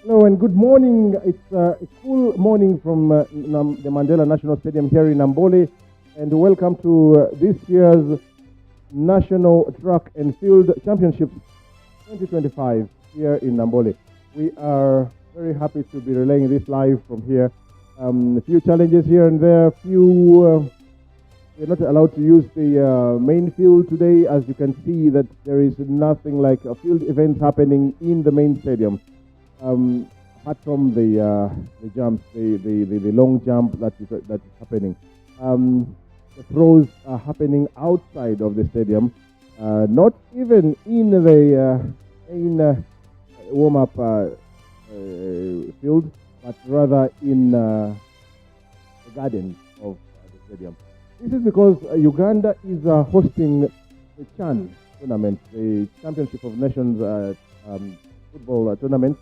Hello and good morning. It's a cool morning from the Mandela National Stadium here in Namboole, and welcome to this year's National Track and Field Championships 2025 here in Namboole. We are very happy to be relaying this live from here. A few challenges here and there. We're not allowed to use the main field today. As you can see, that there is nothing like a field events happening in the main stadium. Apart from the jumps, the long jump that is happening. The throws are happening outside of the stadium, not even in the main warm-up field, but rather in the garden of the stadium. This is because Uganda is hosting the CHAN tournament, the Championship of Nations football tournament.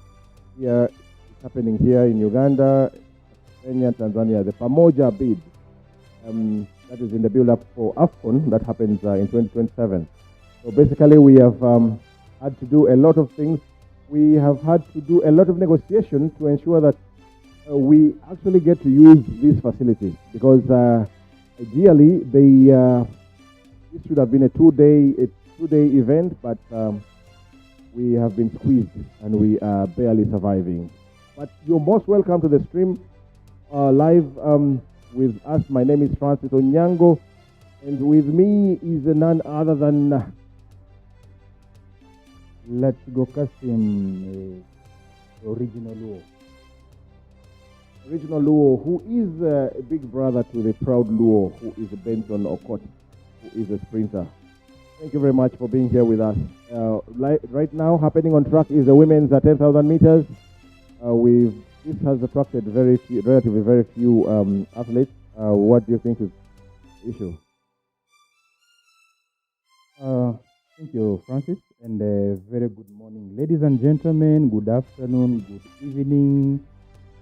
Here, it's happening here in Uganda, Kenya, Tanzania. The Pamoja bid, that is in the build-up for AFCON, that happens in 2027. So basically, we have had to do a lot of things. We have had to do a lot of negotiation to ensure that we actually get to use this facility, because ideally, this should have been a two-day event, but we have been squeezed and we are barely surviving. But you're most welcome to the stream live with us. My name is Francis Onyango, and with me is none other than Let's Go Custom, original Luo. Original Luo, who is a big brother to the proud Luo, who is Benson Okot, who is a sprinter. Thank you very much for being here with us. Right now, happening on track is the women's 10,000 meters. This has attracted relatively very few athletes. What do you think is the issue? Thank you, Francis, and a very good morning, ladies and gentlemen. Good afternoon, good evening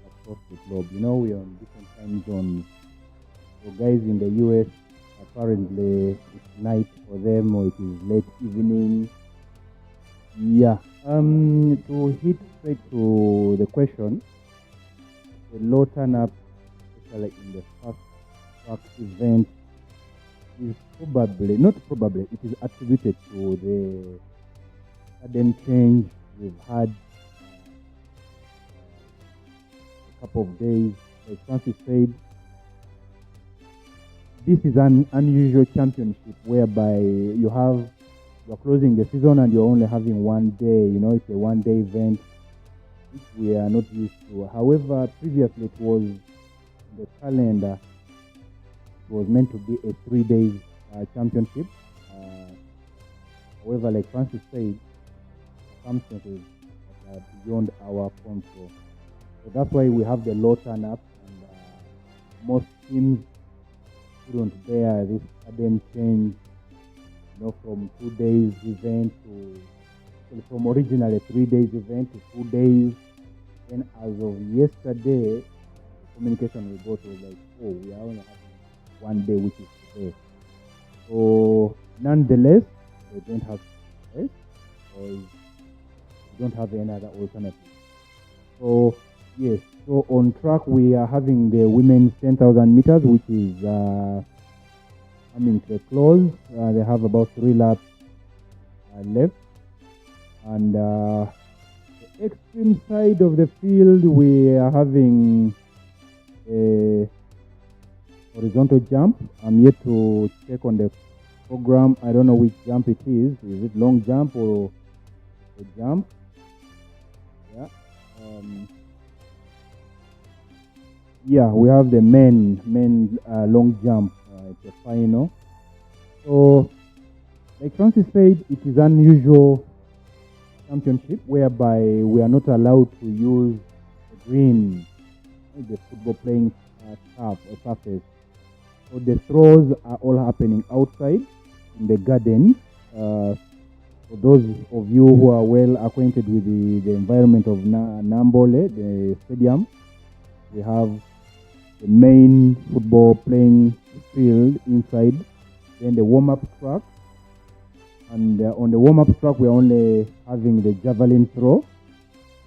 across the globe. You know, we are on different time zones. So, guys in the US, apparently it's night for them, or it is late evening. Yeah. To hit straight to the question, the low turn up, especially in the first track event, is it is attributed to the sudden change we've had a couple of days. Like Francis said, this is an unusual championship whereby you're closing the season and you're only having one day. You know, it's a one-day event, which we are not used to. However, previously it was in the calendar. It was meant to be a 3-day championship. However, like Francis said, circumstances are beyond our control. So that's why we have the low turn-up, and most teams couldn't bear this sudden change, you know, from 2 days event from originally a 3 days event to 2 days. Then as of yesterday, the communication we got was like, oh, we are only having 1 day, which is today. So nonetheless, we don't have to rest, or we don't have any other alternative. So yes, so on track we are having the women's 10,000 meters, which is coming to a close. They have about 3 laps left. And the extreme side of the field, we are having a horizontal jump. I'm yet to check on the program. I don't know which jump it is. Is it long jump or a jump? Yeah. Yeah, we have the men long jump. It's a final. So, like Francis said, it is unusual championship whereby we are not allowed to use the green, the football playing turf or surface. So the throws are all happening outside in the garden. For those of you who are well acquainted with the environment of Namboole, the stadium, we have the main football playing field inside, then the warm-up track. And on the warm-up track, we're only having the javelin throw.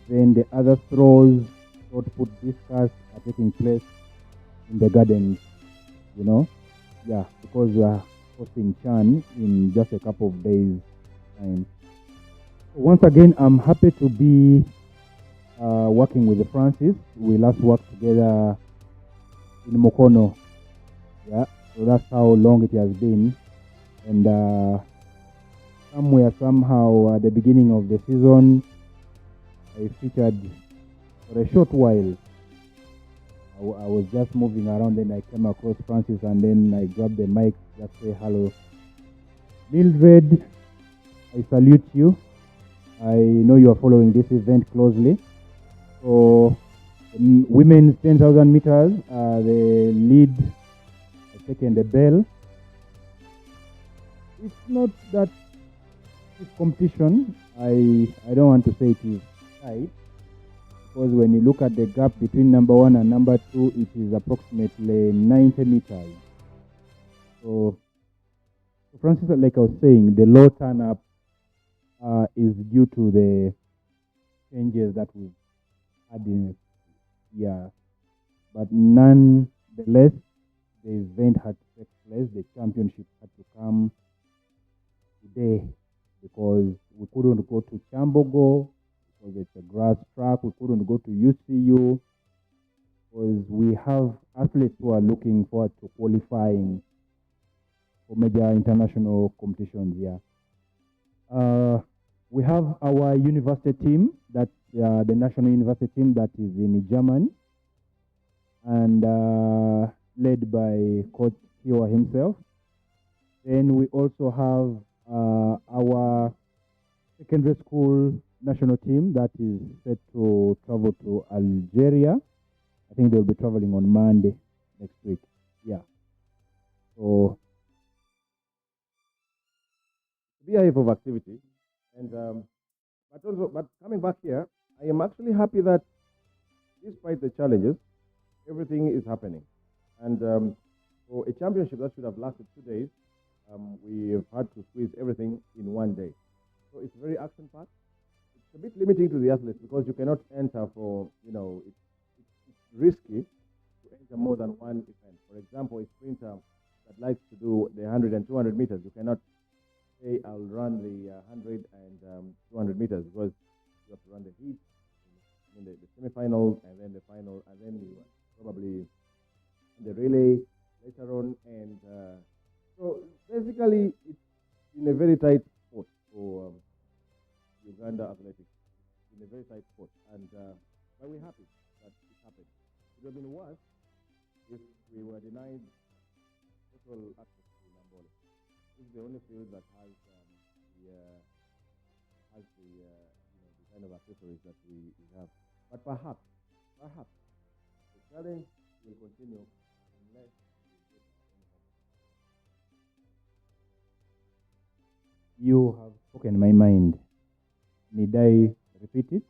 Then the other throws, short put, discus are taking place in the gardens, you know. Yeah, because we are hosting Chan in just a couple of days' time. So once again, I'm happy to be working with Francis. We last worked together in Mokono. Yeah, so that's how long it has been. And somehow, at the beginning of the season, I featured for a short while. I was just moving around and I came across Francis and then I grabbed the mic, just say hello. Mildred, I salute you. I know you are following this event closely. So, women's 10,000 meters, the lead has taken the bell. It's not that it's competition. I don't want to say it is tight. Because when you look at the gap between number 1 and number 2, it is approximately 90 meters. So Francis, like I was saying, the low turn up is due to the changes that we've had in it. Yeah. But nonetheless, the event had to take place. The championship had to come today because we couldn't go to Chambogo because it's a grass track. We couldn't go to UCU because we have athletes who are looking forward to qualifying for major international competitions here. We have our university team, that's the national university team that is in Germany and led by Coach Kiwa himself. Then we also have our secondary school national team that is set to travel to Algeria. I think they'll be traveling on Monday next week. Yeah. So be a heap of activity, and but coming back here, I am actually happy that despite the challenges, everything is happening. And for a championship that should have lasted 2 days, we have had to squeeze everything in 1 day. So it's very action-packed. It's a bit limiting to the athletes because you cannot enter for, it's risky to enter more than one event. For example, a sprinter that likes to do the 100 and 200 meters, you cannot say, I'll run the 100 and 200 meters because you have to run the heat, the semifinals, and then the final, and then you probably the relay later on. And so basically, it's in a very tight spot for Uganda athletics, in a very tight spot. And but we're happy that it happened. It would have been worse if we were denied total access to Namboole. This is the only field that has the kind of accessories that we have. But perhaps the challenge will continue unless we get our own home. You have spoken my mind. Need I repeat it?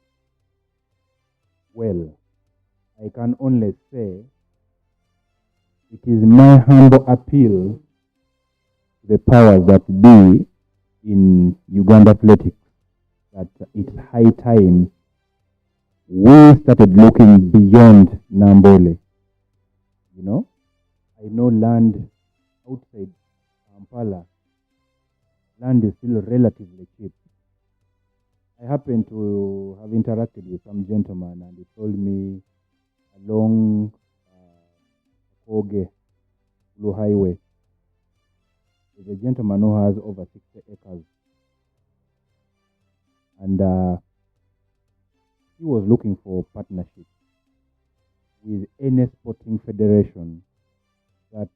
Well, I can only say it is my humble appeal to the powers that be in Uganda athletics that it's high time we started looking beyond Namboole. I know land outside Kampala, land is still relatively cheap. I happen to have interacted with some gentleman and he told me along Koge Blue Highway, there's a gentleman who has over 60 acres. And he was looking for partnership with any sporting federation that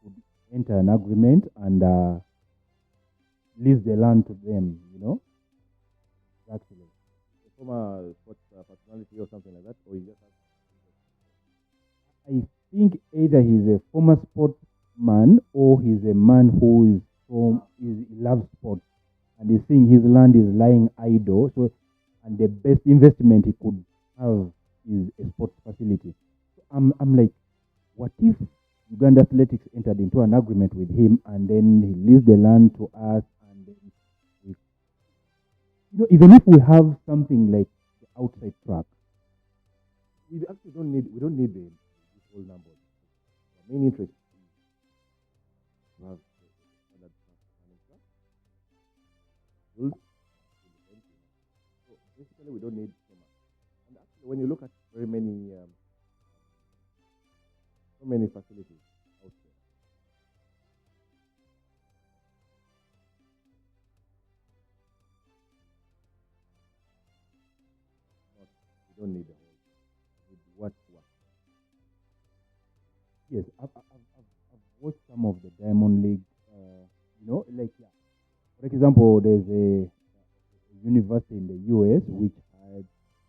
could enter an agreement and lease the land to them, Actually. A former sports personality or something like that, or you just have... I think either he's a former sportsman or he's a man who he loves sports. And he's seeing his land is lying idle, and the best investment he could have is a sports facility. So I'm like, what if Uganda Athletics entered into an agreement with him and then he leased the land to us and then even if we have something like the outside track, We actually don't need this whole number. The main interest is to have the standard running track, built in the same thing. So basically, we don't need so much. And actually, when you look at so many facilities out there, not, we don't need the whole. We need what. yes, I've watched some of the Diamond League. Like yeah. For example, there's a university in the US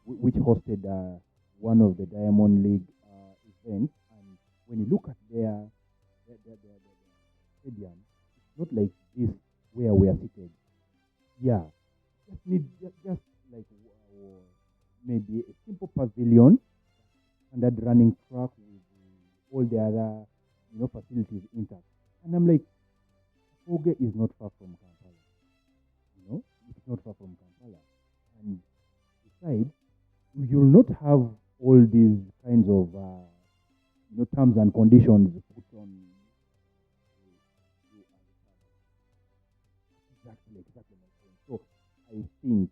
which hosted one of the Diamond League events, and when you look at their stadium, it's not like this where we are seated. Yeah, just like maybe a simple pavilion and that running track with all the other facilities intact. And I'm like, Oge is not far from Kampala. It's not far from Kampala. And besides, you'll not have all these kinds of terms and conditions put on you as a partner. Exactly my point. So I think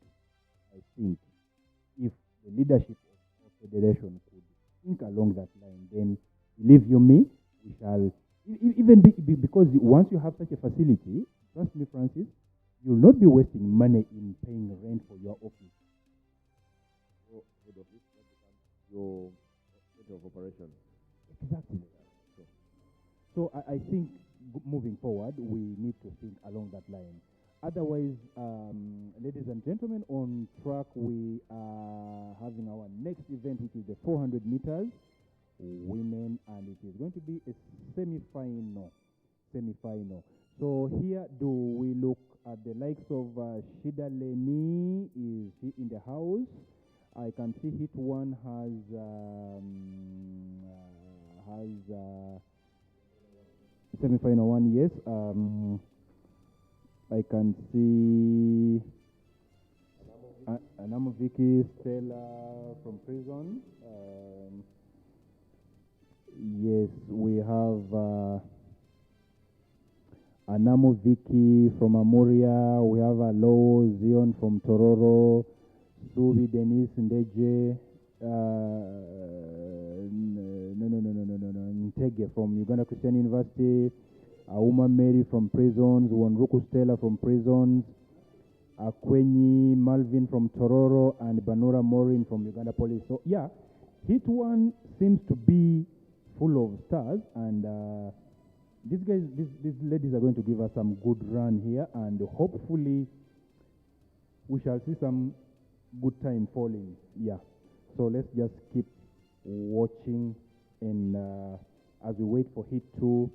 if the leadership of federation could think along that line, then believe you me, we shall even because once you have such a facility, trust me, Francis, you'll not be wasting money in paying rent for your office. Your head of this that becomes your head of operations. Exactly. So, So I think moving forward, we need to think along that line. Otherwise, ladies and gentlemen, on track we are having our next event, which is the 400 meters women, and it is going to be a semi-final. So here, do we look at the likes of Shida Leni? Is she in the house? I can see Hit One has semi-final one. Yes. I can see Anamo Vicky Stella from prison. Yes, we have Anamo Vicky from Amuria. We have Alo Zion from Tororo. Subi Denise Ndeje. Ntege from Uganda Christian University. Auma Mary from prisons. Wanruku Stella from prisons. Akwenyi Malvin from Tororo, and Banura Morin from Uganda Police. So yeah, Hit One seems to be full of stars, and these ladies are going to give us some good run here, and hopefully we shall see some good time falling. Yeah, so let's just keep watching, and as we wait for Hit Two.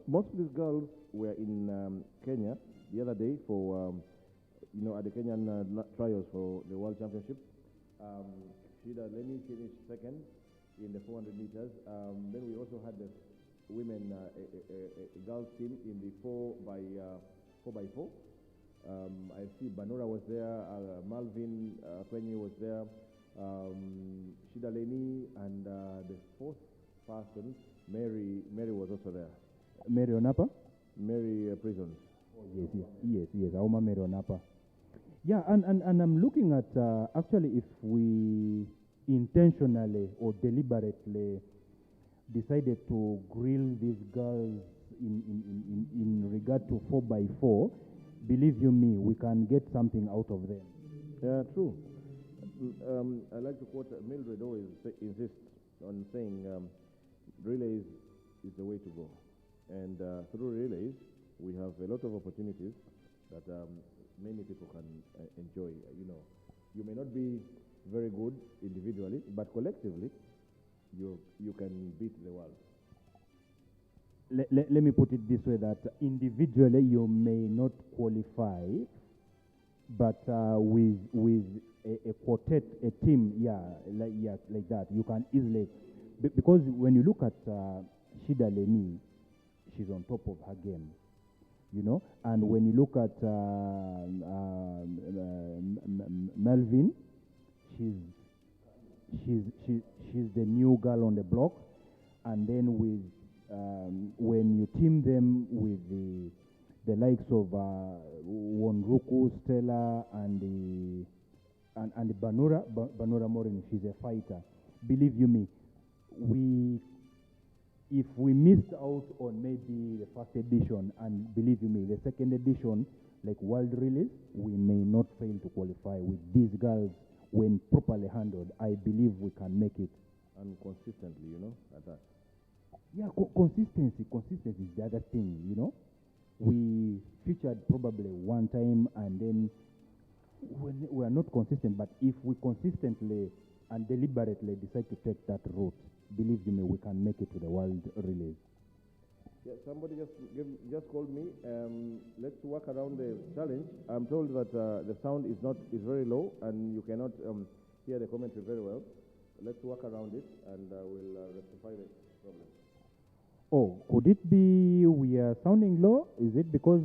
Most of these girls were in Kenya the other day for at the Kenyan trials for the World Championship. Shida Leni finished second in the 400 meters. Then we also had the women a girls team in the 4x4. I see Banura was there, Malvin Kwenye was there, Shida Leni, and the fourth person, Mary was also there. Mary Onapa? Mary Prisons. Oh, yes. Auma Mary Onapa. Yeah, and I'm looking at, actually, if we intentionally or deliberately decided to grill these girls in regard to 4x4, believe you me, we can get something out of them. Yeah, true. I like to quote Mildred always insists on saying relays is the way to go. And through relays, we have a lot of opportunities that many people can enjoy. You may not be very good individually, but collectively, you can beat the world. Let me put it this way, that individually you may not qualify, but with a quartet, a team, like that, you can easily, because when you look at Shida Leni, she's on top of her game. you know. And when you look at Melvin, she's the new girl on the block. And then with when you team them with the likes of Wonruku, Stella, and the Banura Morin, she's a fighter. Believe you me, if we missed out on maybe the first edition, and believe you me, the second edition, like world release, we may not fail to qualify with these girls when properly handled. I believe we can make it. And consistently, you know, at that. Yeah, consistency is the other thing, you know. We featured probably one time, and then we are not consistent, but if we consistently and deliberately decide to take that route, believe you me, we can make it to the world release. Yeah, somebody just called me. Let's work around the challenge. I'm told that the sound is very low, and you cannot hear the commentary very well. Let's work around it, and we'll rectify the problem. Oh, could it be we are sounding low? Is it because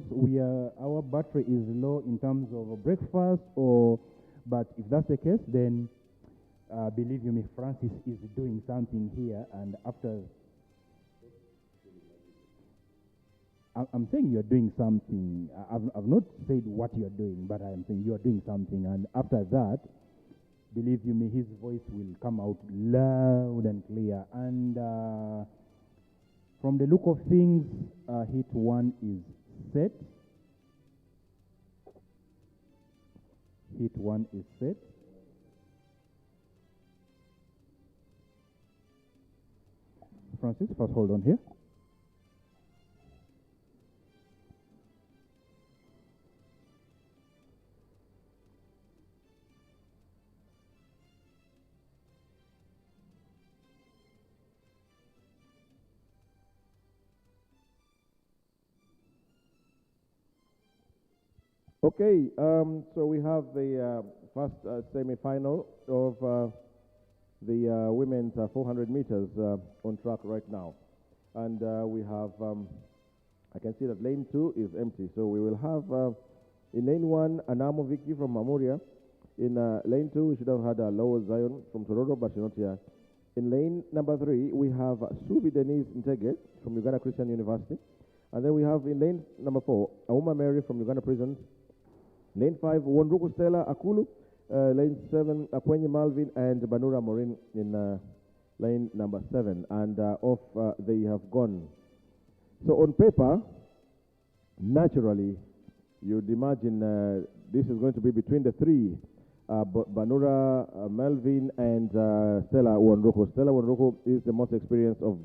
our battery is low in terms of breakfast, or? But if that's the case, then believe you me, Francis is doing something here, and after. I'm saying you're doing something. I've not said what you're doing, but I'm saying you're doing something, and after that, believe you me, his voice will come out loud and clear. And from the look of things, hit one is set. Hit one is set. Francis, first hold on here. Okay, so we have the first semi-final of the women's 400 meters on track right now. And we have, I can see that lane 2 is empty. So we will have, in lane 1, Anamo Vicky from Mamuria. In lane 2, we should have had Lowo Zion from Tororo, but she's not here. In lane number 3, we have Subi Denise Ntege from Uganda Christian University. And then we have in lane number 4, Auma Mary from Uganda Prisons. Lane 5, Wonruku Stella Akulu. Lane 7, Akwenye Malvin and Banura Morin in lane number 7. And off they have gone. So on paper, naturally, you'd imagine this is going to be between the three, Banura, Melvin, and Stella Wonruku. Stella Wonruku is the most experienced of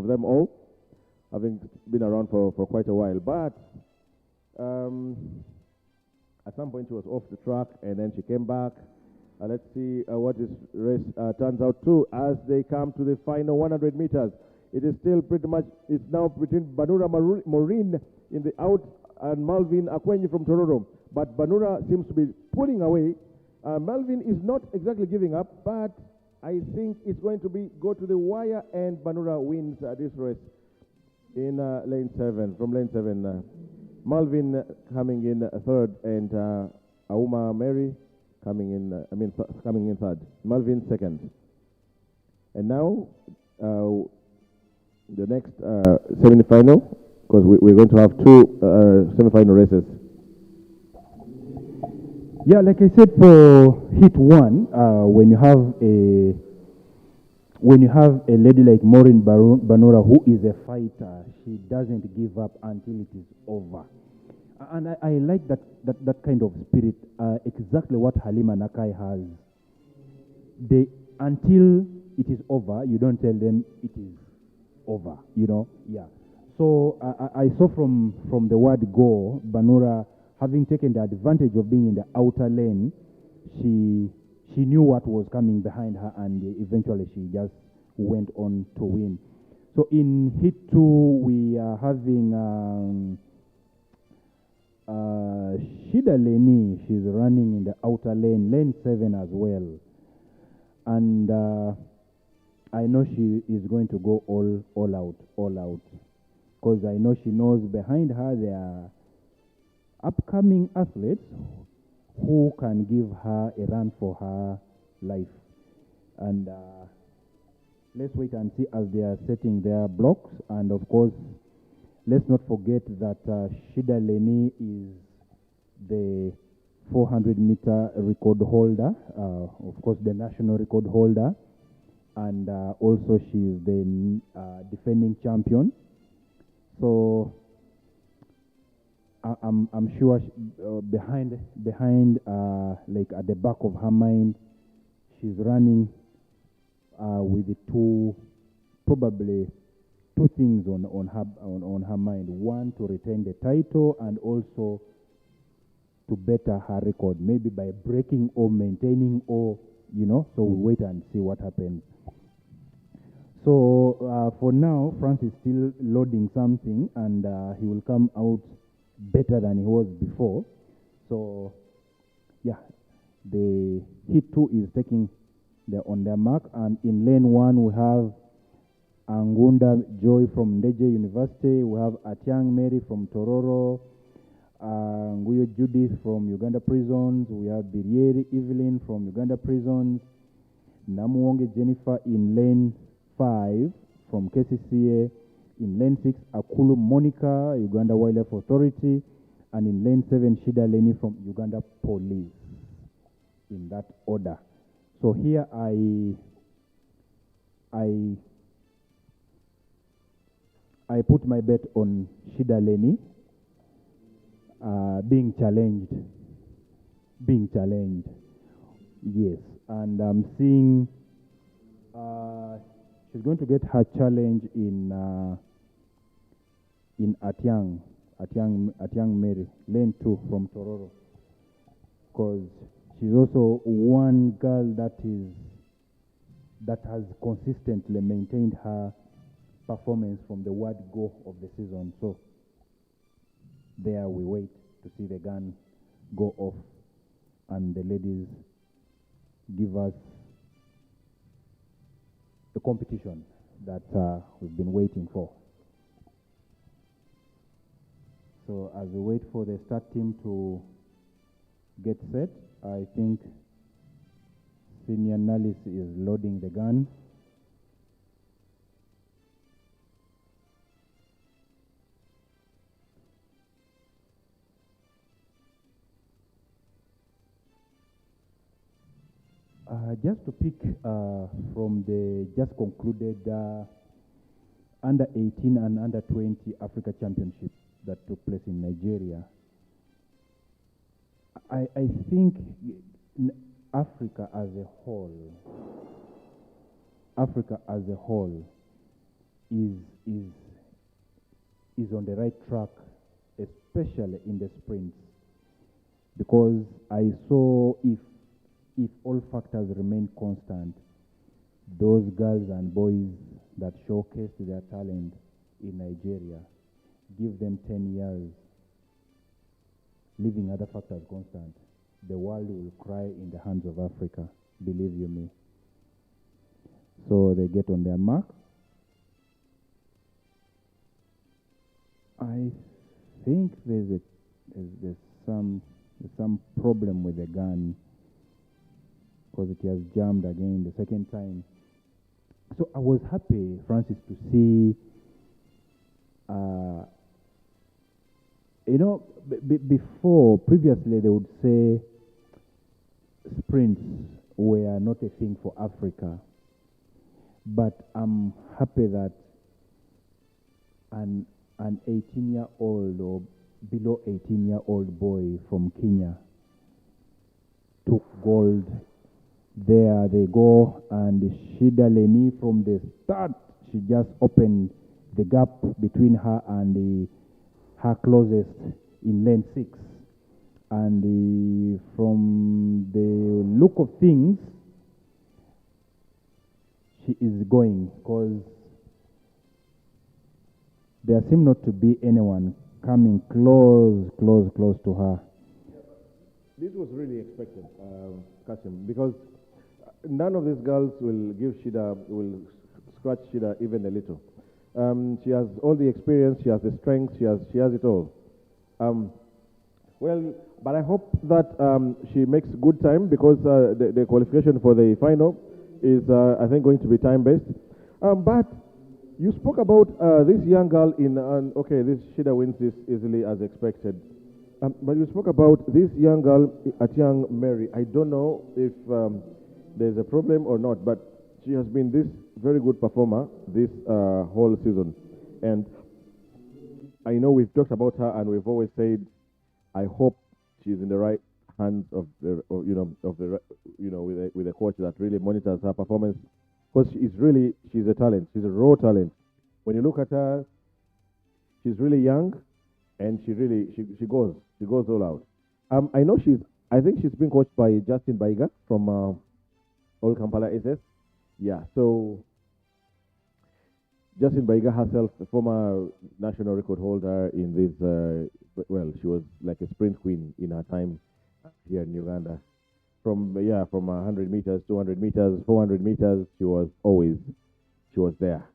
them all, having been around for quite a while. But at some point she was off the track, and then she came back. Let's see what this race turns out to as they come to the final 100 meters. It is still pretty much, it's now between Banura Morin in the out and Malvin Akwenye from Tororo. But Banura seems to be pulling away. Melvin is not exactly giving up, but I think it's going to be go to the wire, and Banura wins this race in lane 7, from lane 7. Malvin coming in third, and Auma Mary coming in, coming in third. Malvin second. And now the next semi-final, because we're going to have two semi-final races. Yeah, like I said, for hit 1, when you have a lady like Maureen Banura, who is a fighter, she doesn't give up until it is over. And I like that kind of spirit, exactly what Halima Nakai has. Until it is over, you don't tell them it is over, you know? Yeah. So I saw from the word go, Banura, having taken the advantage of being in the outer lane, she knew what was coming behind her, and eventually she just went on to win. So in hit 2, we are having Shida Leni. She's running in the outer lane, lane 7 as well. And I know she is going to go all out. because I know she knows behind her there are upcoming athletes who can give her a run for her life. And let's wait and see as they are setting their blocks. And of course, let's not forget that Shida Leni is the 400-meter record holder, of course the national record holder, and also she is the defending champion. So I'm sure behind like at the back of her mind, she's running with probably two things on her mind. One, to retain the title, and also to better her record, maybe by breaking or maintaining, or so we wait and see what happens. So for now, France is still loading something, and he will come out better than he was before. So yeah, the Heat 2 is taking on their mark, and in lane 1 we have Angunda Joy from Ndeje University, we have Atiang Mary from Tororo, Nguyo Judith from Uganda Prisons, we have Birieri Evelyn from Uganda Prisons, Namuwonge Jennifer in lane 5 from KCCA, in lane 6 Akulu Monica, Uganda Wildlife Authority, and in lane 7 Shida Leni from Uganda Police, in that order. So here I put my bet on Shida Leni being challenged. Yes, and I'm seeing she's going to get her challenge in Atiang Mary, lane 2 from Tororo, because she's also one girl that has consistently maintained her performance from the word go of the season. So there we wait to see the gun go off and the ladies give us the competition that we've been waiting for. So as we wait for the start team to get set, I think Senior Nalis is loading the gun. Just to pick from the just concluded under 18 and under 20 Africa Championship that took place in Nigeria, I think Africa as a whole is on the right track, especially in the sprints, because I saw if all factors remain constant, those girls and boys that showcased their talent in Nigeria, give them 10 years, leaving other factors constant, the world will cry in the hands of Africa, believe you me. So they get on their mark. I think there's some problem with the gun, because it has jammed again the second time. So I was happy, Francis, to see, before, previously they would say sprints were not a thing for Africa. But I'm happy that an 18-year-old or below 18-year-old boy from Kenya took gold. There they go, and Shida Leni from the start, she just opened the gap between her and her closest in lane 6. And from the look of things, she is going, because there seemed not to be anyone coming close to her. This was really expected, Kasim, because none of these girls will scratch Shida even a little. She has all the experience, she has the strength, she has it all. Well, but I hope that she makes good time because the qualification for the final is, I think, going to be time-based. But you spoke about this young girl in, okay, this Shida wins this easily as expected. But you spoke about this young girl, Atiang Mary. I don't know if there's a problem or not, but she has been this very good performer this whole season. And I know we've talked about her and we've always said, I hope she's in the right hands of the, with a coach that really monitors her performance. Because she's a talent. She's a raw talent. When you look at her, she's really young, and she goes all out. I think she's been coached by Justin Baiga from Old Kampala SS. Yeah, so Justin Baiga herself, a former national record holder in this, well, she was like a sprint queen in her time here in Uganda. From 100 meters, 200 meters, 400 meters, she was there.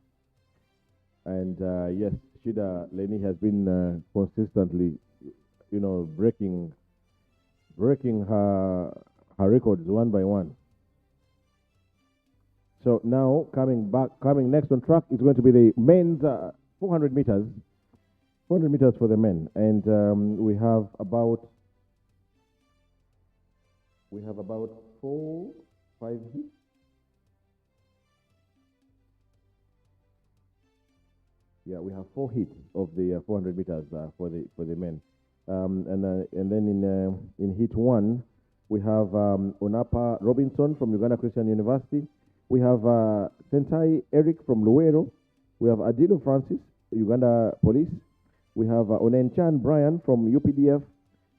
And yes, Shida Leni has been consistently, breaking her records one by one. So now coming next on track is going to be the men's 400 meters. 400 meters for the men, and we have about 5 heats. Yeah, we have 4 heats of the 400 meters for the men, and then in heat 1 we have Onapa Robinson from Uganda Christian University. We have Sentai Eric from Luwero. We have Adilo Francis, Uganda Police. We have Onenchan Brian from UPDF.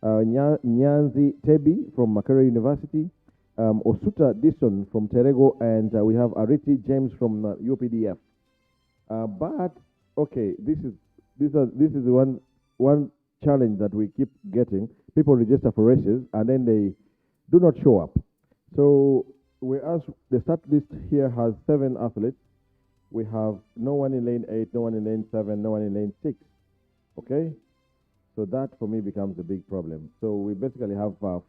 Nyanzi Tebi from Makerere University. Osuta Dison from Terego, and we have Ariti James from UPDF. But okay, this is one challenge that we keep getting. People register for races and then they do not show up. So the start list here has 7 athletes. We have no one in lane 8, no one in lane 7, no one in lane 6. Okay, so that for me becomes a big problem. So we basically have 4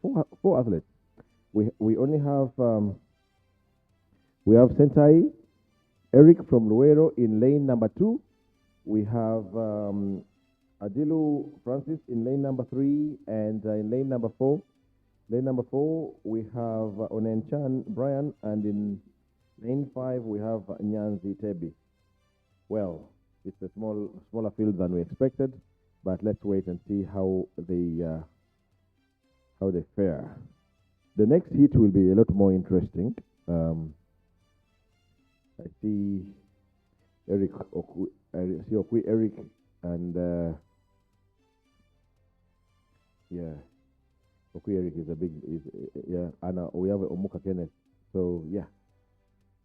athletes. We only have Sentai Eric from Luwero in lane number 2. We have Adilu Francis in lane number 3 and in lane number 4. Lane number 4 we have Onenchan Brian, and in lane 5 we have Nyanzi Tebi. Well, it's a smaller field than we expected, but let's wait and see how they fare. The next heat will be a lot more interesting. I see Okwi Eric, and yeah, Okwi Eric is and we have Omuka Kenneth. So yeah,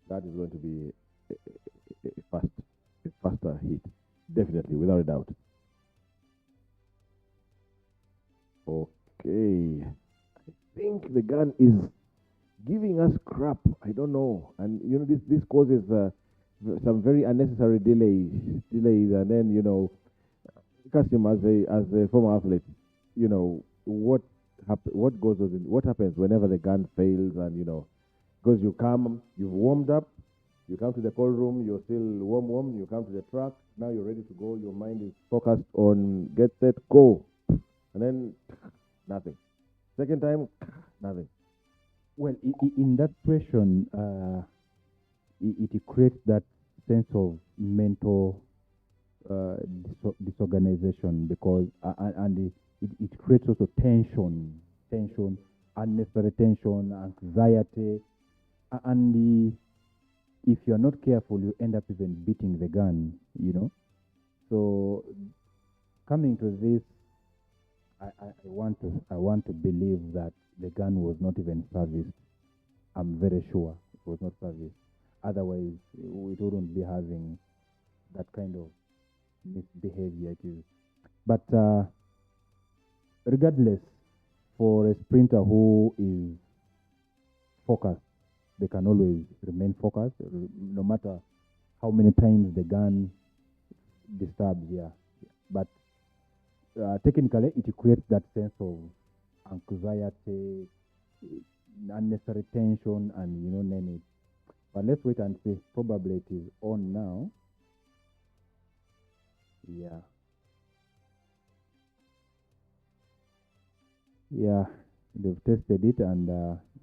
that is going to be a faster heat, definitely, without a doubt. Okay, I think the gun is giving us crap. I don't know, and this causes some very unnecessary delays, and then Kasim, as a former athlete, what happens whenever the gun fails, and because you've warmed up, you come to the call room, you're still warm, you come to the track, now you're ready to go, your mind is focused on get set, go, and then nothing. Second time, nothing. Well, in that situation, it creates that sense of mental disorganization, because and it creates also tension, unnecessary tension, anxiety, and if you're not careful, you end up even beating the gun. So coming to this, I want to believe that the gun was not even serviced. I'm very sure it was not serviced. Otherwise, we wouldn't be having that kind of misbehavior. But regardless, for a sprinter who is focused, they can always remain focused, no matter how many times the gun disturbs, yeah. But technically, it creates that sense of anxiety, unnecessary tension, and name it. But let's wait and see. Probably it is on now. Yeah. Yeah, they've tested it and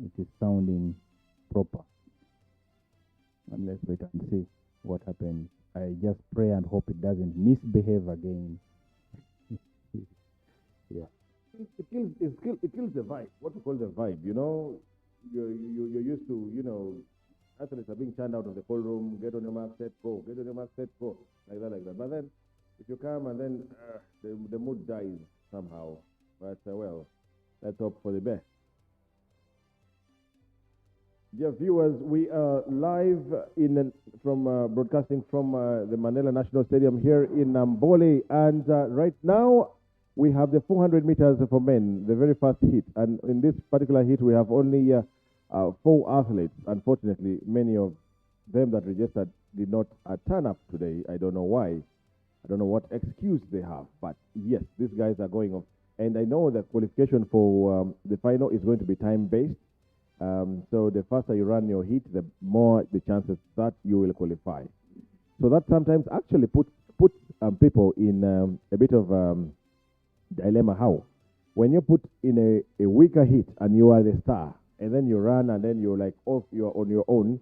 it is sounding proper. And let's wait and see what happens. I just pray and hope it doesn't misbehave again. Yeah. It kills the vibe. What we call the vibe, you're used to, athletes are being turned out of the cold room, get on your mark, set, go, get on your mark, set, go, like that. But then, if you come and then the mood dies somehow. But, well, let's hope for the best. Dear viewers, we are live from broadcasting from the Mandela National Stadium here in Namboole, and right now we have the 400 meters for men, the very first heat. And in this particular heat, we have only 4 athletes. Unfortunately, many of them that registered did not turn up today. I don't know why. I don't know what excuse they have. But yes, these guys are going off. And I know that qualification for the final is going to be time-based. So the faster you run your heat, the more the chances that you will qualify. So that sometimes actually puts people in a bit of dilemma. How? When you put in a weaker heat and you are the star, and then you run and then you're like off, you're on your own,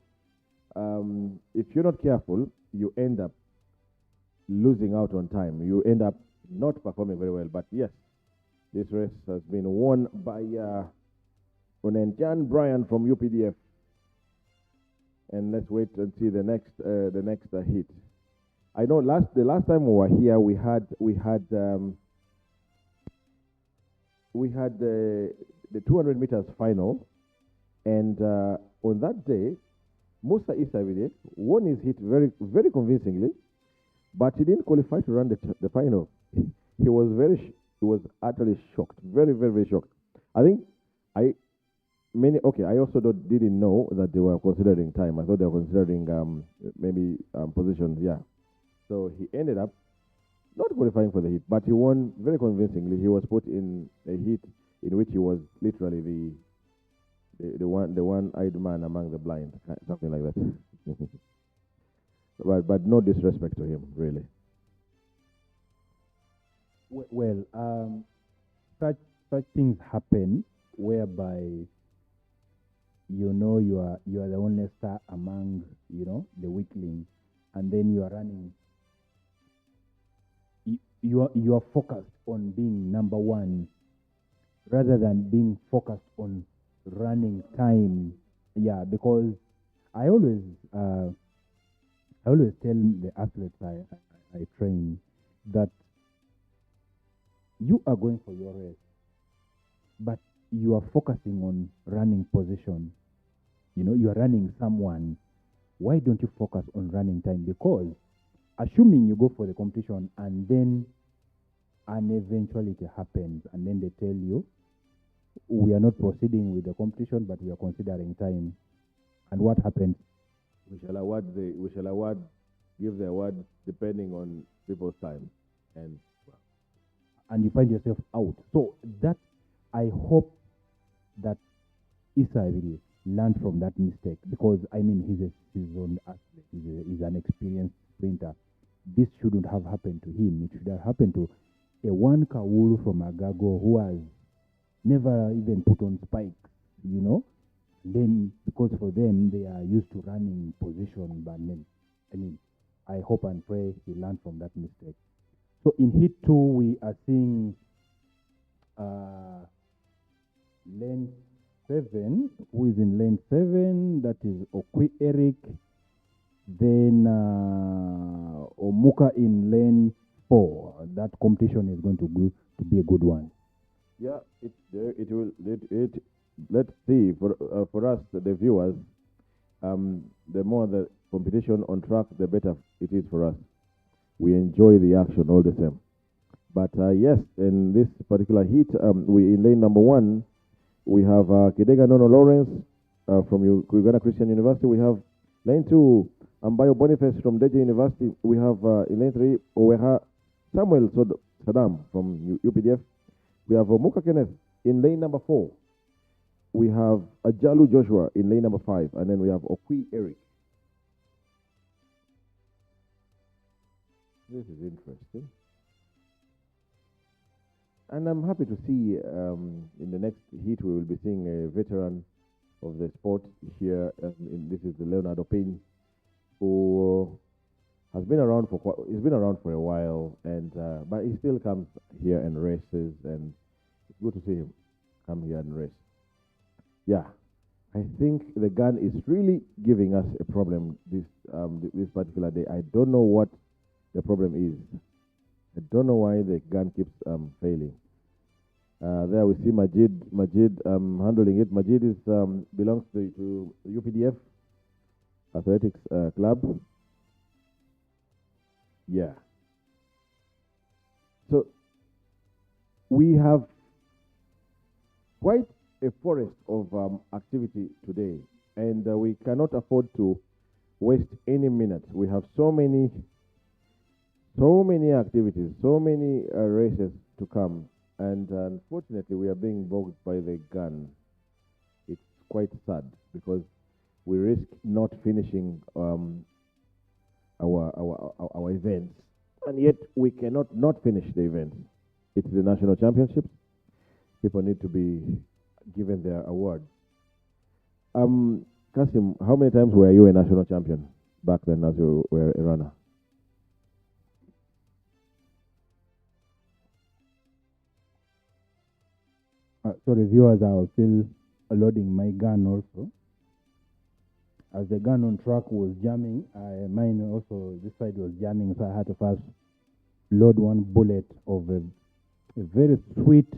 if you're not careful, you end up losing out on time. You end up not performing very well. But yes, this race has been won by Jan Bryan from UPDF. And let's wait and see the next heat. I know the last time we were here, we had the 200 meters final, and on that day, Musa Isavide won his heat very, very convincingly, but he didn't qualify to run the final. He was utterly shocked, very, very, very shocked. I think I also didn't know that they were considering time. I thought they were considering maybe positions, yeah. So he ended up not qualifying for the heat, but he won very convincingly. He was put in a heat in which he was literally the one-eyed man among the blind, something like that. but no disrespect to him, really. Well, such things happen whereby you are the only star among the weaklings, and then you are running. You are focused on being number one rather than being focused on running time. Yeah, because I always tell the athletes I train that you are going for your race, but you are focusing on running position. You are running someone. Why don't you focus on running time? Because assuming you go for the competition and then an eventuality happens and then they tell you, we are not proceeding with the competition, but we are considering time. And what happens? We shall give the award depending on people's time. And you find yourself out. So that, I hope that Issa Abidi learned from that mistake, because he's a seasoned athlete, he's an experienced sprinter. This shouldn't have happened to him. It should have happened to a one Kawulu from Agago who has never even put on spikes, Then, because for them, they are used to running position, but I hope and pray he learned from that mistake. So in heat 2, we are seeing lane 7. Who is in lane 7? That is Okwi Eric. Then Omuka in lane 4. That competition is going to be a good one. Yeah, let's see, for us, the viewers, the more the competition on track, the better it is for us. We enjoy the action all the same. But yes, in this particular heat, we in lane number 1, we have Kidega Nono Lawrence from Uganda Christian University. We have lane 2, Ambayo Boniface from Deji University. We have in lane 3, Oweha Samuel Saddam from UPDF. We have Muka Kenneth in lane number 4. We have Ajalu Joshua in lane number 5. And then we have Okwi Eric. This is interesting. And I'm happy to see in the next heat we will be seeing a veteran of the sport here. This is the Leonardo Payne, who has been around he's been around for a while, and but he still comes here and races, and it's good to see him come here and race. Yeah, I think the gun is really giving us a problem this particular day. I don't know what the problem is. I don't know why the gun keeps failing. There we see Majid handling it. Majid is belongs to UPDF Athletics Club. Yeah. So we have quite a forest of activity today, and we cannot afford to waste any minute. We have so many activities, so many races to come, and unfortunately we are being bogged by the gun. It's quite sad because we risk not finishing our events, and yet we cannot not finish the events. It's the national championships. People need to be given their awards. Kasim, how many times were you a national champion back then as you were a runner? Sorry, viewers, I was still loading my gun also. As the gun on track was jamming, mine also, this side was jamming, so I had to first load one bullet of a very sweet,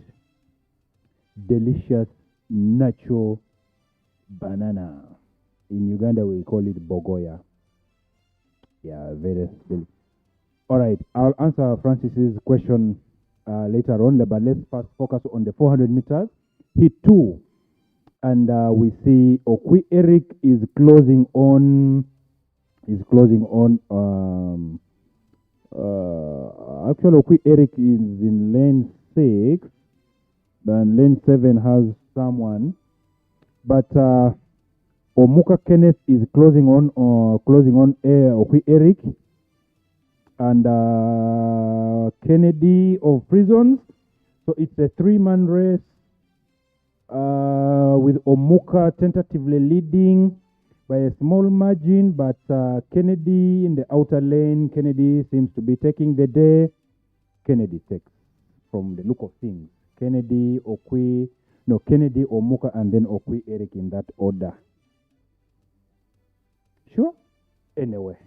delicious, natural banana. In Uganda, we call it bogoya. Yeah, very delicious. All right, I'll answer Francis's question later on, but let's first focus on the 400 meters. Heat 2. And we see Okwi Eric is closing on. Actually, Okwi Eric is in lane 6, and lane 7 has someone. But Omuka Kenneth is closing on Okwi Eric, and Kennedy of Prisons. So it's a 3-man race. With Omuka tentatively leading by a small margin, but Kennedy in the outer lane. Kennedy seems to be taking the day. Kennedy takes, from the look of things. Kennedy, Omuka, and then Okwi Eric in that order. Sure? Anyway.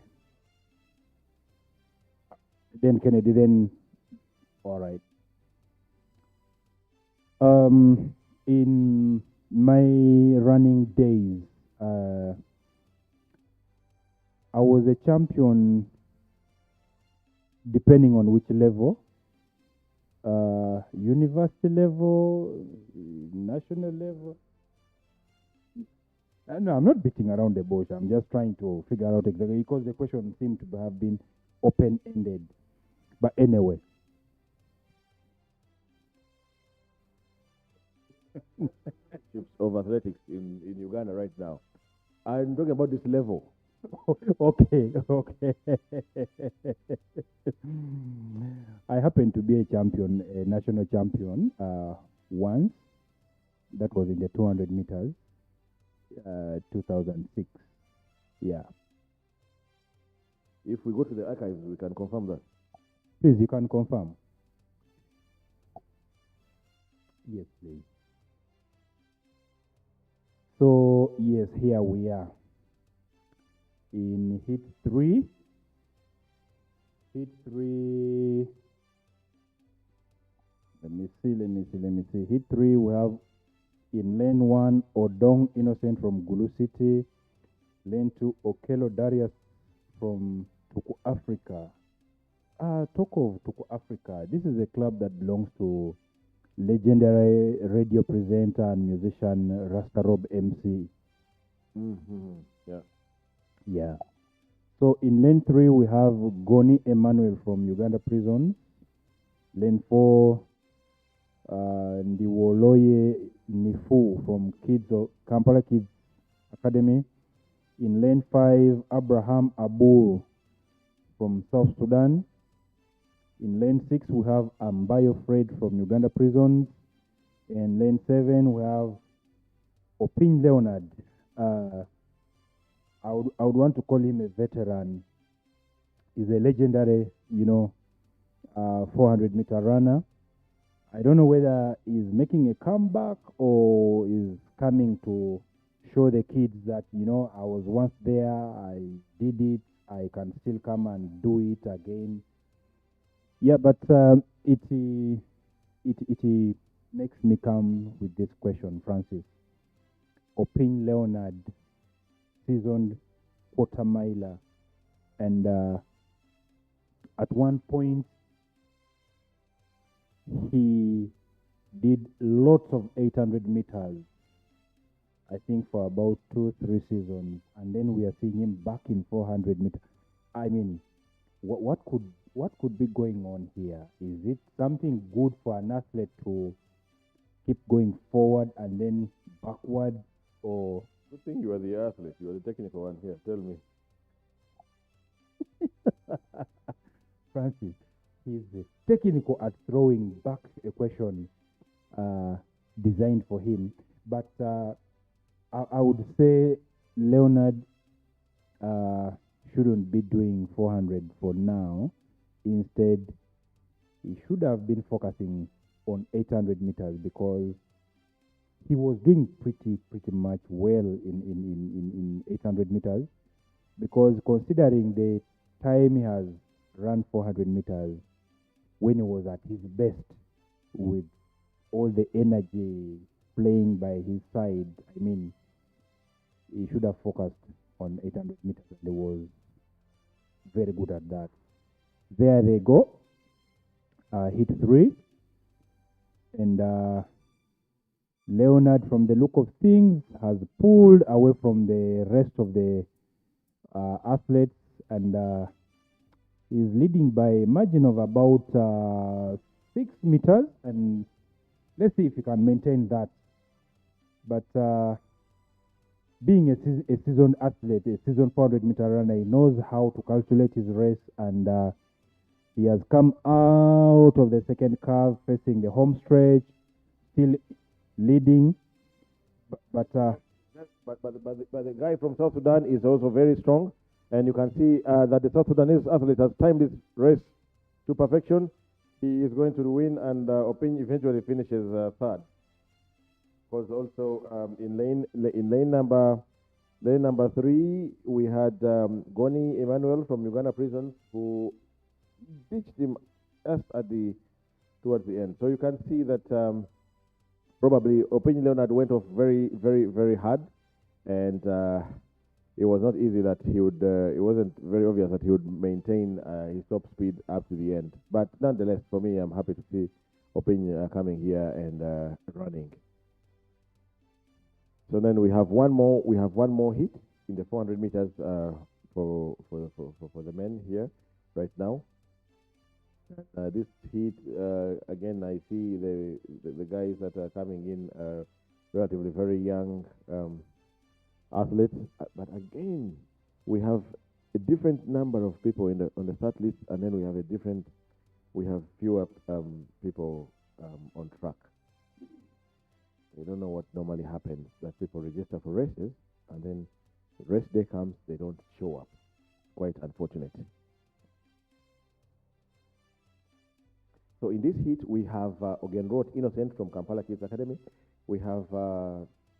Then Kennedy, then, all right. In my running days, I was a champion depending on which level. University level, national level. No, I'm not beating around the bush. I'm just trying to figure out exactly, because the question seemed to have been open-ended. But anyway. Of athletics in Uganda right now. I'm talking about this level. Okay. I happen to be a champion, a national champion, once. That was in the 200 meters, 2006. Yeah. If we go to the archives, we can confirm that. Please, you can confirm. Yes, please. So, yes, here we are. In heat 3. Heat 3. Let me see. Heat 3, we have in lane 1, Odong Innocent from Gulu City. Lane 2, Okelo Darius from Tuku Africa. Talk of Tuku Africa. This is a club that belongs to legendary radio presenter and musician Rasta Rob MC. Mm-hmm. Yeah. Yeah. So in lane 3, we have Goni Emmanuel from Uganda Prisons. Lane 4, Ndiwoloye Nifu from Kampala Kids Academy. In lane 5, Abraham Abu from South Sudan. In lane 6, we have Ambayo Fred from Uganda Prisons. In lane 7, we have Opin Leonard. I would want to call him a veteran. He's a legendary, 400-meter runner. I don't know whether he's making a comeback or is coming to show the kids that, I was once there, I did it, I can still come and do it again. Yeah, but it makes me come with this question, Francis. Opin Leonard, seasoned quarter miler, and at one point he did lots of 800 meters, I think for about 2-3 seasons, and then we are seeing him back in 400 meters. I mean, what could be going on here? Is it something good for an athlete to keep going forward and then backward, or? Good thing you are the athlete. You are the technical one here. Tell me. Francis, he's technical at throwing back a question designed for him. But I would say Leonard shouldn't be doing 400 for now. Instead, he should have been focusing on 800 meters because he was doing pretty much well in 800 meters, because considering the time he has run 400 meters when he was at his best with all the energy playing by his side, I mean, he should have focused on 800 meters, and he was very good at that. There they go, hit 3, and Leonard, from the look of things, has pulled away from the rest of the athletes, and is leading by a margin of about 6 meters, and let's see if he can maintain that. But being a seasoned athlete, a seasoned 400-meter runner, he knows how to calculate his race, and he has come out of the second curve facing the home stretch, still leading, but the guy from South Sudan is also very strong, and you can see that the South Sudanese athlete has timed this race to perfection. He is going to win, and Opin eventually finishes third. Because also in lane number 3, we had Goni Emmanuel from Uganda Prisons, who ditched him just towards the end. So you can see that. Probably Opin Leonard went off very hard, and it was not easy that he would, it wasn't very obvious that he would maintain his top speed up to the end. But nonetheless, for me, I'm happy to see Opin coming here and running. So then we have one more hit in the 400 meters for the men here right now. This heat, again, I see the guys that are coming in are relatively very young athletes. But again, we have a different number of people on the start list, and then we have fewer people on track. I don't know what normally happens, that people register for races, and then the race day comes, they don't show up. Quite unfortunate. So in this heat, we have Ogenrot Innocent from Kampala Kids Academy. We have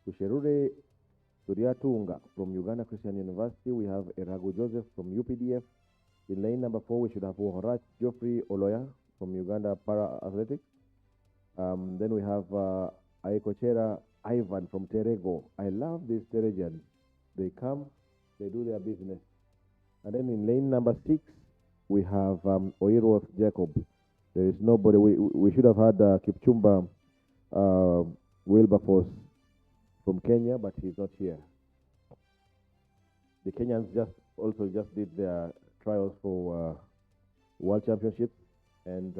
Tusherure Turiatunga from Uganda Christian University. We have Erago Joseph from UPDF. In lane number 4, we should have Wohorat Geoffrey Oloya from Uganda Para Athletics. Then we have Aikochera Ivan from Terego. I love these Teregians. They come, they do their business. And then in lane number 6, we have Oirworth Jacob. There is nobody. We should have had Kipchumba Wilberforce from Kenya, but he's not here. The Kenyans just did their trials for World Championships, and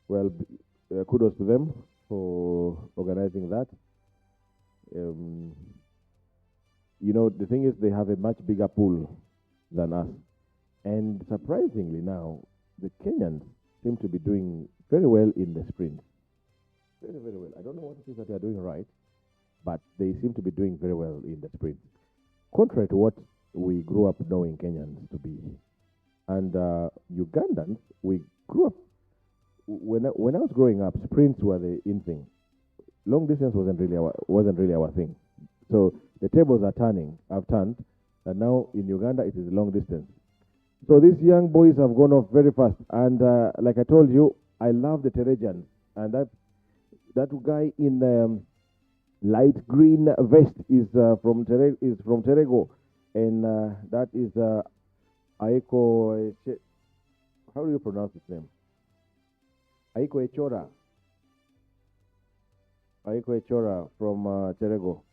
kudos to them for organizing that. The thing is, they have a much bigger pool than us, and surprisingly now, the Kenyans seem to be doing very well in the sprint. Very, very well. I don't know what it is that they are doing right, but they seem to be doing very well in the sprint, contrary to what we grew up knowing Kenyans to be. And Ugandans, we grew up, when I was growing up, sprints were the in thing. Long distance wasn't really our thing. So the tables have turned, and now in Uganda it is long distance. So these young boys have gone off very fast, and like I told you, I love the Terregians, and that guy in the light green vest is from Terego, and that is Aiko. How do you pronounce his name? Aiko Echora. Aiko Echora from Terego.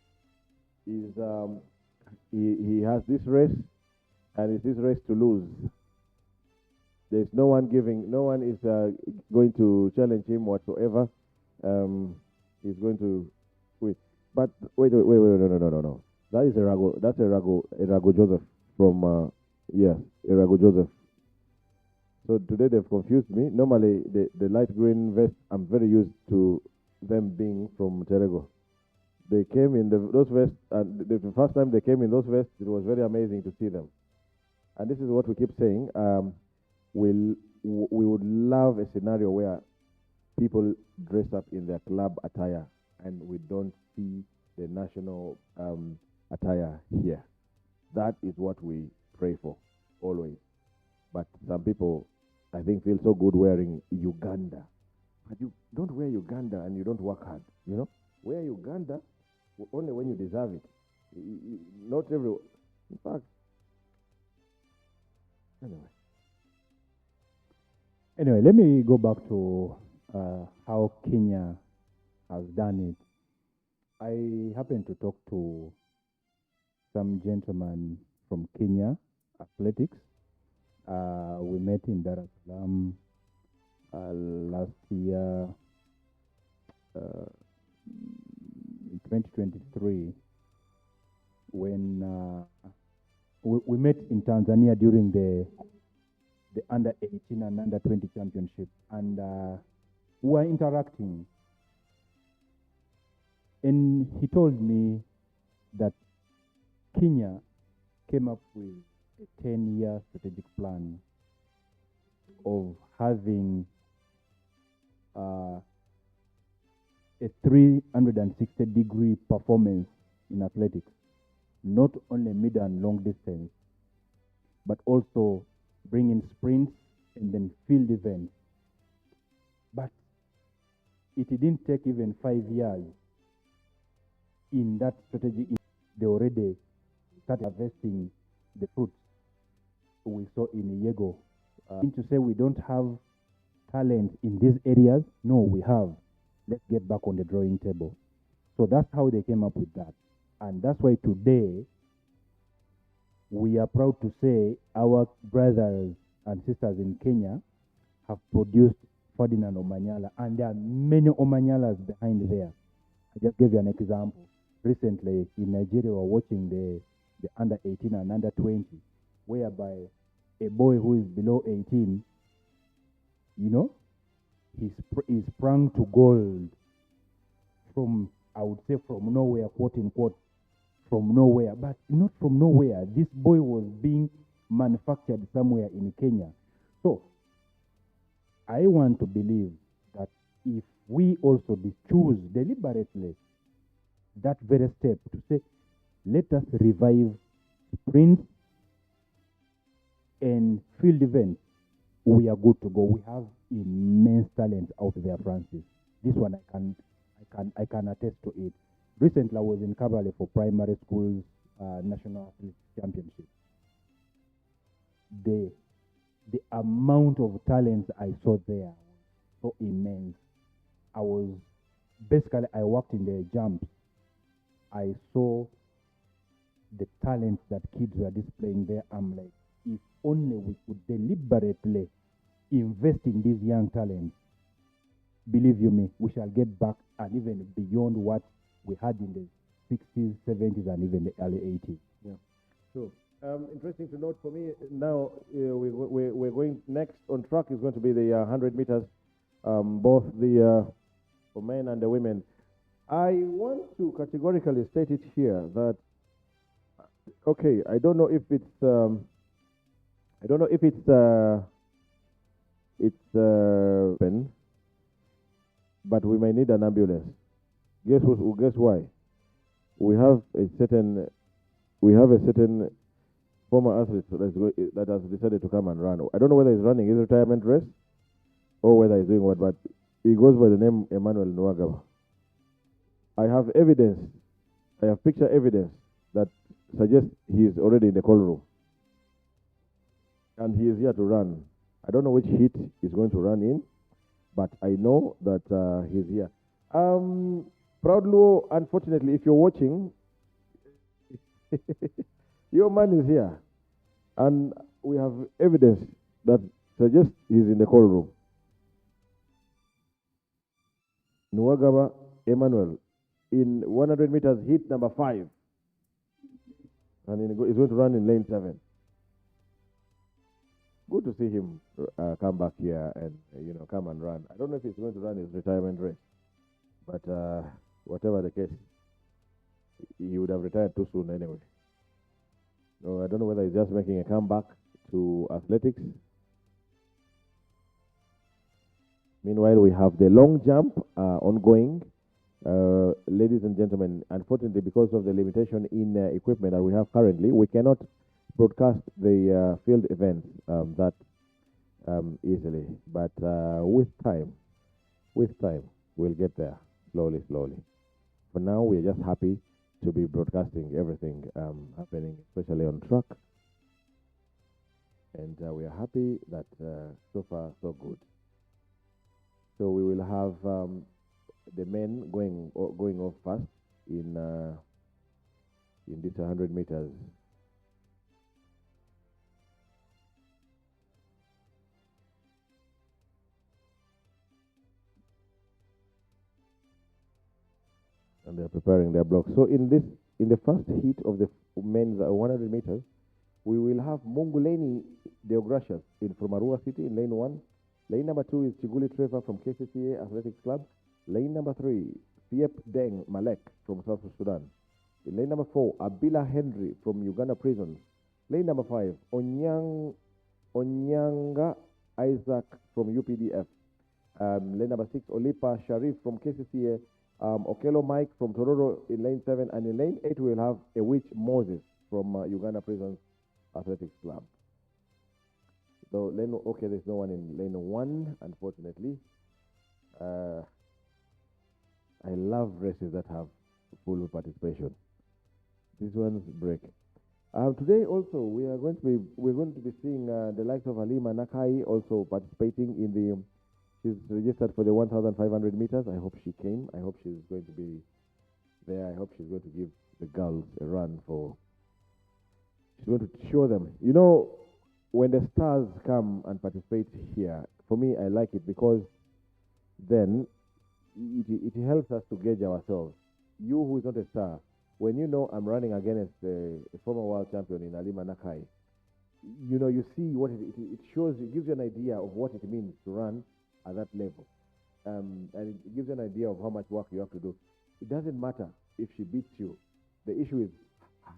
He has this race, and it's this race to lose. There's no one is going to challenge him whatsoever. He's going to wait. But wait, no. That is Erago Joseph from Erago Joseph. So today they've confused me. Normally the light green vest, I'm very used to them being from Terego. They came in those vests, and the first time they came in those vests, it was very amazing to see them. And this is what we keep saying. We would love a scenario where people dress up in their club attire and we don't see the national attire here. That is what we pray for, always. But some people, I think, feel so good wearing Uganda. But you don't wear Uganda and you don't work hard, Wear Uganda only when you deserve it. Not everyone. In fact, Anyway, let me go back to how Kenya has done it. I happened to talk to some gentleman from Kenya Athletics. We met in Dar es Salaam last year, in 2023, when we met in Tanzania during the under 18 and under 20 championship, and we were interacting. And he told me that Kenya came up with a 10-year strategic plan of having a 360-degree performance in athletics, not only mid and long distance, but also bring in sprints and then field events. But it didn't take even 5 years in that strategy. They already started harvesting the fruits we saw in Yego. To say we don't have talent in these areas, no, we have. Let's get back on the drawing table. So that's how they came up with that. And that's why today, we are proud to say our brothers and sisters in Kenya have produced Ferdinand Omanyala, and there are many Omanyalas behind there. I just gave you an example. Recently in Nigeria, we were watching the under 18 and under 20, whereby a boy who is below 18, he sprang to gold from, I would say, from nowhere, quote unquote, from nowhere, but not from nowhere. This boy was being manufactured somewhere in Kenya. So I want to believe that if we also choose deliberately that very step to say, let us revive sprints and field events, we are good to go. We have immense talent out there, Francis. This one I can attest to it. Recently, I was in Kabale for primary schools national athletics championship. The amount of talent I saw there was so immense. I worked in the jumps. I saw the talent that kids were displaying there, I'm like, if only we could deliberately invest in these young talents, believe you me, we shall get back and even beyond what we had in the 60s, 70s, and even the early 80s. Yeah, sure. Interesting to note for me now, we're going next on track is going to be the 100 meters, both the for men and the women. I want to categorically state it here that, okay, I don't know if it's open, but we may need an ambulance. Guess why? We have a certain former athlete that has decided to come and run. I don't know whether he's running his retirement race or whether he's doing what, but he goes by the name Emmanuel Nwagaba. I have picture evidence that suggests he is already in the call room. And he is here to run. I don't know which heat he's going to run in, but I know that he's here. Proudlo, unfortunately, if you're watching, your man is here. And we have evidence that suggests he's in the call room. Nwagaba Emmanuel in 100 meters, heat number 5. And he's going to run in lane 7. Good to see him come back here and, come and run. I don't know if he's going to run his retirement race, but whatever the case, he would have retired too soon anyway. So I don't know whether he's just making a comeback to athletics. Meanwhile, we have the long jump ongoing. Ladies and gentlemen, unfortunately, because of the limitation in equipment that we have currently, we cannot broadcast the field events that easily. But with time, we'll get there slowly. For now, we're just happy to be broadcasting everything happening, especially on track. And we are happy that so far, so good. So we will have the men going off fast in this 100 meters. And they're preparing their blocks. So in the first heat of the men's 100 meters, we will have Munguleni Deogracias from Arua City in lane 1. Lane number 2 is Chiguli Trevor from KCCA Athletics Club. Lane number 3, Fiep Deng Malek from South Sudan. In lane number 4, Abila Henry from Uganda Prisons. Lane number 5, Onyanga Isaac from UPDF. Lane number 6, Olipa Sharif from KCCA. Okelo Mike from Tororo in lane 7. And in lane 8, we'll have Ewich Moses from Uganda Prisons Athletics Club. So, there's no one in lane 1, unfortunately. I love races that have full participation. This one's break. Today also we're going to be seeing the likes of Halima Nakai also participating in the. She's registered for the 1,500 meters. I hope she came. I hope she's going to be there. I hope she's going to give the girls a run for. She's going to show them. You know, when the stars come and participate here, for me, I like it because then it helps us to gauge ourselves. You who is not a star, when you know I'm running against a former world champion in Halima Nakai, you see what it shows. It gives you an idea of what it means to run at that level. And it gives you an idea of how much work you have to do. It doesn't matter if she beats you. The issue is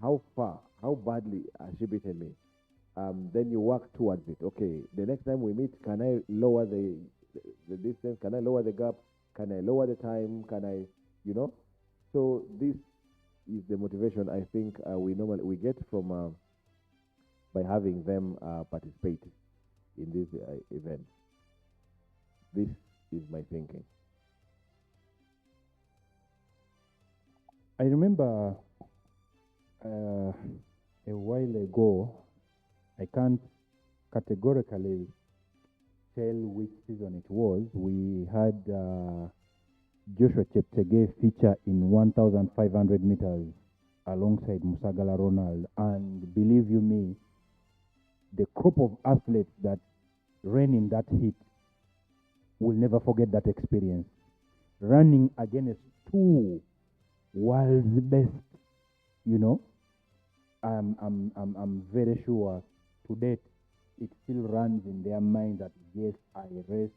how far, how badly has she beaten me. Then you work towards it. Okay, the next time we meet, can I lower the distance? Can I lower the gap? Can I lower the time? Can I, So this is the motivation I think we get from by having them participate in this event. This is my thinking. I remember a while ago, I can't categorically tell which season it was. We had Joshua Cheptegei feature in 1,500 meters alongside Musagala Ronald. And believe you me, the crop of athletes that ran in that heat will never forget that experience. Running against two world's best, you know, I'm very sure to date it still runs in their mind that yes, I raced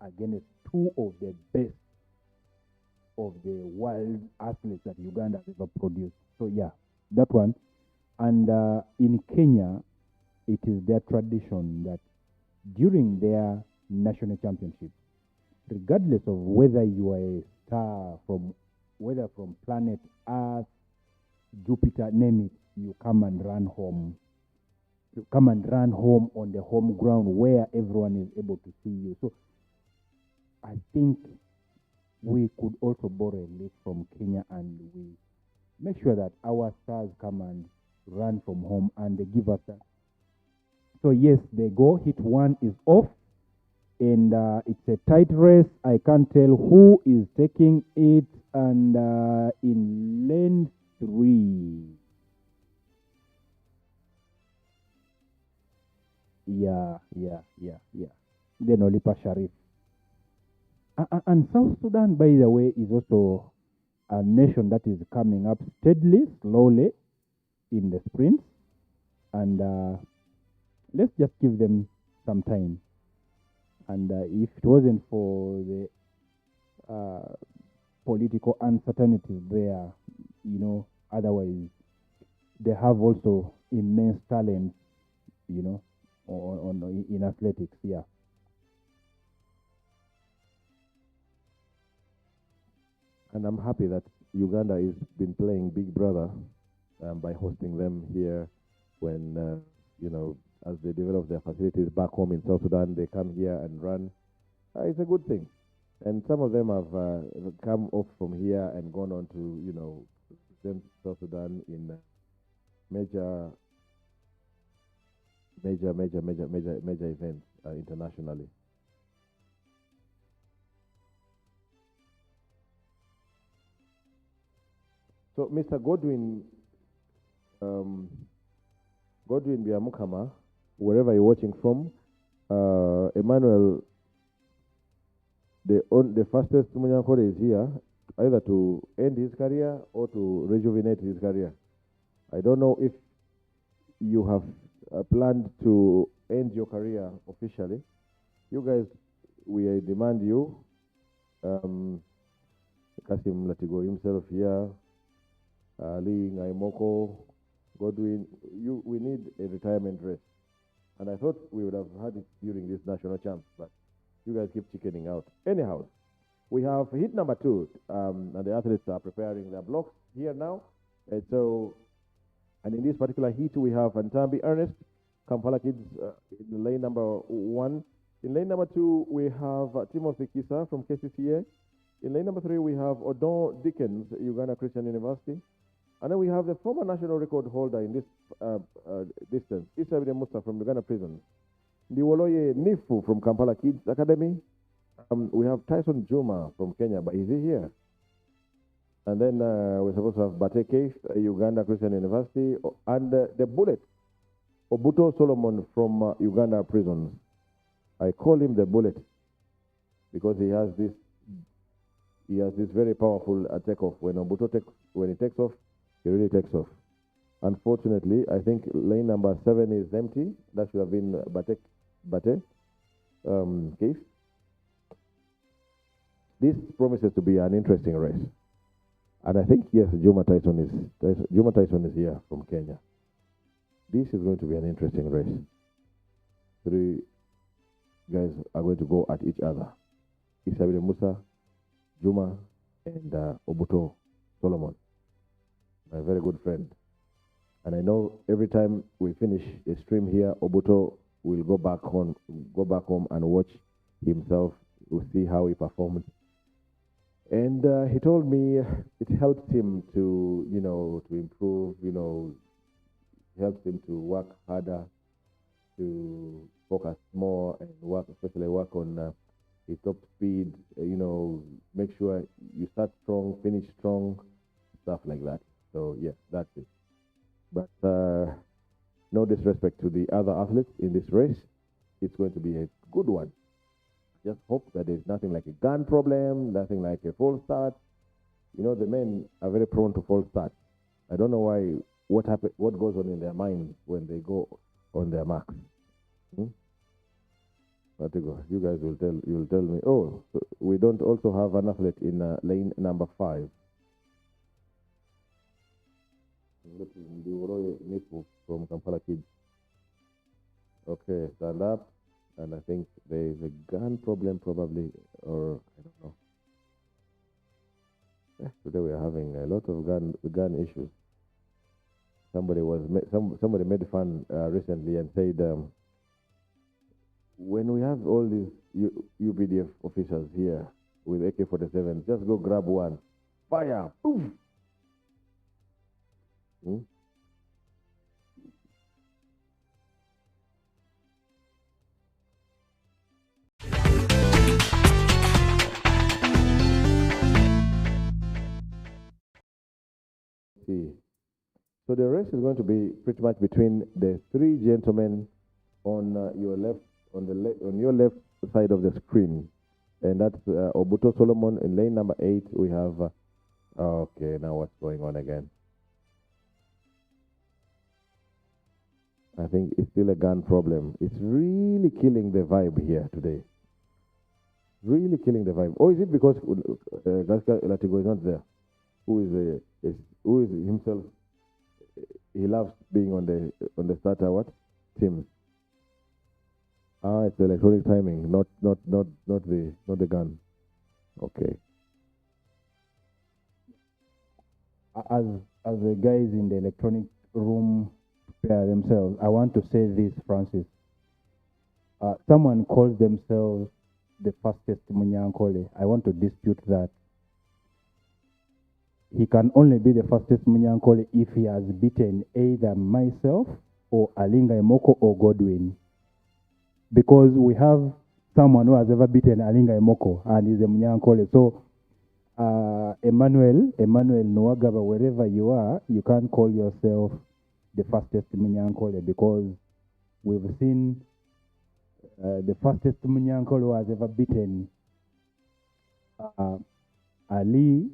against two of the best of the world athletes that Uganda has ever produced. So yeah, that one. And in Kenya, it is their tradition that during their national championships, regardless of whether you are a star from whether from planet Earth, Jupiter, name it, you come and run home. You come and run home on the home ground where everyone is able to see you. So I think we could also borrow a leaf from Kenya, and we make sure that our stars come and run from home and they give us that. So yes, they go. Hit one is off, and it's a tight race. I can't tell who is taking it. And in lane 3, yeah. Then Olipa Sharif. And South Sudan, by the way, is also a nation that is coming up steadily, slowly in the sprints. And let's just give them some time. And if it wasn't for the political uncertainties there, you know, otherwise they have also immense talent, you know, in athletics, yeah. And I'm happy that Uganda has been playing Big Brother by hosting them here when, you know, as they develop their facilities back home in South Sudan, they come here and run. It's a good thing. And some of them have come off from here and gone on to, you know, represent South Sudan in major events internationally. So, Mr. Godwin Biamukama, wherever you're watching from, Emmanuel, the fastest Munyankore is here, either to end his career or to rejuvenate his career. I don't know if you have planned to end your career officially. You guys, we demand you. Kasim Latigo himself here, Lee Ngaimoko, Godwin, we need a retirement race. And I thought we would have had it during this national champs, but you guys keep chickening out. Anyhow, we have heat number 2, and the athletes are preparing their blocks here now. And in this particular heat, we have Antambi Ernest, Kampala Kids in lane number 1. In lane number 2, we have Timothy Kisa from KCCA. In lane number 3, we have Odon Dickens, Uganda Christian University. And then we have the former national record holder in this distance, Isabel Musa from Uganda Prisons. Ndiwoloye Nifu from Kampala Kids Academy. We have Tyson Juma from Kenya, but is he here? And then we're supposed to have Bate Keith, Uganda Christian University, and the Bullet, Obuto Solomon from Uganda Prisons. I call him the Bullet because he has this very powerful takeoff. When he takes off, he really takes off. Unfortunately, I think lane number 7 is empty. That should have been Bate Keith. This promises to be an interesting race. And I think, yes, Juma Tyson is here from Kenya. This is going to be an interesting race. 3 guys are going to go at each other. Isabel Musa, Juma, and Obuto Solomon, my very good friend. And I know every time we finish a stream here, Obuto will go back home and watch himself. We'll see how he performed. And he told me it helped him to, to improve, helps him to work harder, to focus more and especially work on his top speed, make sure you start strong, finish strong, stuff like that. So yeah, that's it. But no disrespect to the other athletes in this race. It's going to be a good one. Just hope that there's nothing like a gun problem, nothing like a false start. You know, the men are very prone to false start. I don't know why, what goes on in their minds when they go on their marks. You guys you'll tell me, oh, so we don't also have an athlete in lane number 5. From Kampala Kids. Okay, stand up. And I think there is a gun problem probably, or I don't know. Today we are having a lot of gun issues. Somebody made fun recently and said, when we have all these UPDF officers here with AK-47, just go grab one, fire, poof. See. So the race is going to be pretty much between the 3 gentlemen on your left, on your left side of the screen, and that's Obuto Solomon in lane number 8. We have okay, now what's going on again? I think it's still a gun problem. It's really killing the vibe here today. Really killing the vibe. Or is it because Gaska Latigo is not there? Who is himself? He loves being on the starter team. It's electronic timing, not the gun. Okay. As the guys in the electronic room prepare themselves, I want to say this, Francis. Someone calls themselves the fastest Munyankole. I want to dispute that. He can only be the fastest Munyankole if he has beaten either myself or Alinga Emoko or Godwin. Because we have someone who has ever beaten Alinga Emoko and is a Munyankole. So, Emmanuel Nwagaba, wherever you are, you can't call yourself the fastest Munyankole because we've seen the fastest Munyankole who has ever beaten Ali,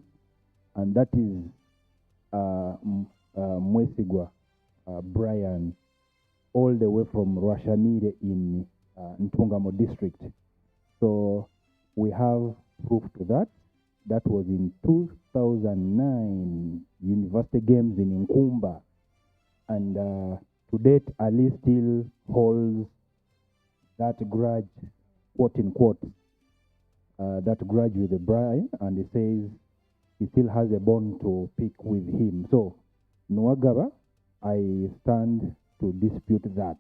and that is Mwesigwa Brian, all the way from Rwashamire in Ntungamo district. So we have proof to that. That was in 2009 University Games in Nkumba. And to date, Ali still holds that grudge, quote in quote, that grudge with the Brian, and he says he still has a bone to pick with him. So, Nwagaba, I stand to dispute that.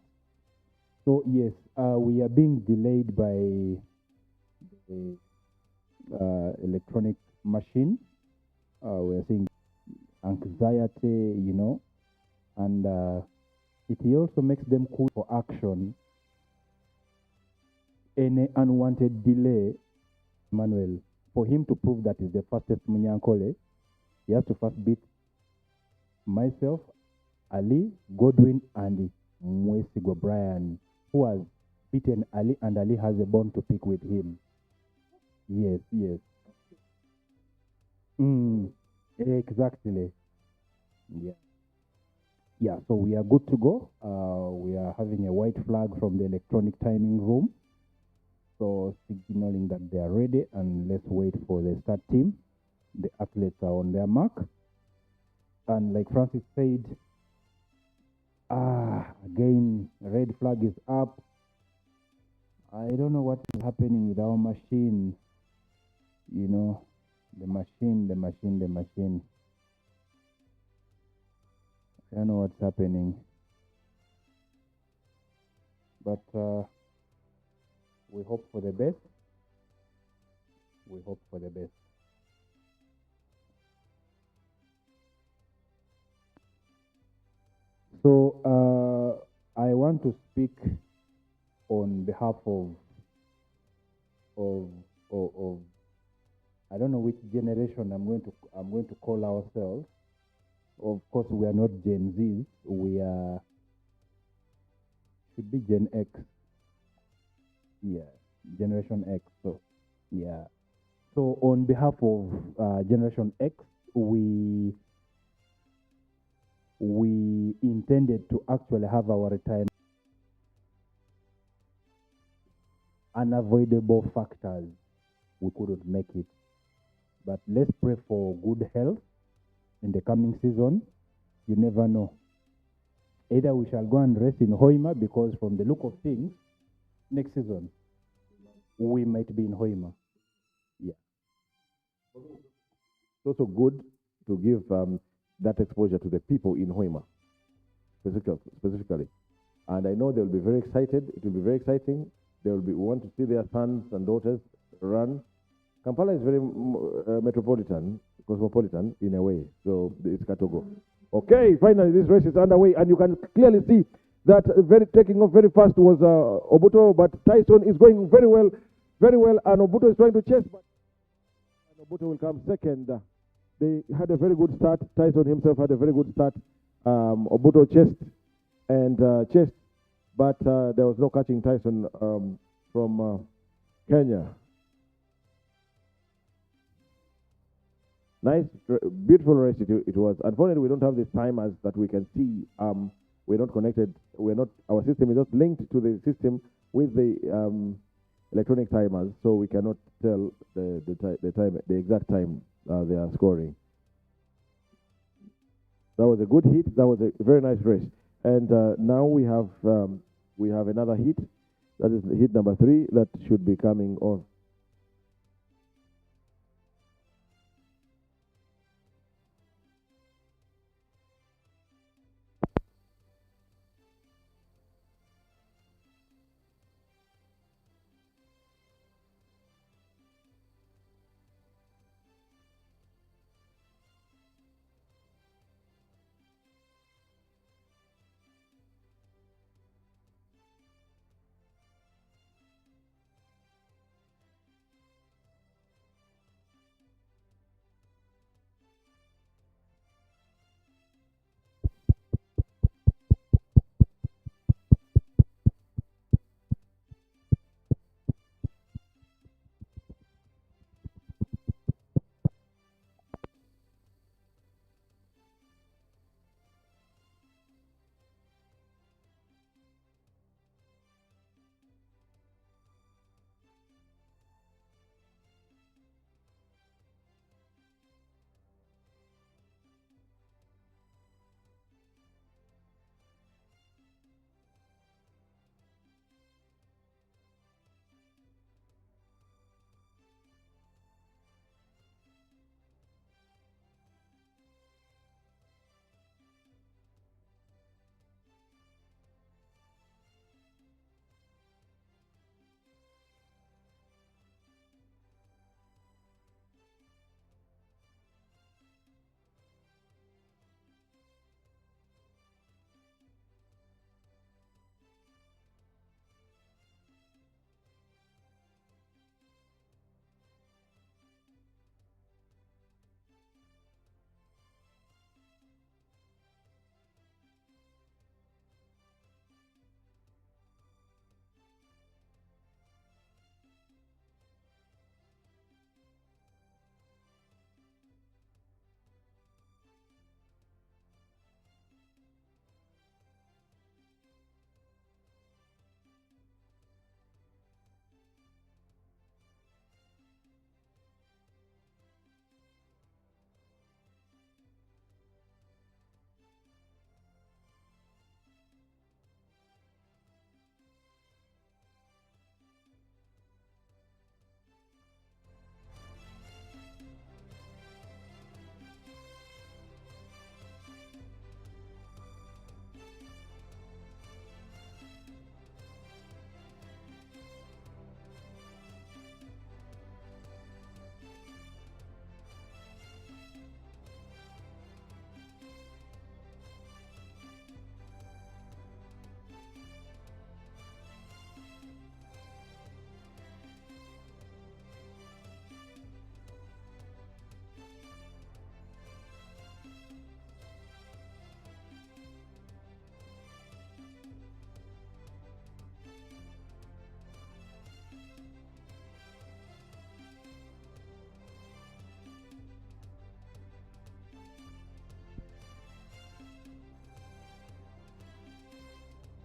So, yes, we are being delayed by the electronic machine. We are seeing anxiety, you know, and it also makes them cool for action. Any unwanted delay, Manuel, for him to prove that he's the fastest Munyankole, he has to first beat myself, Ali, Godwin, and Mwesigwa Brian, who has beaten Ali, and Ali has a bone to pick with him. Yes, yes. Exactly. Yeah. Yeah, so we are good to go. We are having a white flag from the electronic timing room. So signaling that they are ready, and let's wait for the start team. The athletes are on their mark. And like Francis said, again, red flag is up. I don't know what is happening with our machine. You know, the machine. I don't know what's happening. But we hope for the best. We hope for the best. So I want to speak on behalf of I don't know which generation I'm going to call ourselves. Of course, we are not Gen Zs. We are should be Gen X. Yeah, Generation X. So, yeah. So on behalf of Generation X, we intended to actually have our retirement. Unavoidable factors, we couldn't make it. But let's pray for good health in the coming season. You never know. Either we shall go and rest in Hoima, because from the look of things, next season, we might be in Hoima. Yeah. It's also good to give that exposure to the people in Hoima, specifically. And I know they'll be very excited. It will be very exciting. They will want to see their sons and daughters run. Kampala is very metropolitan, cosmopolitan in a way. So it's Katogo. Okay, finally this race is underway, and you can clearly see that taking off very fast was Obuto, but Tyson is going very well, and Obuto is trying to chase, but Obuto will come second. They had a very good start. Tyson himself had a very good start. Obuto chased, but there was no catching Tyson from Kenya. Nice, beautiful race it was. Unfortunately, we don't have the timers that we can see. We're not connected. Our system is not linked to the system with the electronic timers, so we cannot tell the exact time they are scoring. That was a good hit. That was a very nice race. And now we have another hit. That is hit number 3 that should be coming on.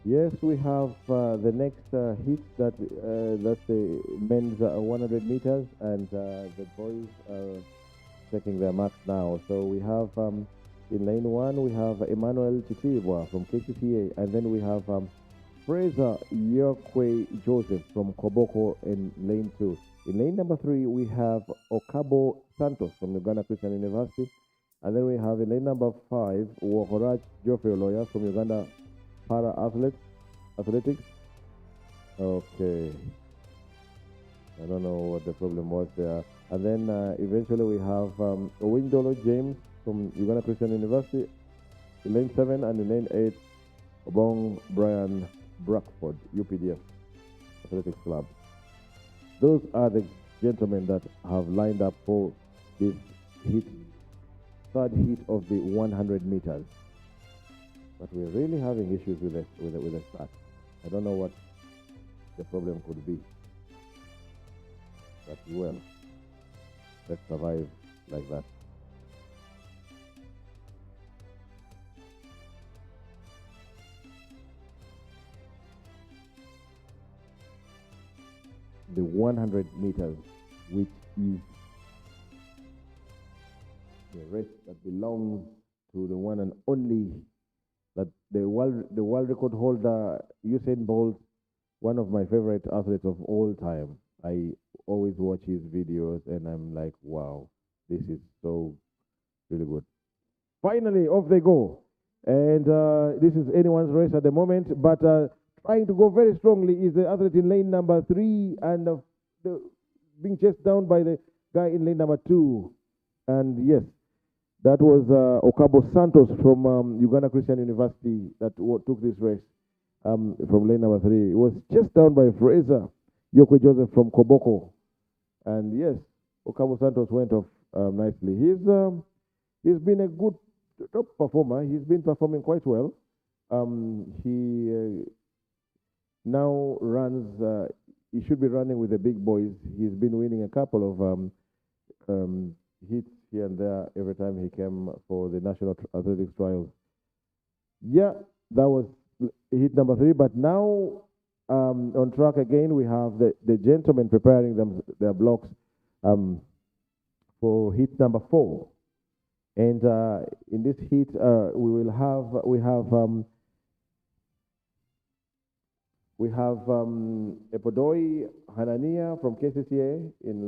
Yes, we have the next heat that's the men's 100 meters, and the boys are checking their marks now. So we have in lane one we have Emmanuel Chitibwa from KCCA, and then we have Fraser Yokwe Joseph from Koboko in lane two. In lane number three we have Okabo Santos from Uganda Christian University, and then we have in lane number five Wohoraj Geoffrey Oloya from Uganda Para Athletics. Okay. I don't know what the problem was there. And then eventually we have Owindolo James from Uganda Christian University in lane 7, and in lane 8, Obong Brian Brackford, UPDF Athletics Club. Those are the gentlemen that have lined up for this third heat of the 100 meters. But we're really having issues with the start. I don't know what the problem could be. But well, let's survive like that. The 100 meters, which is the race that belongs to the one and only, that the world record holder Usain Bolt, one of my favorite athletes of all time. I always watch his videos and I'm like, wow, this is so really good. Finally, off they go. And this is anyone's race at the moment, but trying to go very strongly is the athlete in lane number 3, and being chased down by the guy in lane number 2. And yes, that was Okabo Santos from Uganda Christian University that took this race from lane number 3. It was chased down by Fraser Yokwe Joseph from Koboko. And yes, Okabo Santos went off nicely. He's been a good top performer. He's been performing quite well. He now runs, he should be running with the big boys. He's been winning a couple of hits here and there every time he came for the National Athletics Trials. Yeah, that was hit number 3, but now on track again, we have the gentlemen preparing their blocks for hit number 4. And in this heat, we have Epodoi Hanania from KCCA in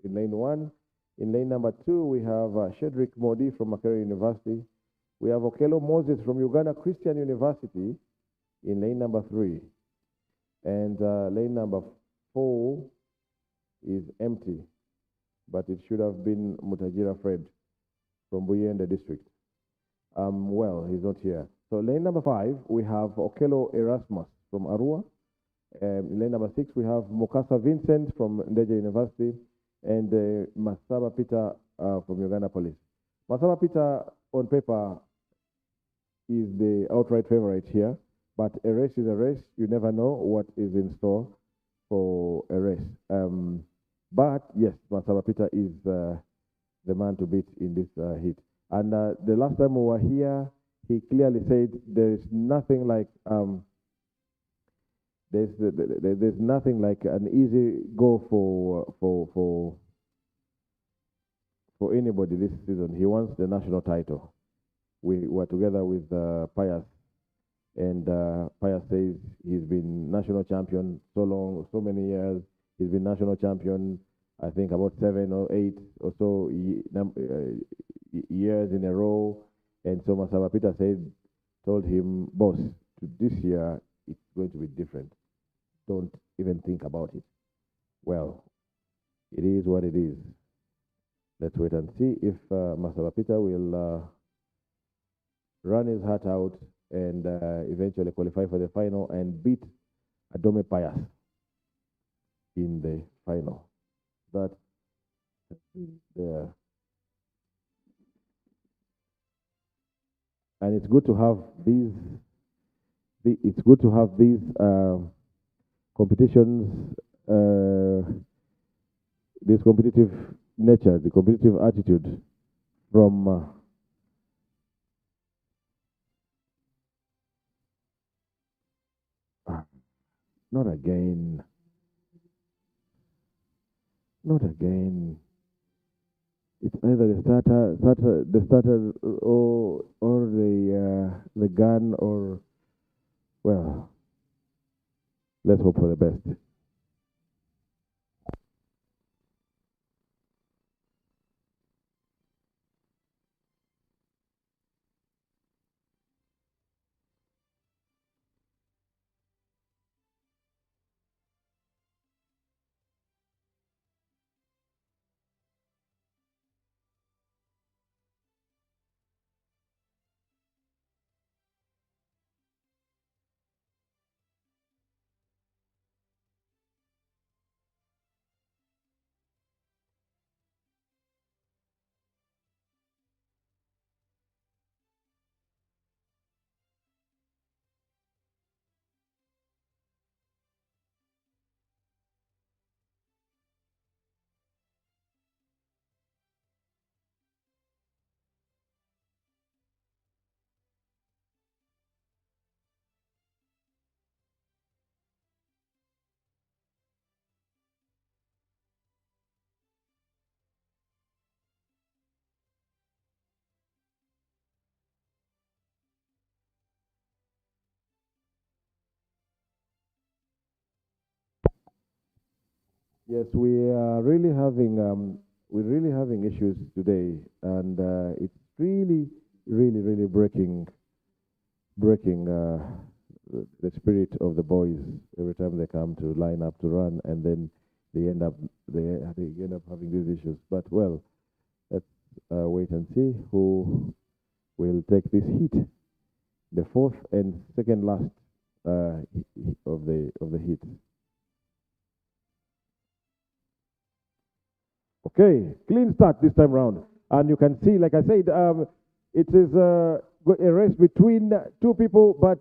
lane 1. In lane number 2, we have Shedrick Modi from Makerere University. We have Okelo Moses from Uganda Christian University in lane number 3. And lane number 4 is empty, but it should have been Mutajira Fred from Buyende district. Well, he's not here. So lane number 5, we have Okelo Erasmus from Arua. In lane number 6, we have Mukasa Vincent from Ndeje University, and Masaba Peter from Uganda Police. Masaba Peter, on paper, is the outright favorite here, but a race is a race. You never know what is in store for a race. But yes, Masaba Peter is the man to beat in this heat. And the last time we were here, he clearly said there is nothing like there's nothing like an easy go for anybody this season. He wants the national title. We were together with Pius, and Pius says he's been national champion so many years. He's been national champion, I think, about 7 or 8 or so years in a row. And so Masaba Peter told him, boss, this year it's going to be different. Don't even think about it. Well, it is what it is. Let's wait and see if Masaba Peter will run his heart out and eventually qualify for the final and beat Adome Pius in the final. That is there. And it's good to have these. It's good to have these competitions, this competitive nature, the competitive attitude Not again. Not again. It's either the starter, or the gun, or, well, let's hope for the best. Yes, we're really having issues today, and it's really, really, really breaking the spirit of the boys every time they come to line up to run, and then they end up they end up having these issues. But well, let's wait and see who will take this heat, the fourth and second last of the heat. Okay, clean start this time round. And you can see, like I said, it is a race between two people, but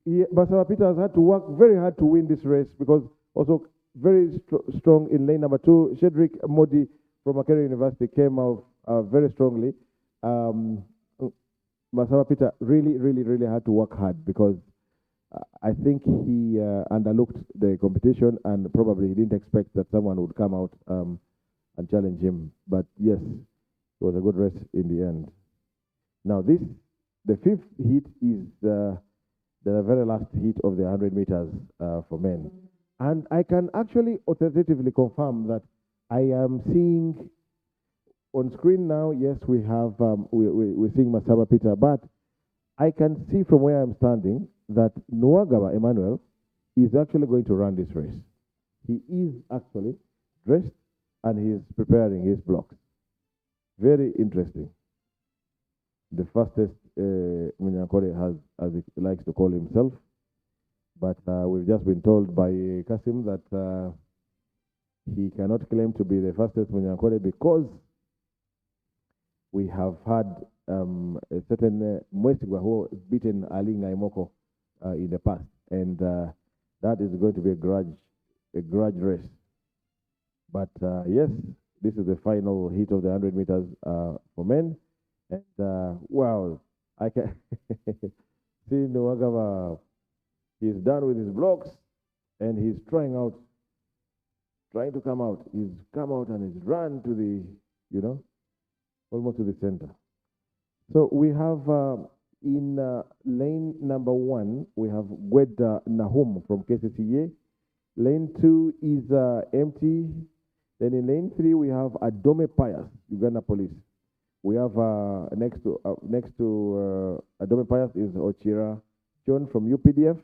Basara Peter has had to work very hard to win this race, because also very strong in lane number 2. Shedrick Modi from Makerere University came out very strongly. Basara Peter really, really, really had to work hard, because I think he underlooked the competition, and probably he didn't expect that someone would come out and challenge him. But yes, it was a good race in the end. Now the fifth heat is the very last heat of the 100 meters for men. And I can actually authoritatively confirm that I am seeing on screen now, yes, we have, we're seeing Masaba Peter, but I can see from where I'm standing that Nwagaba Emmanuel is actually going to run this race. He is actually dressed and he is preparing his blocks. Very interesting. The fastest Munyankore has, as he likes to call himself. But we've just been told by Kasim that he cannot claim to be the fastest Munyankore, because we have had a certain Mwesigwa who has beaten Ali Ngaimoko in the past, and that is going to be a grudge race. But yes, this is the final heat of the 100 meters for men, and wow, I can see Nwagaba. He's done with his blocks, and he's trying to come out. He's come out and he's run to the, almost to the center. So we have in lane number 1, we have Gweda Nahum from KCCA. Lane 2 is empty. Then in lane 3, we have Adome Pius, Uganda Police. We have next to Adome Pius is Ochira John from UPDF.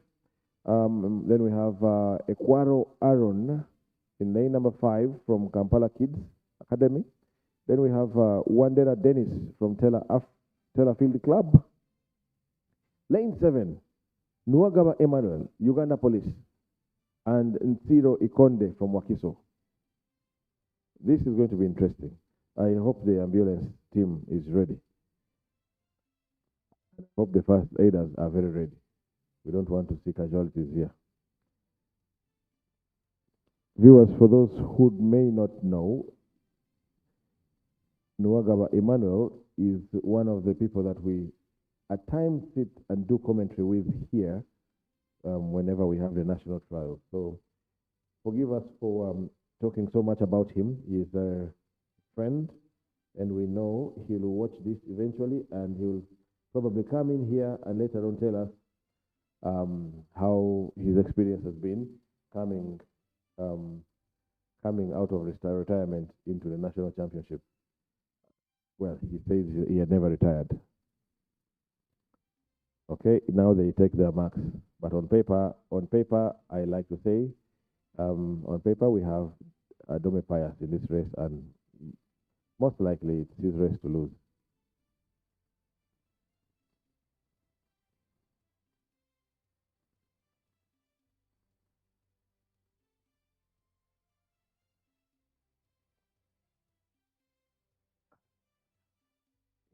Then we have Ekwaro Aaron in lane number 5 from Kampala Kids Academy. Then we have Wandera Dennis from Tela Field Club. Lane 7, Nwagaba Emmanuel, Uganda Police, and Nsiro Ikonde from Wakiso. This is going to be interesting. I hope the ambulance team is ready. I hope the first aiders are very ready. We don't want to see casualties here. Viewers, for those who may not know, Nwagaba Emmanuel is one of the people that we at times sit and do commentary with here whenever we have the national trial. So forgive us for talking so much about him. He's a friend, and we know he'll watch this eventually, and he'll probably come in here and later on tell us how his experience has been coming um, coming out of retirement into the national championship. Well, he says he had never retired. Okay, now they take their marks, but on paper, I like to say, on paper we have Dome Pius in this race, and most likely it's his race to lose.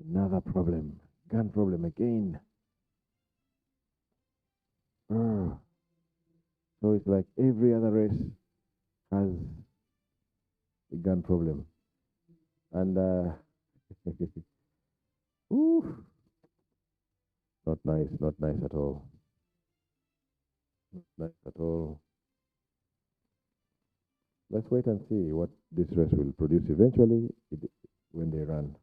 Another problem, gun problem again. Ugh. So it's like every other race has a gun problem, and ooh, not nice at all, not nice at all. Let's wait and see what this race will produce eventually when they run.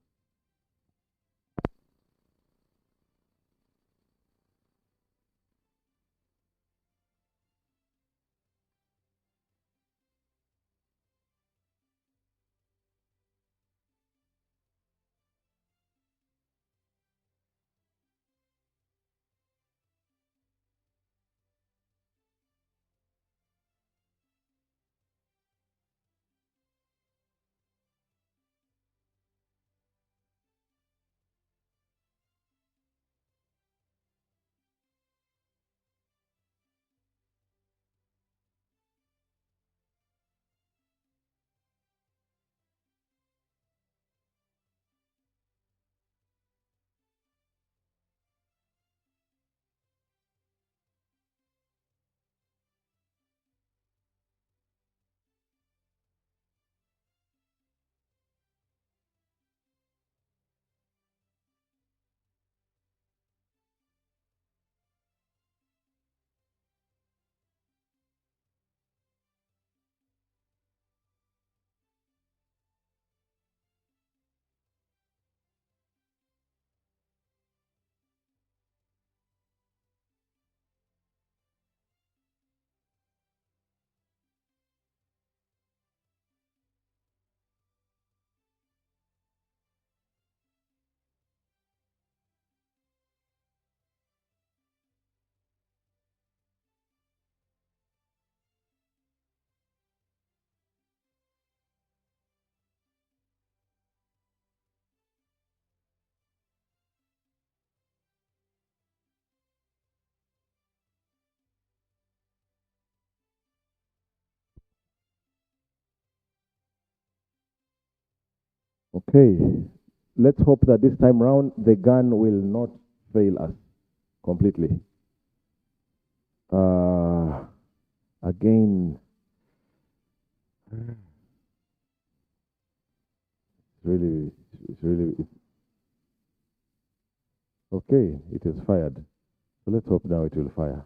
Okay, let's hope that this time round the gun will not fail us completely. Again, really, it's really, okay. It is fired. So let's hope now it will fire.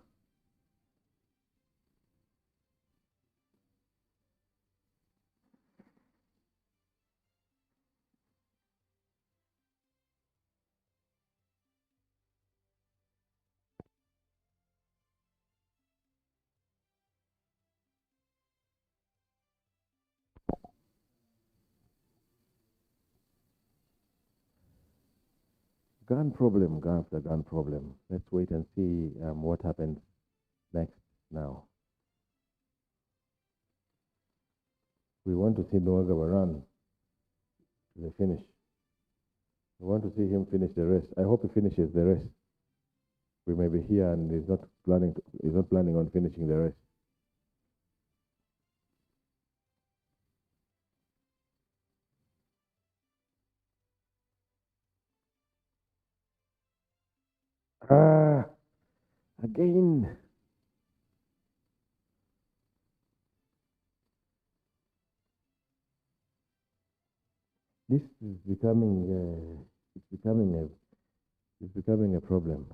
Gun problem, gun after gun problem. Let's wait and see what happens next now. We want to see Noagawa run to the finish. We want to see him finish the race. I hope he finishes the race. We may be here and he's not planning on finishing the race. Ah, again. This is it's becoming a problem.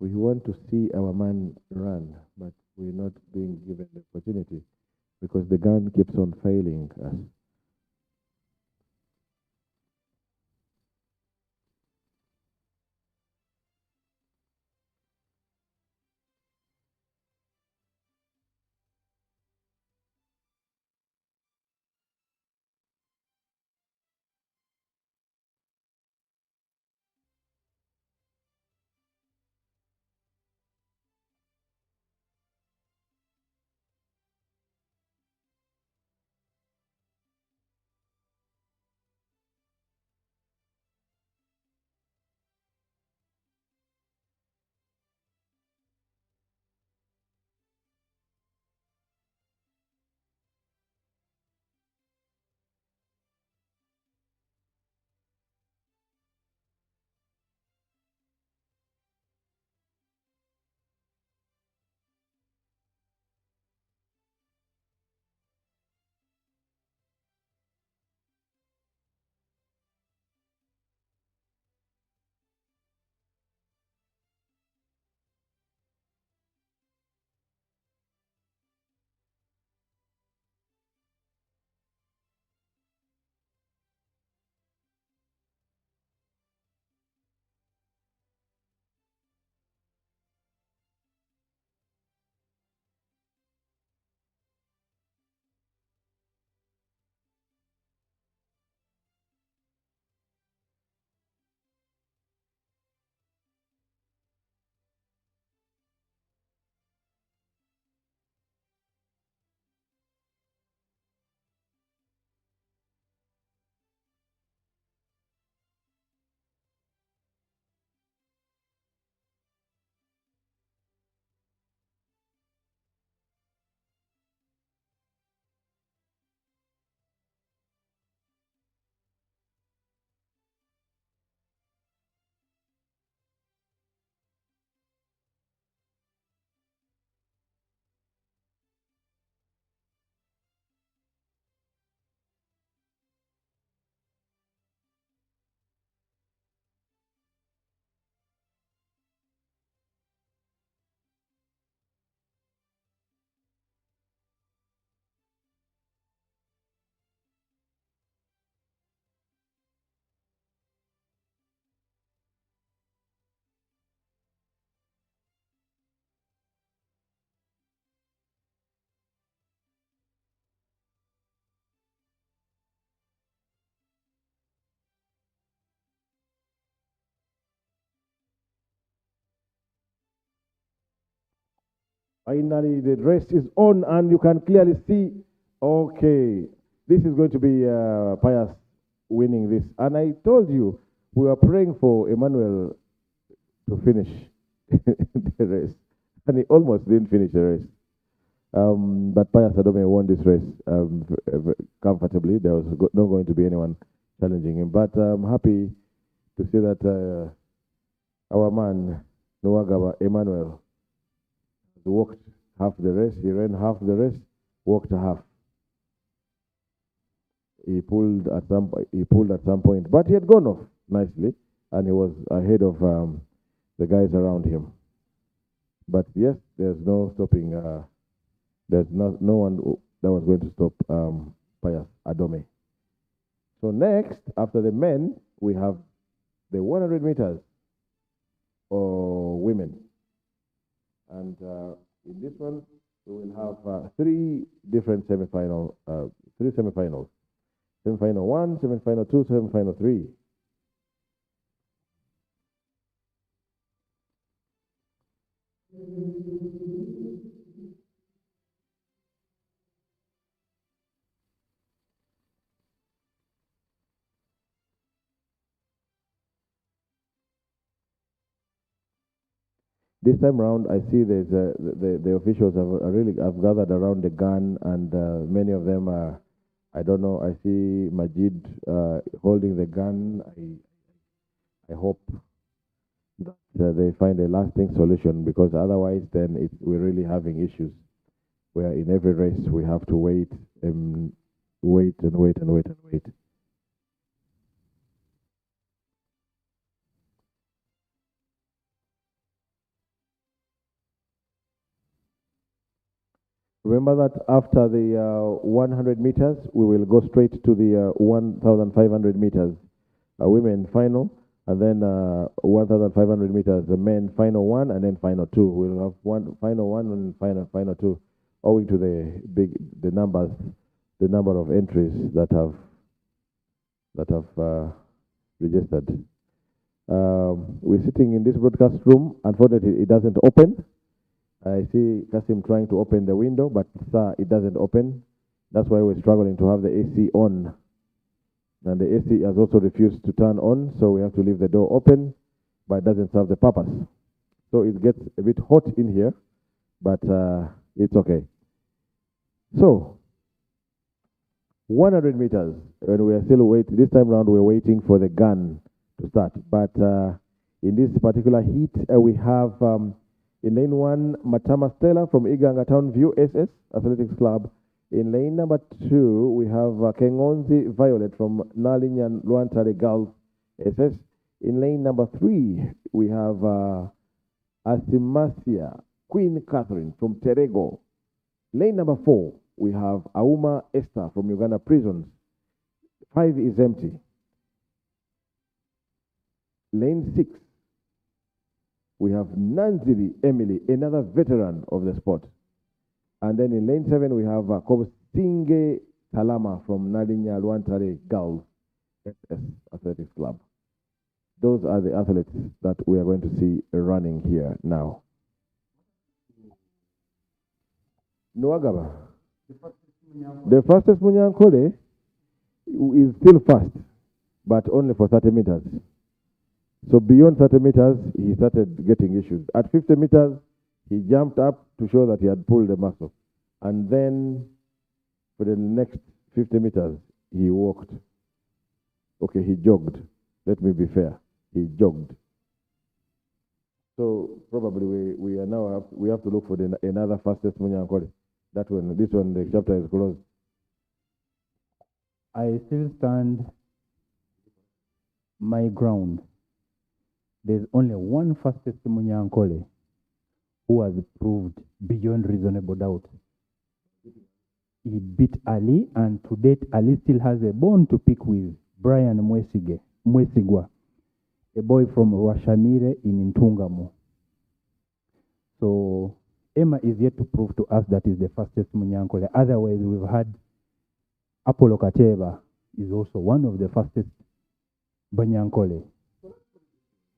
We want to see our man run, but we're not being given the opportunity because the gun keeps on failing us. Finally, the race is on, and you can clearly see, okay, this is going to be Pius winning this. And I told you, we were praying for Emmanuel to finish the race. And he almost didn't finish the race. But Pius Adome won this race comfortably. There was not going to be anyone challenging him. But I'm happy to see that our man, Nwagaba Emmanuel, walked half the race. He ran half the race, walked half. He pulled at some point, but he had gone off nicely, and he was ahead of the guys around him. But yes, there's no stopping. There's no one that was going to stop Pius Adome. So next, after the men, we have the 100 meters for women. And in this one, we will have three different semifinals. Semifinal 1, semifinal 2, semifinal 3. This time around, I see there's the officials have gathered around the gun, and many of them are, I don't know. I see Majid holding the gun. I hope that they find a lasting solution, because otherwise, then we're really having issues where in every race we have to wait and wait and wait and wait and wait. Remember that after the 100 meters, we will go straight to the 1,500 meters women final, and then 1,500 meters the men final one, and then final two. We'll have final one and final two, owing to the number of entries that have registered. We're sitting in this broadcast room. Unfortunately, it doesn't open. I see Kasim trying to open the window, but it doesn't open. That's why we're struggling to have the AC on. And the AC has also refused to turn on, so we have to leave the door open, but it doesn't serve the purpose. So it gets a bit hot in here, but it's okay. So, 100 meters, and we are still waiting. This time around, we're waiting for the gun to start. But in this particular heat, we have in lane 1, Matama Stella from Iganga Town View SS Athletics Club. In lane number 2, we have Kengonzi Violet from Nalinyan Luantare Girls SS. In lane number 3, we have Asimasia Queen Catherine from Terego. Lane number 4, we have Auma Esther from Uganda Prisons. 5 is empty. Lane 6, we have Nanziri Emily, another veteran of the sport. And then in lane 7, we have Kobusinge Talama from Nadinya Luantare Girls SS Athletics Club. Those are the athletes that we are going to see running here now. Noagaba. The fastest Munyankole is still fast, but only for 30 meters. So beyond 30 meters, he started getting issues. At 50 meters, he jumped up to show that he had pulled the muscle. And then for the next 50 meters, he walked. Okay, he jogged. Let me be fair. He jogged. So probably we are now we have to look for another fastest Munyankole. That one, this one, the chapter is closed. I still stand my ground. There's only one fastest Munyankole who has proved beyond reasonable doubt. He beat Ali, and to date, Ali still has a bone to pick with Brian Mwesigwa, a boy from Rwashamire in Ntungamo. So Emma is yet to prove to us that is the fastest Munyankole. Otherwise, we've had Apollo Kateva is also one of the fastest Munyankole.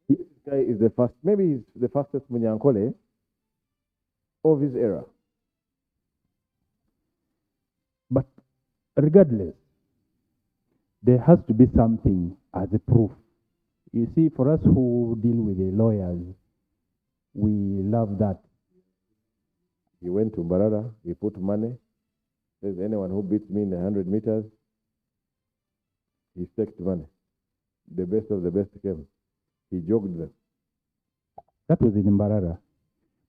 This guy is the fast, maybe he's the fastest Munyankole of his era. But regardless, there has to be something as a proof. You see, for us who deal with the lawyers, we love that. He went to Mbarara, he put money. Says anyone who beats me in the 100 meters, he staked money. The best of the best came. He jogged them. That was in Mbarara.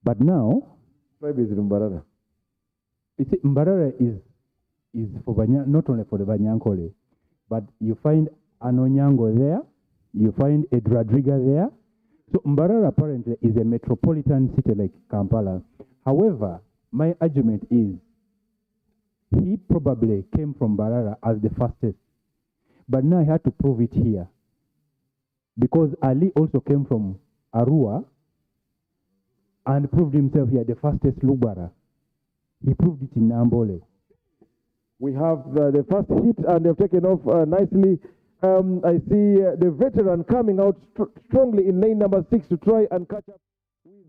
But now, tribe is in Mbarara. You see, Mbarara is for not only for the Banyankole, but you find Anonyango there, you find a Dradriga there. So Mbarara apparently is a metropolitan city like Kampala. However, my argument is he probably came from Mbarara as the fastest. But now I had to prove it here. Because Ali also came from Arua and proved himself here the fastest Lubara. He proved it in Namboole. We have the first hit, and they've taken off nicely. I see the veteran coming out strongly in lane number 6 to try and catch up with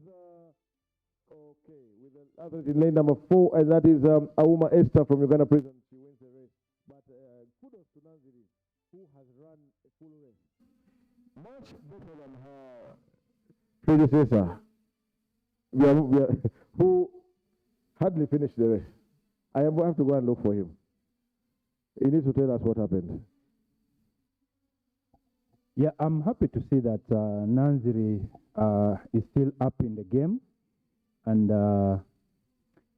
with the others in lane number 4, and that is Auma Esther from Uganda Prison. She wins the race. But kudos to Nanziri, who has run a full race. Much better than her predecessor, who hardly finished the race. I have to go and look for him. He needs to tell us what happened. Yeah, I'm happy to see that Nanziri is still up in the game. And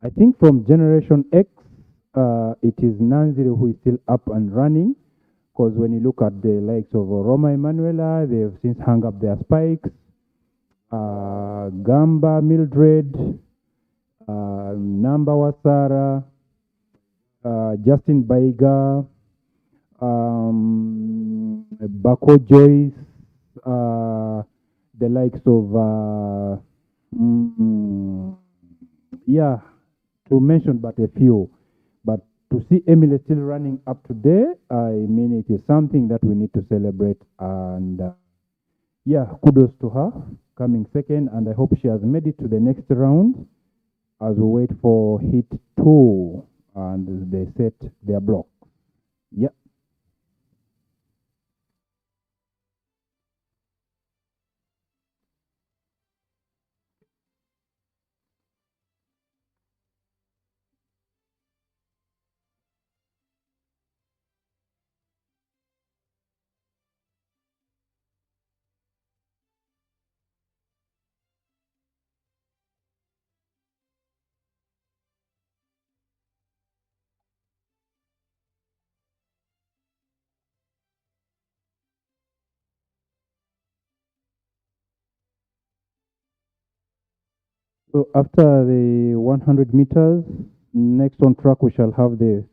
I think from Generation X, it is Nanziri who is still up and running. Because when you look at the likes of Roma Emanuela, they've since hung up their spikes. Gamba, Mildred, Namba Wasara, Justin Baiga, Bako Joyce, the likes of, yeah, to mention but a few. But to see Emily still running up today, I mean, it is something that we need to celebrate. And yeah, kudos to her coming second. And I hope she has made it to the next round as we wait for hit 2 and they set their block. Yeah. So after the 100 meters, next on track we shall have the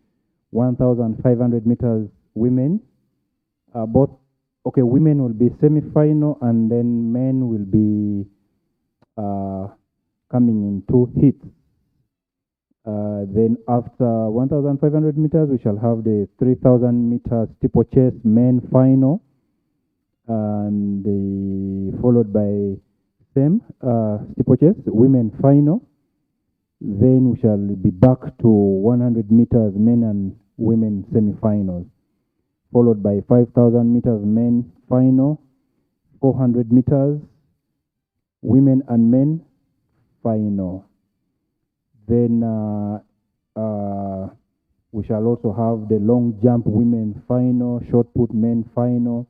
1,500 meters women. Both, okay, women will be semi-final and then men will be coming in 2 hits. Then after 1,500 meters, we shall have the 3,000 meters steeplechase men final, and followed by same steeplechase women final. Then we shall be back to 100 meters men and women semi-finals, followed by 5,000 meters men final, 400 meters women and men final. Then we shall also have the long jump women final, shot put men final,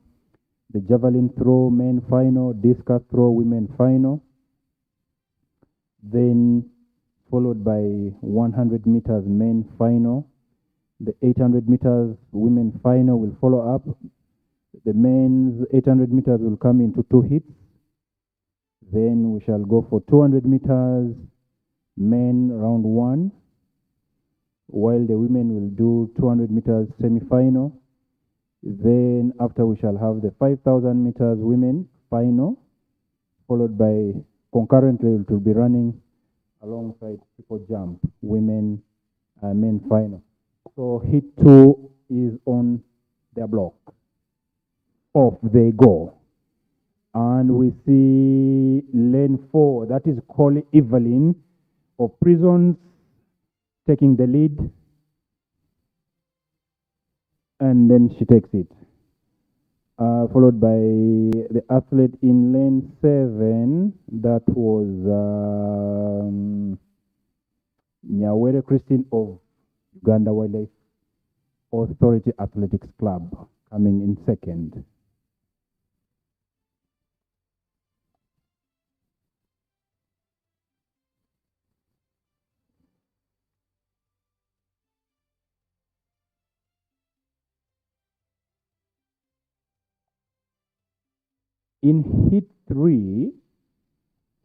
the javelin throw men final, discus throw women final. Then followed by 100 meters men final. The 800 meters women final will follow up. The men's 800 meters will come into 2 hits. Then we shall go for 200 meters men round 1, while the women will do 200 meters semi-final. Then after we shall have the 5,000 meters women final, followed by concurrently it will be running alongside triple jump women men final. So hit 2 is on their block. Off they go. And we see lane 4, that is Collie Evelyn of Prisons, taking the lead. And then she takes it. Followed by the athlete in lane 7, that was Nyawere Christine of Uganda Wildlife Authority Athletics Club, coming in second. In hit 3,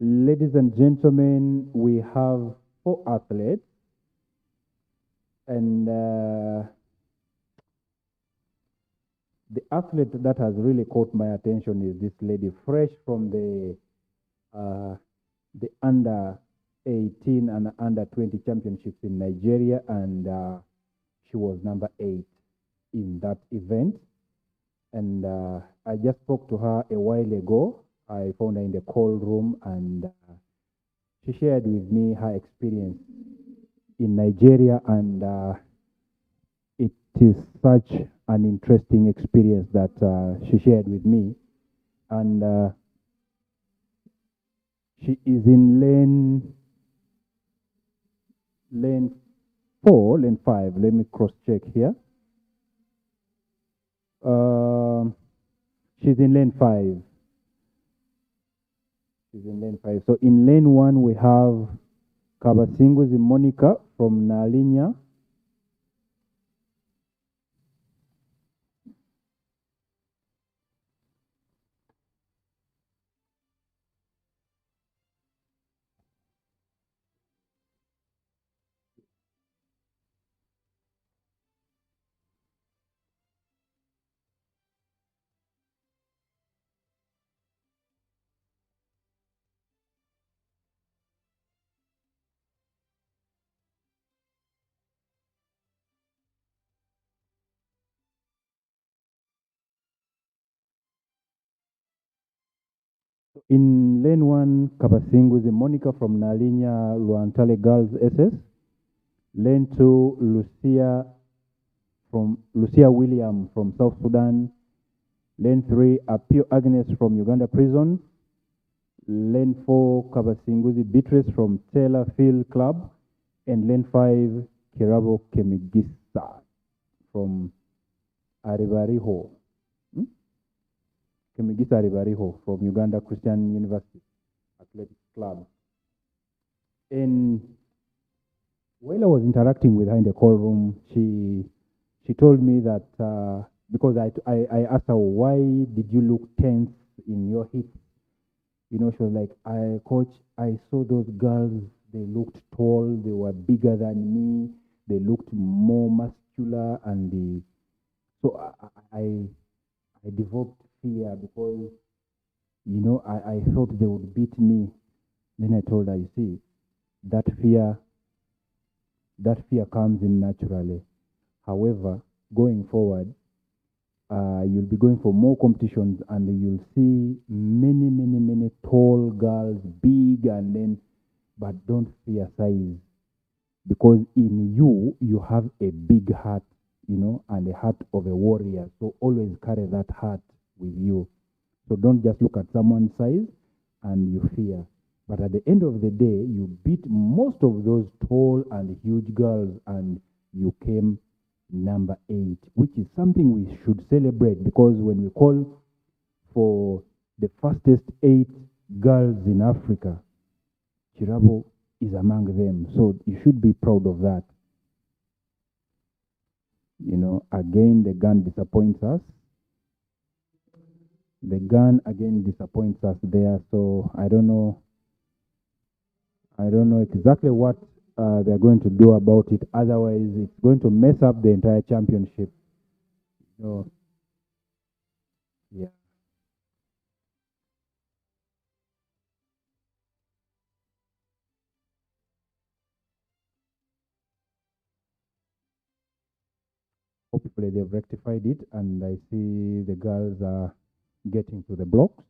ladies and gentlemen, we have 4 athletes. And the athlete that has really caught my attention is this lady, fresh from the under 18 and under 20 championships in Nigeria, and she was number 8 in that event. And I just spoke to her a while ago. I found her in the call room, and she shared with me her experience in Nigeria, and it is such an interesting experience that she shared with me. And she is in lane 4, lane 5. Let me cross check here. She's in lane 5. She's in lane 5. So in lane 1, we have Kabasinguzi Monica from Nalinya. In lane 1, Kabasinguzi Monica from Nalinya Luantale Girls SS. Lane 2, Lucia William from South Sudan. Lane 3, Apio Agnes from Uganda Prison. Lane 4, Kabasinguzi Beatrice from Taylor Field Club. And lane 5, Kirabo Kemigisa from Aribariho. Kemigisa Aribariho from Uganda Christian University Athletics Club. And while I was interacting with her in the call room, she told me that because I asked her, why did you look tense in your hit? You know, she was like, coach, I saw those girls, they looked tall, they were bigger than me, they looked more muscular, and so I developed fear because, you know, I thought they would beat me. Then I told her, you see, that fear comes in naturally. However, going forward, you'll be going for more competitions and you'll see many tall girls, big, and then, but don't fear size. Because in you have a big heart, you know, and a heart of a warrior. So always carry that heart with you. So don't just look at someone's size and you fear. But at the end of the day, you beat most of those tall and huge girls and you came number 8, which is something we should celebrate, because when we call for the fastest 8 girls in Africa, Chirabo is among them. So you should be proud of that. You know, again, the gun disappoints us. The gun again disappoints us there. So I don't know exactly what they're going to do about it. Otherwise, it's going to mess up the entire championship. So, yeah. Hopefully they've rectified it, and I see the girls are getting to the blocks.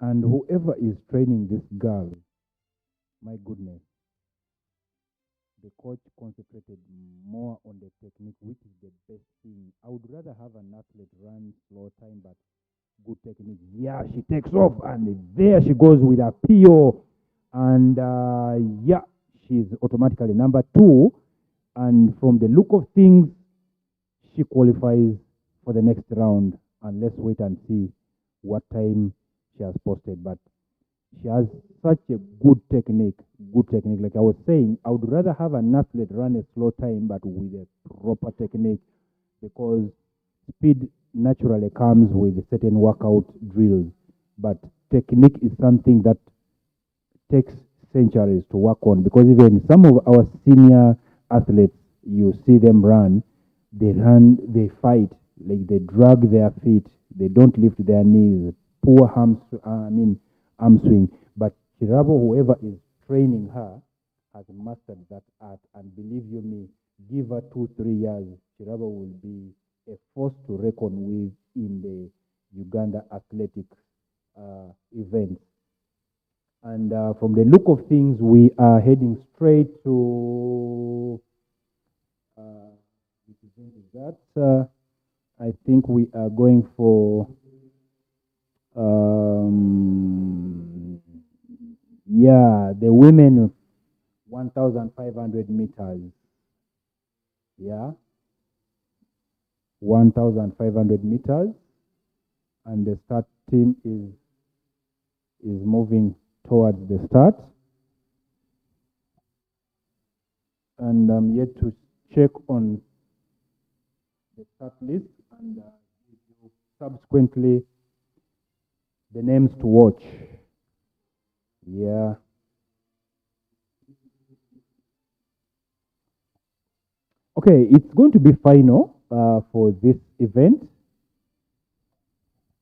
And whoever is training this girl, my goodness, the coach concentrated more on the technique, which is the best thing. I would rather have an athlete run slow time, but good technique. Yeah, she takes off, and there she goes with a PO. And yeah, she's automatically number 2. And from the look of things, she qualifies for the next round. And let's wait and see what time she has posted. But she has such a good technique. Like I was saying, I would rather have an athlete run a slow time, but with a proper technique, because speed naturally comes with certain workout drills. But technique is something that takes centuries to work on, because even some of our senior athletes, you see them run, they fight, like they drag their feet, they don't lift their knees, poor arm swing. But Chirabo, whoever is training her, has mastered that art, and believe you me, give her 2-3 years, Chirabo will be a force to reckon with in the Uganda athletics events. And from the look of things, we are heading straight to that. I think we are going for yeah, the women 1,500 meters. Yeah, 1,500 meters, and the start team is moving towards the start. And I'm yet to check on the start list and give you subsequently the names to watch. Yeah. Okay, it's going to be final for this event.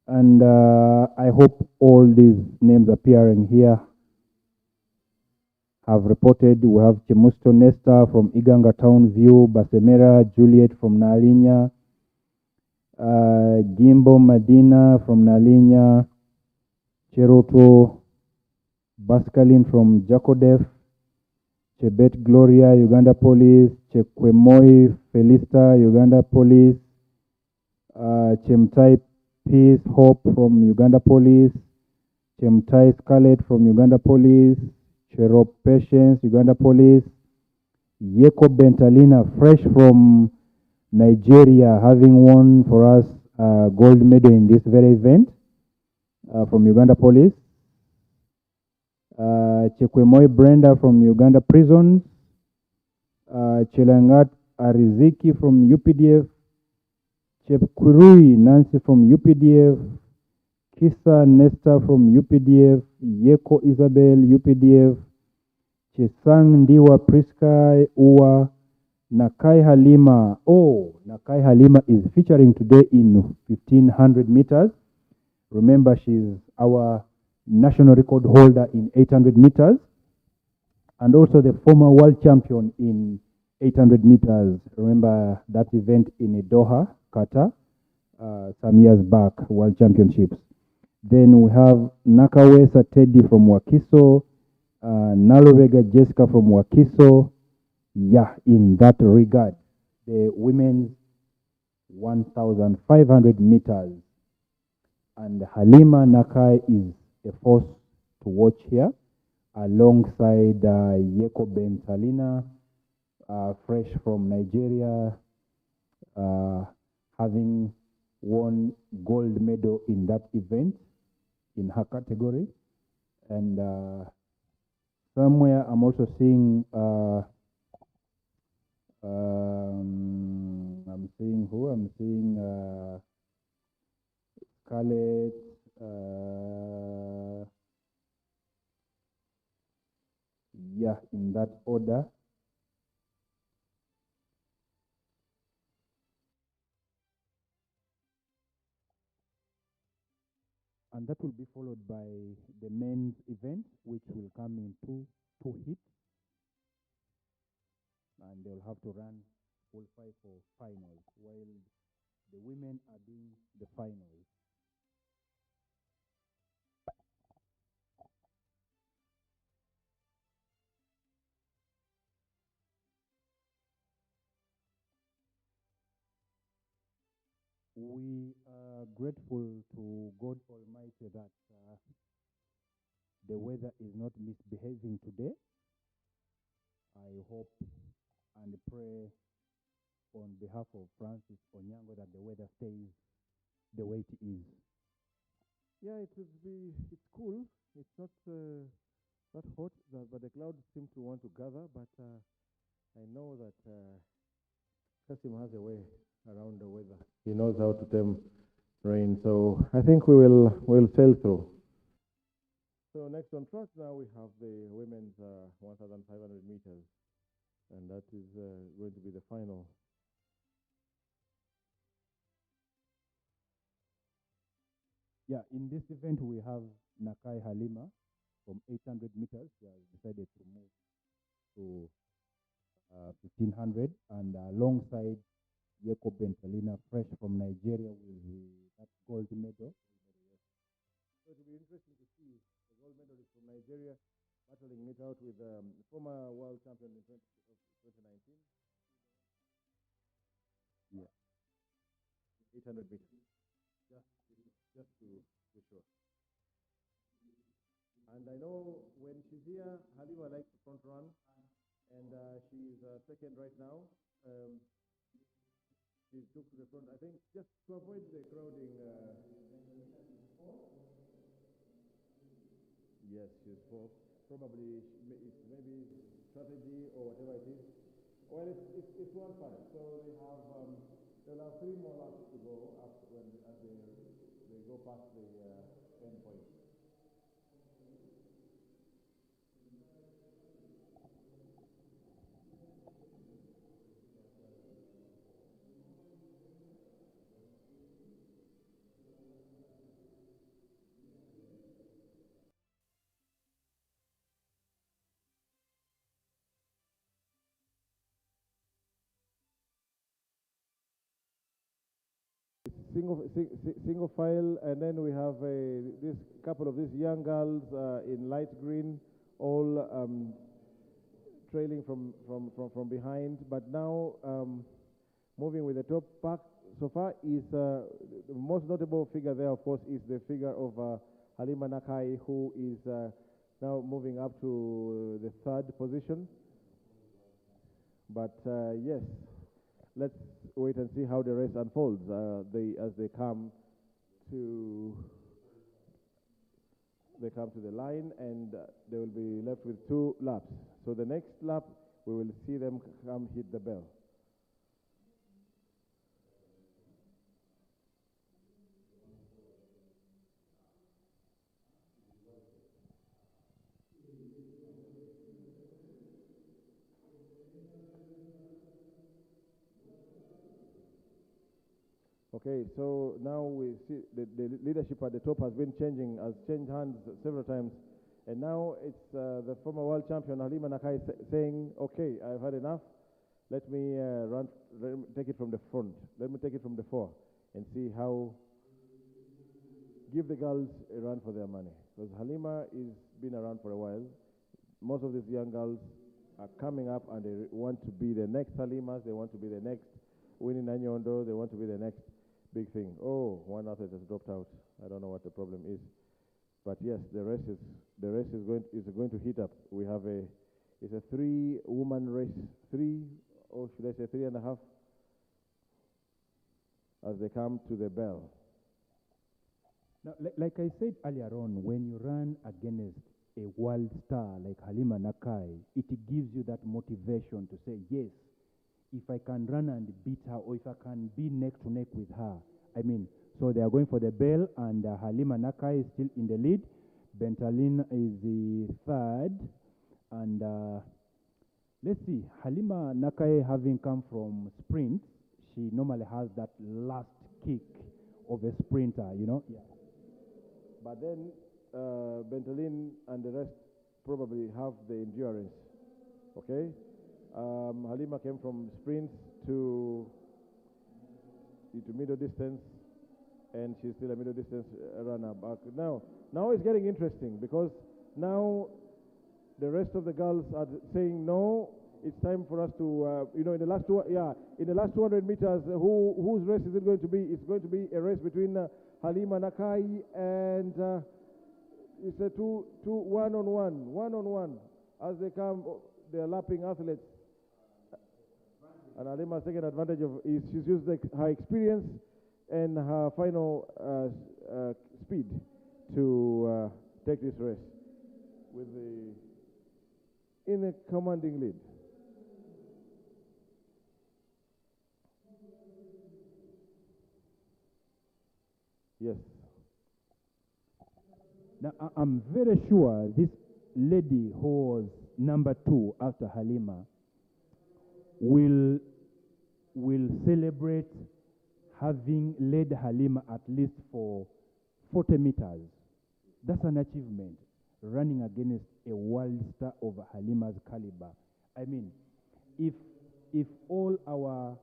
And I hope all these names appearing here have reported. We have Chemusto Nesta from Iganga Town View, Basemera Juliet from Nalinya, Gimbo Madina from Nalinya, Cheroto, Baskalin from Jakodef, Chebet Gloria, Uganda Police, Chekwemoi Felista, Uganda Police, Chemtai Peace Hope from Uganda Police, Chemtai Scarlet from Uganda Police, Cherop Patience, Uganda Police, Yeko Bentalina, fresh from Nigeria, having won for us gold medal in this very event from Uganda Police. Chekwemoi Brenda from Uganda Prisons. Chelangat Ariziki from UPDF. Chepkurui Nancy from UPDF. Kisa Nesta from UPDF. Yeko Isabel, UPDF. Chesang Ndiwa Priska Uwa. Nakai Halima. Oh, Nakai Halima is featuring today in 1500 meters. Remember, she's our national record holder in 800 meters and also the former world champion in 800 meters. Remember that event in Doha, Qatar, some years back, World Championships. Then we have Nakawesa Teddy from Wakiso, Nalovega Jessica from Wakiso. Yeah, in that regard, the women's 1,500 meters. And Halima Nakai is a force to watch here, alongside Yeko Bentalina, fresh from Nigeria, having won gold medal in that event in her category. And somewhere I'm also seeing, I'm seeing who? I'm seeing Scarlett, yeah, in that order. And that will be followed by the men's event, which will come in two hits. And they'll have to run qualify for finals, while the women are doing the finals. We are grateful to God Almighty that the weather is not misbehaving today. I hope and pray on behalf of Francis Onyango that the weather stays the way it is. Yeah, it's cool. It's not that hot, but the clouds seem to want to gather. But I know that Kasim has a way around the weather. He knows how to tame rain, so I think we'll sail through. So next on track now we have the women's 1,500 meters, and that is going to be the final. Yeah, in this event we have Nakai Halima from 800 meters. She has decided to move to 1,500, and alongside Yeko Bentalina, fresh from Nigeria, with that gold medal. So it will be interesting to see the gold medalist from Nigeria battling it out with former world champion in 2019. Yeah, 800 meters. Just to be sure. And I know when she's here, Halima likes to front run, and she's second right now. She took to the front, I think, just to avoid the crowding. Yes, she's fourth. Probably it's maybe strategy or whatever it is. Well, it's 1-5, so they'll have 3 more laps to go after as they go past the end point. single file, and then we have this couple of these young girls in light green, all trailing from behind. But now moving with the top pack so far is the most notable figure there, of course, is the figure of Halima Nakai, who is now moving up to the third position. But yes, let's wait and see how the race unfolds as they come to the line, and they will be left with 2 laps. So the next lap, we will see them come hit the bell. Okay, so now we see the leadership at the top has been changing, has changed hands several times. And now it's the former world champion, Halima Nakai, saying, okay, I've had enough. Let me take it from the front. Let me take it from the fore and see how, give the girls a run for their money. Because Halima has been around for a while. Most of these young girls are coming up and they want to be the next Halimas, they want to be the next Winnie Nanyondo, they want to be the next big thing. Oh, one athlete has dropped out. I don't know what the problem is. But yes, the race is going to heat up. We have it's a 3-woman race, 3, or should I say 3.5, as they come to the bell. Now, like I said earlier on, when you run against a world star like Halima Nakai, it gives you that motivation to say, yes, if I can run and beat her, or if I can be neck to neck with her. I mean, so they are going for the bell, and Halima Nakai is still in the lead. Bentalin is the third, and let's see, Halima Nakai, having come from sprint, she normally has that last kick of a sprinter, you know. Yeah. But then Bentalin and the rest probably have the endurance. Okay. Halima came from sprints to middle distance, and she's still a middle distance runner. But now it's getting interesting, because now the rest of the girls are saying, no, it's time for us to, in the last 200 meters, whose race is it going to be? It's going to be a race between Halima Nakai and it's a one-on-one as they come. They're lapping athletes. And Halima has taken advantage of she's used her experience and her final speed to take this race in a commanding lead. Yes. Now, I'm very sure this lady who was number 2 after Halima will celebrate having led Halima at least for 40 meters. That's an achievement, running against a world star of Halima's caliber. I mean, if all our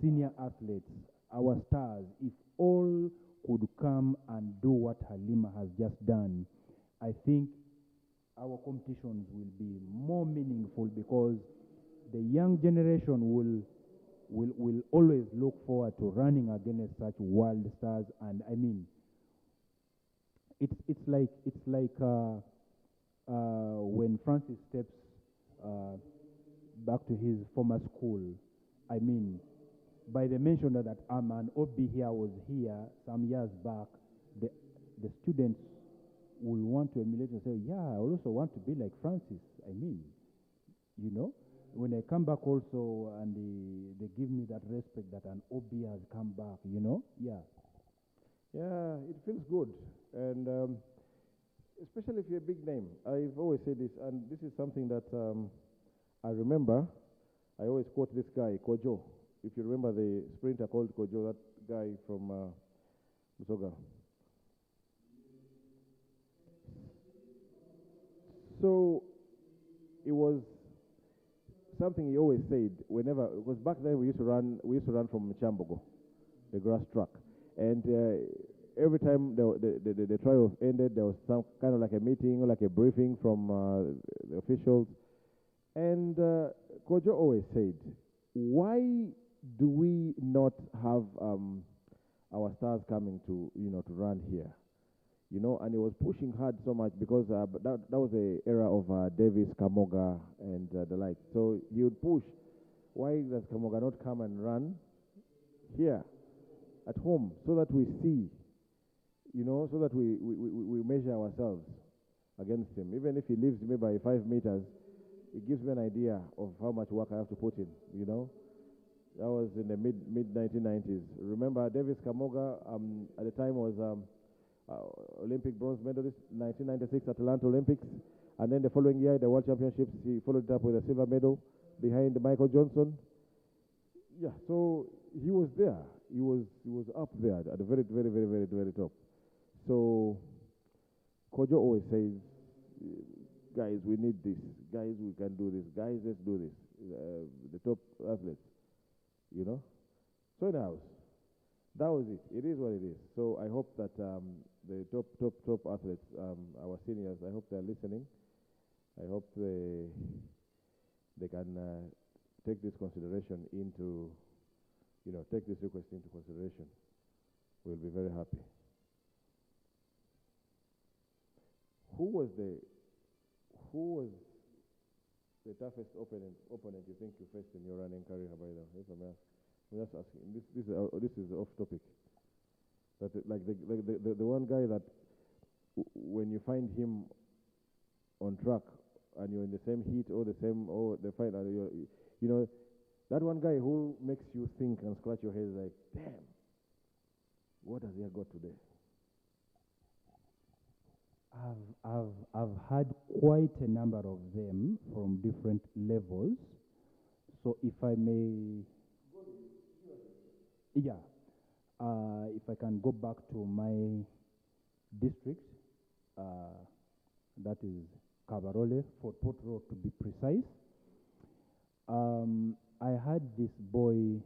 senior athletes, our stars, if all could come and do what Halima has just done, I think our competitions will be more meaningful, because the young generation will always look forward to running against such world stars. And I mean, it's like when Francis steps back to his former school. I mean, by the mention that I'm an OB here, was here some years back, the students will want to emulate and say, yeah, I also want to be like Francis. I mean, when I come back also, and they give me that respect that an OB has come back, yeah. Yeah, it feels good. And especially if you're a big name. I've always said this, and this is something that I remember. I always quote this guy, Kojo. If you remember the sprinter called Kojo, that guy from Musoga. So it was something he always said whenever, because back then we used to run from Chambogo. the grass track. And every time the trial ended, there was some kind of like a meeting or like a briefing from the officials. And Kojo always said, why do we not have our stars coming to, to run here? And he was pushing hard so much because that was the era of Davis, Kamoga, and the like. So he would push. Why does Kamoga not come and run here at home so that we see, so that we measure ourselves against him? Even if he leaves me by 5 meters, it gives me an idea of how much work I have to put in, That was in the mid 1990s. Remember, Davis Kamoga at the time was Olympic bronze medalist, 1996 Atlanta Olympics, and then the following year, the World Championships, he followed it up with a silver medal behind Michael Johnson. Yeah, so he was there. He was up there at the very, very, very, very, very top. So Kojo always says, guys, we need this. Guys, we can do this. Guys, let's do this. The top athletes, So anyhow, that was it. It is what it is. So I hope that the top athletes, our seniors, I hope they're listening. I hope they can take this consideration into, take this request into consideration. We'll be very happy. Who was the toughest opponent you think you faced in your running career, by the way? If I'm just asking. This is off topic. That the one guy that when you find him on track and you're in the same heat or the fight, that one guy who makes you think and scratch your head like, damn, what has he got today? I've had quite a number of them from different levels. So if I may, if I can go back to my district, that is Kabarole, Fort Potro to be precise. I had this boy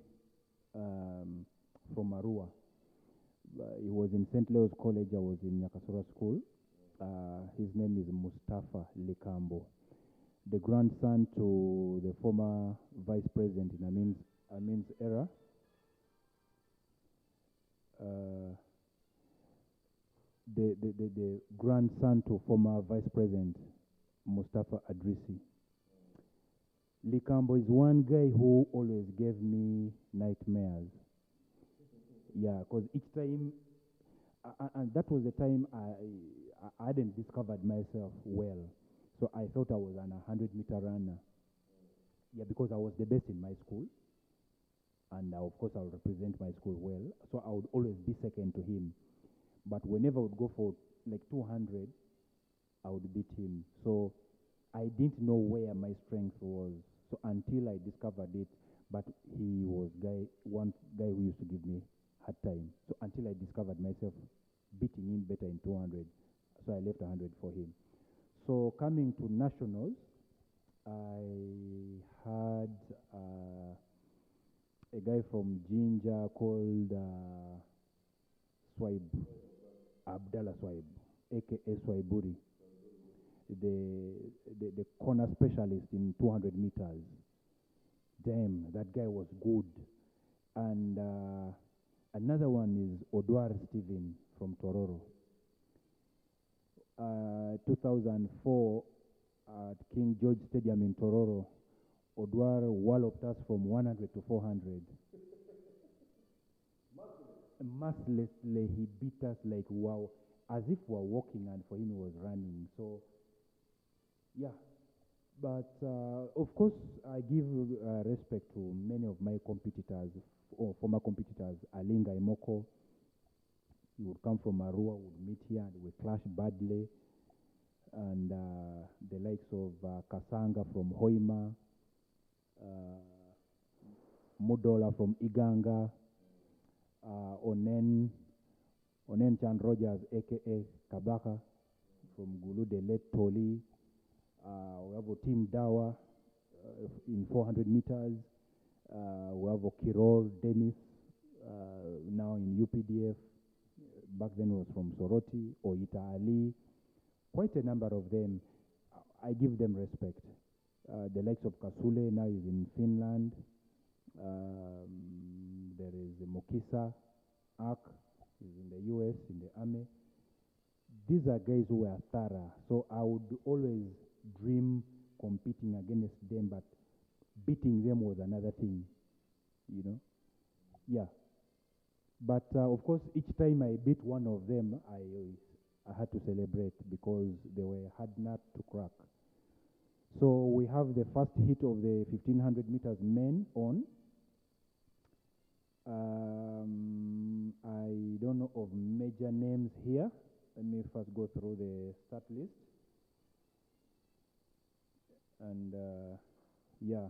from Arua. He was in St. Leo's College. I was in Nyakasura School. His name is Mustafa Likambo, the grandson to the former vice president in Amin's era. The grandson to former vice president Mustafa Adrisi. Likambo is one guy who always gave me nightmares. Yeah, because each time, and that was the time I hadn't discovered myself well. So I thought I was an 100-meter runner. Yeah, because I was the best in my school. And of course I would represent my school well. So I would always be second to him. But whenever I would go for like 200, I would beat him. So I didn't know where my strength was. So until I discovered it, but he was one guy who used to give me hard time. So until I discovered myself beating him better in 200, so I left 100 for him. So coming to nationals, I had a guy from Jinja called Swaib, Abdallah Swaib, aka Swaiburi, the corner specialist in 200 meters. Damn, that guy was good. And another one is Odwar Stephen from Tororo. 2004 at King George Stadium in Tororo, Odwar walloped us from 100 to 400. Mercilessly, he beat us like wow, as if we were walking and for him he was running. So, yeah. But of course, I give respect to many of my competitors, or former competitors. Alinga Imoko, he would come from Arua, would meet here, and we clash badly. And the likes of Kasanga from Hoima, Mudola from Iganga, Onen Chan Rogers, aka Kabaka, from Gulu, the late Toli. We have a Team Dawa in 400 meters. We have a Kirol Dennis now in UPDF. Back then was from Soroti, Oita Ali. Quite a number of them. I give them respect. The likes of Kasule now is in Finland. There is Mokisa Ark is in the US, in the army. These are guys who are thorough. So I would always dream competing against them, but beating them was another thing, you know. Yeah. But of course, each time I beat one of them, I had to celebrate because they were a hard nut to crack. So we have the first hit of the 1500 meters men on. I don't know of major names here. Let me first go through the start list. And yeah,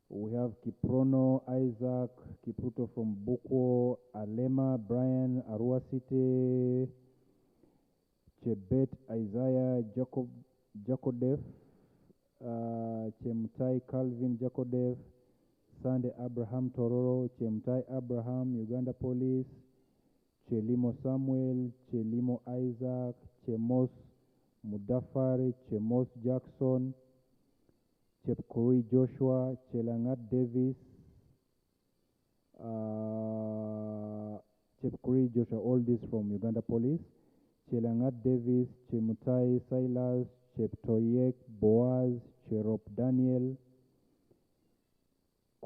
we have Kiprono, Isaac, Kipruto from Buko, Alema, Brian, Arua City, Chebet, Isaiah, Jacodev, Chemtai, Calvin, Jacodev, Sande Abraham, Tororo, Chemtai Abraham, Uganda Police, Chelimo Samuel, Chelimo Isaac, Chemos Mudafari, Chemos Jackson, Chepkuri Joshua, Chelangat Davis, Chepkuri Joshua, all this from Uganda Police, Chelangat Davis, Chemutai Silas, Cheptoyek, Boaz, Cherop Daniel,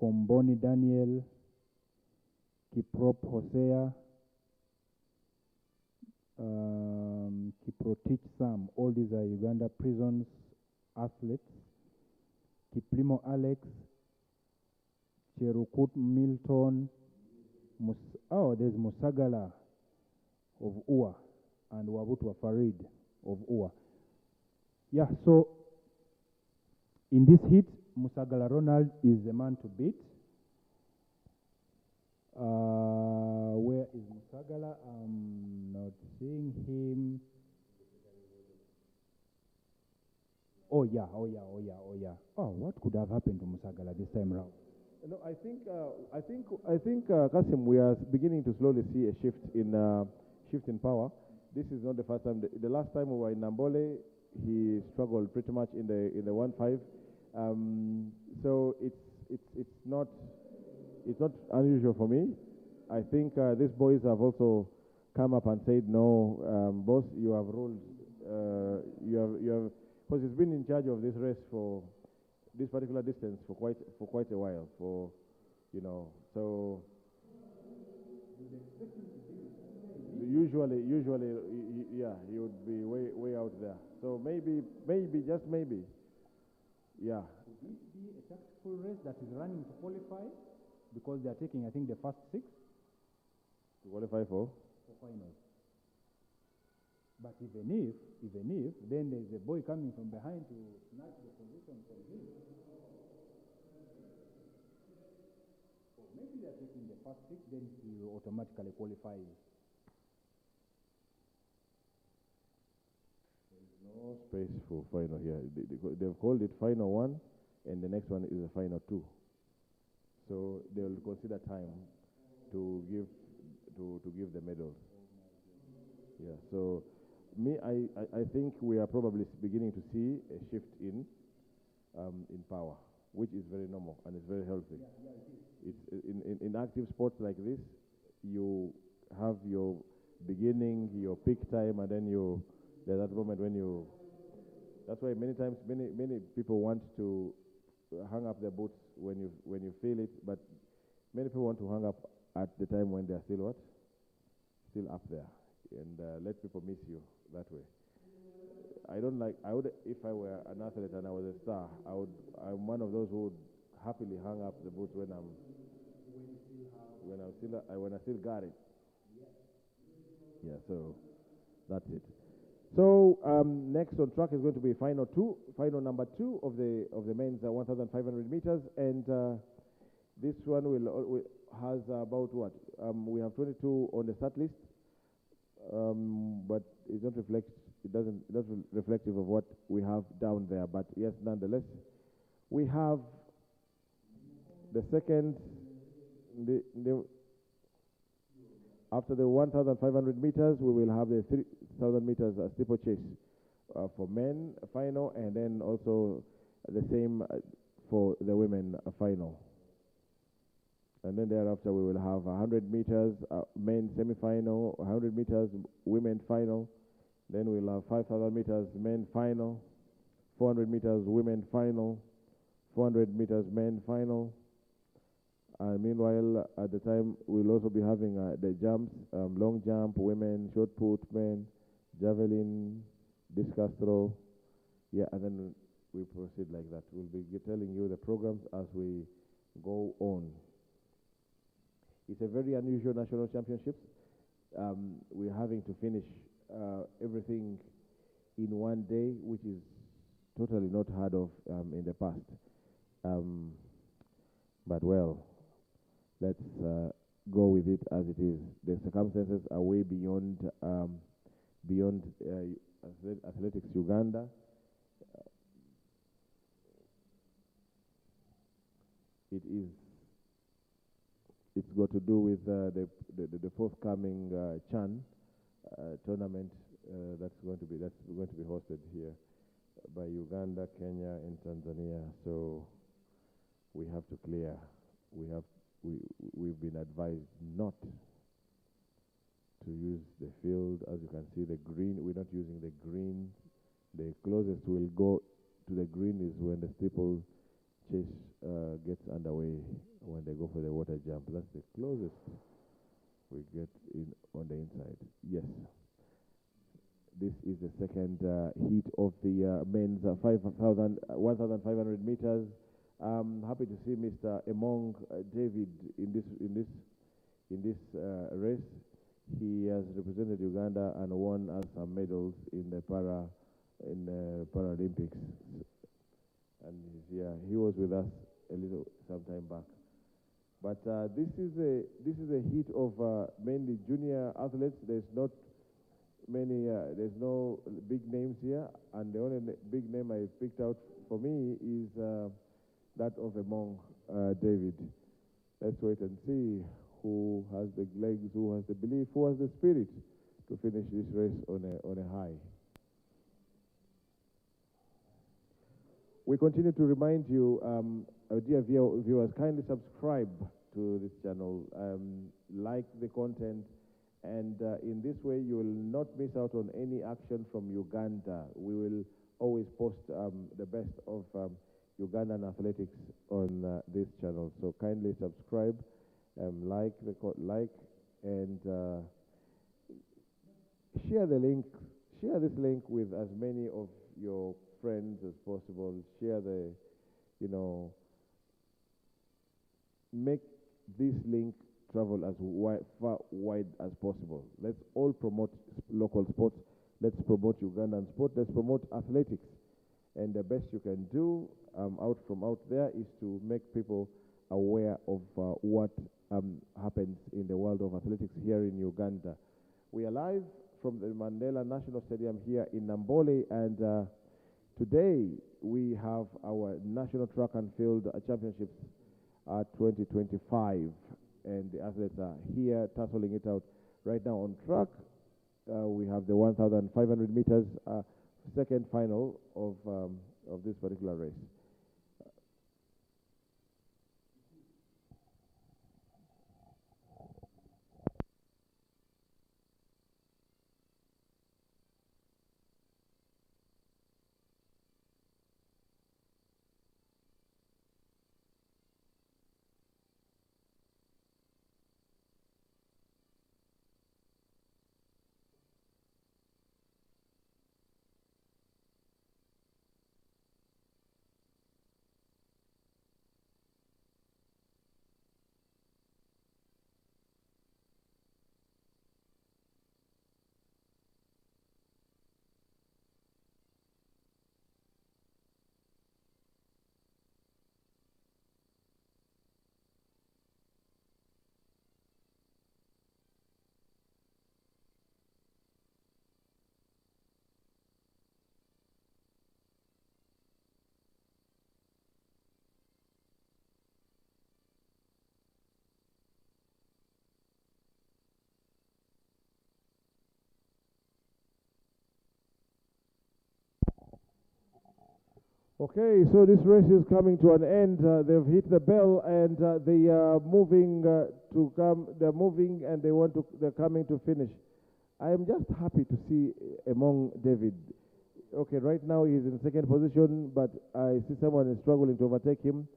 Komboni Daniel, Kiprop Hosea, Kiprotich Sam, all these are Uganda prisons athletes. Kiplimo Alex, Cherukut Milton, there's Musagala of Ua and Wabutwa Farid of Ua. Yeah, so in this heat, Musagala Ronald is the man to beat. Where is Musagala? I'm not seeing him. Oh yeah. Oh, what could have happened to Musagala this time round? No, I think, Kasim, we are beginning to slowly see a shift in power. This is not the first time. The last time we were in Namboole, he struggled pretty much in the 1-5. So it's not unusual for me. I think these boys have also come up and said, no, boss, you have ruled, you have, because he's been in charge of this race for this particular distance for quite a while, so usually, yeah, he would be way out there. So maybe, just maybe, yeah. Would this be a tactical race that is running to qualify? Because they are taking, I think, the first 6 to qualify for finals. But even if, then there's a boy coming from behind to snatch the position from him. Or maybe they're taking the first 6, then he automatically qualifies. There's no space for final here. They've called it final 1, and the next one is the final 2. So they'll consider time to give the medals. Yeah. So I think we are probably beginning to see a shift in power, which is very normal and it's very healthy. Yeah, it's in active sports like this, you have your beginning, your peak time, and then there's that moment when you. That's why many times many people want to hang up their boots when you feel it, but many people want to hang up at the time when they're still up there, and let people miss you that way. I would, if I were an athlete and I was a star, I'm one of those who would happily hang up the boots when I still got it. Yeah, so that's it. So next on track is going to be final number 2 of the men's 1,500 meters, and this one has about what? We have 22 on the start list, but it doesn't reflective of what we have down there. But yes, nonetheless, we have the second After the 1,500 meters, we will have the 3,000 meters steeplechase for men final, and then also the same for the women final. And then thereafter, we will have 100 meters men semi-final, 100 meters women final. Then we'll have 5,000 meters men final, 400 meters women final, 400 meters men final. And meanwhile, at the time, we'll also be having the jumps, long jump, women, short put, men, javelin, discus throw. Yeah, and then we proceed like that. We'll be telling you the programs as we go on. It's a very unusual national championships. We're having to finish everything in one day, which is totally not heard of in the past. But well, let's go with it as it is. The circumstances are way beyond Athletics Uganda. It's got to do with the forthcoming CHAN tournament that's going to be hosted here by Uganda, Kenya, and Tanzania. So we have to clear. We've been advised not to use the field. As you can see, the green, we're not using the green. The closest we'll go to the green is when the steeple chase gets underway, when they go for the water jump. That's the closest we get in on the inside. Yes. This is the second heat of the men's 1,500 meters. I'm happy to see Mr. Emong David in this race. He has represented Uganda and won us some medals in the Paralympics. And he was with us some time back. But this is a heat of mainly junior athletes. There's not many. There's no big names here, and the only big name I picked out for me is that of Emong David. Let's wait and see who has the legs, who has the belief, who has the spirit to finish this race on a high. We continue to remind you, dear viewers, kindly subscribe to this channel, like the content, and in this way you will not miss out on any action from Uganda. We will always post the best of Ugandan athletics on this channel. So kindly subscribe, like and share the link. Share this link with as many of your friends as possible. Share the, make this link travel as far wide as possible. Let's all promote local sports. Let's promote Ugandan sport. Let's promote athletics. And the best you can do out there is to make people aware of what happens in the world of athletics here in Uganda. We are live from the Mandela National Stadium here in Namboole, and today we have our National Track and Field Championships 2025, and the athletes are here tussling it out right now on track. We have the 1,500 meters second final of this particular race. Okay, so this race is coming to an end. They've hit the bell, and they are moving to come. They're moving, and they want to. They're coming to finish. I am just happy to see among David. Okay, right now he's in second position, but I see someone is struggling to overtake him.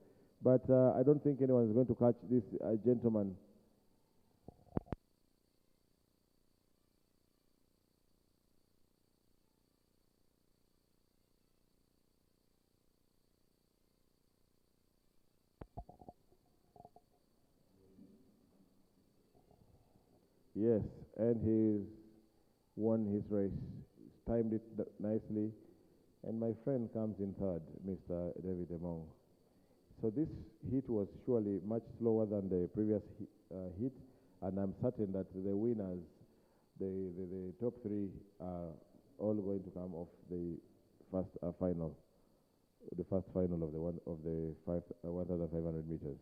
But I don't think anyone is going to catch this gentleman. Yes, and he's won his race. He's timed it nicely. And my friend comes in third, Mr. David Emong. So this heat was surely much slower than the previous heat, and I'm certain that the winners, the top three, are all going to come off the first final, the first final of the 1,500 meters.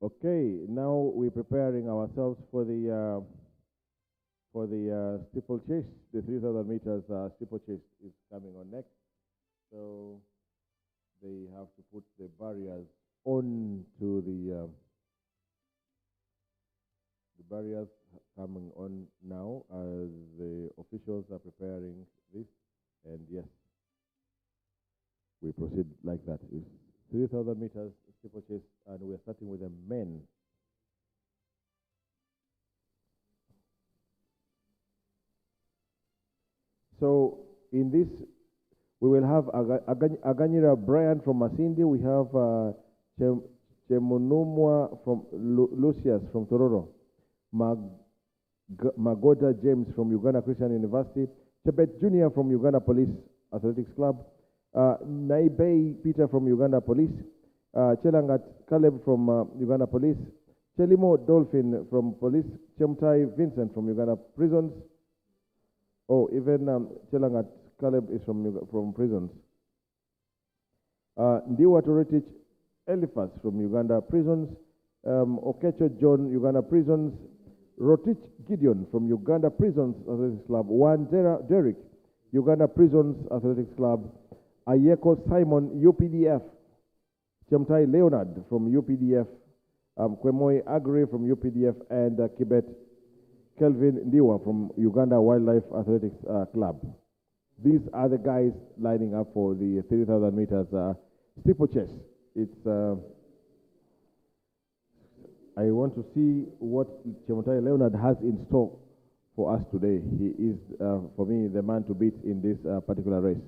Okay, now we're preparing ourselves for the steeplechase. The 3,000 meters steeplechase is coming on next. So they have to put the barriers on to the barriers coming on now as the officials are preparing this. And yes, we proceed like that. It's 3,000 meters steeplechase, and we're starting with the men. So in this, we will have Aganyira Brian from Masindi. We have Chemunumwa from Lucius from Tororo. Magoda James from Uganda Christian University. Chebet Junior from Uganda Police Athletics Club. Naibei Peter from Uganda Police. Chelangat Caleb from Uganda Police. Chelimo Dolphin from Police. Chemtai Vincent from Uganda Prisons. Oh, even Chelangat Caleb is from prisons. Ndiwa Toretich Eliphas from Uganda Prisons. Okecho John, Uganda Prisons. Rotich Gideon from Uganda Prisons Athletics Club. Wandera Derek, Uganda Prisons Athletics Club. Ayeko Simon, UPDF. Chemtai Leonard from UPDF. Kwemoi Agri from UPDF. And Kibet Kelvin Ndiwa from Uganda Wildlife Athletics Club. These are the guys lining up for the 3,000 meters steeplechase. It's I want to see what Chemutai Leonard has in store for us today. He is, for me, the man to beat in this particular race.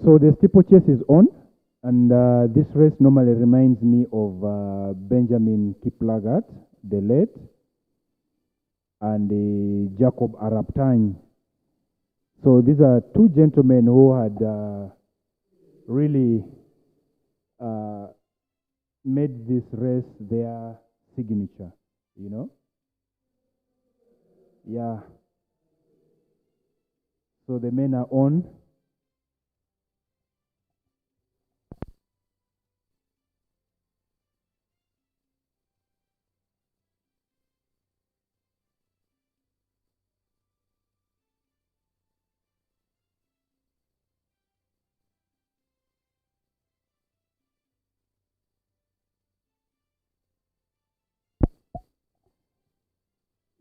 So the steeplechase is on, and this race normally reminds me of Benjamin Kiplagat, the late, and Jacob Araptany. So these are two gentlemen who had really made this race their signature, you know? Yeah. So the men are on.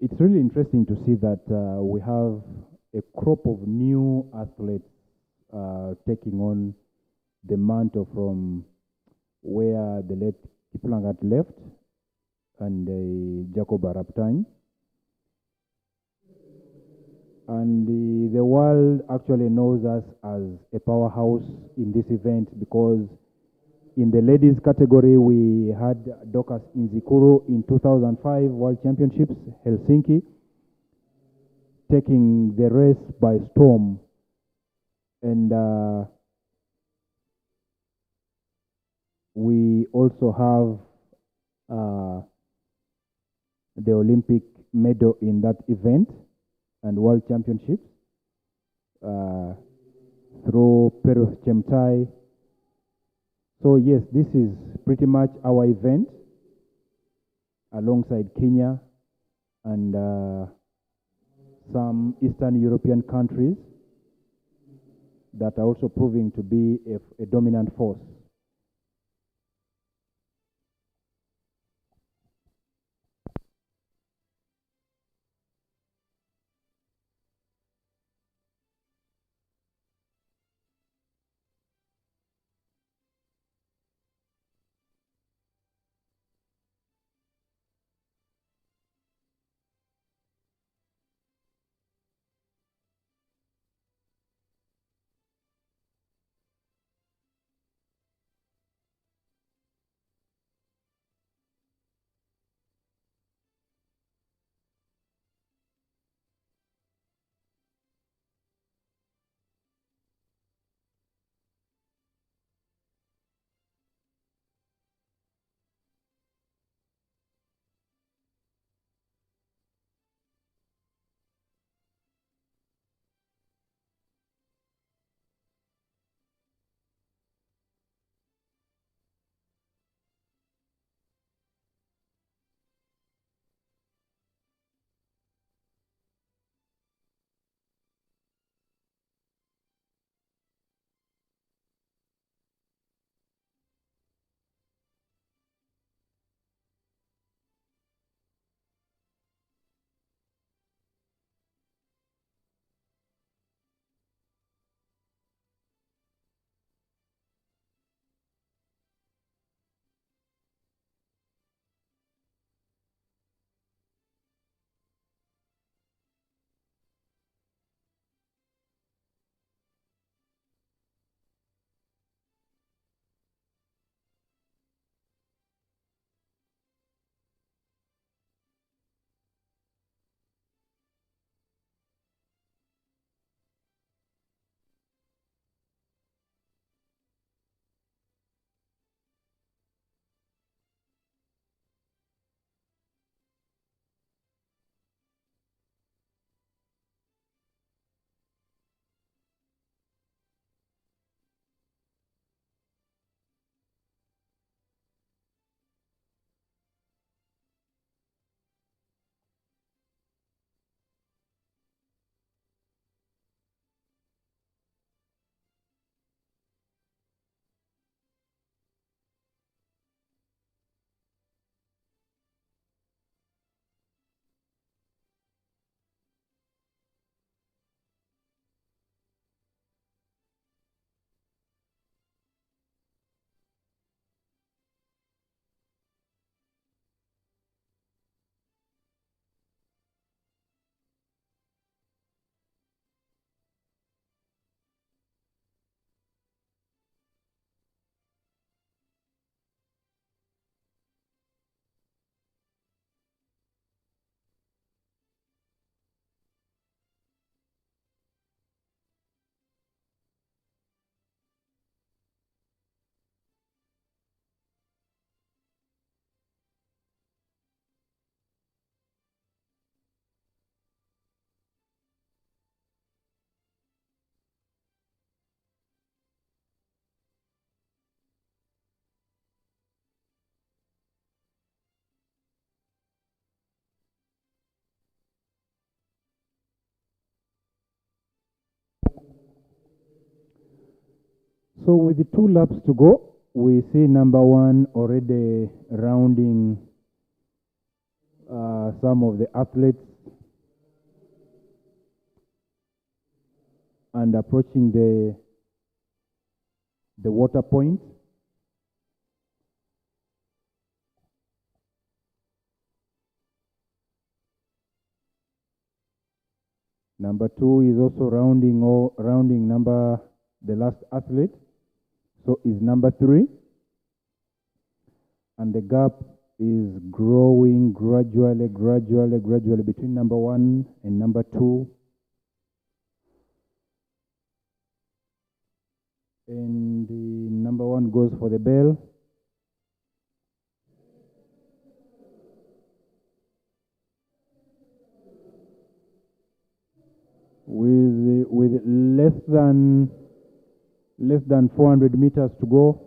It's really interesting to see that we have a crop of new athletes taking on the mantle from where the late Kiplangat left and Jacob Araptany. And the world actually knows us as a powerhouse in this event because in the ladies category, we had Dorcas Inzikuru in 2005 World Championships, Helsinki, taking the race by storm. And we also have the Olympic medal in that event and World Championships through Peruth Chemtai. So yes, this is pretty much our event alongside Kenya and some Eastern European countries that are also proving to be a dominant force. So with the 2 laps to go, we see number 1 already rounding some of the athletes and approaching the water point. Number 2 is also rounding the last athlete. So is number 3. And the gap is growing gradually between number 1 and number 2. And the number 1 goes for the bell. With less than 400 meters to go.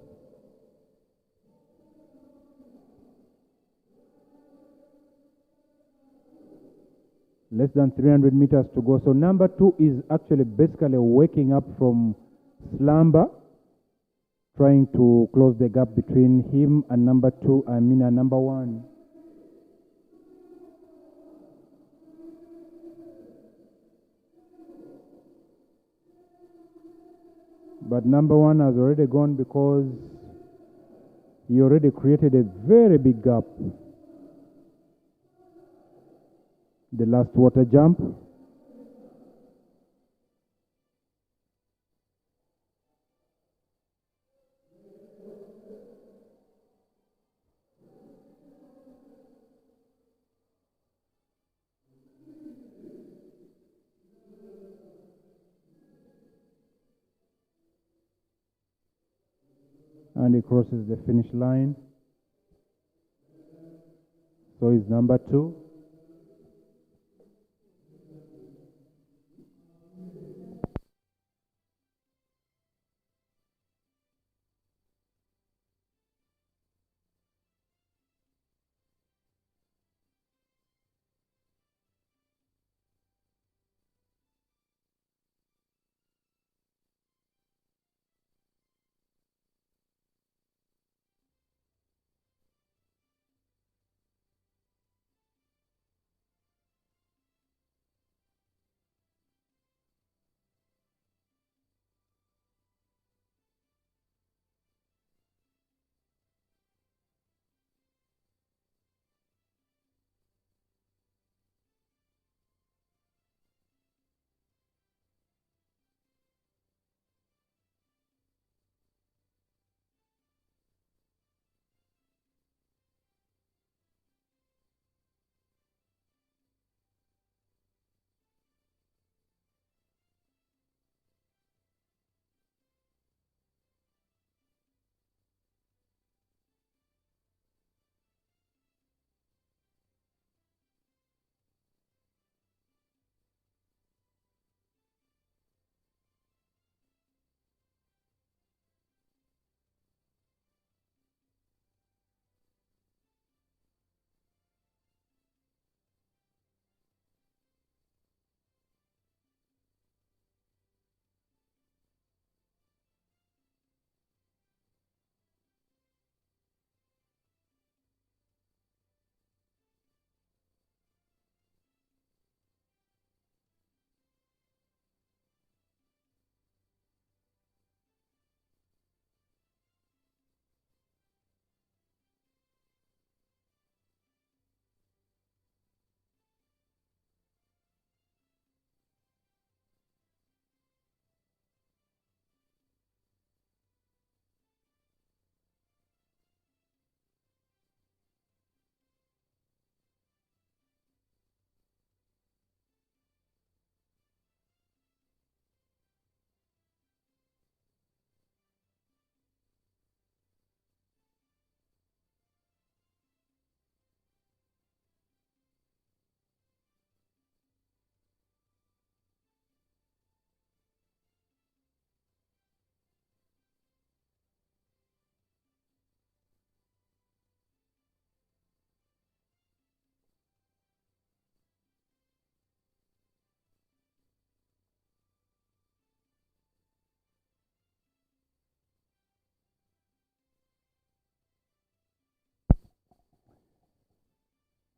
Less than 300 meters to go. So number 2 is actually basically waking up from slumber, trying to close the gap between him and number 1. But number 1 has already gone because he already created a very big gap. The last water jump. And he crosses the finish line. So he's number 2.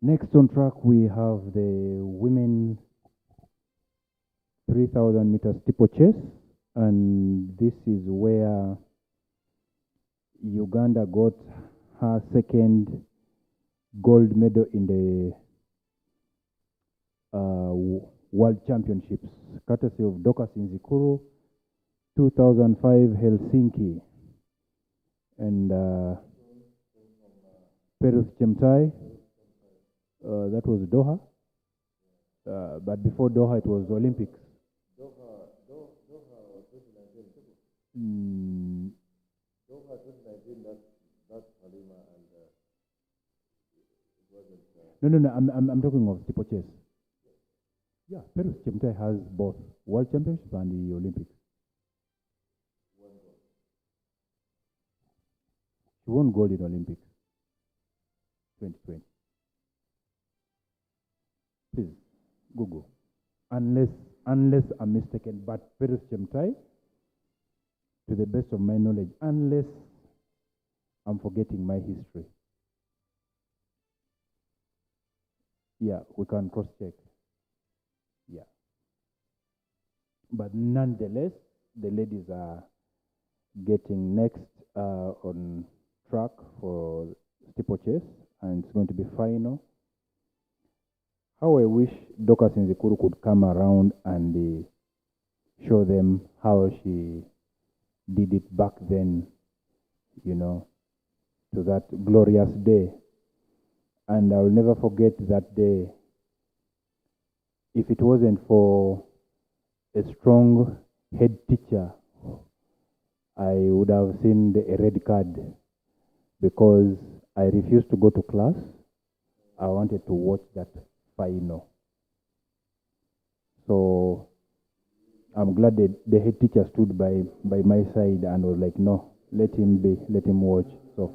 Next on track, we have the women 3,000 meter steeplechase, and this is where Uganda got her second gold medal in the World Championships, courtesy of Dorcas Nzikuru, 2005 Helsinki, and Perus Chemtai, that was Doha, but before Doha it was Olympics. Doha was 2019. Doha 2019, that's Halima, and it wasn't. No, I'm talking of steeplechase. Yeah, Perus Chemtai has both World Championship and the Olympics. She won gold in Olympics 2020. Please, Google. Unless I'm mistaken, but Perus Chemtai, to the best of my knowledge, unless I'm forgetting my history. Yeah, we can cross-check. Yeah. But nonetheless, the ladies are getting next on track for steeplechase, and it's going to be final. How I wish Dorcas Nzikuru could come around and show them how she did it back then, you know, to that glorious day. And I'll never forget that day. If it wasn't for a strong head teacher, I would have seen a red card, because I refused to go to class. I wanted to watch that final. So I'm glad that the head teacher stood by my side and was like, no, let him watch. So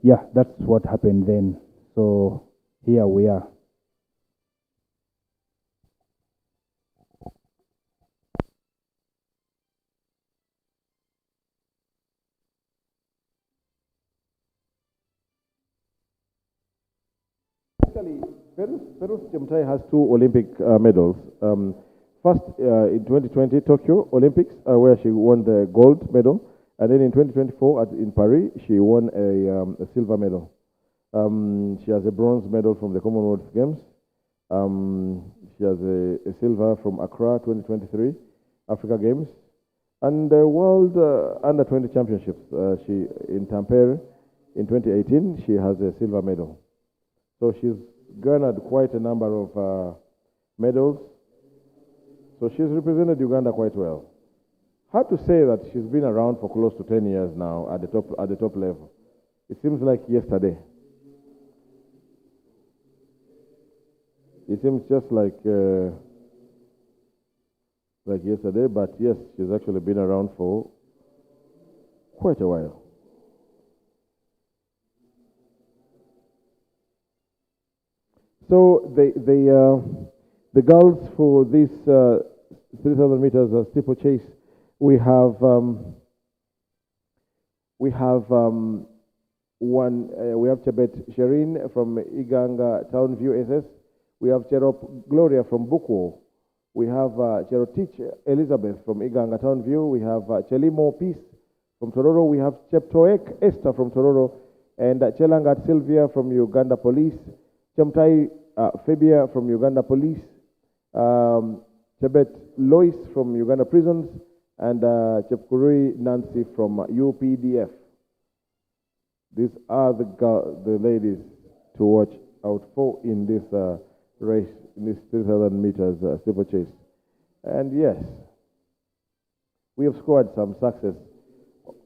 yeah, that's what happened then. So here we are. Actually, Perus Chemtai has two Olympic medals. First, in 2020 Tokyo Olympics, where she won the gold medal, and then in 2024 in Paris, she won a silver medal. She has a bronze medal from the Commonwealth Games. She has a silver from Accra 2023 Africa Games, and the World Under 20 Championships. She in Tampere in 2018, she has a silver medal. So she's garnered quite a number of medals. So she's represented Uganda quite well. Hard to say that she's been around for close to 10 years now at the top level. It seems like yesterday. It seems just like yesterday, but yes, she's actually been around for quite a while. So the girls for this 3,000 meters steeplechase, we have Chebet Sherin from Iganga Townview SS. We have Cherop Gloria from Buko. We have Cherotich Elizabeth from Iganga Townview. We have Chelimo Peace from Tororo. We have Cheptoek Esther from Tororo, and Chelangat Sylvia from Uganda Police. Chemtai Fabia from Uganda Police, Chebet Lois from Uganda Prisons, and Chepkurui Nancy from UPDF. These are the ladies to watch out for in this race, in this 3,000 meters steeplechase. And yes, we have scored some success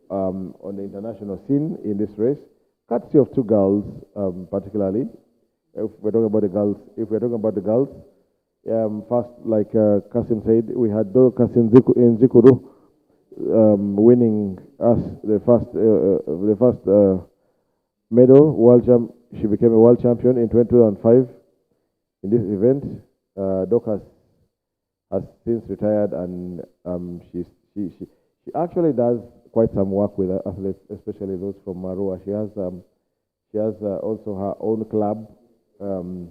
on the international scene in this race, courtesy of two girls particularly. If we're talking about the girls, first, like Kasim said, we had Dorcas Nzikuru winning us the first medal. She became a world champion in 2005 in this event. Dorcas has since retired, and she actually does quite some work with athletes, especially those from Marua. She has also her own club, the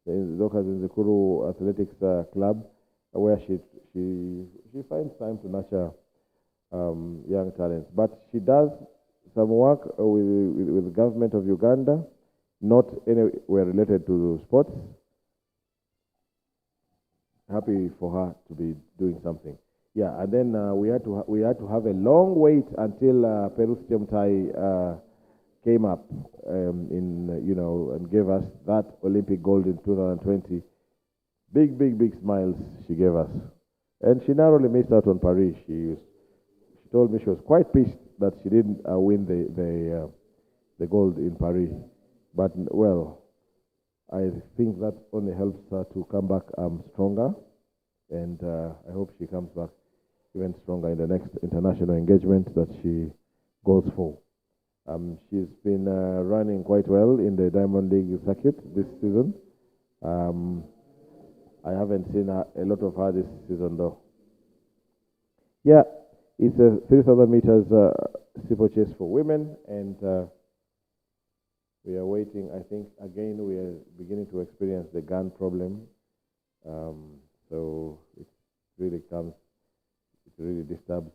Zokas in the Kuru Athletics Club, where she finds time to nurture young talents. But she does some work with the government of Uganda, not anywhere related to sports. Happy for her to be doing something. Yeah, and then we had to have a long wait until Peru Tai came up and gave us that Olympic gold in 2020. Big smiles she gave us, and she narrowly missed out on Paris. She told me she was quite pissed that she didn't win the gold in Paris. But well, I think that only helps her to come back stronger, and I hope she comes back even stronger in the next international engagement that she goes for. She's been running quite well in the Diamond League circuit this season. I haven't seen a lot of her this season though. Yeah, it's a 3,000 meters steeplechase for women, and we are waiting. I think again we are beginning to experience the gun problem. So it really disturbs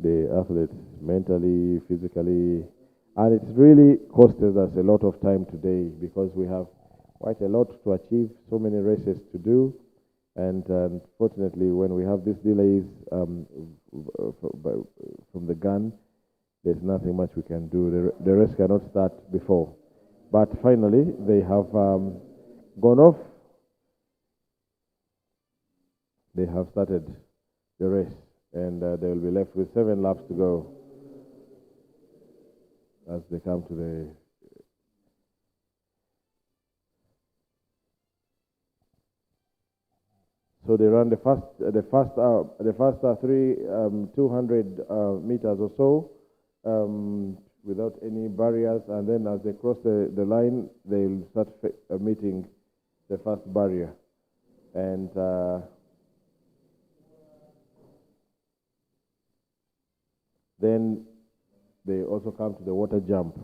the athletes mentally, physically, and it's really costed us a lot of time today because we have quite a lot to achieve, so many races to do, and unfortunately, when we have these delays from the gun, there's nothing much we can do. The race cannot start before, but finally they have gone off. They have started the race, and they will be left with 7 laps to go as they come to the so they run the first 200 meters or so without any barriers, and then as they cross the line, they'll start meeting the first barrier, and then they also come to the water jump.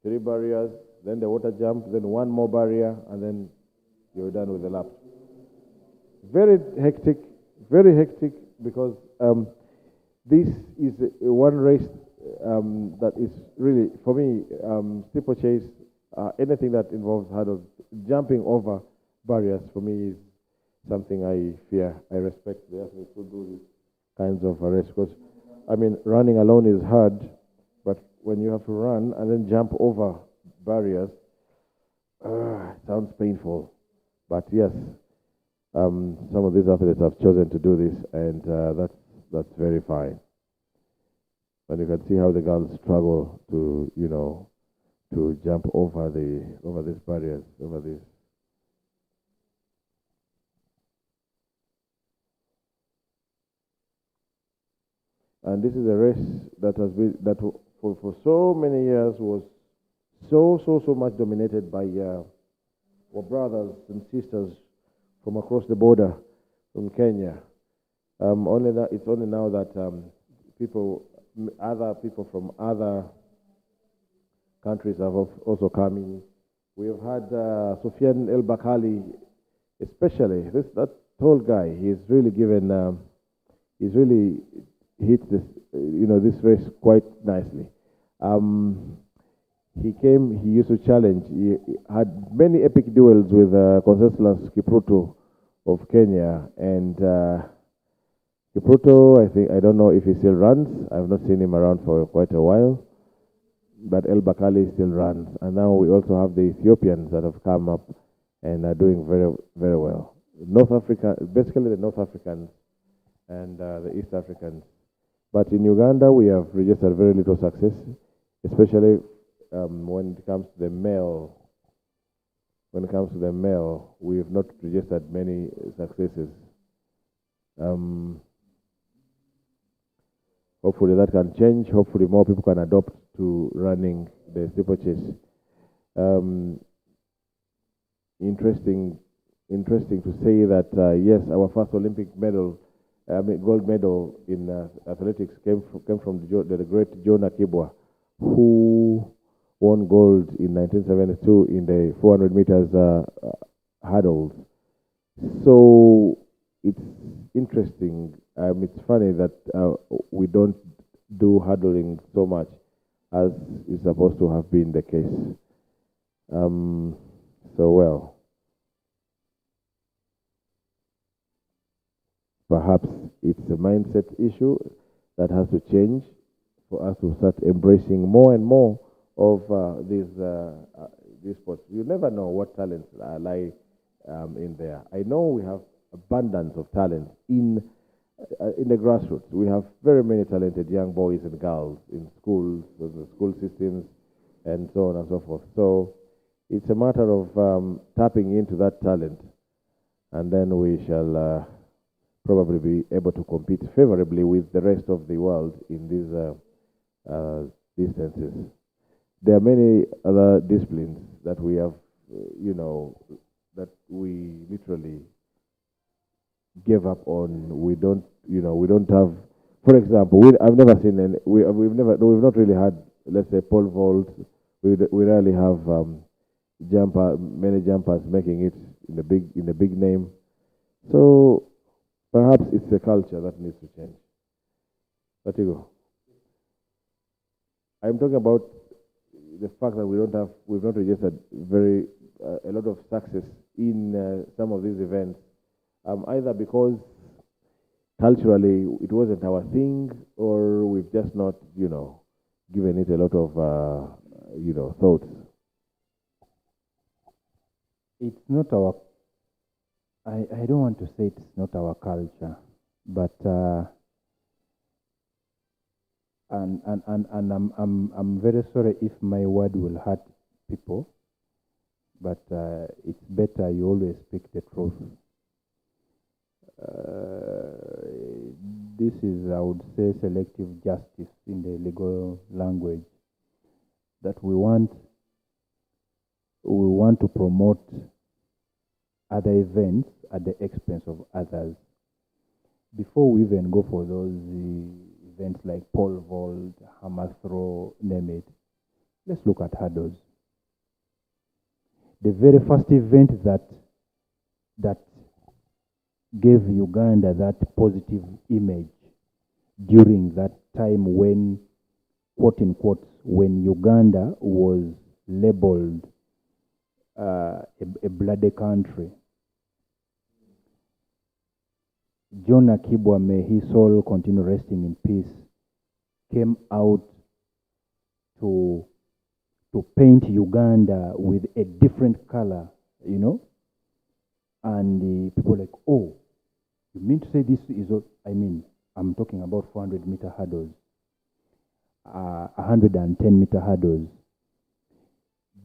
3 barriers, then the water jump, then 1 more barrier, and then you're done with the lap. Very hectic because this is one race that is really, for me, steeplechase, anything that involves hurdles, jumping over barriers for me is something I fear. I respect the athletes who do these kinds of race because, I mean, running alone is hard, but when you have to run and then jump over barriers, it sounds painful. But yes, some of these athletes have chosen to do this, and that's very fine. But you can see how the girls struggle to jump over these barriers, over these. And this is a race that has been for so many years was so much dominated by our brothers and sisters from across the border from Kenya. It's only now that other people from other countries have also come in. We have had Sufyan El Bakali, especially that tall guy. He's really hit this race quite nicely. He used to challenge. He had many epic duels with Conseslus Kipruto of Kenya, and Kipruto, I don't know if he still runs. I've not seen him around for quite a while, but El Bakali still runs. And now we also have the Ethiopians that have come up and are doing very, very well. North Africa, basically the North Africans and the East Africans. But in Uganda, we have registered very little success, especially when it comes to the male. When it comes to the male, we have not registered many successes. Hopefully that can change. Hopefully more people can adopt to running the steeplechase. Interesting to say that yes, our first Olympic medal gold medal in athletics came from the great John Akibwa, who won gold in 1972 in the 400 meters hurdles. So it's interesting. It's funny that we don't do hurdling so much as is supposed to have been the case. Well, perhaps it's a mindset issue that has to change for us to start embracing more and more of these sports. You never know what talents lie in there. I know we have abundance of talent in the grassroots. We have very many talented young boys and girls in schools, in the school systems, and so on and so forth. So it's a matter of tapping into that talent, and then we shall probably be able to compete favorably with the rest of the world in these distances. There are many other disciplines that we have, that we literally gave up on. We don't have, for example, I've never seen any. We've not really had, let's say, pole vault. We rarely have many jumpers making it in the big name. So perhaps it's a culture that needs to change. Latigo, I'm talking about the fact that we've not registered a lot of success in some of these events, either because culturally it wasn't our thing, or we've just not, given it a lot of, thoughts. It's not our. I don't want to say it's not our culture, but and I'm very sorry if my word will hurt people, but it's better you always speak the truth. This is, I would say, selective justice in the legal language, that we want to promote other events at the expense of others. Before we even go for those events like pole vault, hammer throw, name it, let's look at hurdles. The very first event that gave Uganda that positive image during that time when, quote unquote, when Uganda was labeled a bloody country. John Akibwa, may his soul continue resting in peace, came out to paint Uganda with a different color, and people were like, oh, you mean to say this is, I'm talking about 400-meter hurdles, 110-meter hurdles.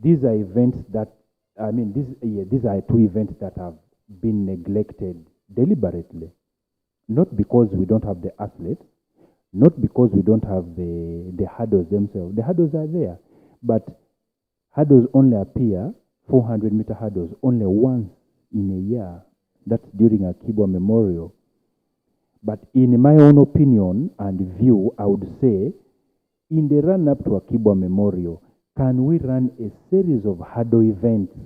These are events that, these are two events that have been neglected deliberately. Not because we don't have the athletes, not because we don't have the hurdles themselves. The hurdles are there, but hurdles only appear, 400-meter hurdles, only once in a year. That's during Akibwa Memorial. But in my own opinion and view, I would say, in the run-up to Akibwa Memorial, can we run a series of hurdle events?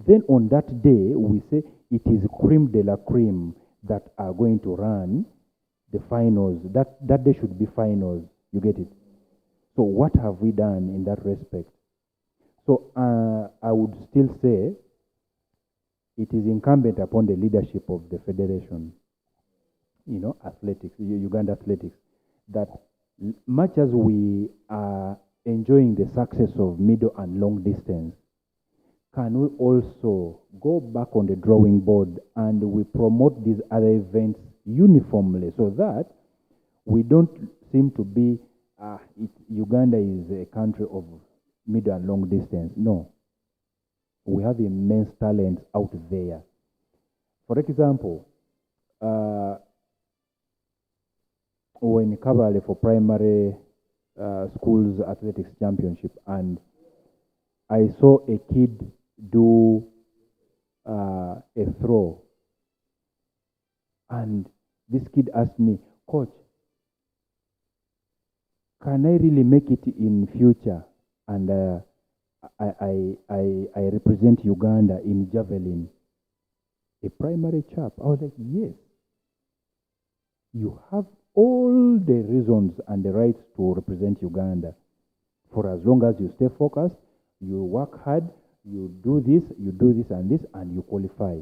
Then on that day, we say it is creme de la creme that are going to run the finals. That day should be finals. You get it? So what have we done in that respect? So I would still say it is incumbent upon the leadership of the federation, athletics, Uganda Athletics, that much as we are enjoying the success of middle and long distance, can we also go back on the drawing board and we promote these other events uniformly, so that we don't seem to be, Uganda is a country of middle and long distance. No. We have immense talent out there. For example, when Kabale for primary schools athletics championship, and I saw a kid do a throw, and this kid asked me, Coach, can I really make it in future? And I represent Uganda in javelin. A primary chap. I was like, yes. You have all the reasons and the rights to represent Uganda. For as long as you stay focused, you work hard, you do this and this, and you qualify.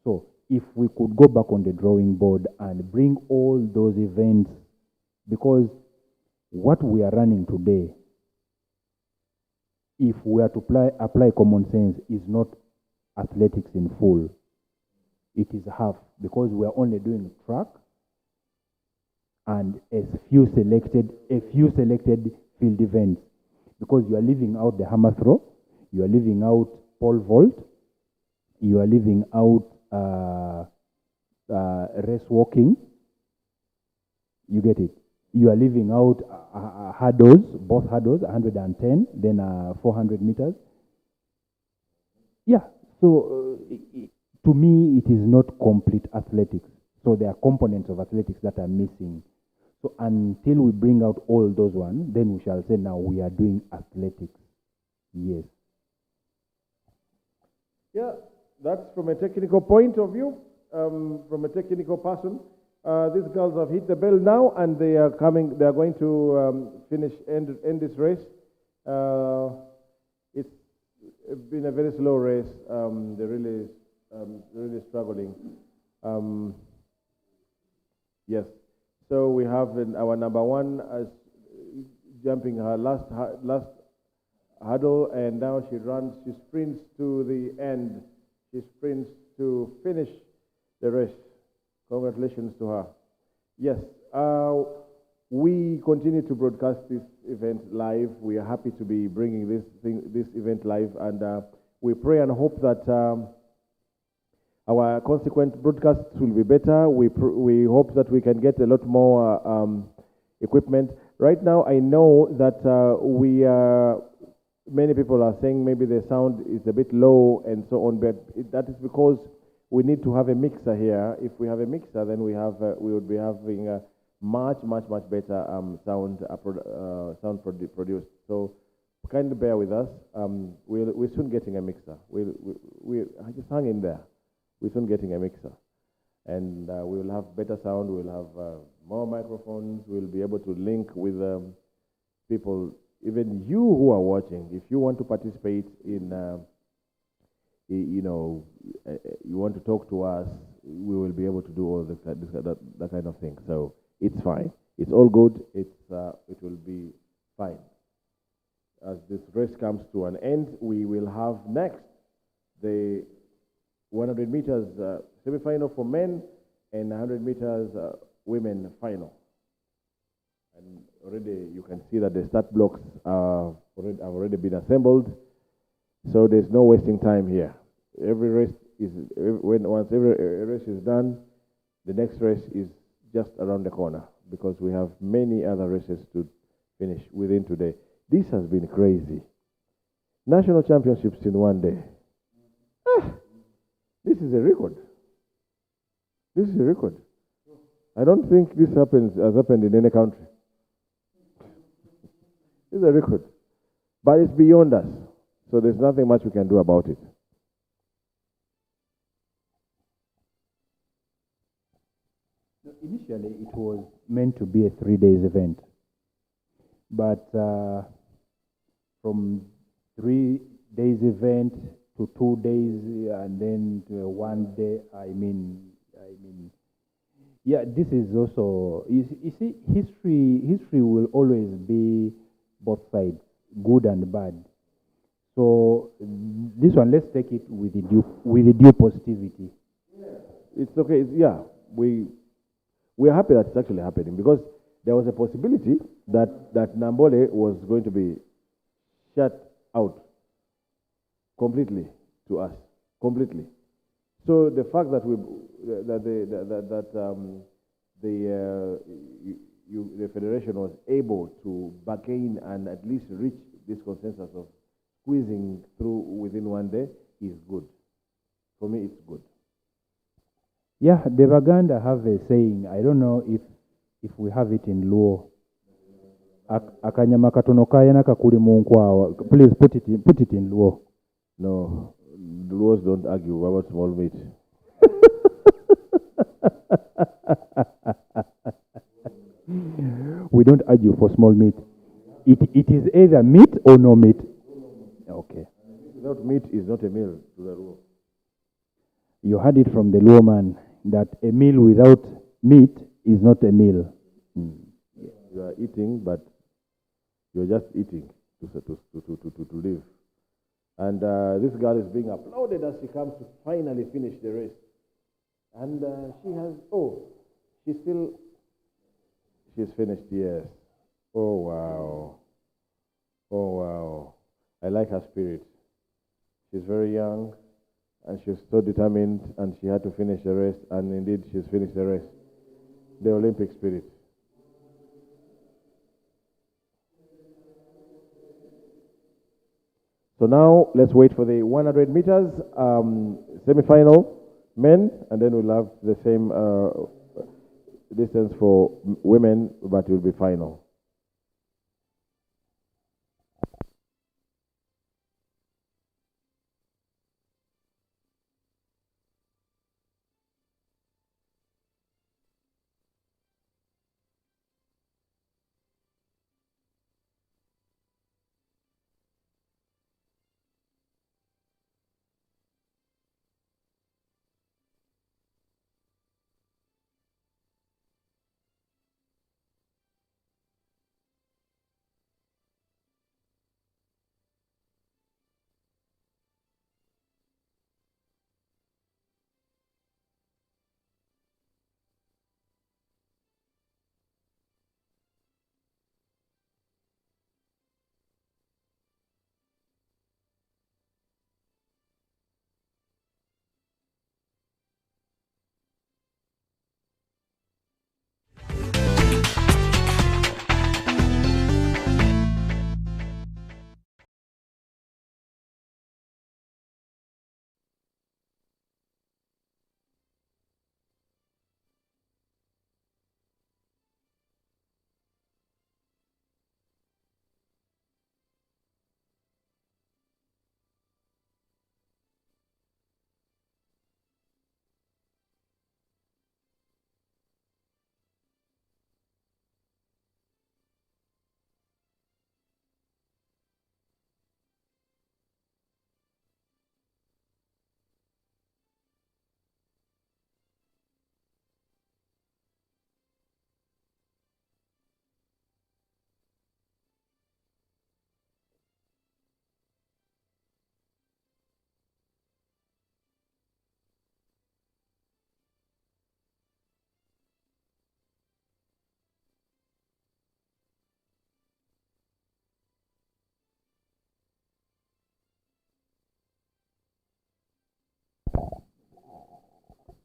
So if we could go back on the drawing board and bring all those events, because what we are running today, if we are to apply common sense, is not athletics in full. It is half, because we are only doing track and a few selected field events. Because you are leaving out the hammer throw, you are leaving out pole vault, you are leaving out race walking. You get it? You are leaving out hurdles, both hurdles, 110, then 400 meters. Yeah, so to me, it is not complete athletics. So there are components of athletics that are missing. So until we bring out all those ones, then we shall say now we are doing athletics. Yes. Yeah, that's from a technical point of view, from a technical person. These girls have hit the bell now, and they are coming. They are going to end this race. It's been a very slow race. They're really struggling. Yes. So we have our number one as jumping her last hurdle, and now she sprints to the end. She sprints to finish the race. Congratulations to her. Yes, we continue to broadcast this event live. We are happy to be bringing this event live, and we pray and hope that our consequent broadcasts will be better. We hope that we can get a lot more equipment. Right now, I know that many people are saying maybe the sound is a bit low and so on, but that is because we need to have a mixer here. If we have a mixer, then we would be having a much better sound produced. So kindly bear with us. We're soon getting a mixer. Just hang in there. We're soon getting a mixer, and we will have better sound. We'll have more microphones. We'll be able to link with people. Even you who are watching, if you want to participate in, you want to talk to us, we will be able to do all that kind of thing. So it's fine. It's all good. It will be fine. As this race comes to an end, we will have next the 100 meters semi-final for men and 100 meters women final. And already you can see that the start blocks have already been assembled. So there's no wasting time here. Every race once every race is done, the next race is just around the corner, because we have many other races to finish within today. This has been crazy. National championships in one day. This is a record. This is a record. I don't think this has happened in any country. This is a record. But it's beyond us. So there's nothing much we can do about it. Initially, it was meant to be a 3-day event. But from 3 days event to 2 days, and then to a 1 day, yeah, this is also, you see, history will always be both sides, good and bad. So this one, let's take it with the due positivity. It's okay. We are happy that it's actually happening, because there was a possibility that Namboole was going to be shut out completely to us, completely. So the fact that the federation was able to bargain and at least reach this consensus of squeezing through within 1 day is good. For me, it's good. Yeah, the Baganda have a saying. I don't know if we have it in Luo. Akanyama katono kayana kakuli mu nkwawa. Please put it in Luo. No, the Luos don't argue about small meat. We don't argue for small meat. It is either meat or no meat. Okay. Without meat is not a meal to the Luo. You heard it from the Luo man that a meal without meat is not a meal. You are eating, but you're just eating to live. And this girl is being applauded as she comes to finally finish the race. And she's finished, yes. Oh, wow. Oh, wow. I like her spirit. She's very young, and she's so determined, and she had to finish the race, and indeed she's finished the race. The Olympic spirit. So now let's wait for the 100 meters semi-final men, and then we'll have the same distance for women, but it will be final.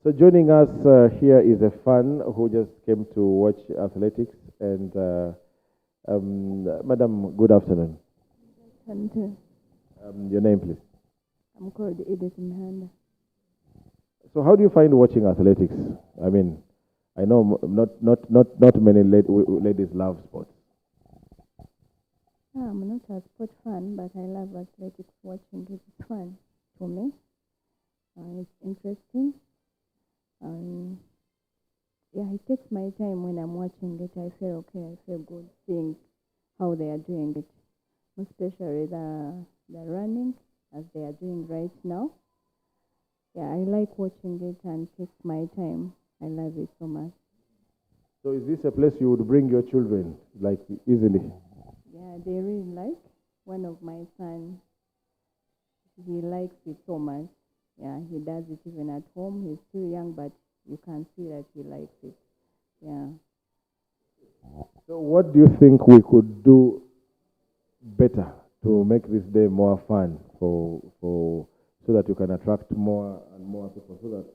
So joining us here is a fan who just came to watch athletics. And Madam, good afternoon. Your name, please. I'm called Edith Mhanda. So how do you find watching athletics? I mean, I know not many ladies love sports. I'm not a sport fan, but I love athletics. Watching it is fun for me. It's interesting. Yeah, it takes my time when I'm watching it. I feel okay. I feel good seeing how they are doing it, especially the running as they are doing right now. Yeah, I like watching it and takes my time. I love it so much. So is this a place you would bring your children, like, easily? Yeah, they really like. One of my sons, he likes it so much. Yeah, he does it even at home. He's still young, but you can see that he likes it. Yeah. So what do you think we could do better to make this day more fun so that you can attract more and more people, so that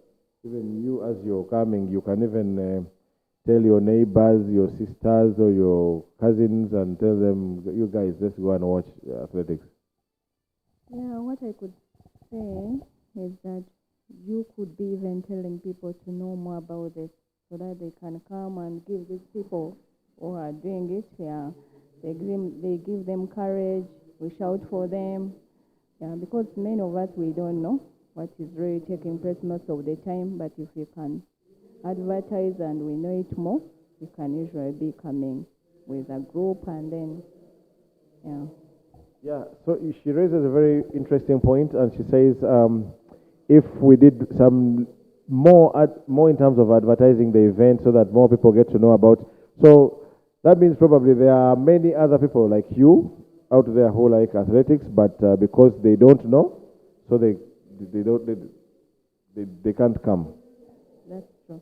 even you, as you're coming, you can even tell your neighbors, your sisters, or your cousins, and tell them, you guys, let's go and watch athletics? Yeah, what I could say is that you could be even telling people to know more about it so that they can come and give these people who are doing it, yeah, they give them courage, we shout for them, yeah, because many of us, we don't know what is really taking place most of the time, but if you can advertise and we know it more, we can usually be coming with a group and then, yeah. Yeah, so she raises a very interesting point, and she says if we did some more in terms of advertising the event so that more people get to know about. So that means probably there are many other people like you out there who like athletics, but because they don't know, so they can't come. That's true.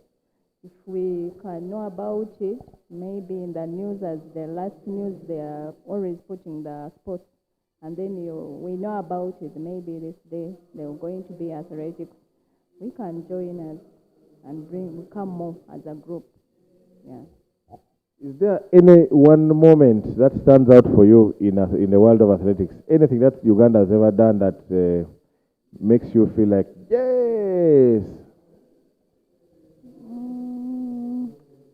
If we can know about it, maybe in the news, as the last news, they are always putting the sports, and then we know about it. Maybe this day they're going to be athletics. We can join us and come more as a group. Yeah. Is there any one moment that stands out for you in the world of athletics? Anything that Uganda has ever done that makes you feel like, yes?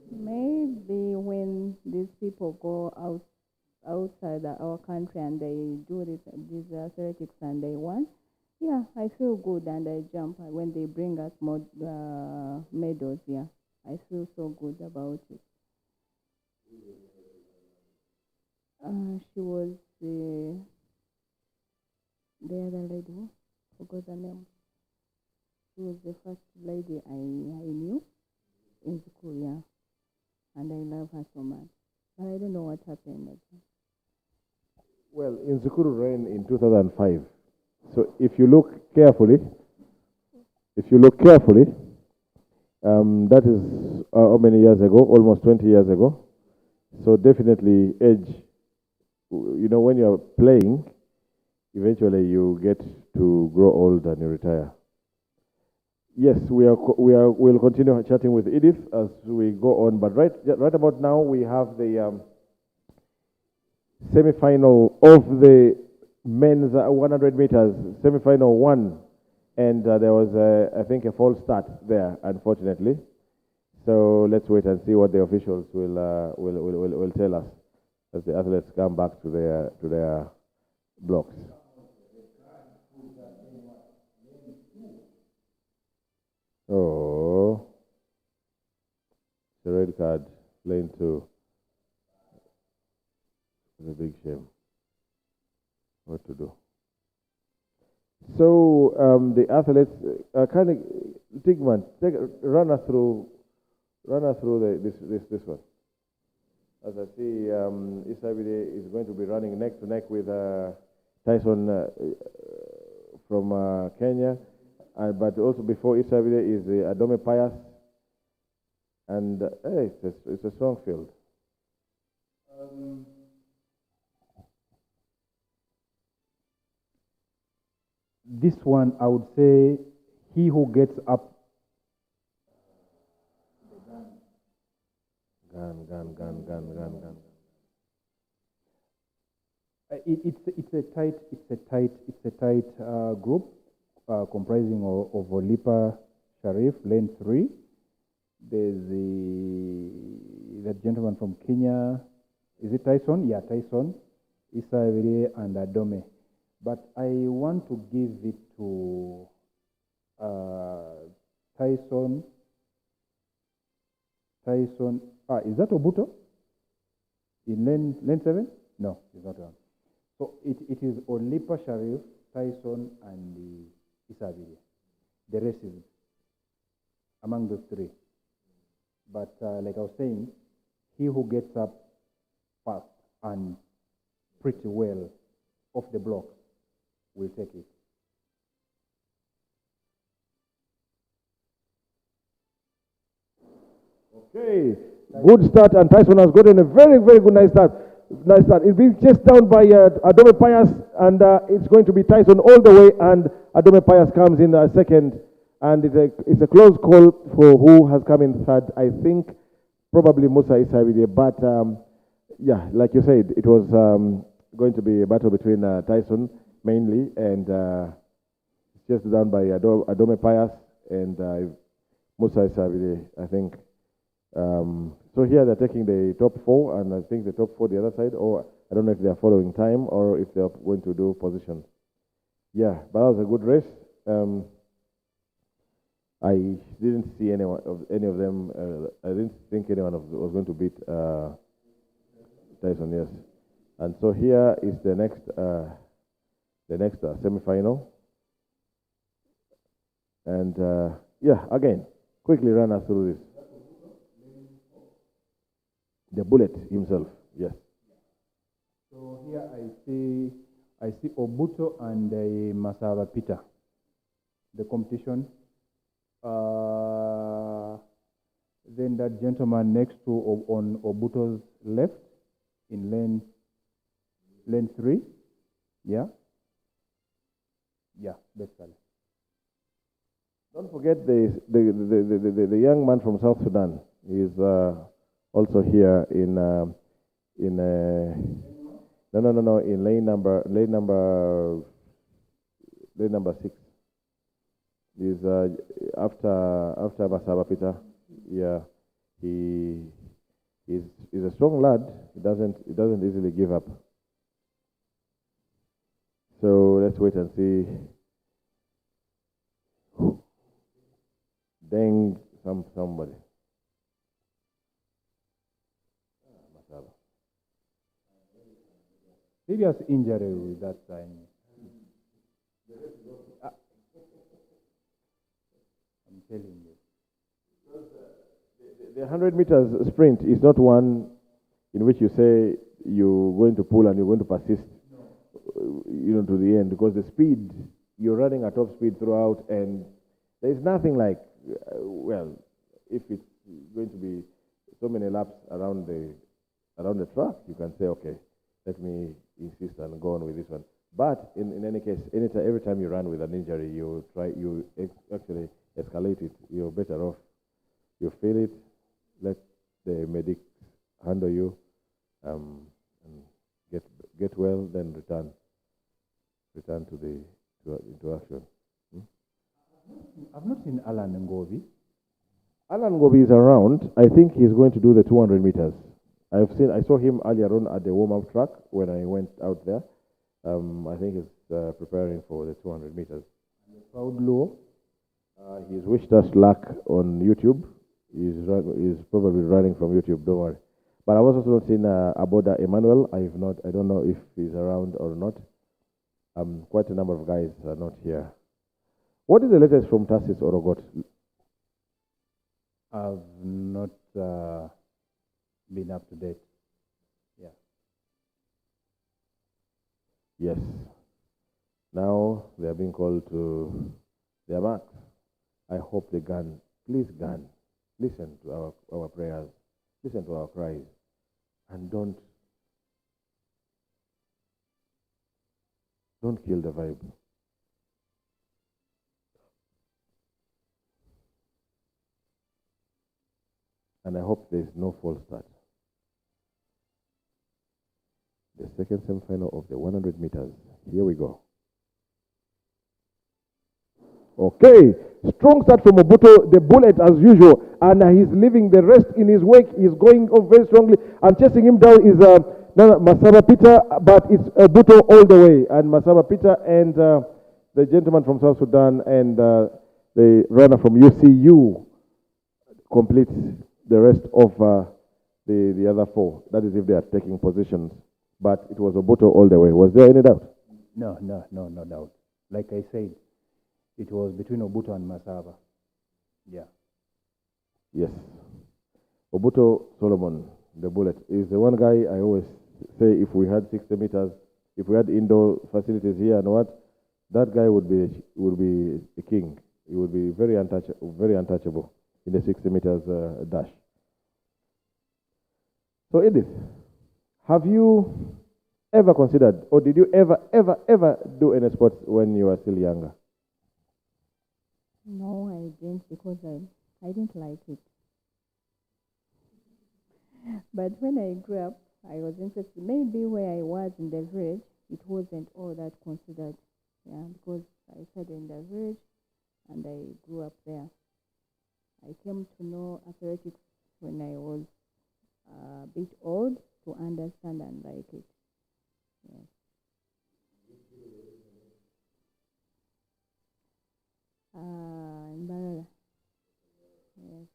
Maybe when these people go outside our country and they do these athletics and they won, yeah, I feel good and I jump when they bring us more medals. Yeah, I feel so good about it. She was the other lady. Forgot the name. She was the first lady I knew in school. Yeah, and I love her so much. But I don't know what happened again. Well, in Zukuru ran in 2005. So if you look carefully, that is how many years ago? Almost 20 years ago. So definitely age, when you're playing, eventually you get to grow old and you retire. Yes, we'll continue chatting with Edith as we go on, but right about now we have the semi-final of the men's 100 meters, semi-final one, and there was I think a false start there, unfortunately. So let's wait and see what the officials will tell us as the athletes come back to their blocks. Oh, the red card, lane 2. It's a big shame. What to do? So the athletes kind of Tigman, run us through this one. As I see, Isabide is going to be running neck to neck with Tyson from Kenya, but also before Isabide is Adome Pius, and it's a strong field. This one, I would say, he who gets up. Gun. It's a tight group comprising of Olipa Sharif, lane 3. There's that gentleman from Kenya. Is it Tyson? Yeah, Tyson, Issa Evere, and Adome. But I want to give it to Tyson. Is that Obuto? In lane 7? No, it's not one. So it is Olipa Sharif, Tyson, and Isabile. The rest is among those 3. But like I was saying, he who gets up fast and pretty well off the blocks will take it. Okay, good start, and Tyson has gotten a very, very good nice start. It's being chased down by Adome Pius, and it's going to be Tyson all the way, and Adome Pius comes in second, and it's a close call for who has come in third. I think probably Musa Isabide, but yeah, like you said, it was going to be a battle between Tyson mainly and chased down by Adome Pius and Musa Isabile, I think. So here they're taking the top 4, and I think the top 4 the other side, or I don't know if they're following time or if they're going to do position. Yeah, but that was a good race. I didn't see any of them. I didn't think anyone was going to beat Tyson. Yes, and so here is the next semi-final, and yeah, again, quickly run us through this. The bullet himself, yes. So here I see Obuto and Masaba Peter. The competition. Then that gentleman next to on Obuto's left in lane 3. Yeah. Yeah, basically. Don't forget the young man from South Sudan. He's also here in lane number 6. He's after Masaba Peter. Yeah, he's a strong lad. He doesn't easily give up. So let's wait and see. Dang somebody. Masaba. Serious injury with that time. I'm telling you. The 100 meters sprint is not one in which you say you're going to pull and you're going to persist, to the end, because the speed, you're running at top speed throughout, and there's nothing like, if it's going to be so many laps around the track, you can say, okay, let me insist and go on with this one. But in any case, every time you run with an injury, you actually escalate it. You're better off. You feel it, let the medics handle you, and get well, then return into action. I've not seen Alan Ngobi. Alan Ngobi is around. I think he's going to do the 200 meters. I saw him earlier on at the warm-up track when I went out there. I think he's preparing for the 200 meters. Paolo, he's wished us luck on YouTube. He's probably running from YouTube. Don't worry. But I was also not seen Aboda Emmanuel. I don't know if he's around or not. Quite a number of guys are not here. What is the latest from Tarsis Orogot? I've not been up to date. Yeah. Yes. Now they are being called to their marks. I hope they gun. Please gun. Listen to our prayers. Listen to our cries. And don't kill the vibe. And I hope there's no false start. The second semi-final of the 100 meters. Here we go. Okay, strong start from Obuto, the bullet as usual, and he's leaving the rest in his wake. He's going on very strongly, and chasing him down is Masaba Peter, but it's Obuto all the way, and Masaba Peter and the gentleman from South Sudan and the runner from UCU complete the rest of the other 4. That is if they are taking positions, but it was Obuto all the way. Was there any doubt? No doubt. Like I said, it was between Obuto and Masaba. Yeah. Yes. Obuto Solomon, the bullet, is the one guy I always say if we had 60 meters, if we had indoor facilities here and what, that guy would be a king. He would be very untouchable in the 60 meters dash. So Edith, have you ever considered, or did you ever do any sports when you were still younger? No, I didn't, because I didn't like it. But when I grew up, I was interested. Maybe where I was in the village, it wasn't all that considered Yeah, because I started in the village and I grew up there. I came to know athletics when I was a bit old to understand and like it. Yes. In Mandela. Yes.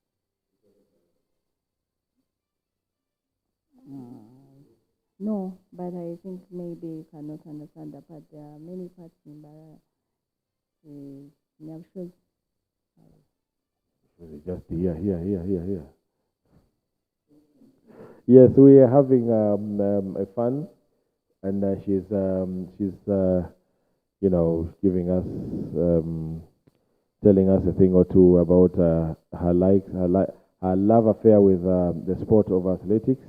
No, but I think maybe you cannot understand that part. There are many parts in Mandela. Sure. Just here. Yes, we are having a fun, and she's giving us telling us a thing or two about her love affair with the sport of athletics,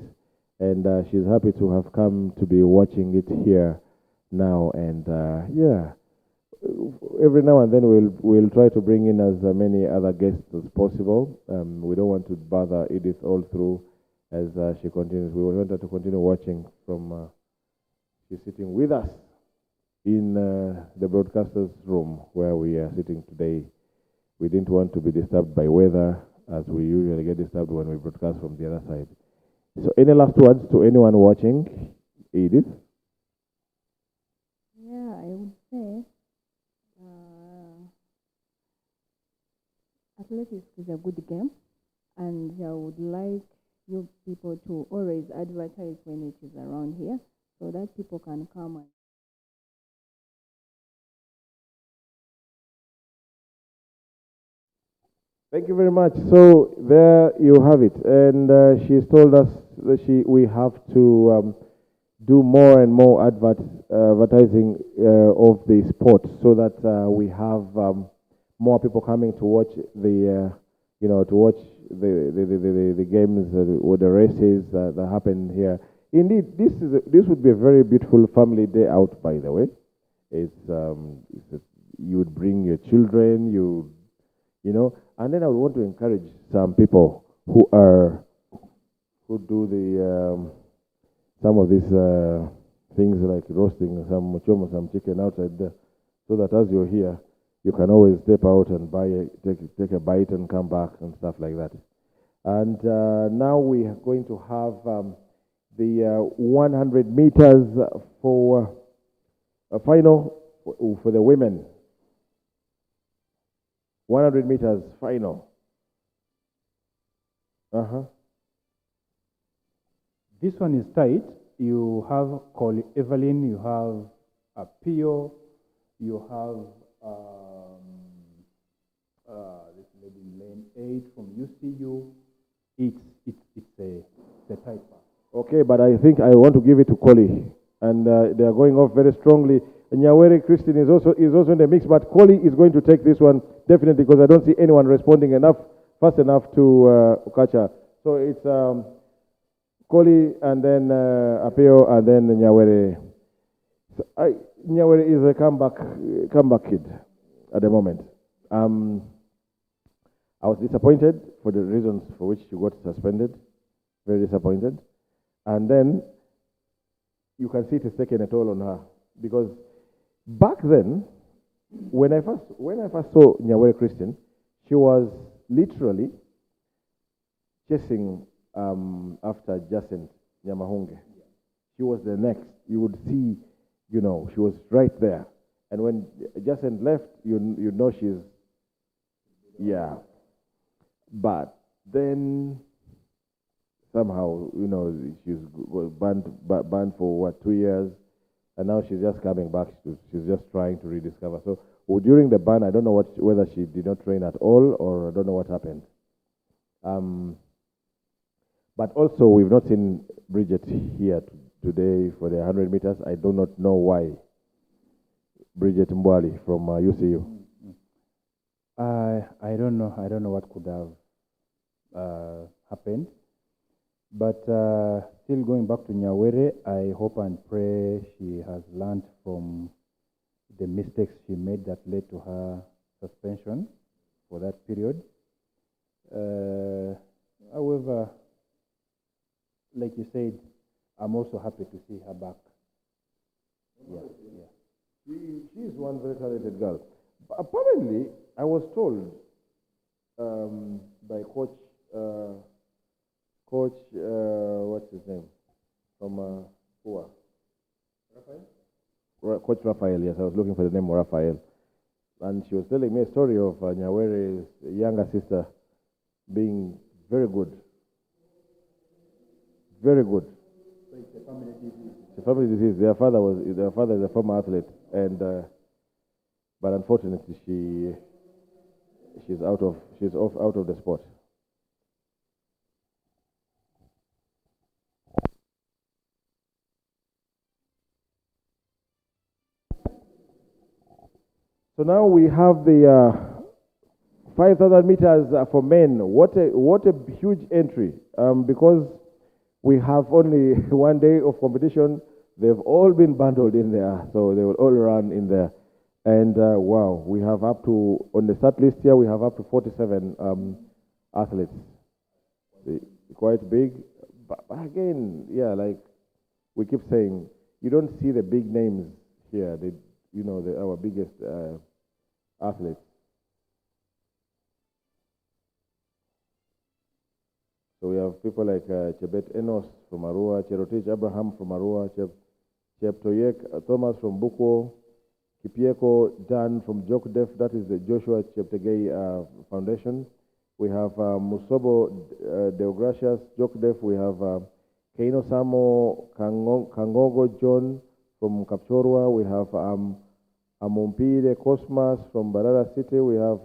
and she's happy to have come to be watching it here now, and yeah. Every now and then we'll try to bring in as many other guests as possible. We don't want to bother Edith all through as she continues. We want her to continue watching from. She's sitting with us in the broadcasters' room where we are sitting today. We didn't want to be disturbed by weather, as we usually get disturbed when we broadcast from the other side. So, any last words to anyone watching, Edith? Yeah, I would say athletics is a good game, and I would like you people to always advertise when it is around here so that people can come and Thank you very much. So there you have it, and she's told us that we have to do more and more advertising of the sport, so that we have more people coming to watch the games or the races that happen here. Indeed, this would be a very beautiful family day out. By the way, you would bring your children, and then I would want to encourage some people who do the some of these things like roasting some mochomo, some chicken outside there, so that as you're here, you can always step out and take a bite and come back and stuff like that. And now we are going to have the 100 meters for a final for the women. 100 meters final. This one is tight. You have Collie Evelyn, you have Pio, you have this lady in lane 8 from UCU. It's a tight pass. Okay, but I think I want to give it to Collie, and they are going off very strongly. Nyawere Christine is also in the mix, but Collie is going to take this one definitely, because I don't see anyone responding fast enough to catch her. So it's Collie and then Apeo and then Nyawere. So Nyawere is a comeback kid at the moment. I was disappointed for the reasons for which she got suspended. Very disappointed. And then you can see it has taken a toll on her, because back then, when I first saw Nyawere Christian, she was literally chasing after Jacinth Nyamahunge. She was the next. You would see, she was right there. And when Jacinth left, you know she's, yeah. But then somehow, she's banned for 2 years. And now she's just coming back. She's just trying to rediscover. So during the ban, I don't know whether she did not train at all, or I don't know what happened. But also, we've not seen Bridget here today for the 100 meters. I do not know why. Bridget Mbwali from UCU. I don't know. I don't know what could have happened. But still going back to Nyawere, I hope and pray she has learned from the mistakes she made that led to her suspension for that period. However, like you said, I'm also happy to see her back. Yeah. She's one very talented girl. But apparently, I was told by Coach, what's his name? From Pua. Coach Raphael, yes, I was looking for the name of Raphael. And she was telling me a story of Nyawere's younger sister being very good. Very good. So it's a family disease. It's a family disease. Their father is a former athlete, and but unfortunately she's out of the sport. So now we have the 5,000 meters for men. What a huge entry! Because we have only one day of competition. They've all been bundled in there, so they will all run in there. And wow, we have up to, on the start list here, we have up to 47 athletes. Quite big. But again, yeah, like we keep saying, you don't see the big names here, our biggest athletes. So we have people like Chebet Enos from Arua, Cherotich Abraham from Arua, Cheptoyek Thomas from Buko, Kipieko Dan from Jokdef, that is the Joshua Cheptegei Foundation. We have Musobo Deogracias Jokdef. We have Keino Samo Kangogo John from Kapchorwa. We have Amumpide Cosmas from Barara City. We have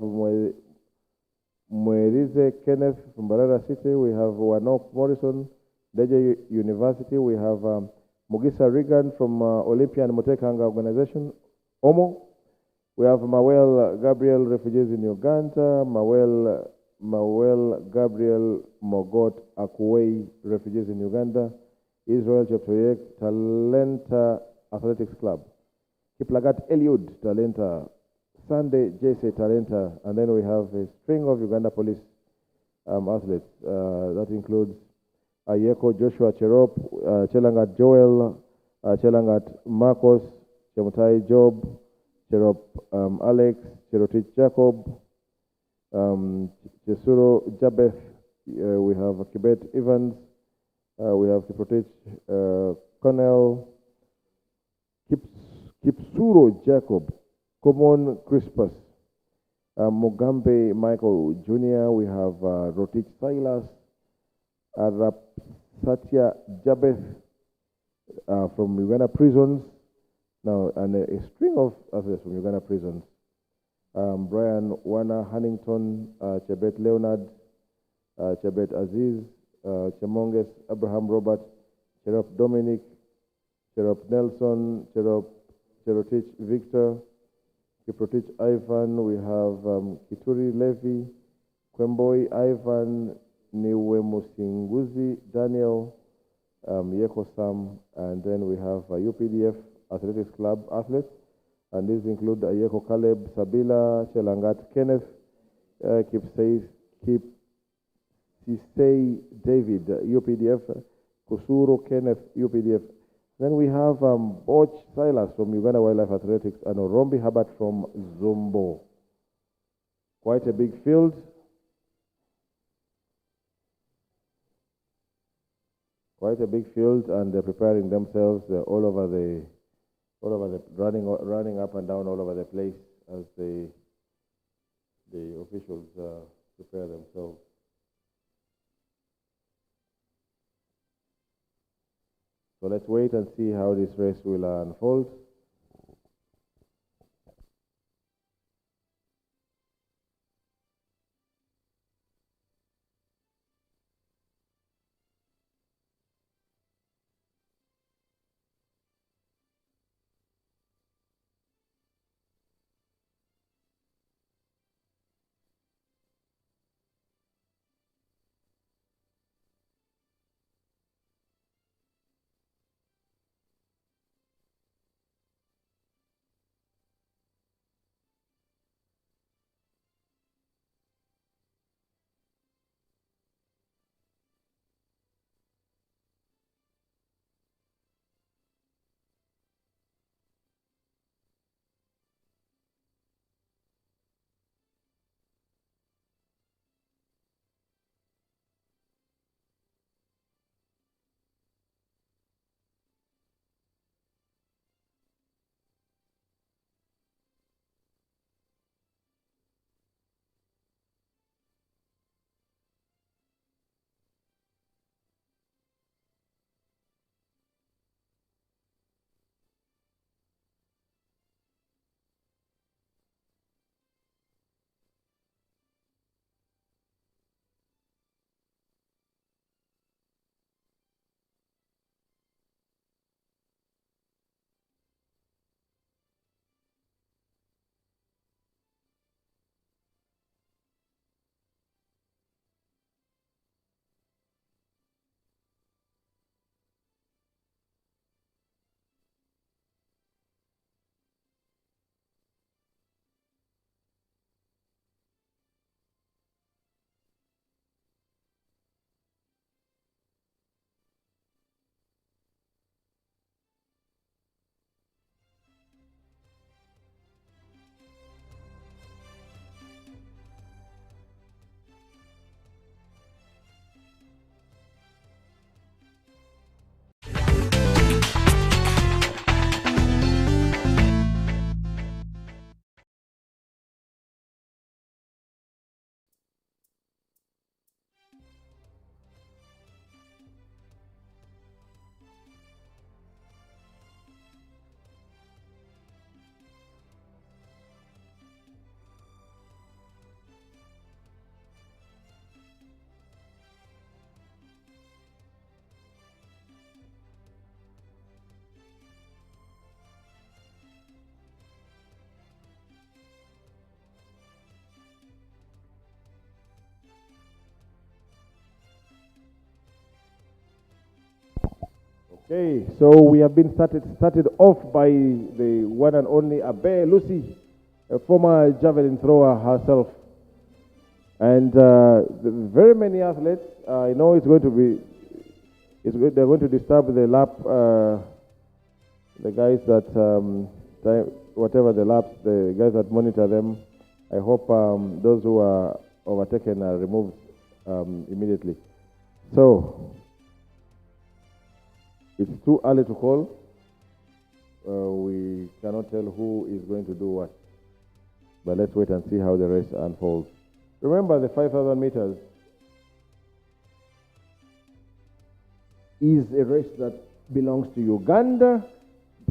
Mwerize Kenneth from Barara City. We have Wanok Morrison, Deja University. We have Mugisa Regan from Olympia and Motekanga Organization, OMO. We have Mawel Gabriel, refugees in Uganda. Mawel Gabriel Mogot Akuwei, refugees in Uganda. Israel Cheptoyek, Talenta Athletics Club. Kiplagat Eliud, Talenta. Sunday JC Talenta. And then we have a string of Uganda police athletes. That includes Ayeko Joshua Cherop, Chelangat Joel, Chelangat Marcos, Chemutai Job, Cherop Alex, Cherotich Jacob, Chesuro Jabeth, we have Kibet Evans, we have Kiprotich Connell, Kipsuro Jacob, Common Crispus, Mugambe Michael Jr., we have Rotich Silas, Arap Satya Jabeth from Uganda prisons. Now, and a string of athletes from Uganda prisons. Brian Wana Hannington, Chebet Leonard, Chebet Aziz, Chemonges Abraham Robert, Cherop Dominic, Cherop Nelson, Cherotich Victor, Kiprotich Ivan. We have Kituri Levi, Kwemboi Ivan, Niwemusinguzi Daniel, Yeko Sam, and then we have UPDF Athletics Club athletes, and these include Ayeko Caleb, Sabila, Chelangat Kenneth, Kipsei David, UPDF, Kusuro Kenneth, UPDF. Then we have Boch Silas from Uganda Wildlife Athletics and Orombi Habat from Zombo. Quite a big field. Quite a big field, and they're preparing themselves. They're all over the running up and down all over the place as the officials prepare themselves. So let's wait and see how this race will unfold. Okay, so we have been started off by the one and only Abe Lucy, a former javelin thrower herself, and very many athletes. I know it's going to be. They're going to disturb the lap. The guys that whatever the laps, the guys that monitor them. I hope those who are overtaken are removed immediately. So. It's too early to call. We cannot tell who is going to do what. But let's wait and see how the race unfolds. Remember, the 5,000 meters is a race that belongs to Uganda,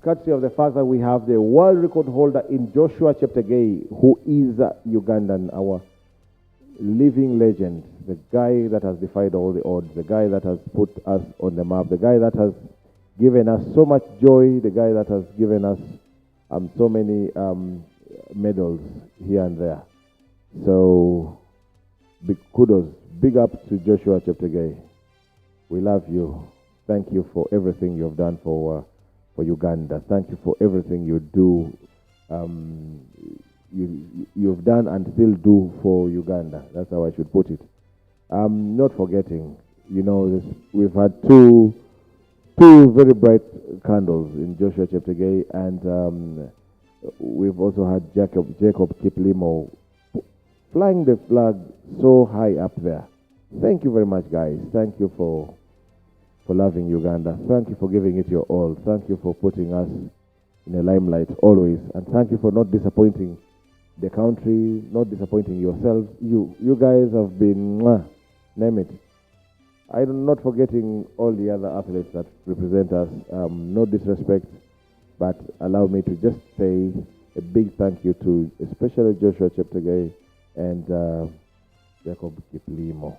courtesy of the fact that we have the world record holder in Joshua Cheptegei, who is Ugandan, our living legend, the guy that has defied all the odds, the guy that has put us on the map, the guy that has given us so much joy, the guy that has given us so many medals here and there. So, big kudos, big up to Joshua Cheptegei. We love you. Thank you for everything you have done for Uganda. Thank you for everything you do. You've done and still do for Uganda. That's how I should put it. Not forgetting, we've had two very bright candles in Joshua Cheptegei, and we've also had Jacob Kiplimo flying the flag so high up there. Thank you very much, guys. Thank you for loving Uganda. Thank you for giving it your all. Thank you for putting us in the limelight always, and thank you for not disappointing the country, not disappointing yourselves. You guys have been, name it. I'm not forgetting all the other athletes that represent us. No disrespect, but allow me to just say a big thank you to especially Joshua Cheptegei and Jacob Kiplimo.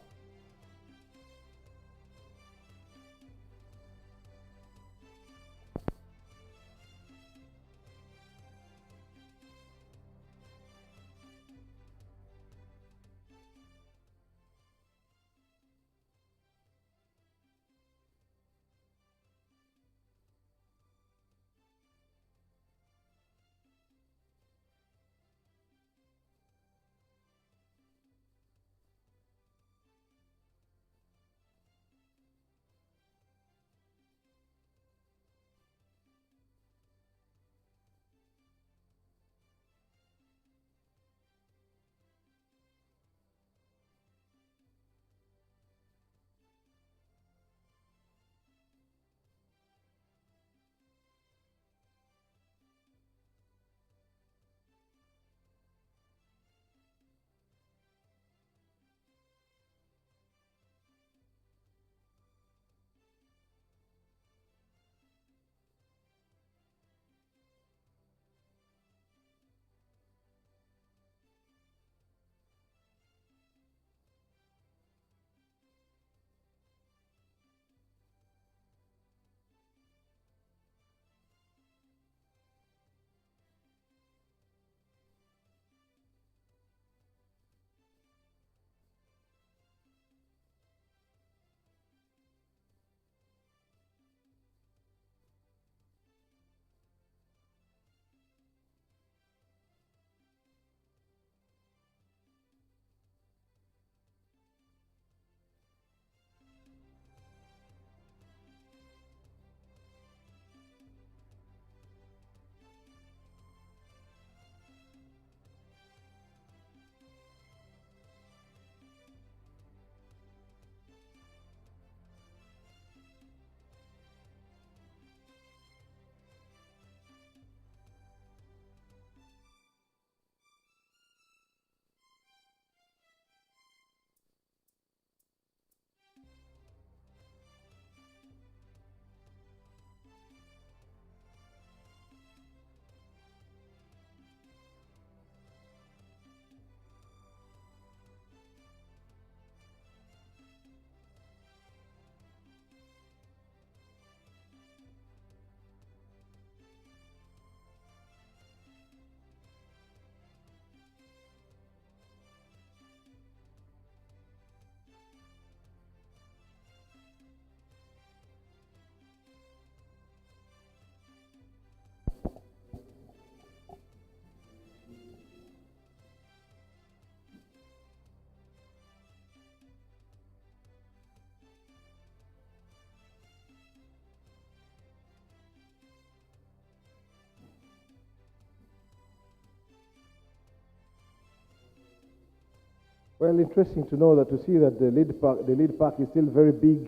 Well, interesting to know that to see that the lead park is still very big.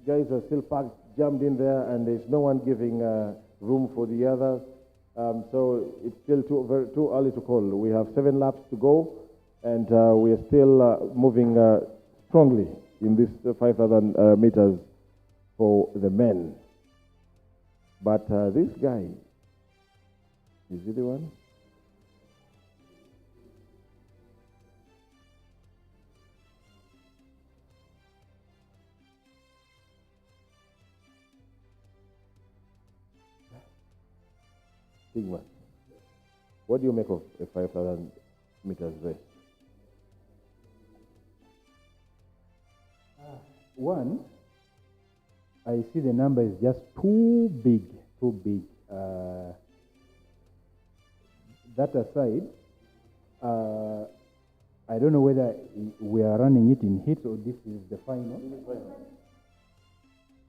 Guys are still parked, jammed in there, and there's no one giving room for the others. So it's still too early to call. We have 7 laps to go, and we are still moving strongly in this 5,000 meters for the men. But this guy, is he the one? Sigma. What do you make of a 5,000 meters race? One, I see the number is just too big, too big. That aside, I don't know whether we are running it in heats or this is the final.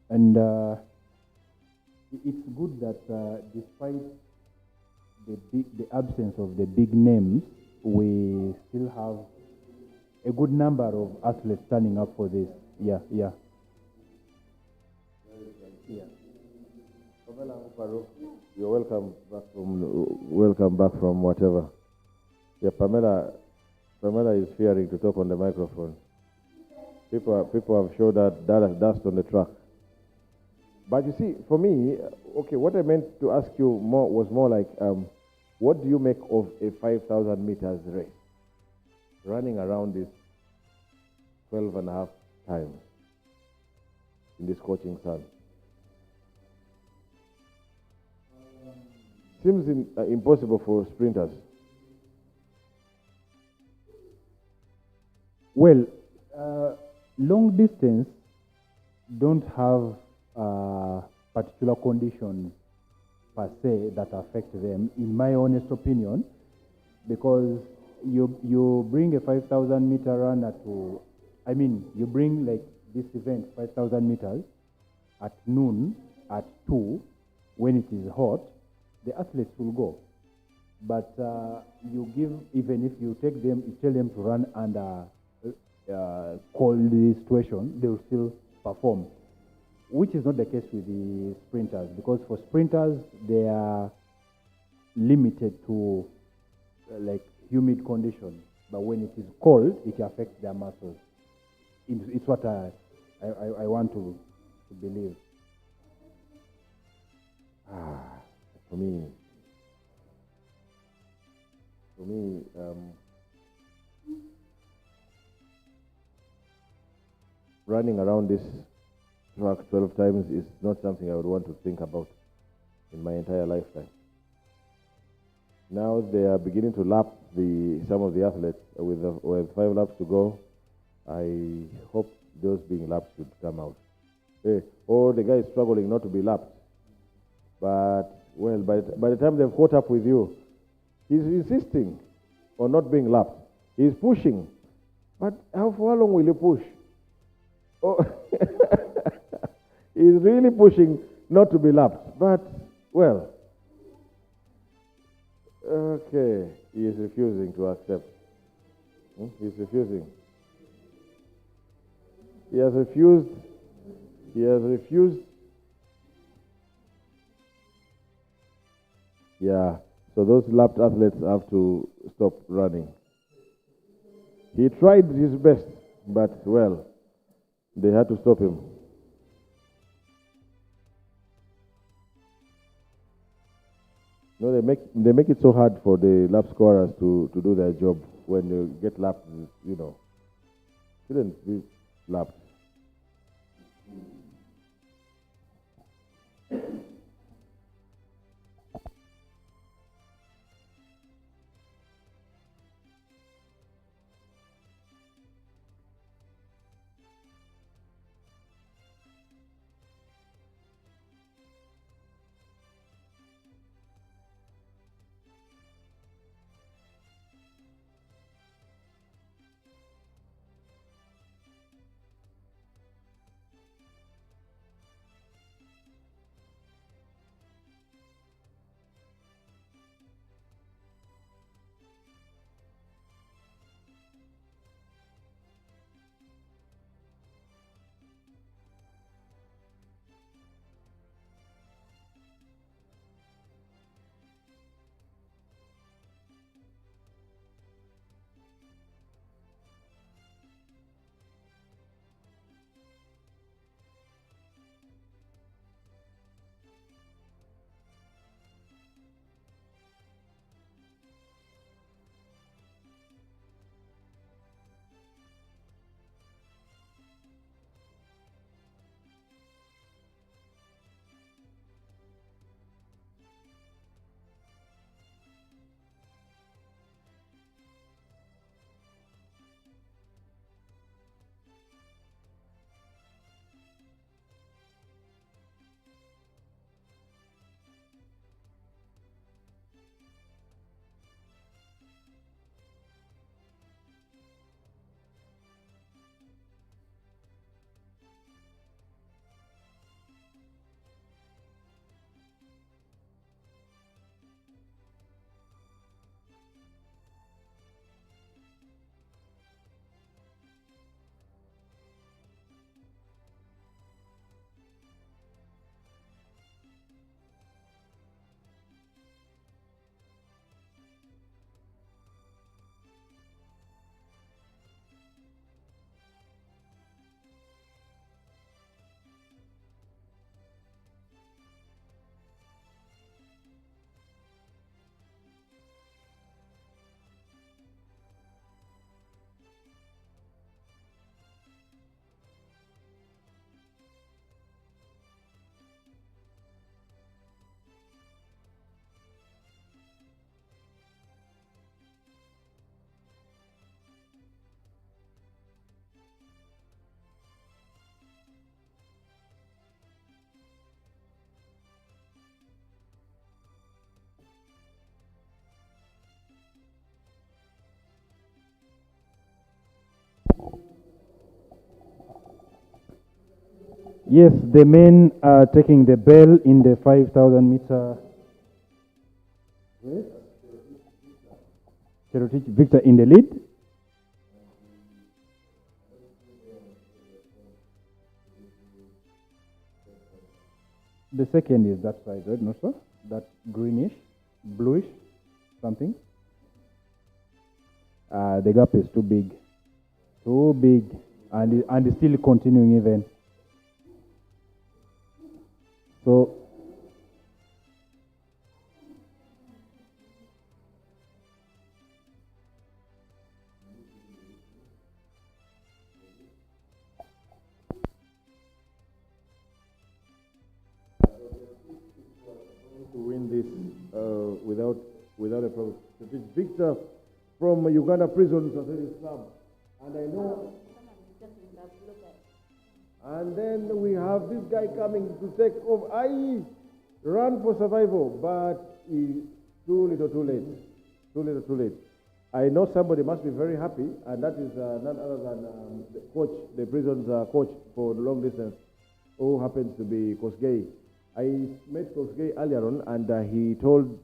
And it's good that despite the absence of the big names, we still have a good number of athletes turning up for this. Yeah. You're welcome back from whatever. Yeah, Pamela is fearing to talk on the microphone. People have showed that dust on the track. But you see, for me, okay, what I meant to ask you was more like, what do you make of a 5,000 meters race? Running around this 12 and a half times in this scorching sun. Seems impossible for sprinters. Well, long distance don't have particular conditions per se that affect them, in my honest opinion, because you bring a 5,000 meter runner to, you bring like this event, 5,000 meters, at noon, at 2, when it is hot, the athletes will go. But you give, even if you take them, you tell them to run under cold situation, they will still perform. Which is not the case with the sprinters, because for sprinters, they are limited to like humid conditions. But when it is cold, it affects their muscles. It's what I want to believe. For me, running around this track 12 times is not something I would want to think about in my entire lifetime. Now they are beginning to lap some of the athletes with 5 laps to go. I hope those being lapped should come out. The guy is struggling not to be lapped. But, well, by the time they've caught up with you, he's insisting on not being lapped. He's pushing. But for how long will you push? Oh, he's really pushing not to be lapped. But, well, okay, he is refusing to accept. He's refusing. He has refused. Yeah, so those lapped athletes have to stop running. He tried his best, but, well, they had to stop him. No, they make it so hard for the lap scorers to do their job when you get lapped, shouldn't be lapped. Yes, the men are taking the bell in the 5,000 meter. Yes. Cherotich Victor in the lead. The second is that side, right? No, sir? That greenish, bluish, something. The gap is too big. Too big. And it's still continuing even. So, to win this without a problem. It is Victor from Uganda Prisons Athletic Club, and I know. And then we have this guy coming to take over. I run for survival, but too little, too late. Too little, too late. I know somebody must be very happy, and that is none other than the coach, the prison's coach for long distance, who happens to be Kosgei. I met Kosgei earlier on, and he told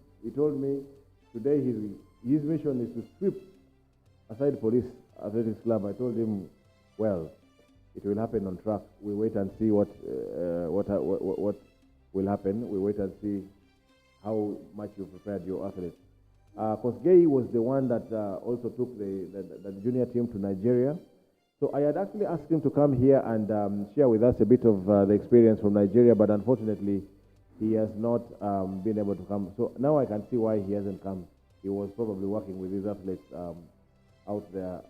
me today his mission is to sweep aside police athletics club. I told him, well, it will happen on track. We wait and see what will happen. We wait and see how much you prepared your athletes. Kosgei was the one that also took the junior team to Nigeria. So I had actually asked him to come here and share with us a bit of the experience from Nigeria, but unfortunately, he has not been able to come. So now I can see why he hasn't come. He was probably working with his athletes out there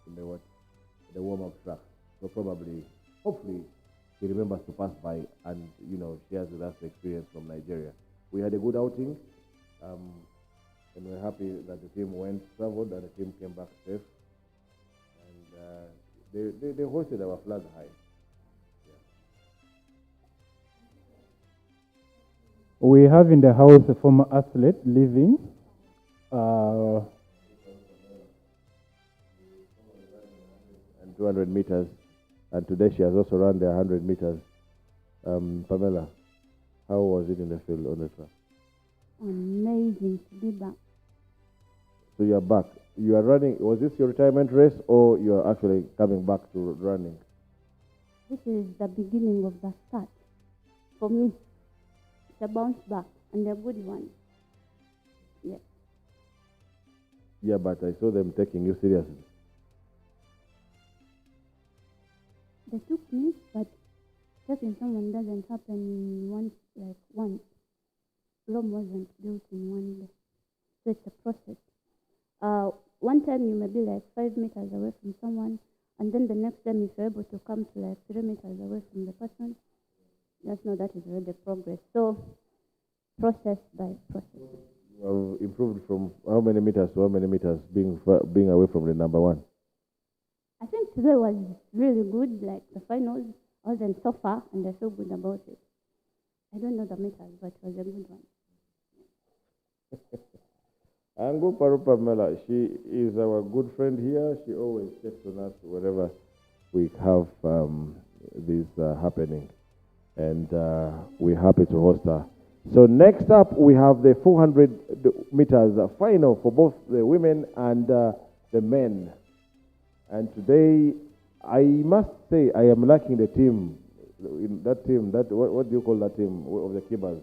in the warm-up track. So probably, hopefully, he remembers to pass by and shares with us the experience from Nigeria. We had a good outing, and we're happy that the team traveled, and the team came back safe. And they hoisted our flag high. Yeah. We have in the house a former athlete living. And 200 meters. And today she has also run the 100 meters. Pamela, how was it in the field on the track? Amazing to be back. So you are back. You are running. Was this your retirement race, or you are actually coming back to running? This is the beginning of the start. For me, it's a bounce back and a good one. Yes. Yeah, but I saw them taking you seriously. They took me, but taking someone doesn't happen once. Rome wasn't built in one day. So it's a process. One time you may be 5 meters away from someone, and then the next time if you're able to come to 3 meters away from the person, just know that is already progress. So, process by process. You have improved from how many meters to how many meters being away from the number one? I think today was really good, the finals. I wasn't so far, and I feel good about it. I don't know the meters, but it was a good one. Angu Pamela, she is our good friend here. She always checks on us whenever we have this happening. And we're happy to host her. So next up, we have the 400 meters final for both the women and the men. And today, I must say, I am liking the team. In that team, what do you call that team of the keepers?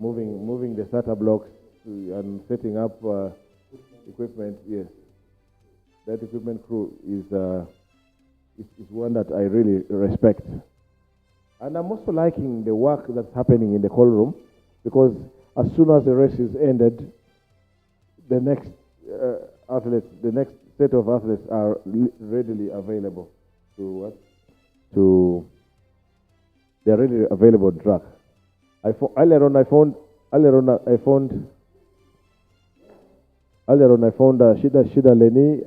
Moving the starter blocks and setting up equipment. Yes, that equipment crew is one that I really respect. And I'm also liking the work that's happening in the call room, because as soon as the race is ended, the next the next set of athletes are readily available they're readily available on track. Earlier on I found Shida Leni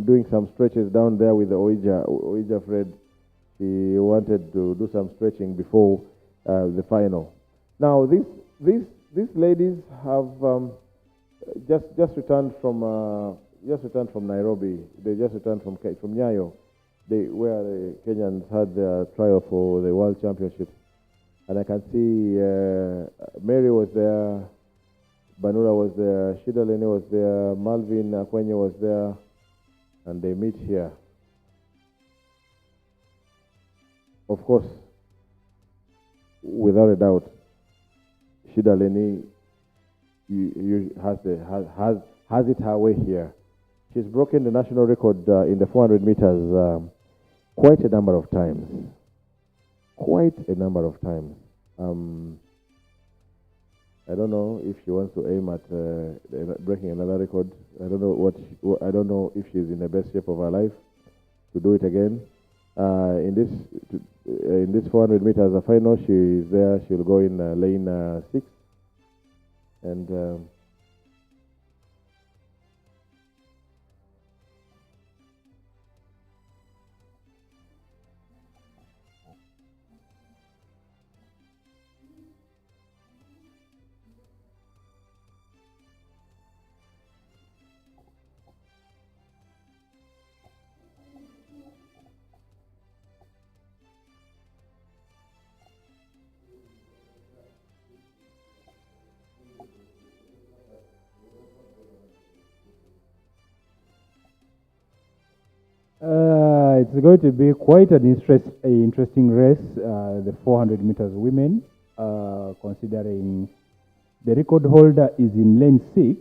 doing some stretches down there with the Oija Fred. She wanted to do some stretching before the final. Now these ladies have just returned from Nairobi. They just returned from Nyayo. where the Kenyans had their trial for the World Championship. And I can see Mary was there, Banura was there, Shida Lene was there, Malvin Akwenye was there, and they meet here. Of course, without a doubt, Shida Lene has it her way here. She's broken the national record in the 400 meters quite a number of times. Quite a number of times. I don't know if she wants to aim at breaking another record. I don't know I don't know if she's in the best shape of her life to do it again. In this 400 meters, the final, she's there. She'll go in lane 6, and. It's going to be quite an interesting race, the 400 meters women, considering the record holder is in lane 6,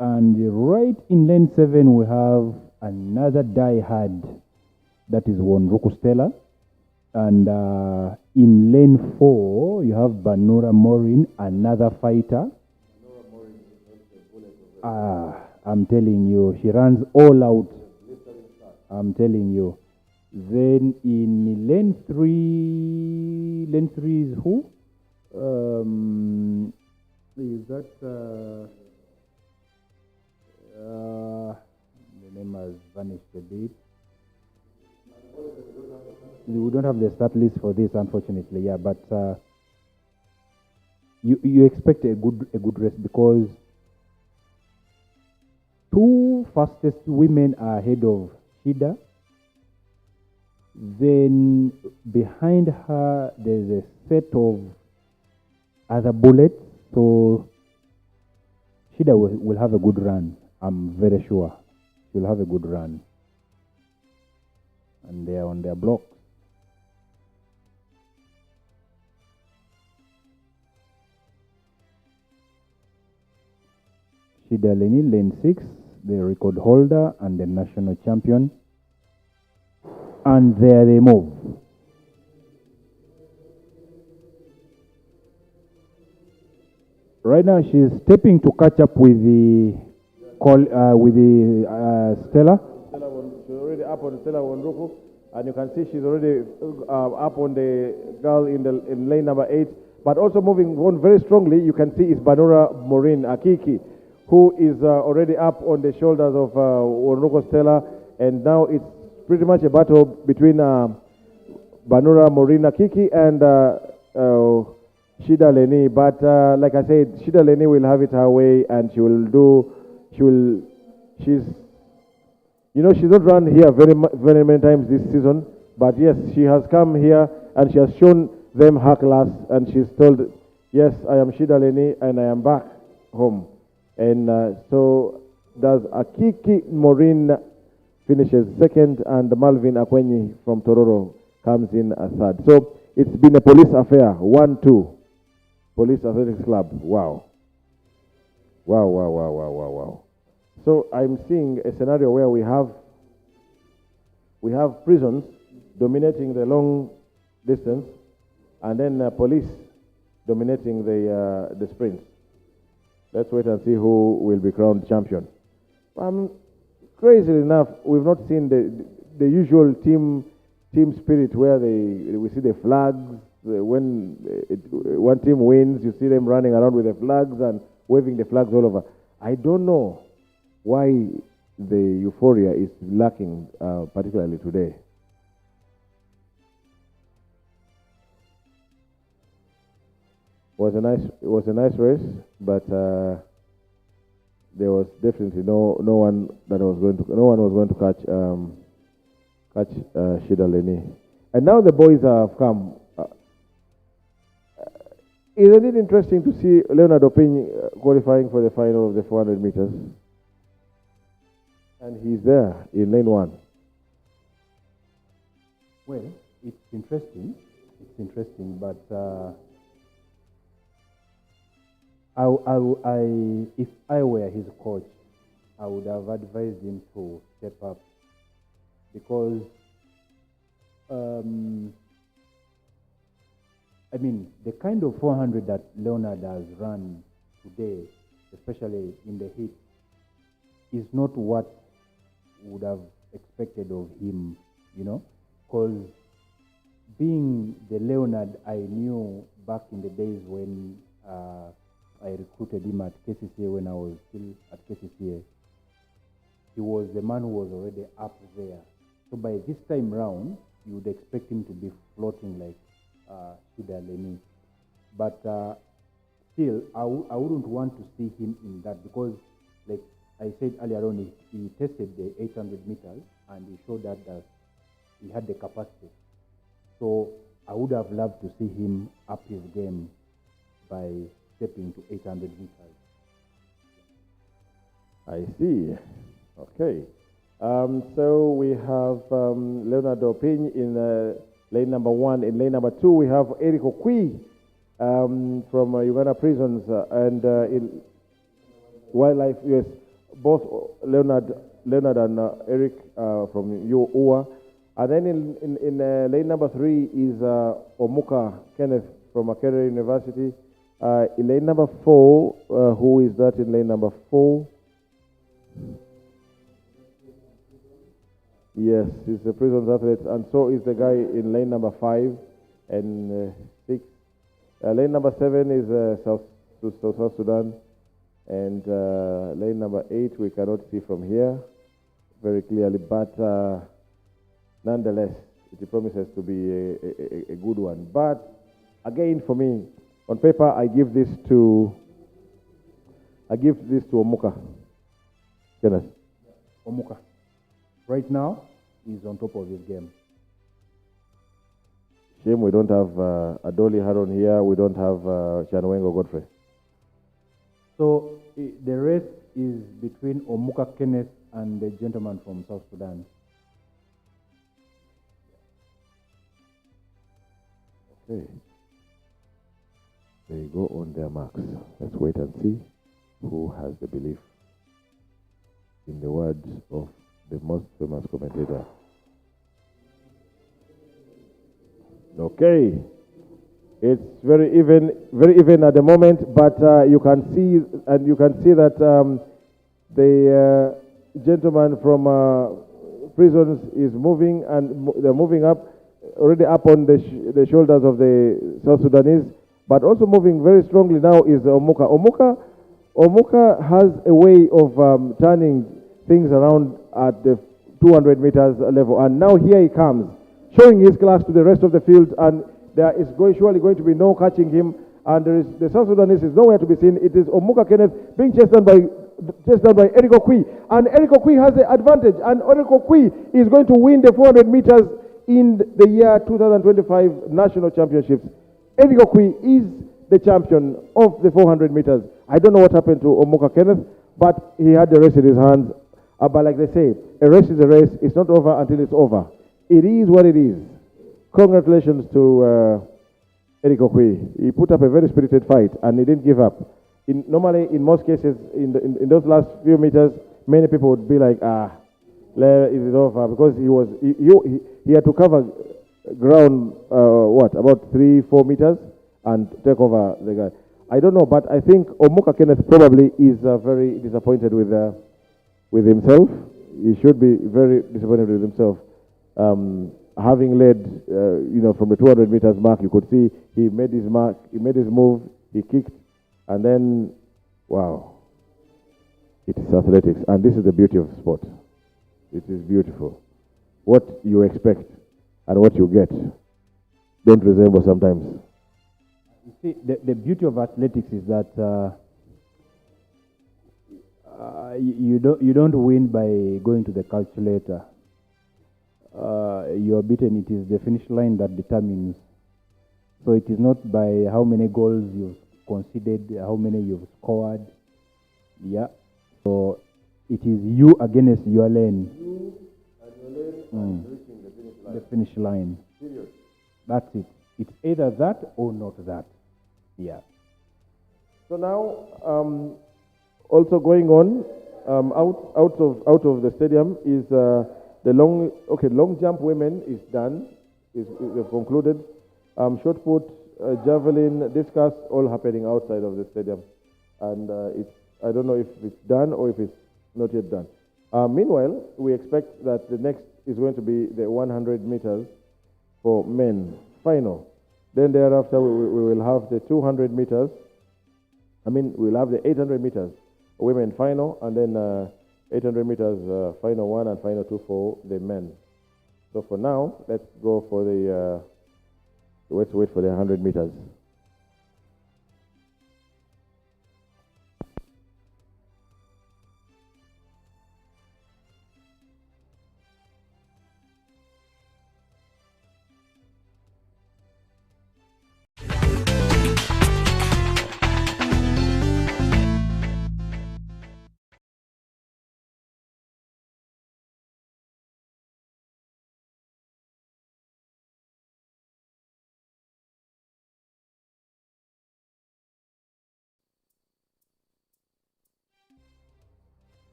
and right in lane 7 we have another die-hard, that is Wonruku Stella, and in lane 4 you have Banura Morin, another fighter. I'm telling you, she runs all out. I'm telling you. Then in lane 3 is who? Is that the name has vanished a bit. We don't have the start list for this, unfortunately. Yeah, but you expect a good race, because 2 fastest women are ahead of Shida. Then behind her there's a set of other bullets, so Shida will have a good run. I'm very sure she'll have a good run, and they are on their blocks. Shida Lene, lane 6, the record holder and the national champion. And there they move. Right now she's stepping to catch up with the Stella. She's already up on Stella Wonruku, and you can see she's already up on the girl in lane number 8. But also moving on very strongly, you can see is Banura Morin Akiki, who is already up on the shoulders of Wonruku Stella, and now it's pretty much a battle between Banura Morin Akiki and Shida Lene. But like I said, Shida Lene will have it her way, and she's not run here very many times this season, but yes, she has come here and she has shown them her class, and she's told, yes, I am Shida Lene and I am back home. And so does Akiki Morin finishes second, and Malvin Akwenye from Tororo comes in as third. So it's been a police affair, 1-2. Police Athletics Club. Wow. Wow, wow, wow, wow, wow, wow. So I'm seeing a scenario where we have prisons dominating the long distance, and then police dominating the sprint. Let's wait and see who will be crowned champion. Crazily enough, we've not seen the usual team spirit where we see the flags. When one team wins, you see them running around with the flags and waving the flags all over. I don't know why the euphoria is lacking, particularly today. It was a nice race, but there was definitely no one was going to catch Shida Leni. And now the boys have come. Isn't it interesting to see Leonard Opiny qualifying for the final of the 400 meters? And he's there in lane 1. Well, it's interesting. It's interesting, but if I were his coach, I would have advised him to step up because, I mean, the kind of 400 that Leonard has run today, especially in the heat, is not what would have expected of him, you know, because being the Leonard I knew back in the days when I recruited him at KCCA, when I was still at KCCA, he was the man who was already up there. So by this time round, you would expect him to be floating like Shida Leni. But still, I wouldn't want to see him in that because, like I said earlier on, he tested the 800 meters and he showed that he had the capacity. So I would have loved to see him up his game by stepping to 800 meters. I see. Okay. So we have Leonard Opiny in lane number 1. In lane number 2, we have Eric Okwi from Uganda Prisons and in Wildlife US. Both Leonard and Eric from UA. And then in lane number 3 is Omuka Kenneth from Makerere University. In lane number 4, who is that in lane number 4? Yes, he's the Prisons athlete, and so is the guy in lane number 5 and 6. Lane number 7 is South Sudan, and lane number 8 we cannot see from here very clearly, but nonetheless, it promises to be a good one. But again, for me, on paper, I give this to Omuka. Kenneth. Omuka, right now, is on top of his game. Shame we don't have Adoli Haron here. We don't have Chanwengo Godfrey. So the race is between Omuka Kenneth and the gentleman from South Sudan. Okay. They go on their marks. Let's wait and see who has the belief. In the words of the most famous commentator. Okay. It's very even at the moment, but you can see that the gentleman from Prisons is moving, and they're moving up, already up on the shoulders of the South Sudanese, but also moving very strongly now is Omuka. Omuka has a way of turning things around at the 200 meters level, and now here he comes, showing his class to the rest of the field, and there is surely going to be no catching him, and the South Sudanese is nowhere to be seen. It is Omuka Kenneth being chased down by Eric Okwi, and Eric Okwi has the advantage, and Eric Okwi is going to win the 400 meters in the year 2025 National Championships. Eric Okwi is the champion of the 400 meters. I don't know what happened to Omuka Kenneth, but he had the race in his hands. But like they say, a race is a race. It's not over until it's over. It is what it is. Congratulations to Eric Okwi. He put up a very spirited fight, and he didn't give up. Normally, in most cases, in those last few meters, many people would be like, is it over? Because he had to cover ground, about 3-4 meters and take over the guy. I don't know, but I think Omuka Kenneth probably is very disappointed with himself. He should be very disappointed with himself. Having led, from the 200 meters mark, you could see he made his mark, he made his move, he kicked, and then, wow, it is athletics, and this is the beauty of sport. It is beautiful. What you expect and what you get don't resemble sometimes. You see, the beauty of athletics is that you don't win by going to the calculator. you are beaten, it is the finish line that determines. So it is not by how many goals you've conceded, how many you've scored. Yeah. So it is you against your lane. You and your lane and reaching the finish line. The finish line. Period. That's it. It's either that or not that. Yeah. So now, also going on, out of the stadium is the long jump women is done, is concluded. Short put, javelin, discus, all happening outside of the stadium, and I don't know if it's done or if it's not yet done. Meanwhile, we expect that the next is going to be the 100 meters for men final. Then thereafter we will have the 200 meters. We'll have the 800 meters women final, and then 800 meters final 1 and final 2 for the men. So for now, let's go for the let's wait for the 100 meters.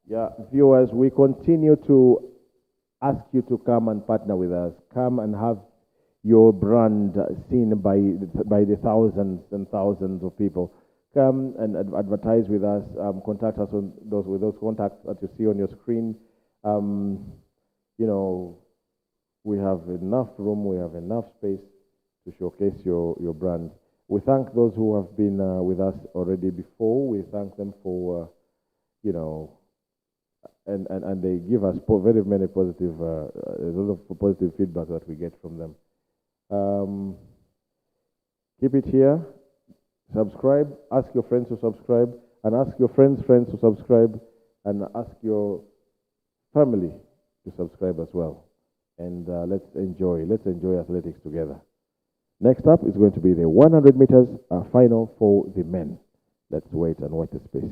Yeah, viewers, we continue to ask you to come and partner with us. Come and have your brand seen by the thousands and thousands of people. Come and advertise with us. Contact us with those contacts that you see on your screen. We have enough room, we have enough space to showcase your brand. We thank those who have been with us already before. We thank them for, and they give us very many positive, a lot of positive feedback that we get from them. Keep it here. Subscribe. Ask your friends to subscribe, and ask your friends' friends to subscribe, and ask your family to subscribe as well. And let's enjoy athletics together. Next up is going to be the 100 meters final for the men. Let's wait and watch the space.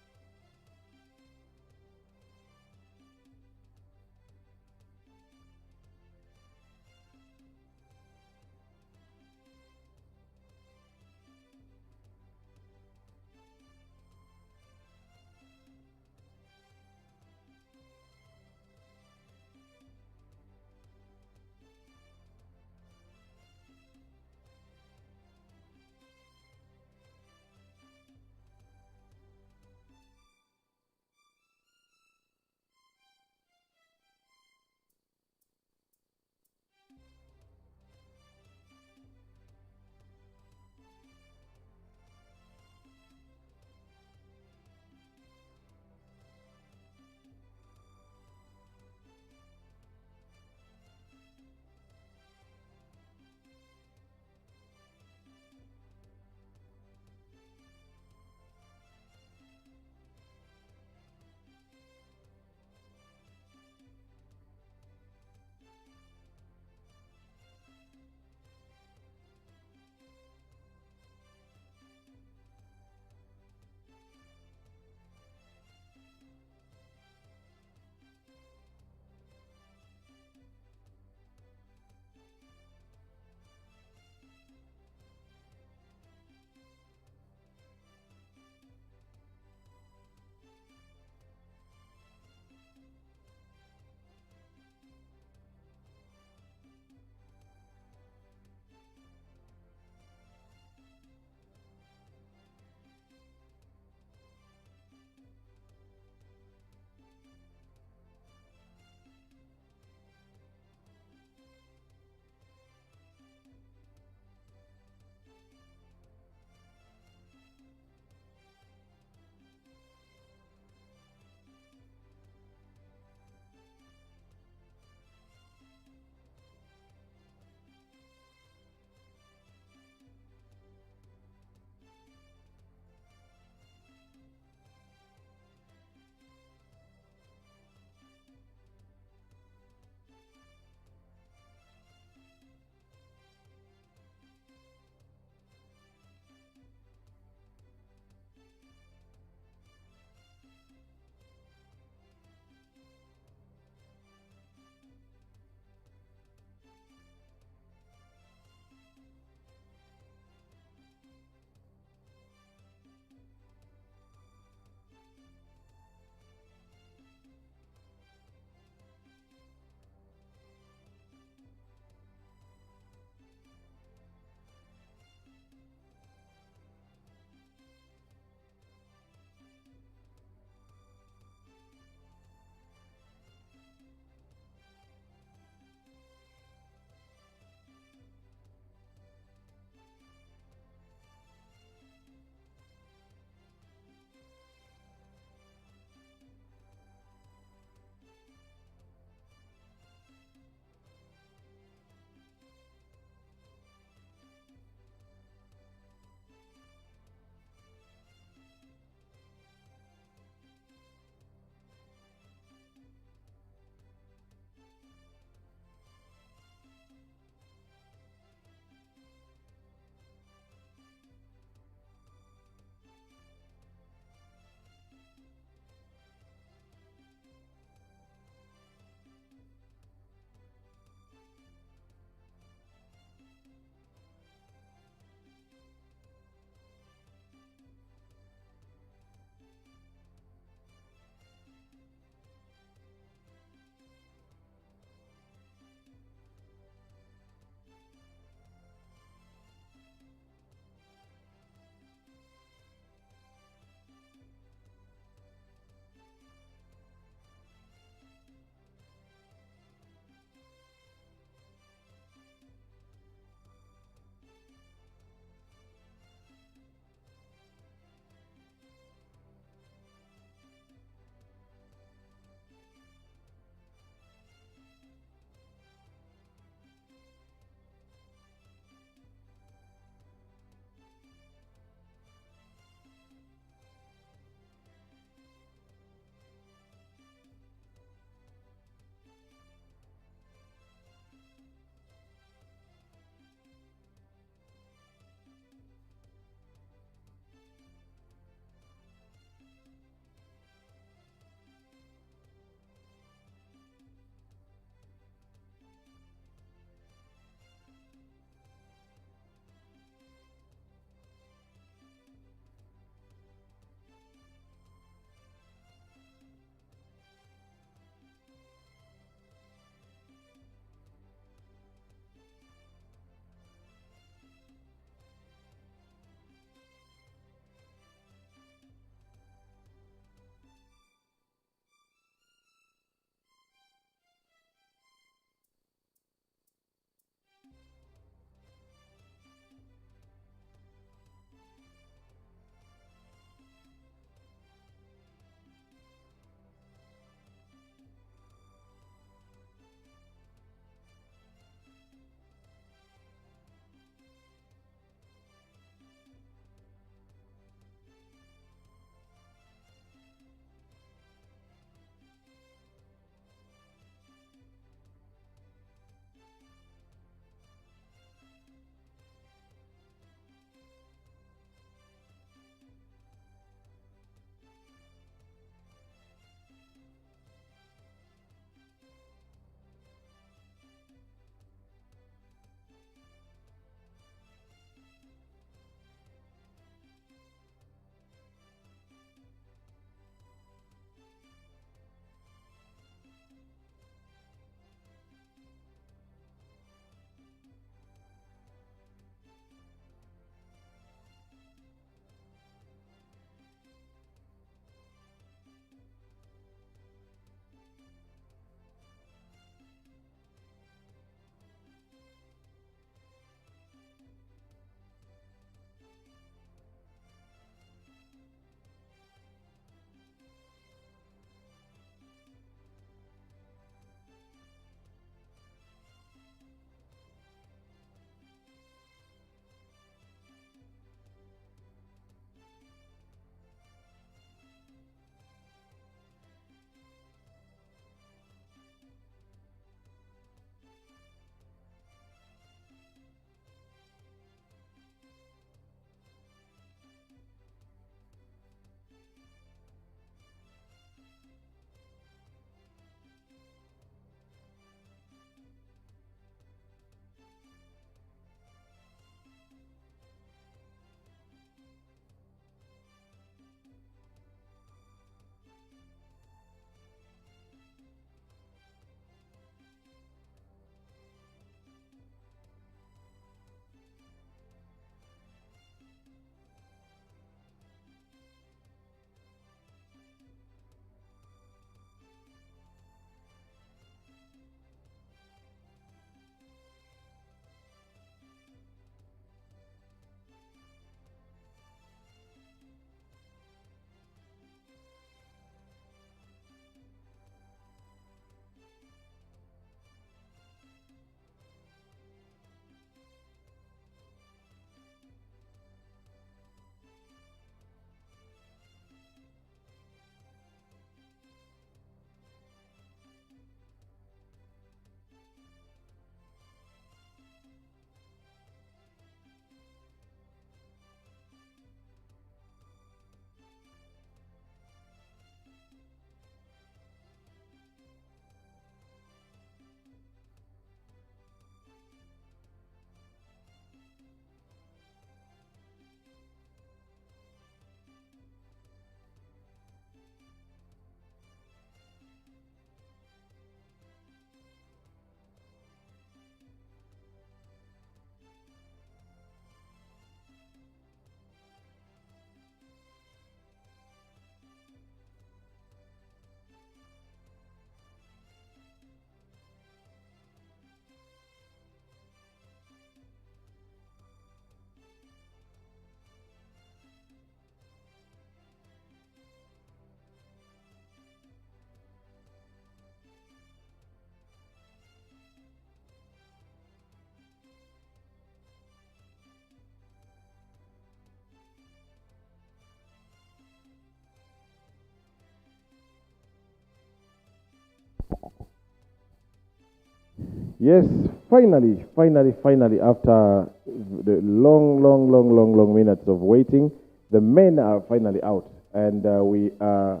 Yes, finally, after the long minutes of waiting, the men are finally out, and we are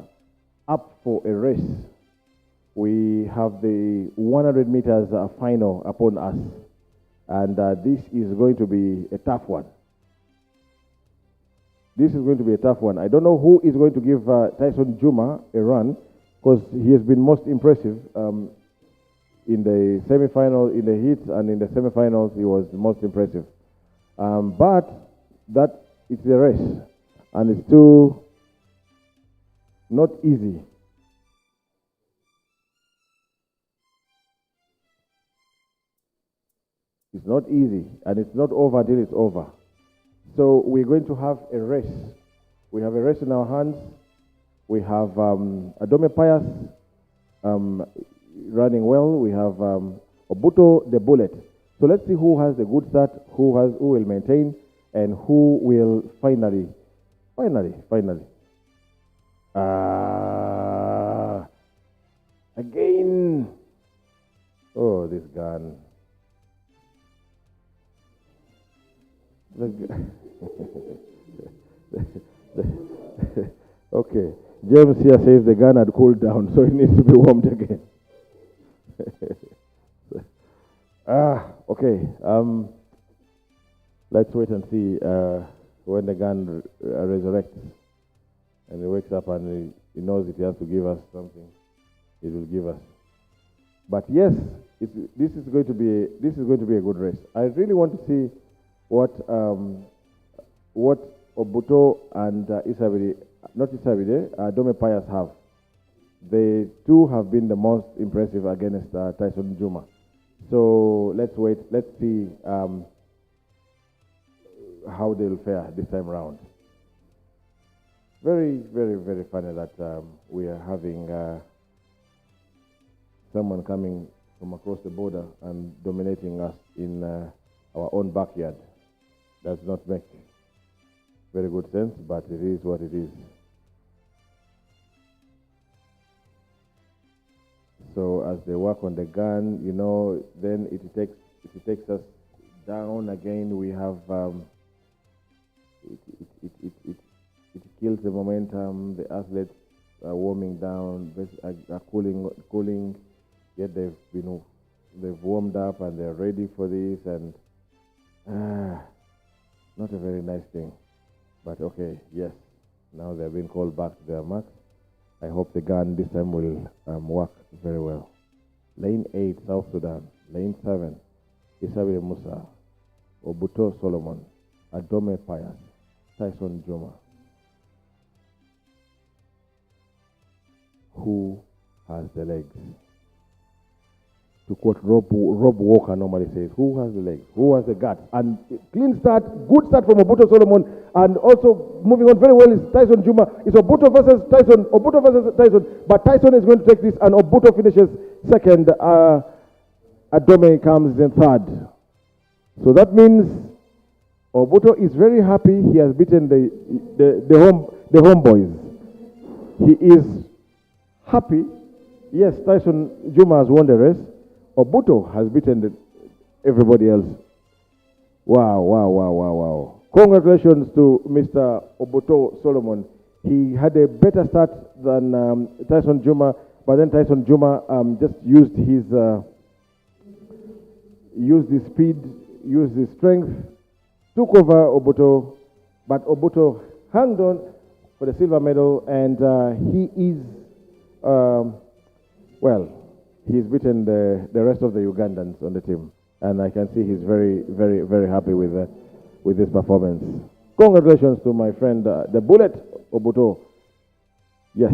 up for a race. We have the 100 meters final upon us, and this is going to be a tough one. This is going to be a tough one. I don't know who is going to give Tyson Juma a run, because he has been most impressive. In the semi-final, in the heats, and in the semi-finals, he was the most impressive. But that it's a race, and it's too not easy. It's not easy, and it's not over until it's over. So we're going to have a race. We have a race in our hands. We have Adome Pius running well. We have Obuto the Bullet. So let's see who has the good start, who will maintain, and who will finally. Again. Oh, this gun. Okay. James here says the gun had cooled down, so it needs to be warmed again. Okay. Let's wait and see when the gun resurrects and he wakes up and he knows if he has to give us something, he will give us. But yes, this is going to be a good race. I really want to see what Obuto and Adome Pius have. They two have been the most impressive against Tyson Juma. So let's wait. Let's see how they'll fare this time around. Very funny that we are having someone coming from across the border and dominating us in our own backyard. Does not make very good sense, but it is what it is. So as they work on the gun, then it takes us down again. We have it kills the momentum. The athletes are warming down, are cooling. Yet they've warmed up and they're ready for this, and not a very nice thing. But okay, yes. Now they're being called back to their marks. I hope the gun this time will work very well. Lane 8, South Sudan. Lane 7, Isabel Musa, Obuto Solomon, Adome Pius, Tyson Juma. Who has the legs? To quote Rob Walker normally says, who has the legs? Who has the guts? And clean start, good start from Obuto Solomon, and also moving on very well is Tyson Juma. It's Obuto versus Tyson, but Tyson is going to take this, and Obuto finishes second. Adome comes in third. So that means Obuto is very happy. He has beaten the homeboys. He is happy. Yes, Tyson Juma has won the race. Obuto has beaten everybody else. Wow. Congratulations to Mr. Obuto Solomon. He had a better start than Tyson Juma, but then Tyson Juma just used his speed, used his strength, took over Obuto, but Obuto hung on for the silver medal, and he is, he's beaten the rest of the Ugandans on the team, and I can see he's very happy with this performance. Congratulations to my friend, the Bullet Obuto. Yes.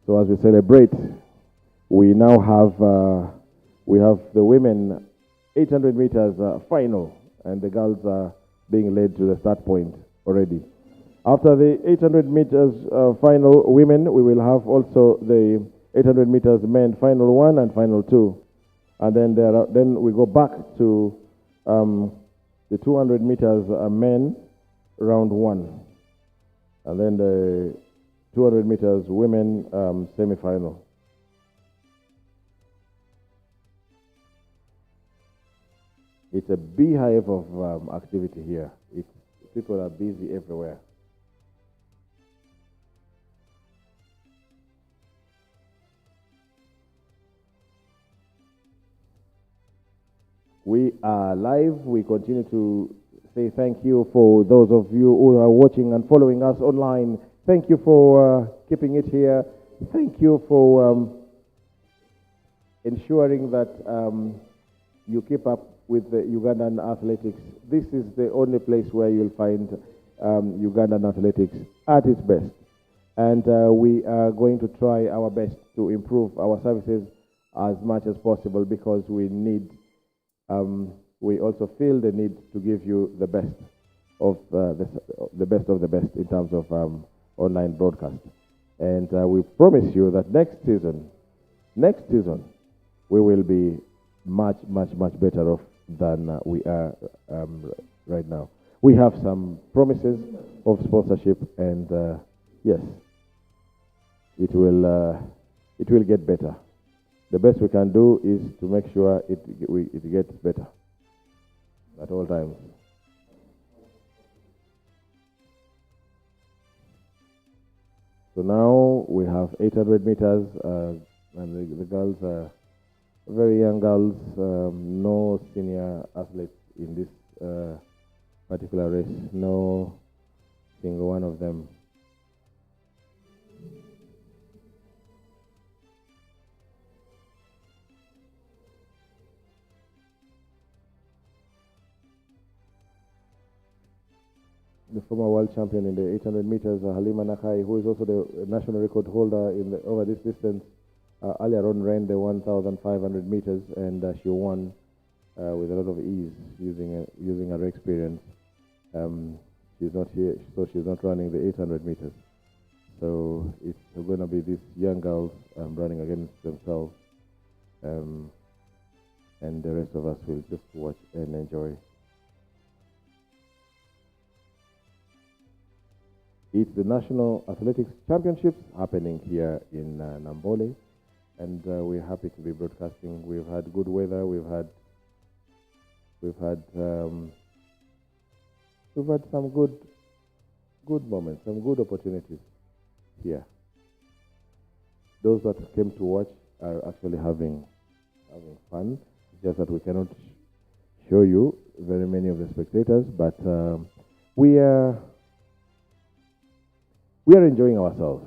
So as we celebrate, we now have the women 800 meters final, and the girls are being led to the start point already. After the 800 meters final women, we will have also the 800 meters men final 1 and final 2, and then we go back to the 200 meters men round 1, and then the 200 meters women semi-final. It's a beehive of activity here. People are busy everywhere. We are live. We continue to say thank you for those of you who are watching and following us online. Thank you for keeping it here. Thank you for ensuring that you keep up with the Ugandan athletics. This is the only place where you'll find Ugandan athletics at its best. And we are going to try our best to improve our services as much as possible, because we need, we also feel the need to give you the best of the best of the best in terms of online broadcast. And we promise you that next season, we will be much better off than we are right now. We have some promises of sponsorship, and yes, it will get better. The best we can do is to make sure it gets better at all times. So now we have 800 meters, and the girls are very young girls, no senior athletes in this particular race, no single one of them. The former world champion in the 800 meters, Halima Nakai, who is also the national record holder over this distance, earlier on ran the 1,500 meters, and she won with a lot of ease using her experience. She's not here, so she's not running the 800 meters. So it's going to be these young girls running against themselves, and the rest of us will just watch and enjoy. It's the National Athletics Championships happening here in Namboole, and we're happy to be broadcasting. We've had good weather. We've had some good moments, some good opportunities here. Those that came to watch are actually having fun. It's just that we cannot show you very many of the spectators, but we are enjoying ourselves.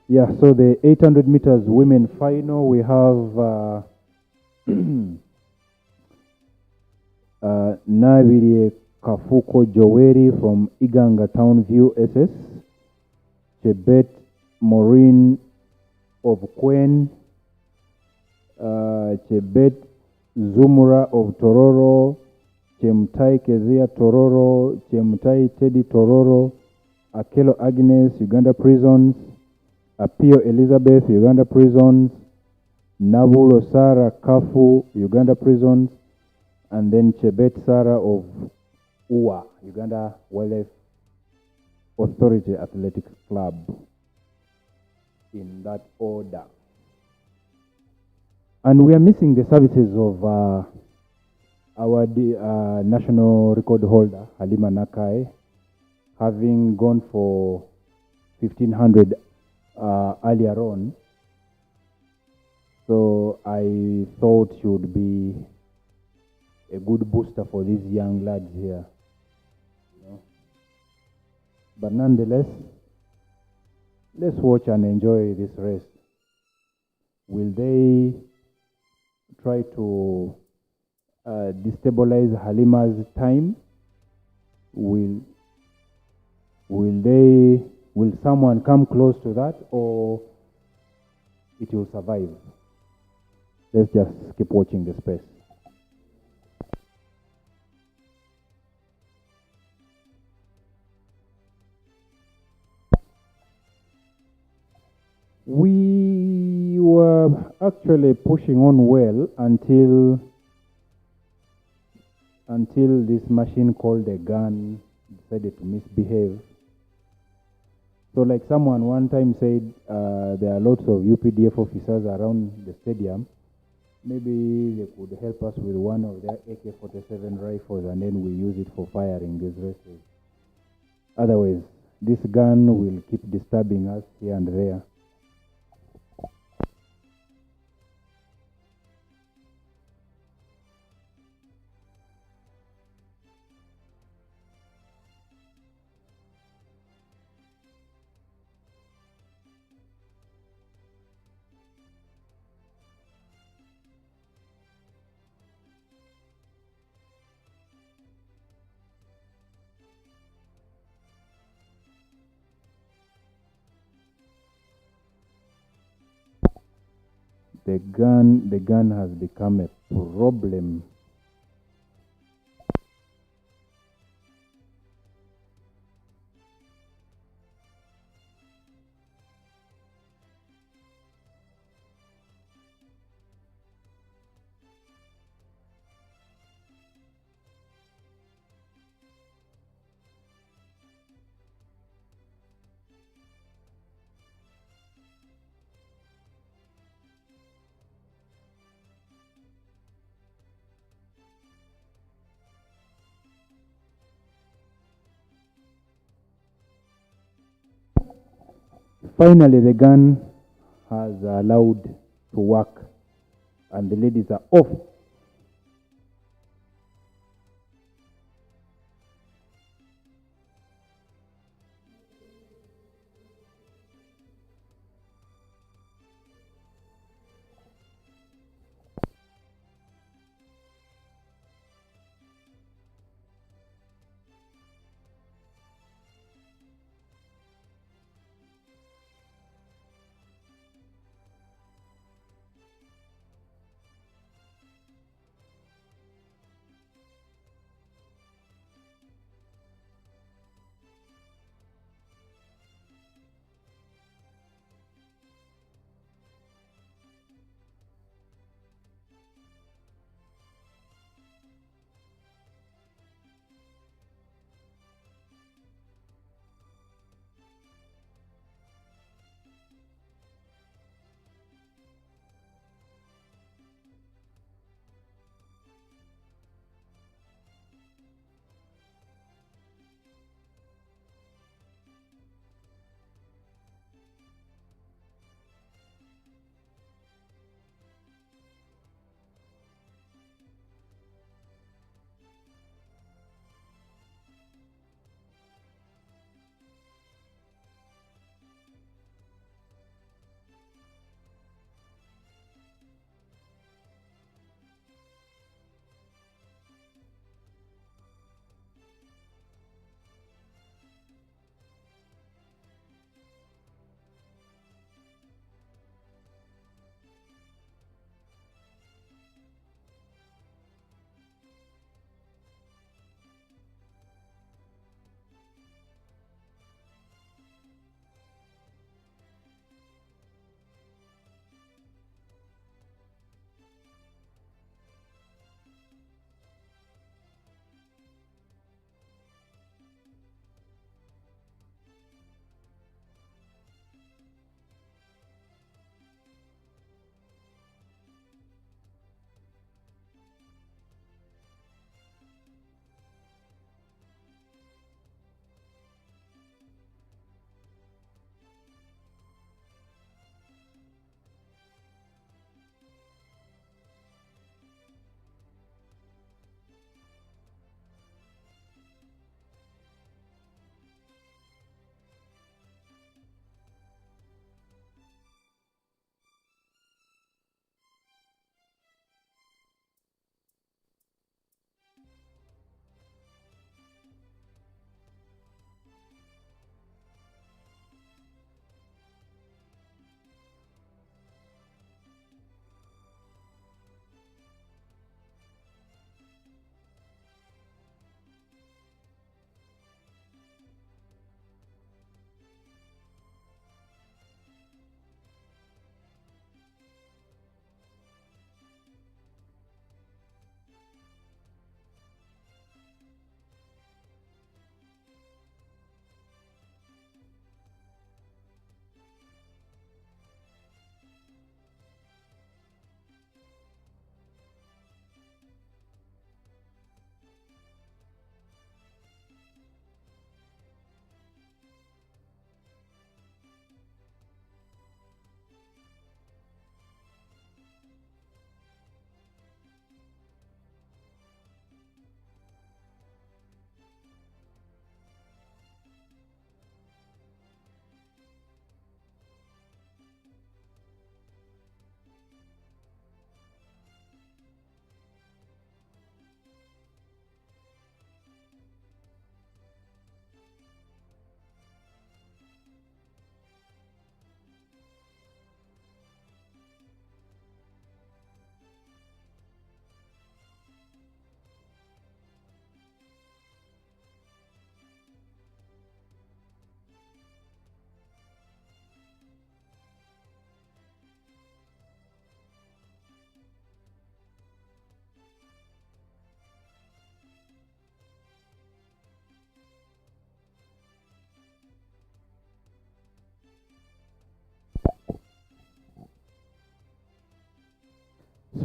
Yeah, so the 800 meters women final, we have Nabiri Kafuko Joweri from Iganga Townview SS, Chebet Maureen of Kwen, Chebet Zumura of Tororo, Chemtai Kezia Tororo, Chemtai Teddy Tororo, Akelo Agnes, Uganda Prisons, Apio Elizabeth, Uganda Prisons, Namboole Sarah, Kafu, Uganda Prisons, and then Chebet Sarah of UWA, Uganda Wildlife Authority Athletics Club, in that order. And we are missing the services of our national record holder, Halima Nakai, having gone for 1500 earlier on. So I thought she would be a good booster for these young lads here. You know? But nonetheless, let's watch and enjoy this race. Will they try to destabilize Halima's time? Will someone come close to that, or it will survive? Let's just keep watching the space. We were actually pushing on well until this machine called a gun decided to misbehave. So like someone one time said, there are lots of UPDF officers around the stadium. Maybe they could help us with one of their AK-47 rifles, and then we use it for firing these races. Otherwise, this gun will keep disturbing us here and there. The gun has become a problem. Finally, the gun has allowed to work, and the ladies are off.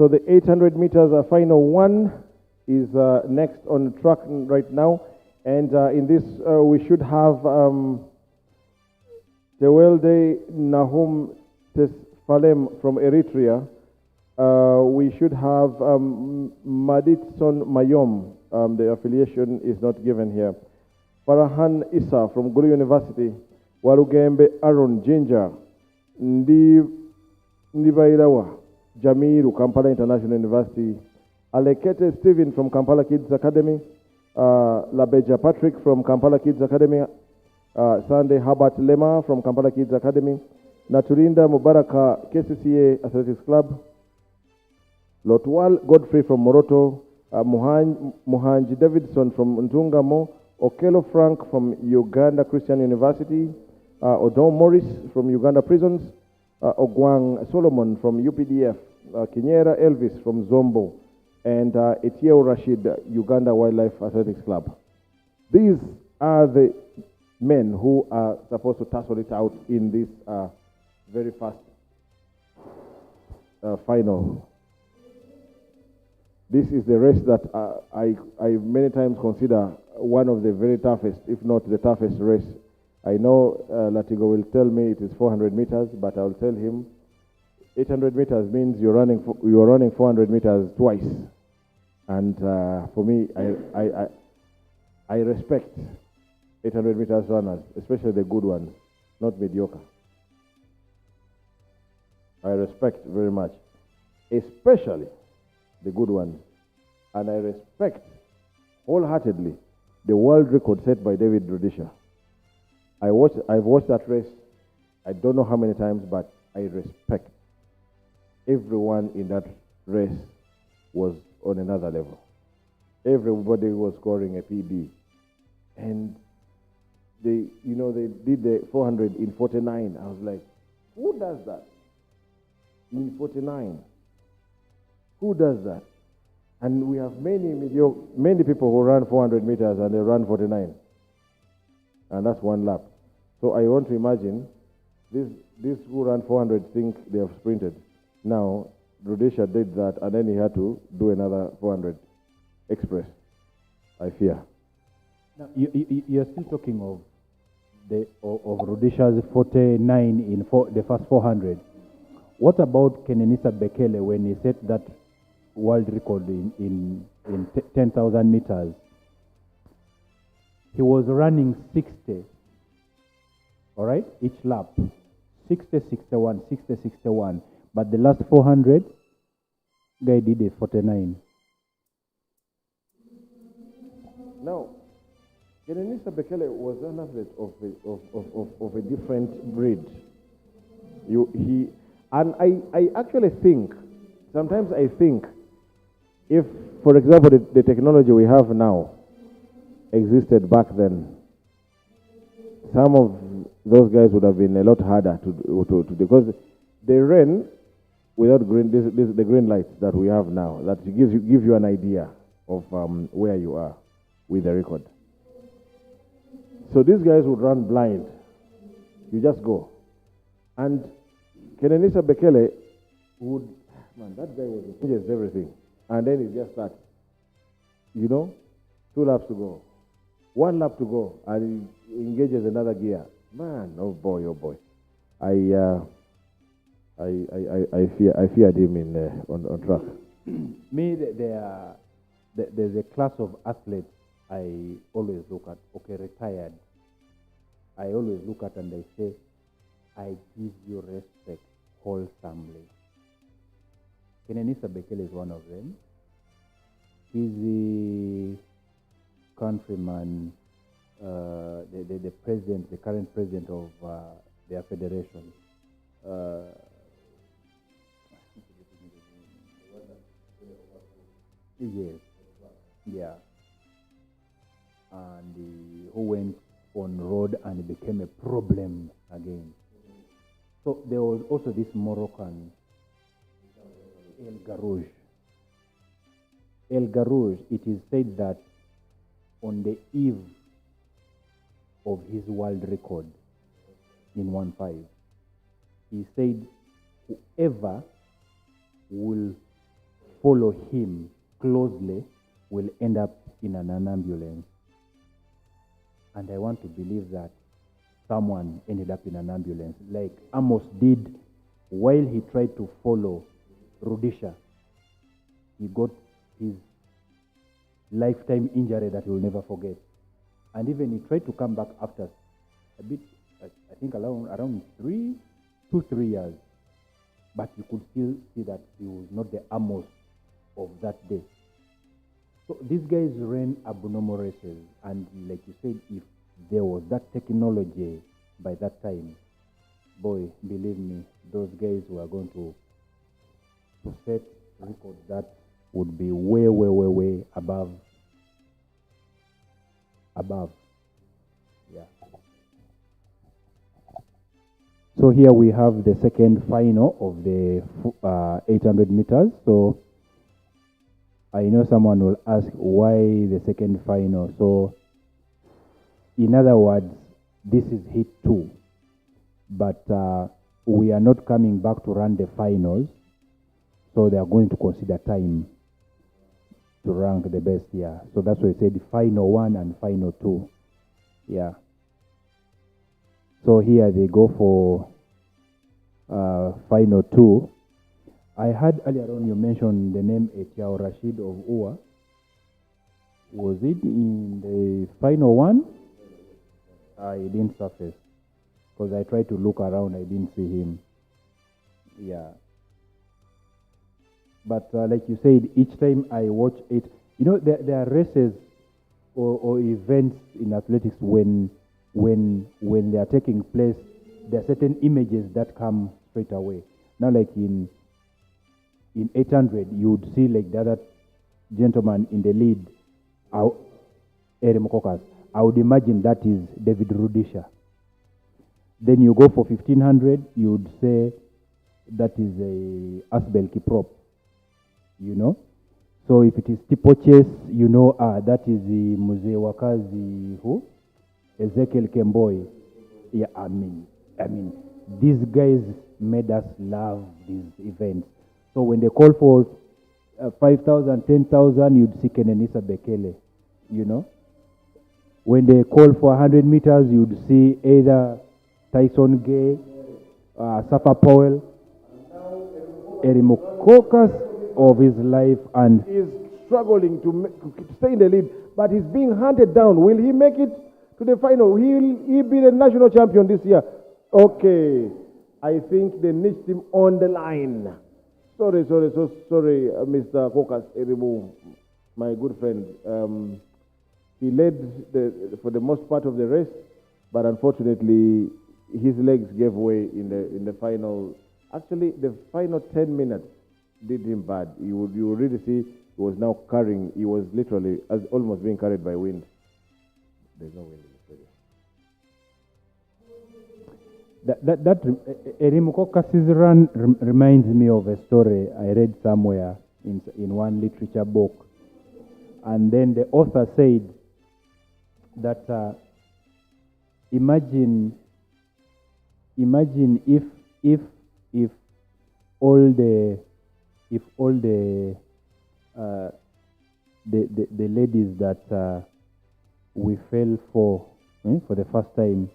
So the 800 meters final one is next on track right now. And in this, we should have Tewelde Nahum Tesfalem from Eritrea. We should have Maditson Mayom. The affiliation is not given here. Farahan Issa from Gulu University. Walugembe Aaron Ginger. Ndibairawa Jamiru, Kampala International University. Alekete Stephen from Kampala Kids Academy. Labeja Patrick from Kampala Kids Academy. Sunday Herbert Lema from Kampala Kids Academy. Naturinda Mubaraka KCCA Athletics Club. Lotwal Godfrey from Moroto. Muhanji Davidson from Ntungamo. Okelo Frank from Uganda Christian University. Odom Morris from Uganda Prisons. Ogwang Solomon from UPDF. Kinyera Elvis from Zombo. And Etieo Rashid, Uganda Wildlife Athletics Club. These are the men who are supposed to tussle it out in this very fast final. This is the race that I many times consider one of the very toughest, if not the toughest race. I know Latigo will tell me it is 400 meters, but I'll tell him 800 meters means you're running 400 meters twice. And for me, I respect 800 meters runners, especially the good ones, not mediocre. I respect very much, especially the good ones. And I respect wholeheartedly the world record set by David Rudisha. I've watched that race, I don't know how many times, but I respect everyone in that race was on another level. Everybody was scoring a PB. And they did the 400 in 49. I was like, who does that? In 49. Who does that? And we have many people who run 400 meters and they run 49. And that's one lap. So I want to imagine these who run 400 think they have sprinted. Now, Rudisha did that and then he had to do another 400 express, I fear. Now, you're still talking of Rudisha's 49 in the first 400. What about Kenenisa Bekele when he set that world record in 10,000 meters? He was running 60, all right, each lap. 60, 61, 60, 61. But the last 400, guy did a 49. Now, Kenenisa Bekele was an athlete of a different breed. I actually think, sometimes I think, if, for example, the technology we have now existed back then, some of those guys would have been a lot harder to do, because they ran without the green lights that we have now. That gives you an idea of where you are with the record. So these guys would run blind. You just go. And Kenenisa Bekele would, man, that guy changes everything. And then it just starts. 2 laps to go. 1 lap to go. And he engages another gear. Man, oh boy, oh boy. I feared him on track. Me, there's a class of athletes I always look at. Okay, retired. I always look at and I say, I give you respect wholesomely. Kenenisa Bekele is one of them. He's the countryman, the president, the current president of their federation. Yes. Yeah. And who went on road and became a problem again. So there was also this Moroccan, El Garouj. El Garouj, it is said that on the eve of his world record in 1.5, he said, whoever will follow him closely will end up in an ambulance. And I want to believe that someone ended up in an ambulance, like Amos did while he tried to follow Rudisha. He got his lifetime injury that he will never forget. And even he tried to come back after a bit, I think around 2-3 years. But you could still see that he was not the Amos of that day. So these guys ran abnormal races. And like you said, if there was that technology by that time, boy, believe me, those guys were going to set records that would be way, way, way, way above. Yeah. So here we have the second final of the 800 meters. So I know someone will ask why the second final. So in other words, this is heat 2. But we are not coming back to run the finals. So they are going to consider time to rank the best here. So that's why I said final 1 and final 2. Yeah. So here they go for final 2. I heard earlier on you mentioned the name Etiao Rashid of Ua. Was it in the final 1? He didn't surface. Because I tried to look around, I didn't see him. Yeah. But like you said, each time I watch it, you know, there are races or events in athletics when they are taking place, there are certain images that come straight away. Now, like in 800, you would see like the other gentleman in the lead, Eremokokas. I would imagine that is David Rudisha. Then you go for 1500, you would say that is a Asbel Kiprop, you know. So if it is steeplechase, you know, that is the Muzee Wakazi, who? Ezekiel Kemboy. Yeah, I mean, these guys made us love these events. So when they call for 5,000, 10,000, you'd see Kenenisa Bekele, you know. When they call for 100 meters, you'd see either Tyson Gay, Safa Powell, Erimokokas of his life, and He's struggling to stay in the lead, but he's being hunted down. Will he make it to the final? Will he be the national champion this year? Okay, I think they niched him on the line. Sorry, Mr. Kokas Erimu, my good friend. He led for the most part of the race, but unfortunately, his legs gave way in the final. Actually, the final 10 minutes did him bad. You would really see he was now carrying. He was literally almost being carried by wind. There's no wind in the stadium. That Erimukokas's run reminds me of a story I read somewhere in one literature book, and then the author said that imagine if all the ladies that we fell for the first time,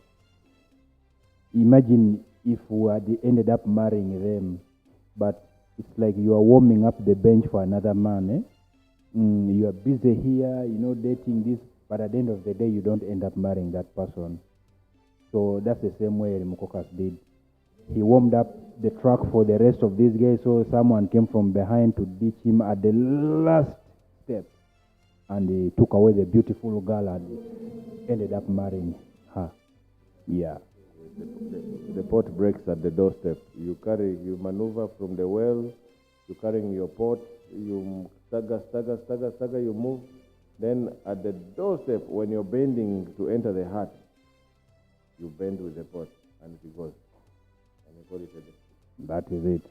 imagine if we had ended up marrying them, but it's like you are warming up the bench for another man. You are busy here, dating this, but at the end of the day, you don't end up marrying that person. So that's the same way Mukokas did. He warmed up the track for the rest of these guys, so someone came from behind to ditch him at the last step, and he took away the beautiful girl and ended up marrying her. Yeah. The pot breaks at the doorstep. You maneuver from the well, you're carrying your pot, you stagger, you move. Then at the doorstep, when you're bending to enter the hut, you bend with the pot, and it goes. And you call it a day. That is it.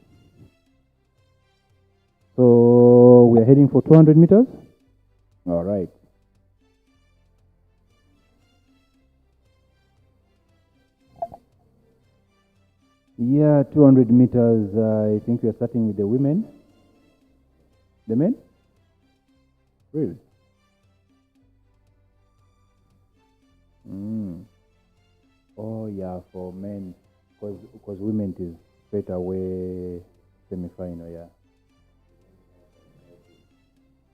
So we are heading for 200 meters? All right. Yeah, 200 meters. I think we are starting with the women. The men? Really? Oh yeah, for men, because women is straight away semi-final, yeah.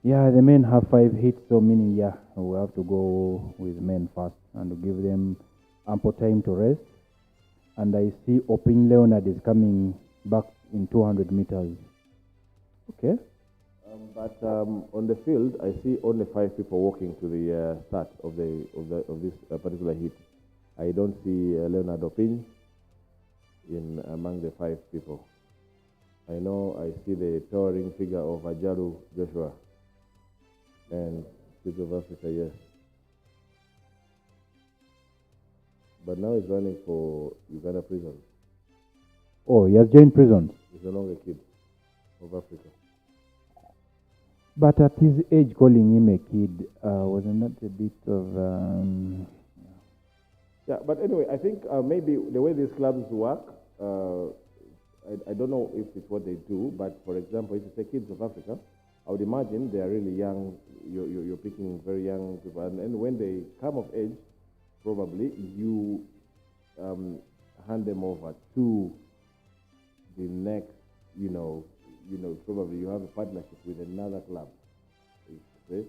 Yeah, the men have 5 hits, so meaning, yeah, we have to go with men first and to give them ample time to rest. And I see Opin Leonard is coming back in 200 meters. Okay. But on the field, I see only 5 people walking to the start of this particular heat. I don't see Leonard Opin in among the 5 people. I know I see the towering figure of Ajalu Joshua and Kids of Africa, yes. But now he's running for Uganda prison. Oh, he has joined prison. He's no longer a kid of Africa. But at his age, calling him a kid, wasn't that a bit of... Yeah, but anyway, I think maybe the way these clubs work, I don't know if it's what they do, but for example, if you say Kids of Africa, I would imagine they are really young. You're picking very young people, and when they come of age, probably you hand them over to the next, probably you have a partnership with another club. Say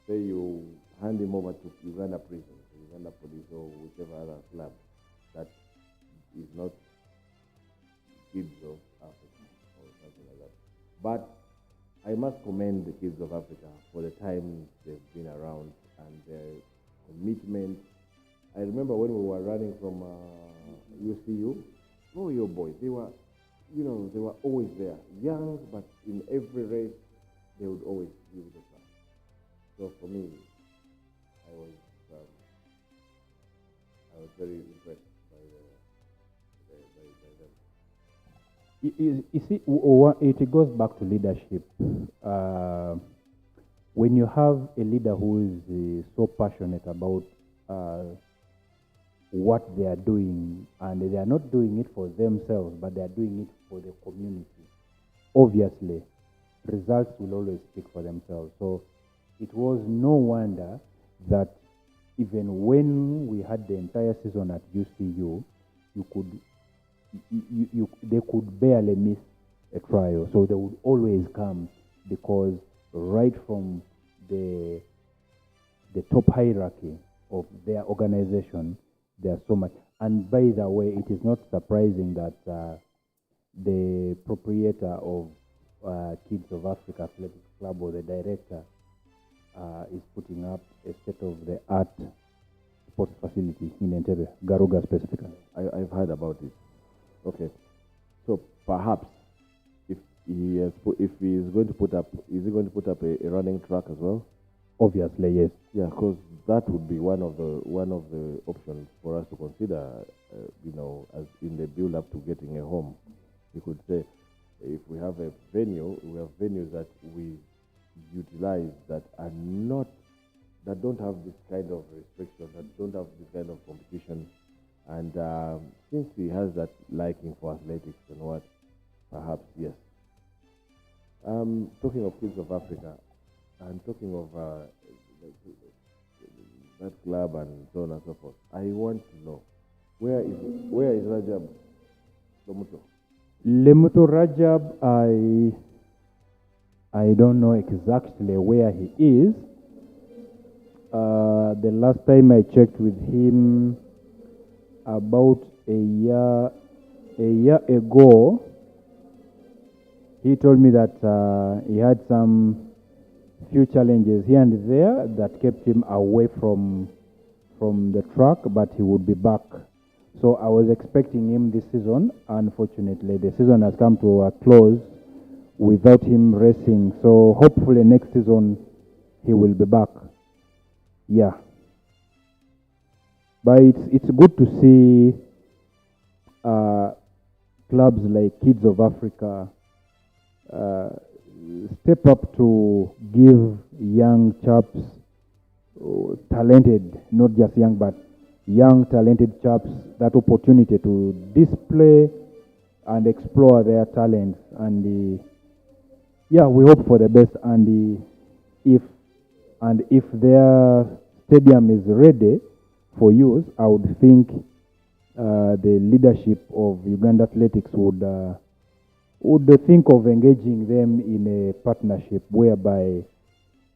you hand him over to Uganda Prison, Uganda Police, or whichever other club that is not Kids of Africa or something like that. But I must commend the Kids of Africa for the time they've been around and their commitment. I remember when we were running from UCU, oh, your boys, they were always there, young, but in every race, they would always give the front. So for me, I was very impressed by them. You see, it goes back to leadership. When you have a leader who is so passionate about what they are doing, and they are not doing it for themselves, but they are doing it for the community, obviously, results will always speak for themselves. So it was no wonder that even when we had the entire season at UCU, they could barely miss a trial. So they would always come, because right from the top hierarchy of their organization, there's so much. And by the way, it is not surprising that the proprietor of Kids of Africa Athletics Club, or the director, is putting up a state-of-the-art sports facility in Entebbe, Garuga specifically. I've heard about it. Okay, so perhaps if he is going to put up a running track as well? Obviously, yes. Yeah, because that would be one of the options for us to consider. As in the build-up to getting a home, you could say, if we have a venue, we have venues that we utilize that don't have this kind of restriction, that don't have this kind of competition. And since he has that liking for athletics and what, perhaps, yes. Talking of Kids of Africa, and talking of that club and so on and so forth, I want to know, where is Rajab Lomuto? Lemuto Rajab, I don't know exactly where he is. The last time I checked with him, about a year ago, he told me that he had some few challenges here and there that kept him away from the track, but he would be back. So I was expecting him this season. Unfortunately, the season has come to a close without him racing. So hopefully next season he will be back. Yeah. But it's good to see clubs like Kids of Africa step up to give young chaps, talented, not just young, but young talented chaps, that opportunity to display and explore their talents. And Yeah, we hope for the best, and if their stadium is ready for use, I would think the leadership of Uganda Athletics would think of engaging them in a partnership whereby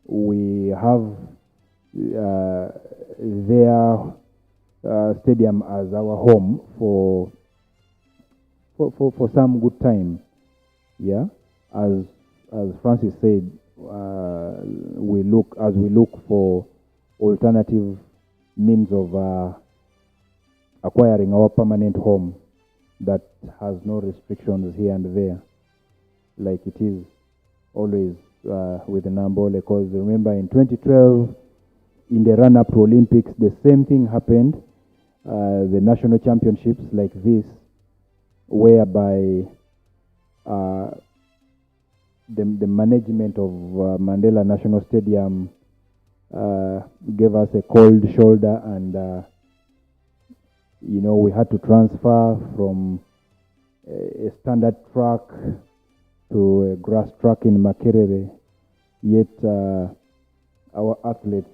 we have their stadium as our home for some good time. Yeah, as Francis said, we look for alternative means of acquiring our permanent home that has no restrictions here and there, like it is always with Namboole. Because remember, in 2012, in the run-up to Olympics, the same thing happened. The national championships like this, whereby the management of Mandela National Stadium gave us a cold shoulder, and we had to transfer from a standard track to a grass track in Makerere. Yet our athletes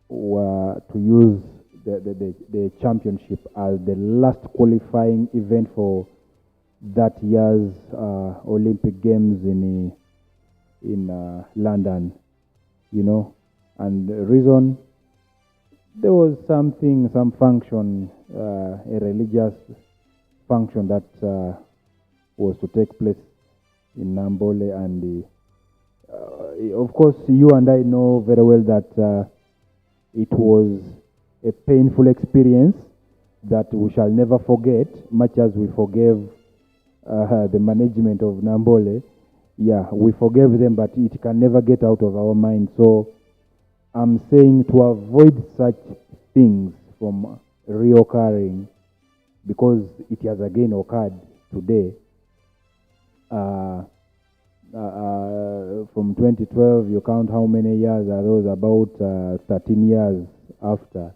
were to use the championship as the last qualifying event for that year's Olympic Games in London. And the reason, there was some function, a religious function that was to take place in Namboole, and of course you and I know very well that it was a painful experience that we shall never forget, much as we forgave the management of Namboole. Yeah, we forgave them, but it can never get out of our mind. So I'm saying, to avoid such things from reoccurring, because it has again occurred today. From 2012, you count how many years are those? About 13 years after.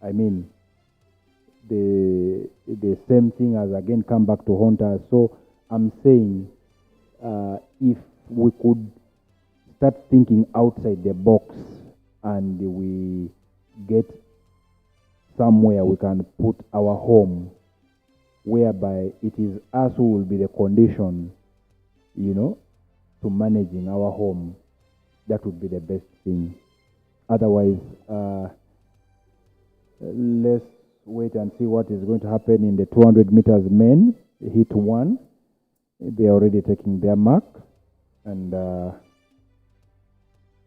I mean, the same thing has again come back to haunt us. So I'm saying, if we could start thinking outside the box, and we get somewhere we can put our home, whereby it is us who will be the condition, to managing our home, that would be the best thing. Otherwise, let's wait and see what is going to happen in the 200 meters men, heat 1. They are already taking their mark, and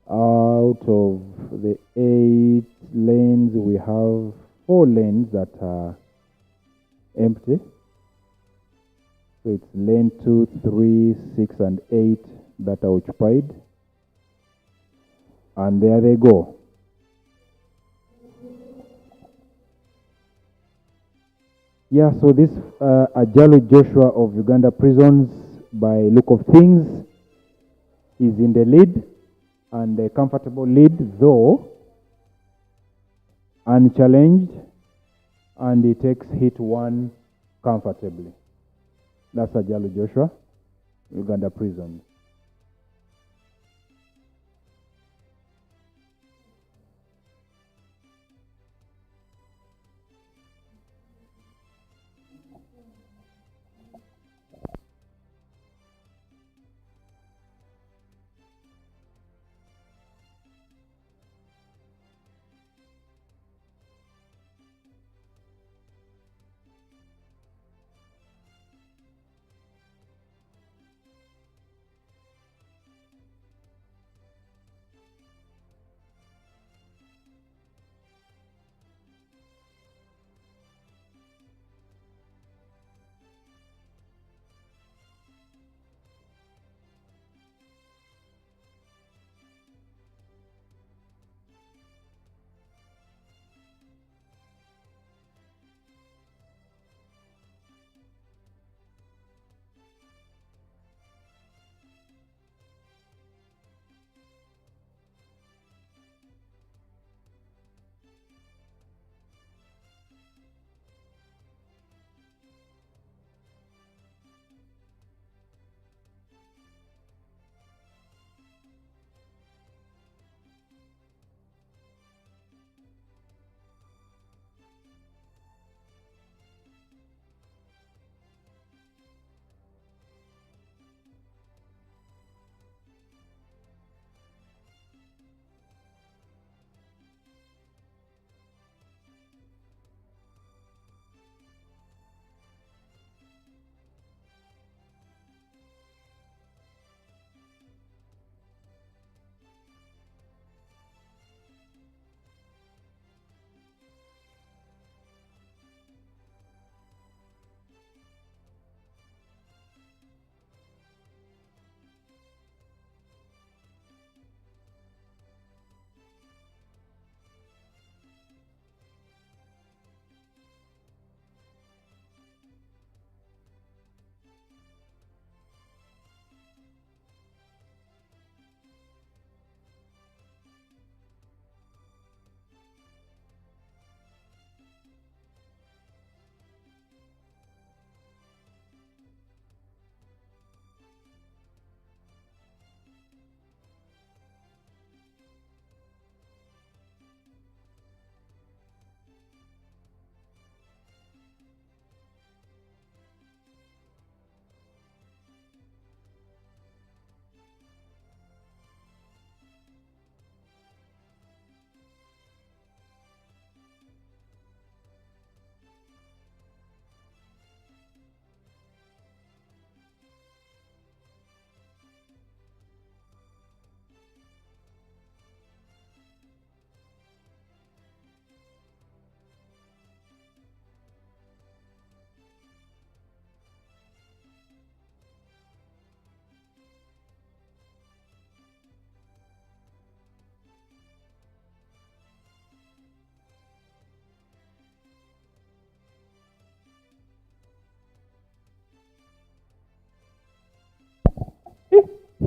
out of the 8 lanes, we have 4 lanes that are empty. So it's lane 2, 3, 6, and 8 that are occupied. And there they go. Yeah, so this Ajalo Joshua of Uganda Prisons, by look of things, is in the lead, and a comfortable lead, though unchallenged, and he takes hit 1 comfortably. That's Ajalo Joshua, Uganda Prisons.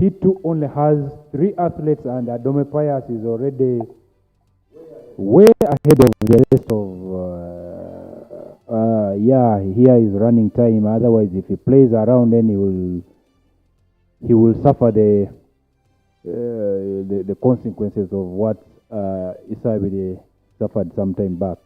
Heat 2 only has 3 athletes, and Adome Pius is already way ahead of the rest of. Yeah, here is running time. Otherwise, if he plays around, then he will suffer the consequences of what Isabide suffered some time back.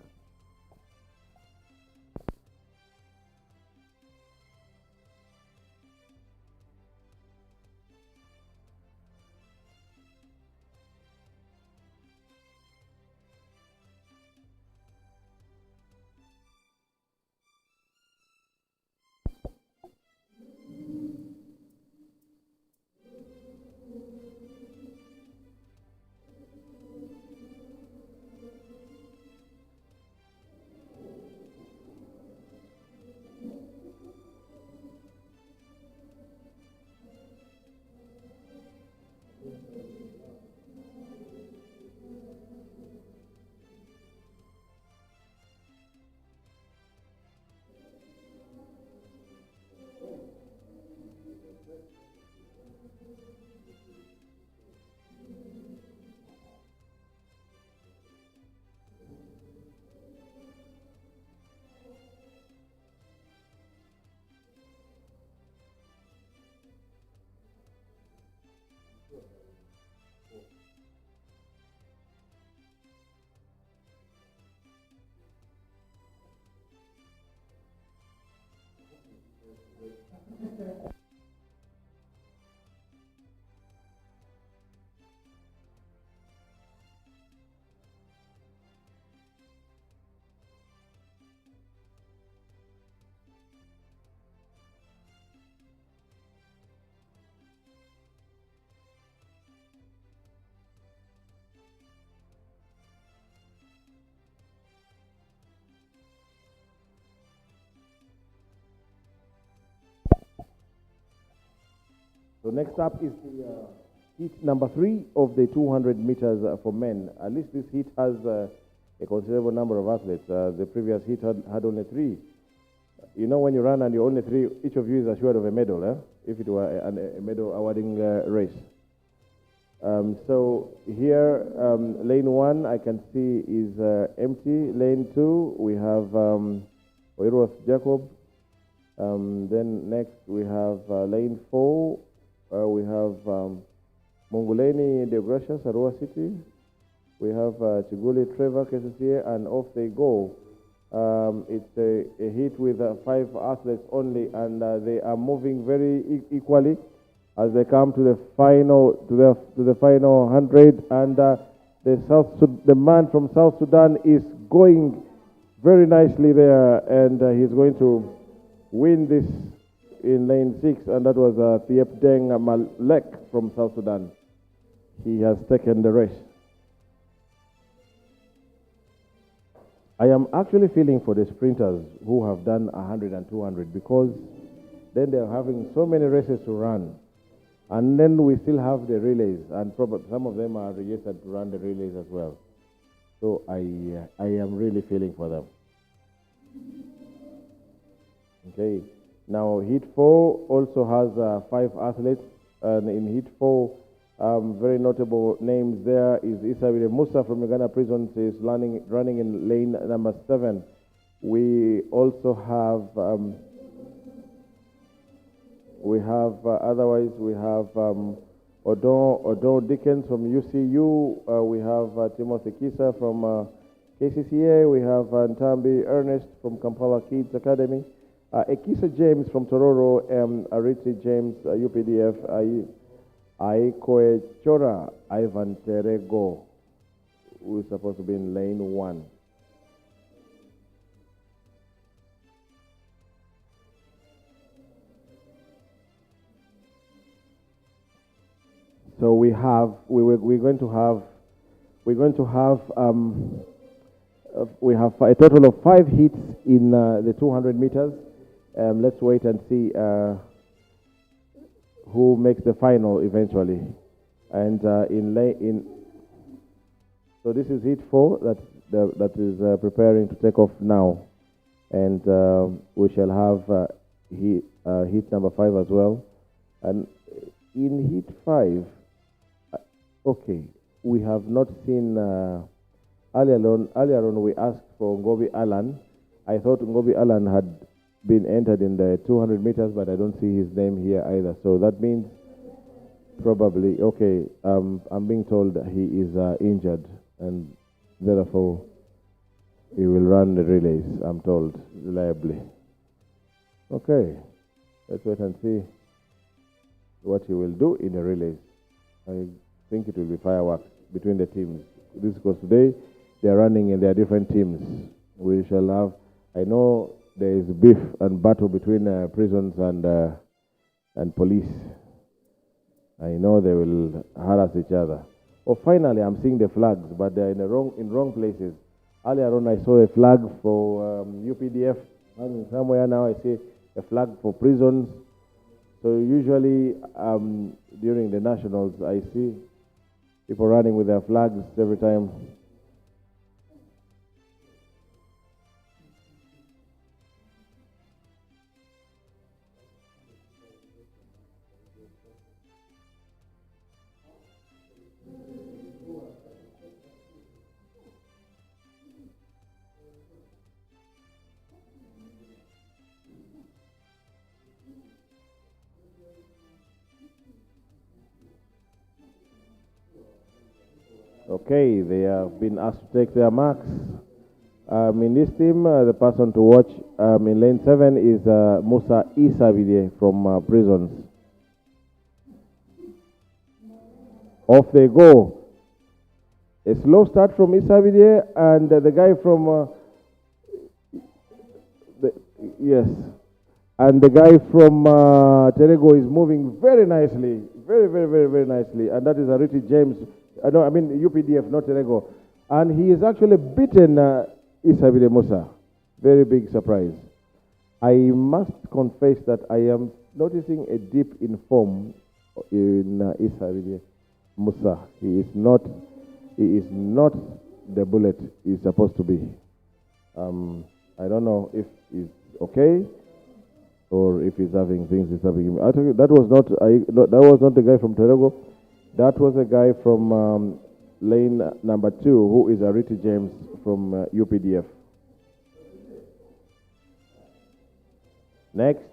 So next up is the heat number 3 of the 200 meters for men. At least this heat has a considerable number of athletes. The previous heat had only 3. You know, when you run and you're only 3, each of you is assured of a medal, if it were a medal awarding race. So here, lane 1 I can see is empty. Lane 2 we have Oiros Jacob. Then next we have lane 4. We have Mongoleni De Gracias, Arua City. We have Chiguli Trevor, KCCA, and off they go. It's a heat with 5 athletes only, and they are moving very equally as they come to the final to the final 100. And the man from South Sudan is going very nicely there, and he's going to win this in lane 6, and that was Thiep Deng Malek from South Sudan. He has taken the race. I am actually feeling for the sprinters who have done 100 and 200, because then they're having so many races to run. And then we still have the relays, and probably some of them are registered to run the relays as well. So I am really feeling for them. Okay. Now, Heat 4 also has 5 athletes, and in Heat 4, very notable names there is Isabide Musa from Uganda Prisons, is running in lane number 7. We also have, otherwise we have Odon Dickens from UCU, we have Timothy Kisa from KCCA, we have Ntambi Ernest from Kampala Kids Academy, Ekisa James from Tororo, Ariti James, UPDF, Aikoe Chora, Ivan Terego, who is supposed to be in lane 1. So we're going to have we have a total of 5 heats in the 200 meters. Let's wait and see who makes the final eventually. And so this is heat 4 that is preparing to take off now, and we shall have heat number 5 as well. And in heat 5, okay, we have not seen, earlier on we asked for Ngobi Alan. I thought Ngobi Alan had been entered in the 200 meters, but I don't see his name here either. So that means probably, okay, I'm being told that he is injured, and therefore he will run the relays, I'm told, reliably. Okay, let's wait and see what he will do in the relays. I think it will be fireworks between the teams. This is because today they are running in their different teams. We shall have, I know there is beef and battle between prisons and police. I know they will harass each other. Oh, finally, I'm seeing the flags, but they're in wrong places. Earlier on, I saw a flag for UPDF. And somewhere now, I see a flag for prisons. So usually, during the nationals, I see people running with their flags every time. Okay, they have been asked to take their marks. In this team, the person to watch in lane 7 is Musa Isabide from Prisons. Off they go. A slow start from Isabide, and the guy from yes, and the guy from Terego is moving very nicely, very nicely, and that is Ariti James. No, I mean UPDF, not Terego, and he is actually beaten Isabide Musa. Very big surprise. I must confess that I am noticing a dip in form in Isabide Musa. He is not the bullet he's supposed to be. I don't know if he's okay or if he's having things disturbing him. I think that was not the guy from Terego. That was a guy from lane number 2, who is Ariti James from UPDF. Next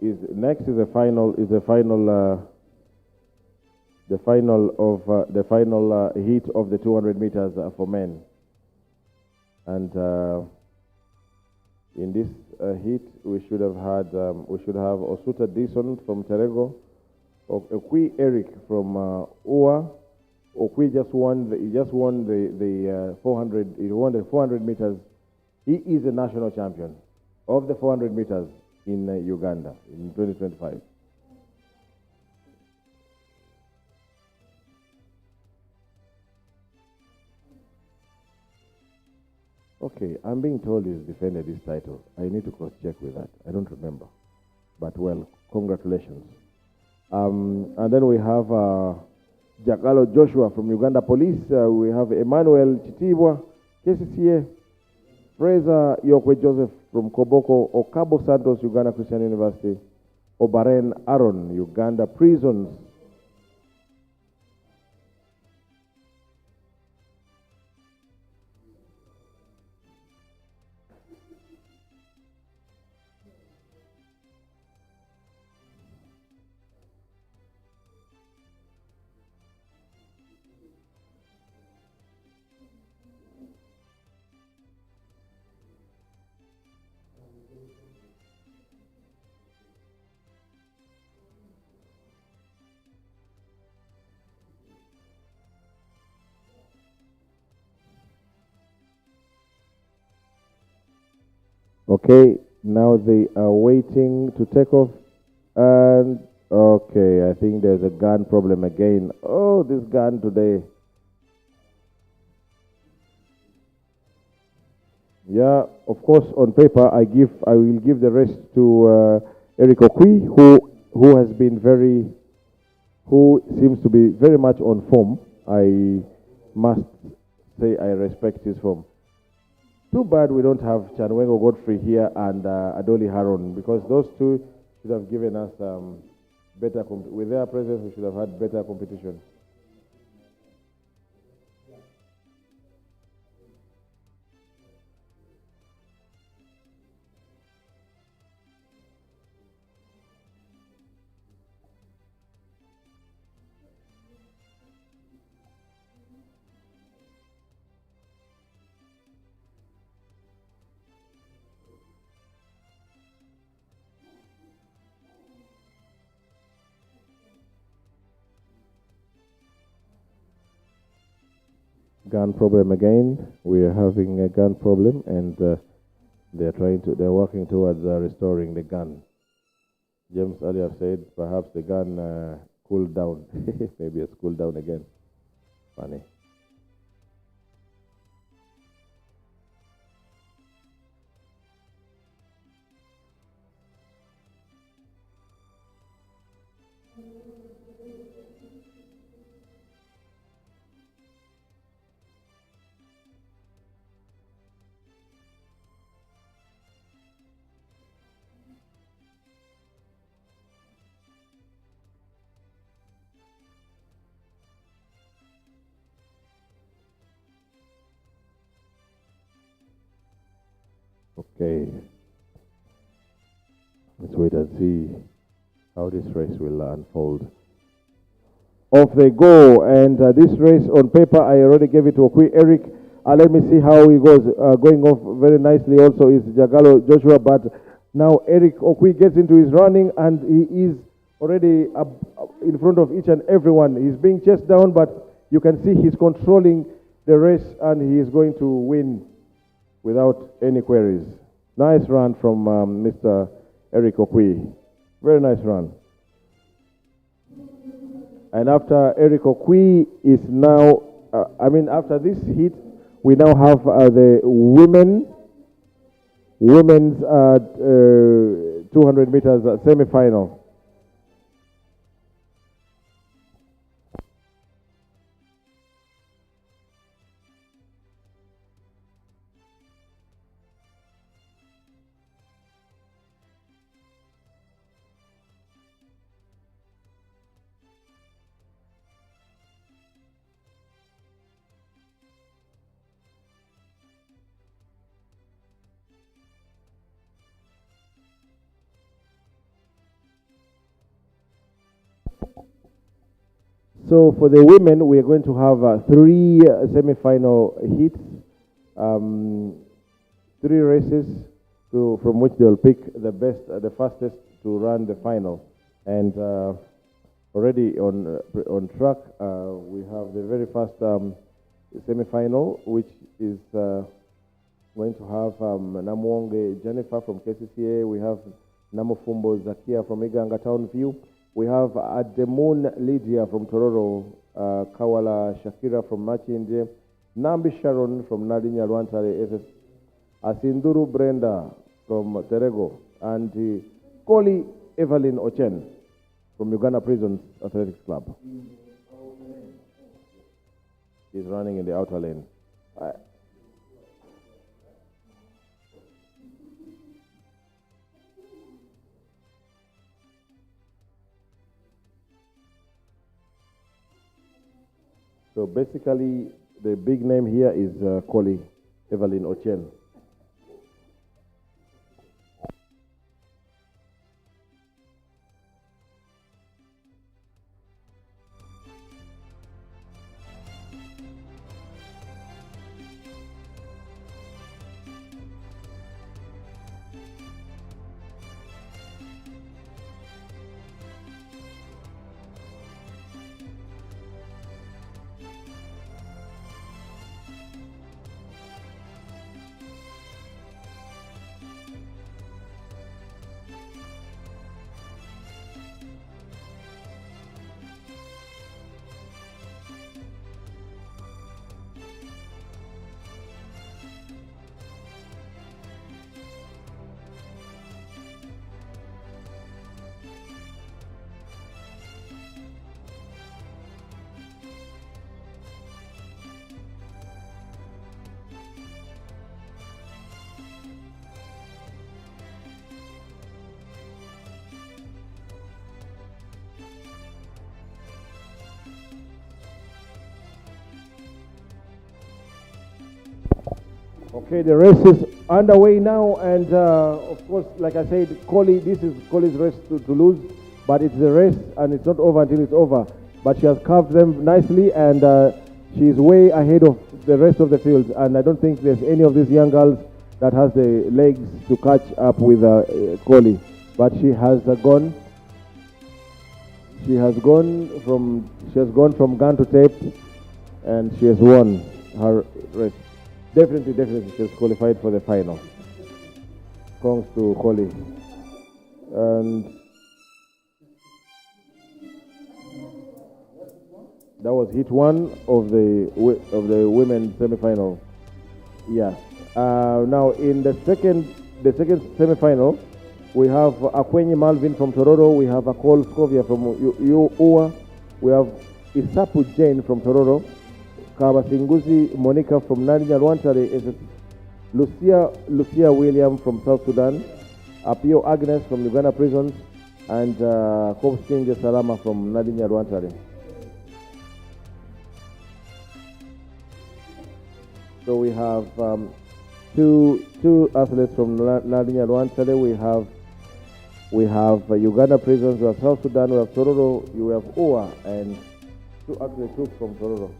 is the final heat of the 200 meters for men, and in this heat we should have Osuta Dison from Terego, Okwi Eric from Ua. Okwi just won the 400. He won the 400 meters. He is a national champion of the 400 meters in Uganda in 2025. Okay, I'm being told he's defended his title. I need to cross-check with that. I don't remember. But well, congratulations. And then we have Jakalo Joshua from Uganda Police. We have Emmanuel Chitibwa, KCCA. Fraser Yokwe Joseph from Koboko. Okabo Santos, Uganda Christian University. Obaren Aaron, Uganda Prisons. Okay, now they are waiting to take off, and okay, I think there's a gun problem again. Oh, this gun today. Yeah, of course, on paper, I will give the rest to Eric Okwi, who seems to be very much on form. I must say I respect his form. Too bad we don't have Chanwengo Godfrey here and Adoli Haron, because those two should have given us better. With their presence, we should have had better competition. Gun problem again. We are having a gun problem, and they're working towards restoring the gun. James earlier said perhaps the gun cooled down. Maybe it's cooled down again. Funny. Okay. Let's wait and see how this race will unfold. Off they go, and this race on paper, I already gave it to Okwi Eric. Let me see how he goes. Going off very nicely also is Jagalo Joshua, but now Eric Okwi gets into his running, and he is already up in front of each and everyone. He's being chased down, but you can see he's controlling the race, and he is going to win without any queries. Nice run from Mr. Eric Okwi. Very nice run. And after Eric Okwi is now, after this heat, we now have the women's 200 meters semi-final. So for the women, we are going to have 3 semi-final heats, 3 races from which they will pick the best, the fastest to run the final. And already on track, we have the very first semi-final, which is going to have Namwonge Jennifer from KCCA. We have Namofumbo Zakia from Iganga Townview. We have Ademun Lydia from Tororo, Kawala Shakira from Machinde, Nambi Sharon from Nadinya Rwantare SS, Asinduru Brenda from Terego, and Koli Evelyn Ochen from Uganda Prisons Athletics Club. He's running in the outer lane. So basically, the big name here is Koli Evelyn Ochen. Okay, the race is underway now, and of course, like I said, this is Collie's race to lose, but it's the race, and it's not over until it's over. But she has carved them nicely, and she's way ahead of the rest of the field, and I don't think there's any of these young girls that has the legs to catch up with Collie. But she has gone. She has gone from gun to tape, and she has won her race. Definitely, she has qualified for the final. Congrats to Collie. And that was hit one of the women semi-final. Yeah. Now in the second semi-final, we have Akwenyi Malvin from Tororo. We have Akol Scovia from Ua. We have Isapu Jane from Tororo. Kabasinguzi Monica from Nadinya Rwantare. Lucia William from South Sudan. Apio Agnes from Uganda Prisons. And Kobstinge Salama from Nadinya Rwantare. So we have two athletes from Nadinya Rwantare. We have Uganda Prisons, we have South Sudan, we have Tororo, we have Ua, and two athletes from Tororo.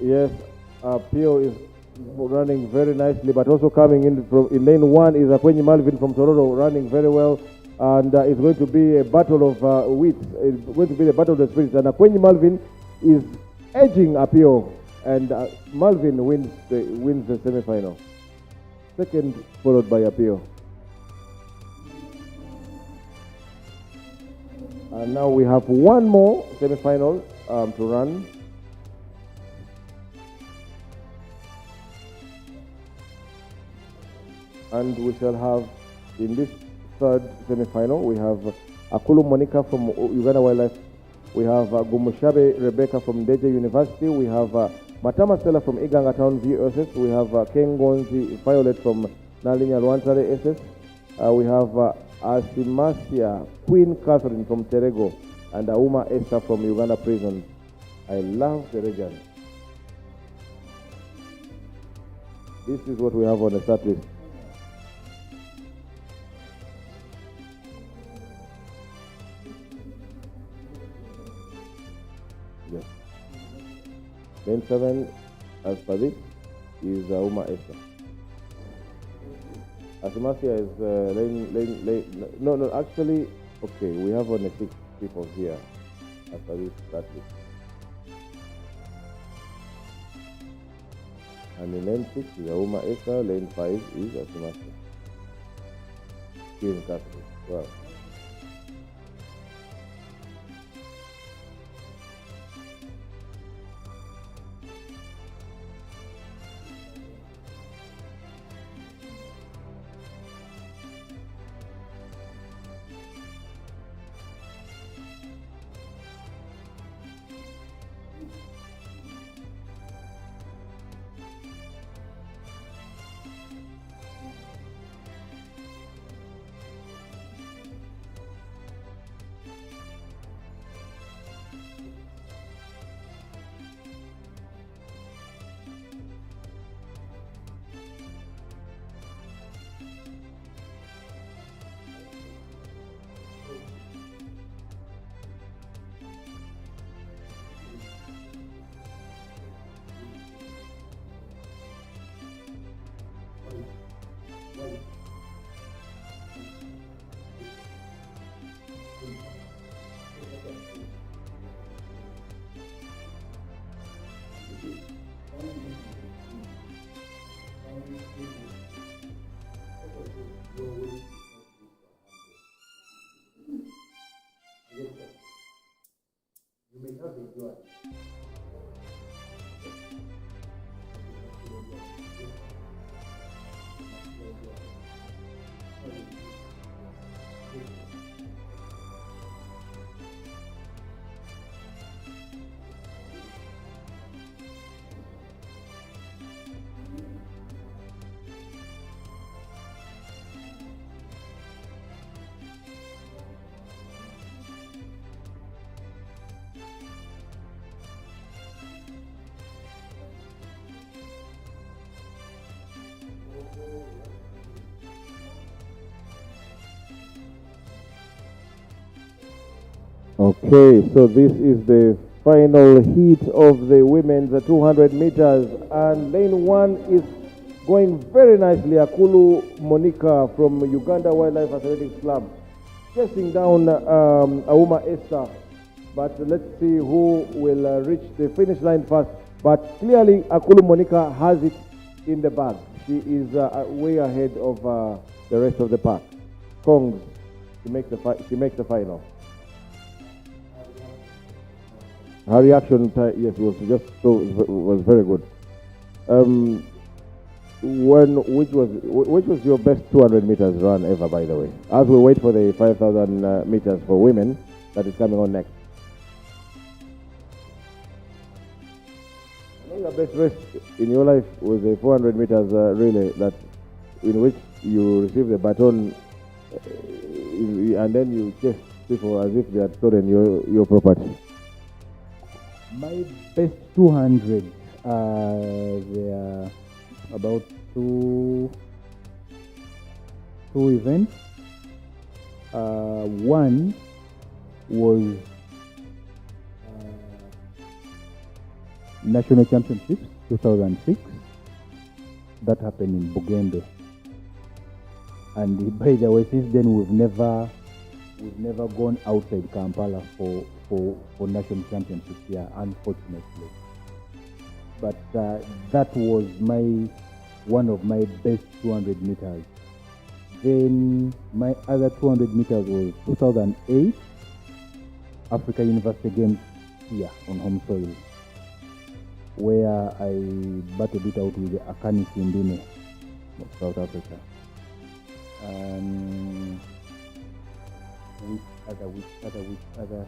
Yes, Pio is running very nicely, but also coming in lane one is Akwenyi Malvin from Tororo, running very well, and it's going to be a battle of wits. It's going to be the battle of the spirits, and Akwenyi Malvin is edging Apio, and Malvin wins the semi-final. Second, followed by Apio. And now we have one more semi-final to run. And we shall have, in this third semi-final, we have Akulu Monica from Uganda Wildlife. We have Gumushabe Rebecca from Deje University. We have Matama Stella from Iganga Town VSS. We have Kengonzi Violet from Nalinya Rwantare SS. We have Asimasia Queen Catherine from Terego and Auma Esther from Uganda Prison. I love the region. This is what we have on the start list. Yes. Lane 7, as per this, is Uma Esther. Asimasia is no, actually, okay, we have only 6 people here as per this start list. And in lane 6 is Uma Esther, lane 5 is Asimasia. Queen Catherine. Wow. Okay, so this is the final heat of the women's 200 meters, and lane one is going very nicely. Akulu Monica from Uganda Wildlife Athletics Club chasing down Auma Esther, but let's see who will reach the finish line first. But clearly, Akulu Monica has it in the bag. She is way ahead of the rest of the pack. Kongs, she makes the final. Her reaction, yes, was very good. Which was your best 200 meters run ever, by the way? As we wait for the 5,000 meters for women that is coming on next. I know your best race in your life was the 400 meters relay, that in which you received the baton and then you chase people as if they had stolen your property. My best 200, there are about two events. One was National Championships 2006. That happened in Bugende. And by the way, since then we've never gone outside Kampala for national championships here, unfortunately. But that was one of my best 200 meters. Then my other 200 meters was 2008 Africa University Games here on home soil, where I battled it out with the Akani Simbine of South Africa. Which other?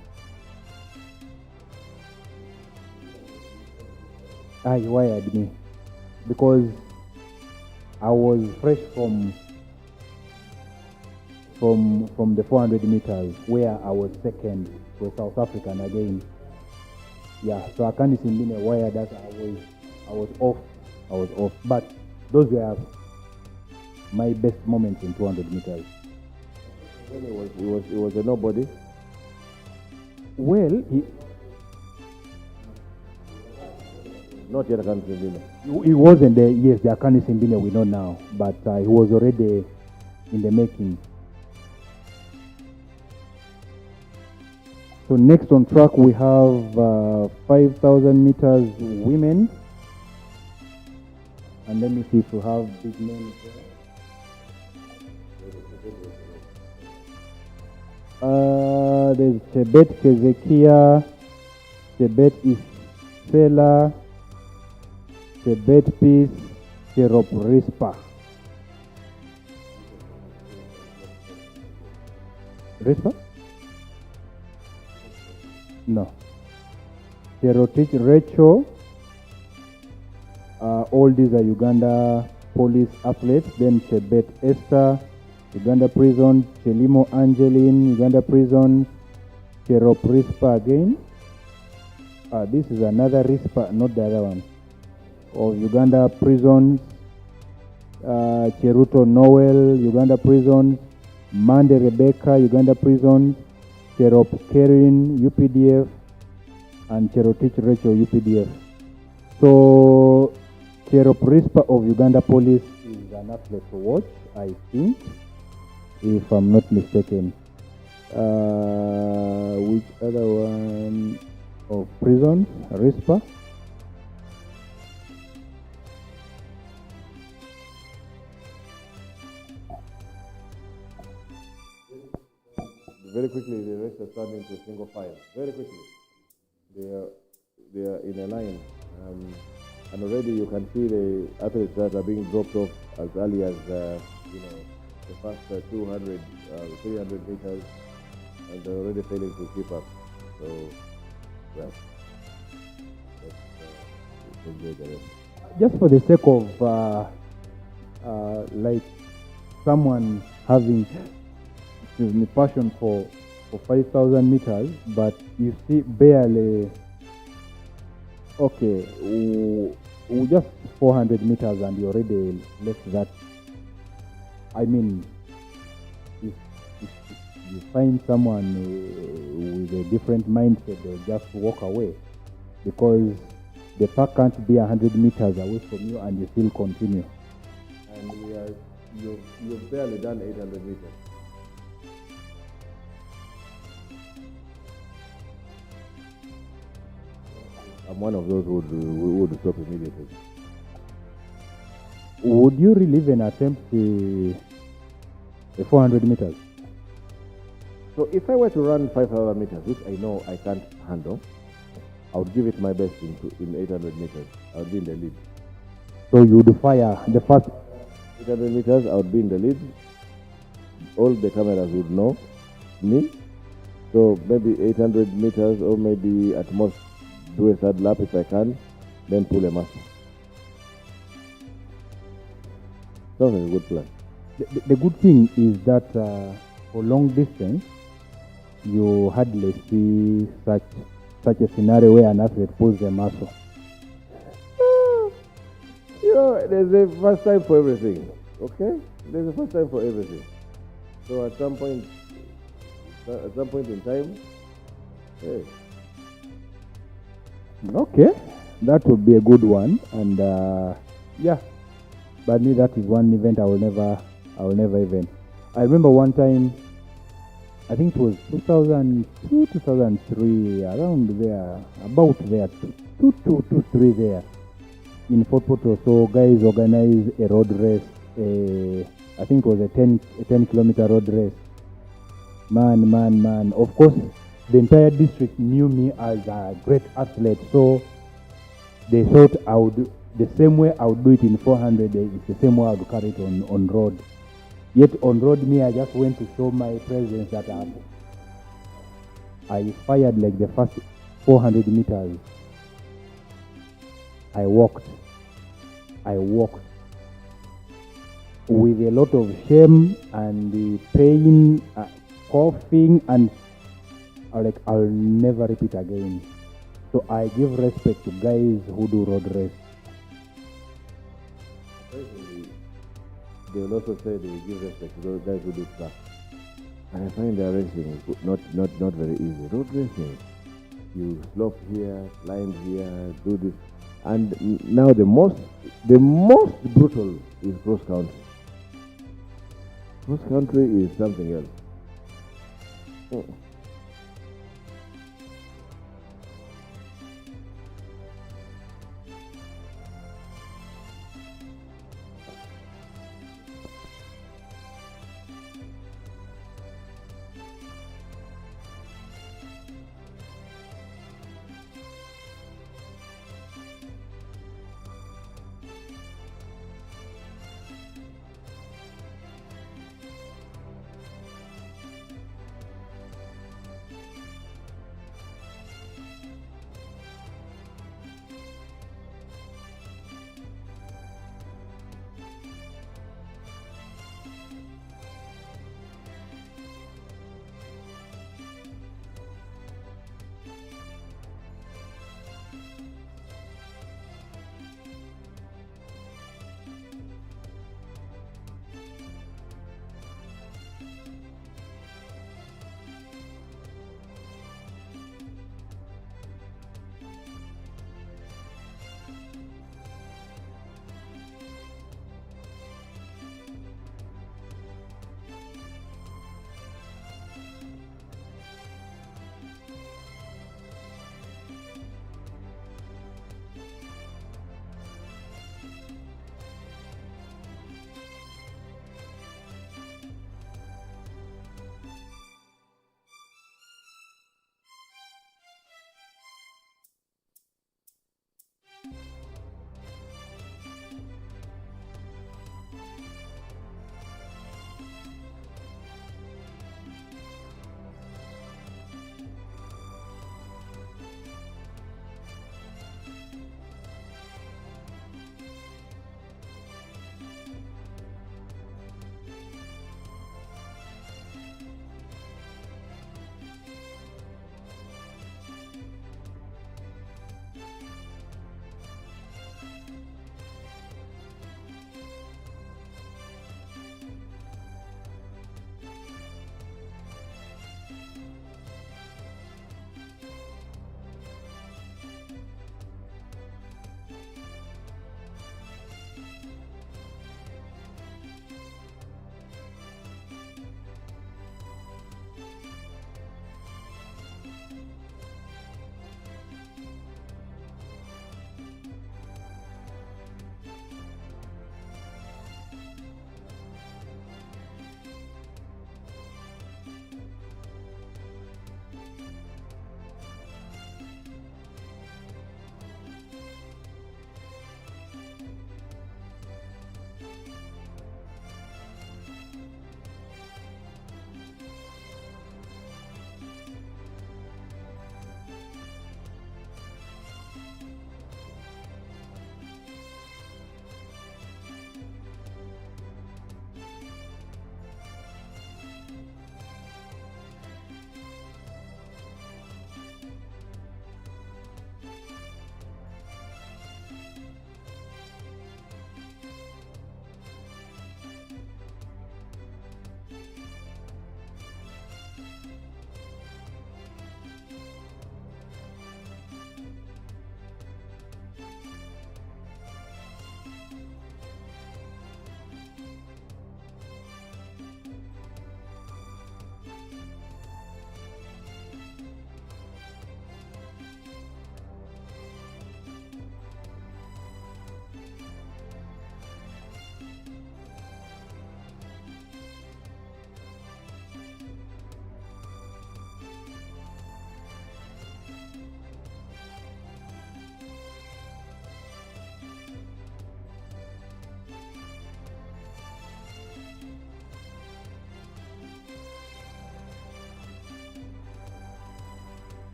He wired me because I was fresh from the 400 meters where I was second to a South African again. Yeah, so I can't see wired that I was off. But those were my best moments in 200 meters. He was a nobody. Well, not yet Akani Simbine. He wasn't the Akani Simbine we know now, but he was already in the making. So next on track we have 5,000 meters women, and let me see if we have big names there. There's Chebet Kezekia, Chebet Isela, Chebet Peace, Cherop Rispa. Rispa? No. Cherotich Recho. All these are Uganda police athletes. Then Chebet Esther, Uganda Prison, Chelimo Angeline, Uganda Prison, Cherop Rispa again. This is another Rispa, not the other one. Of Uganda Prisons, Cheruto Noel, Uganda Prisons, Mande Rebecca, Uganda Prisons, Cherop Kerin, UPDF, and Cherotich Rachel, UPDF. So, Cherop Rispa of Uganda Police is an athlete to watch, I think, if I'm not mistaken. Which other one of prisons? Rispa. Very quickly, the rest are starting to single file. Very quickly, they are in a line, and already you can see the athletes that are being dropped off as early as the first 200, 300 meters, and they're already failing to keep up. So, well, let's enjoy the rest. Just for the sake of like someone having passion for 5,000 meters, but you see barely, okay, just 400 meters and you already left that. I mean, if you find someone with a different mindset, they'll just walk away, because the park can't be 100 meters away from you and you still continue. And you've barely done 800 meters. I'm one of those who would stop immediately. Would you really even attempt the 400 meters? So if I were to run 5,000 meters, which I know I can't handle, I would give it my best in 800 meters. I would be in the lead. So you would fire the first 800 meters, I would be in the lead. All the cameras would know me. So maybe 800 meters, or maybe at most do a third lap if I can, then pull a master. Sounds like a good plan. The good thing is that for long distance, you hardly see such a scenario where an athlete pulls a muscle. You know, there's a first time for everything. Okay? There's a first time for everything. So at some point in time, hey. Okay, that would be a good one, and yeah. But me, that is one event I will never even. I remember one time, I think it was 2002, 2003, around there, about there, 2, there, in Fort Portal. So guys organized a road race. I think it was a 10-kilometer road race. Man. Of course, the entire district knew me as a great athlete. So they thought I would, the same way I would do it in 400, it's the same way I would carry it on road. Yet on road, me, I just went to show my presence that I fired like the first 400 meters. I walked with a lot of shame and the pain, coughing, and I'll never repeat again. So I give respect to guys who do road race. They will also say they give respect to those guys who do track. And I find their racing not very easy. Road racing, you slope here, climb here, do this. And now the most brutal is cross country. Cross country is something else.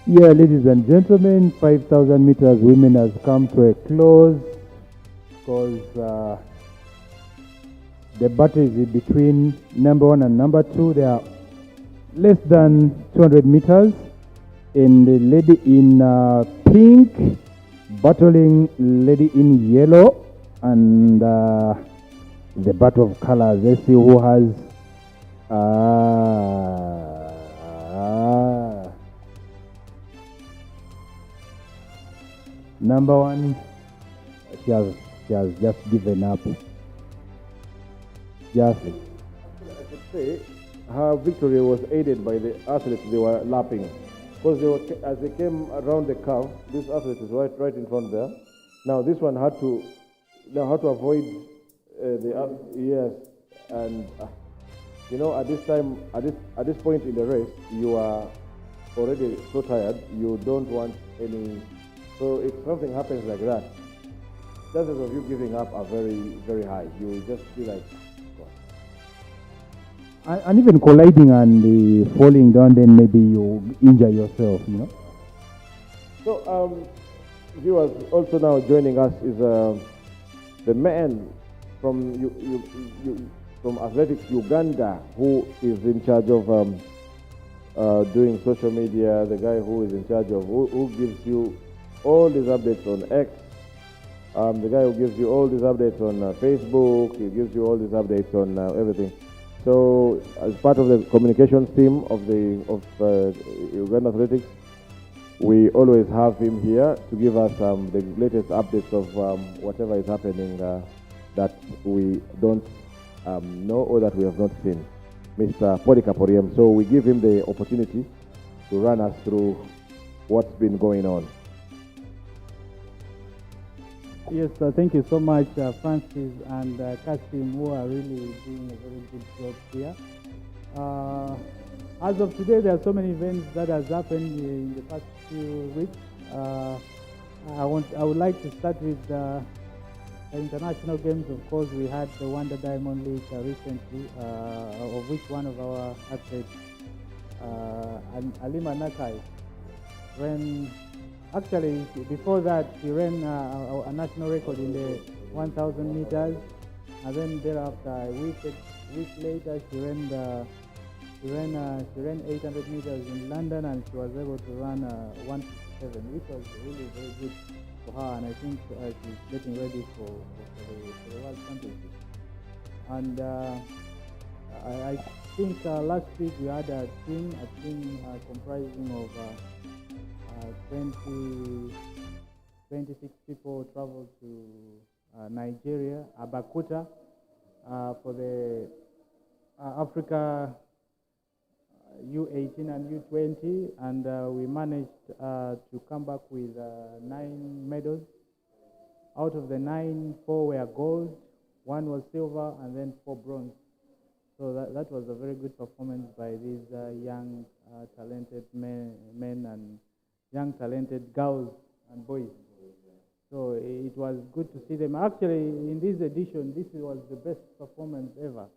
Yeah, ladies and gentlemen, 5,000 meters women has come to a close because the battle is between number 1 and number 2. They are less than 200 meters. and the lady in pink battling lady in yellow, and the battle of colors. Let's see who has number one. She has just given up. Just I could say her victory was aided by the athletes they were lapping. Because as they came around the curve, this athlete is right in front there. Now this one had to avoid yes, and you know, at this time, at this point in the race, you are already so tired, you don't want any. So if something happens like that, chances of you giving up are very, very high. You just feel like, God. and even colliding and falling down, then maybe you injure yourself, you know. So viewers, also now joining us is the man from from Athletics Uganda, who is in charge of doing social media. The guy who is in charge of who gives you all these updates on X. The guy who gives you all these updates on Facebook. He gives you all these updates on everything. So, as part of the communications team of Uganda Athletics, we always have him here to give us the latest updates of whatever is happening that we don't know or that we have not seen, Mr. Podikaporiam. So we give him the opportunity to run us through what's been going on. Yes, thank you so much, Francis and Kasim, who are really doing a very good job here. As of today, there are so many events that has happened in the past few weeks. I would like to start with the international games. Of course, we had the Wonder Diamond League recently, of which one of our athletes, Alima Nakai, ran. Actually, before that, she ran a national record in the 1,000 meters, and then thereafter, a week later, she ran 800 meters in London, and she was able to run 157, which was really very good for her. And I think she's getting ready for the World Championship. And I think last week we had a team comprising of 26 people traveled to Nigeria, Abakuta, for the Africa U18 and U20, and we managed to come back with 9 medals. Out of the 9, 4 were gold, 1 was silver, and then 4 bronze. So that was a very good performance by these young, talented men and young, talented girls and boys. So it was good to see them. Actually, in this edition, this was the best performance ever.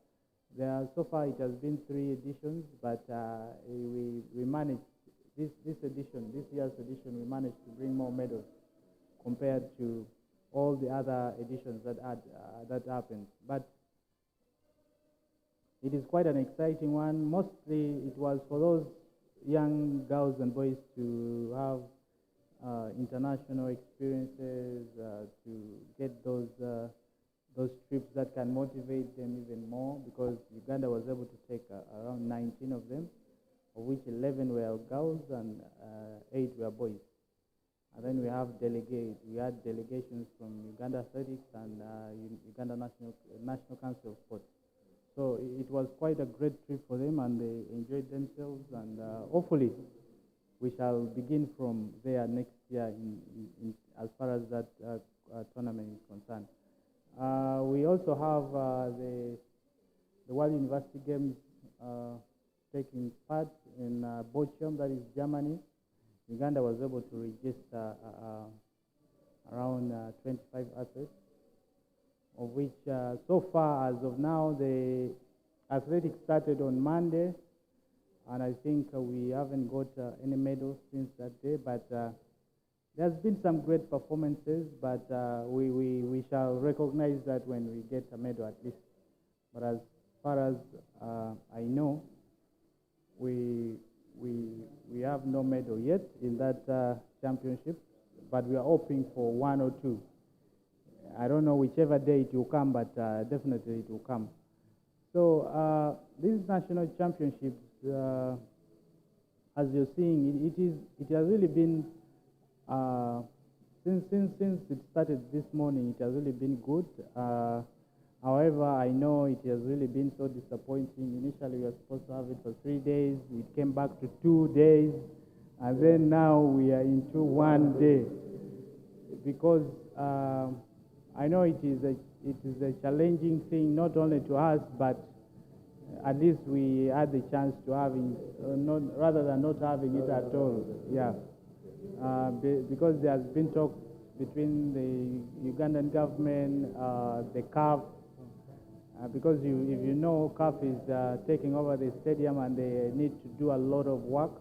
So far, it has been 3 editions, but we managed this year's edition. We managed to bring more medals compared to all the other editions that happened. But it is quite an exciting one. Mostly, it was for those young girls and boys to have international experiences, to get those trips that can motivate them even more, because Uganda was able to take around 19 of them, of which 11 were girls and 8 were boys. And then we had delegations from Uganda Athletics and Uganda National Council of Sport. So it was quite a great trip for them, and they enjoyed themselves, and hopefully we shall begin from there next year as far as that tournament is concerned. We also have the World University Games taking part in Bochum, that is Germany. Uganda was able to register around 25 athletes, of which so far, as of now, the athletics started on Monday, and I think we haven't got any medals since that day, but there's been some great performances, but we shall recognize that when we get a medal at least. But as far as I know, we we have no medal yet in that championship, but we are hoping for one or two. I don't know whichever day it will come, but definitely it will come. So these national championships, as you're seeing, it has really been since it started this morning. It has really been good. However, I know it has really been so disappointing. Initially, we were supposed to have it for 3 days. It came back to 2 days, and then now we are into 1 day. Because I know it is a challenging thing, not only to us, but at least we had the chance to having, rather than not having it at all. Yeah, because there has been talk between the Ugandan government, the CAF, because if you know, CAF is taking over the stadium, and they need to do a lot of work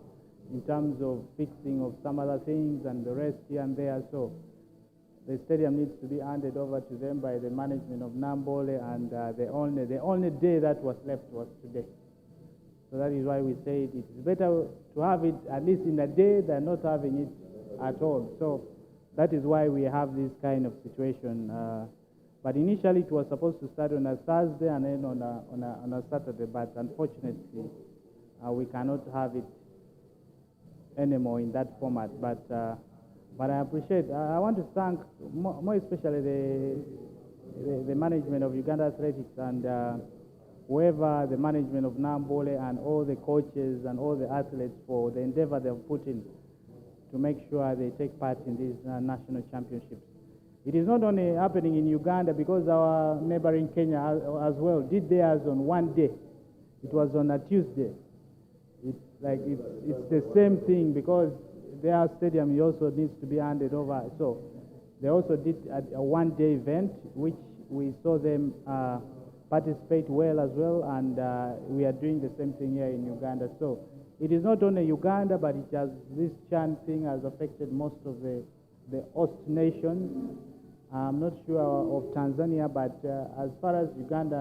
in terms of fixing of some other things and the rest here and there. So the stadium needs to be handed over to them by the management of Namboole, and the only day that was left was today. So that is why we say it is better to have it at least in a day than not having it at all. So that is why we have this kind of situation. But initially it was supposed to start on a Thursday and then on a Saturday, but unfortunately we cannot have it anymore in that format. But I appreciate. I want to thank more especially the management of UGathletix and whoever the management of Namboole and all the coaches and all the athletes for the endeavor they have put in to make sure they take part in these national championships. It is not only happening in Uganda, because our neighboring Kenya as well did theirs on 1 day. It was on a Tuesday. It's the same thing, because their stadium also needs to be handed over. So they also did a 1 day event, which we saw them participate well as well, and we are doing the same thing here in Uganda. So it is not only Uganda, but this CHAN thing has affected most of the host nations. I'm not sure of Tanzania, but as far as Uganda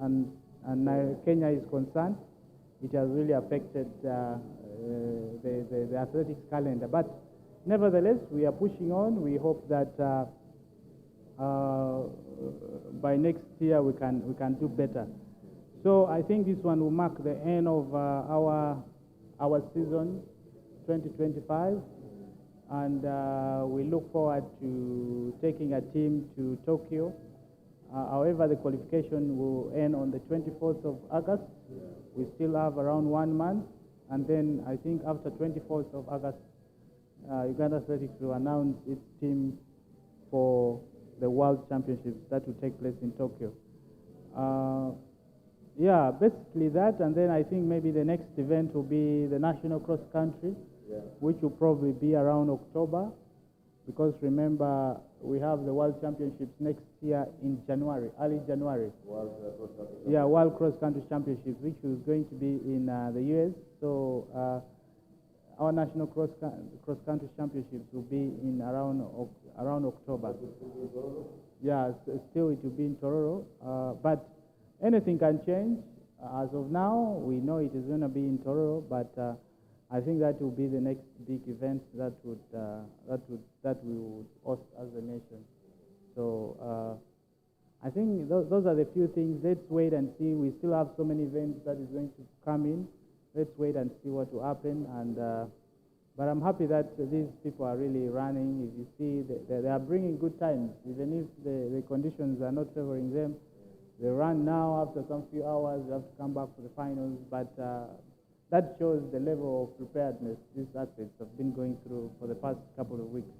and Kenya is concerned, it has really affected the athletics calendar. But nevertheless, we are pushing on. We hope that by next year we can do better. So I think this one will mark the end of our season 2025, and we look forward to taking a team to Tokyo. However, the qualification will end on the 24th of August. We still have around 1 month, and then I think after 24th of August, UGathletix will announce its team for the World Championships that will take place in Tokyo. Yeah, basically that, and then I think maybe the next event will be the national cross country, which will probably be around October, because remember we have the World Championships next year in January, early January. World Cross Country Championships, which is going to be in the US. So our national cross country championships will be in around October. Yeah, still it will be in Tororo, but anything can change. As of now, we know it is going to be in Tororo, but I think that will be the next big event that we would host as a nation. So I think those are the few things. Let's wait and see. We still have so many events that is going to come in. Let's wait and see what will happen. And but I'm happy that these people are really running. If you see, they are bringing good times, even if the conditions are not favoring them. They run now. After some few hours, they have to come back for the finals. But that shows the level of preparedness these athletes have been going through for the past couple of weeks,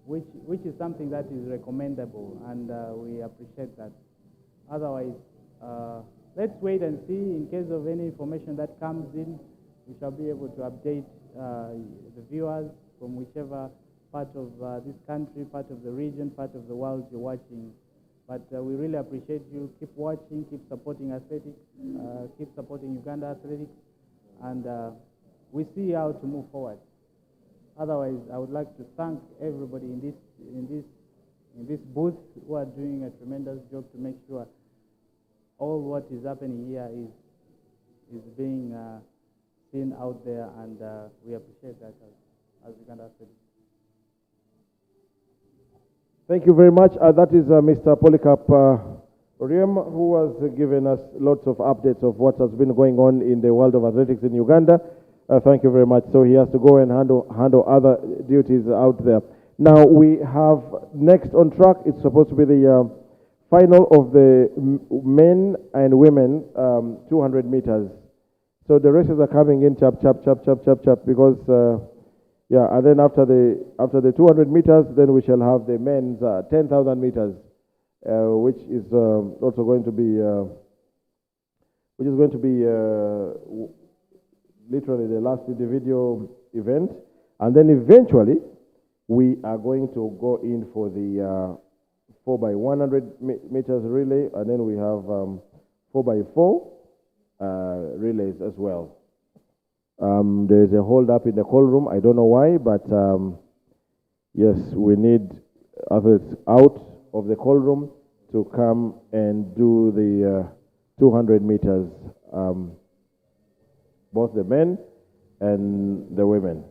which is something that is recommendable, and we appreciate that. Otherwise, let's wait and see. In case of any information that comes in, we shall be able to update the viewers from whichever part of this country, part of the region, part of the world you're watching. But we really appreciate you. Keep watching, keep supporting athletics, keep supporting Uganda Athletics, and we see how to move forward. Otherwise, I would like to thank everybody in this booth who are doing a tremendous job to make sure all what is happening here is being seen out there, and we appreciate that as Uganda Athletics. Thank you very much. That is Mr. Polycarp Oriem, who has given us lots of updates of what has been going on in the world of athletics in Uganda. Thank you very much. So he has to go and handle other duties out there. Now we have next on track. It's supposed to be the final of the men and women 200 meters. So the races are coming in chap because yeah, and then after the 200 meters, then we shall have the men's 10,000 meters, which is also going to be literally the last individual event, and then eventually we are going to go in for the 4x100 meters relay, and then we have 4x4 relays as well. There is a hold up in the call room. I don't know why, but yes, we need athletes out of the call room to come and do the 200 meters, both the men and the women.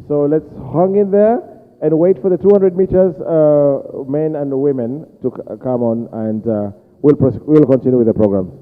So let's hang in there and wait for the 200 meters, men and women, to come on, and we'll continue with the program.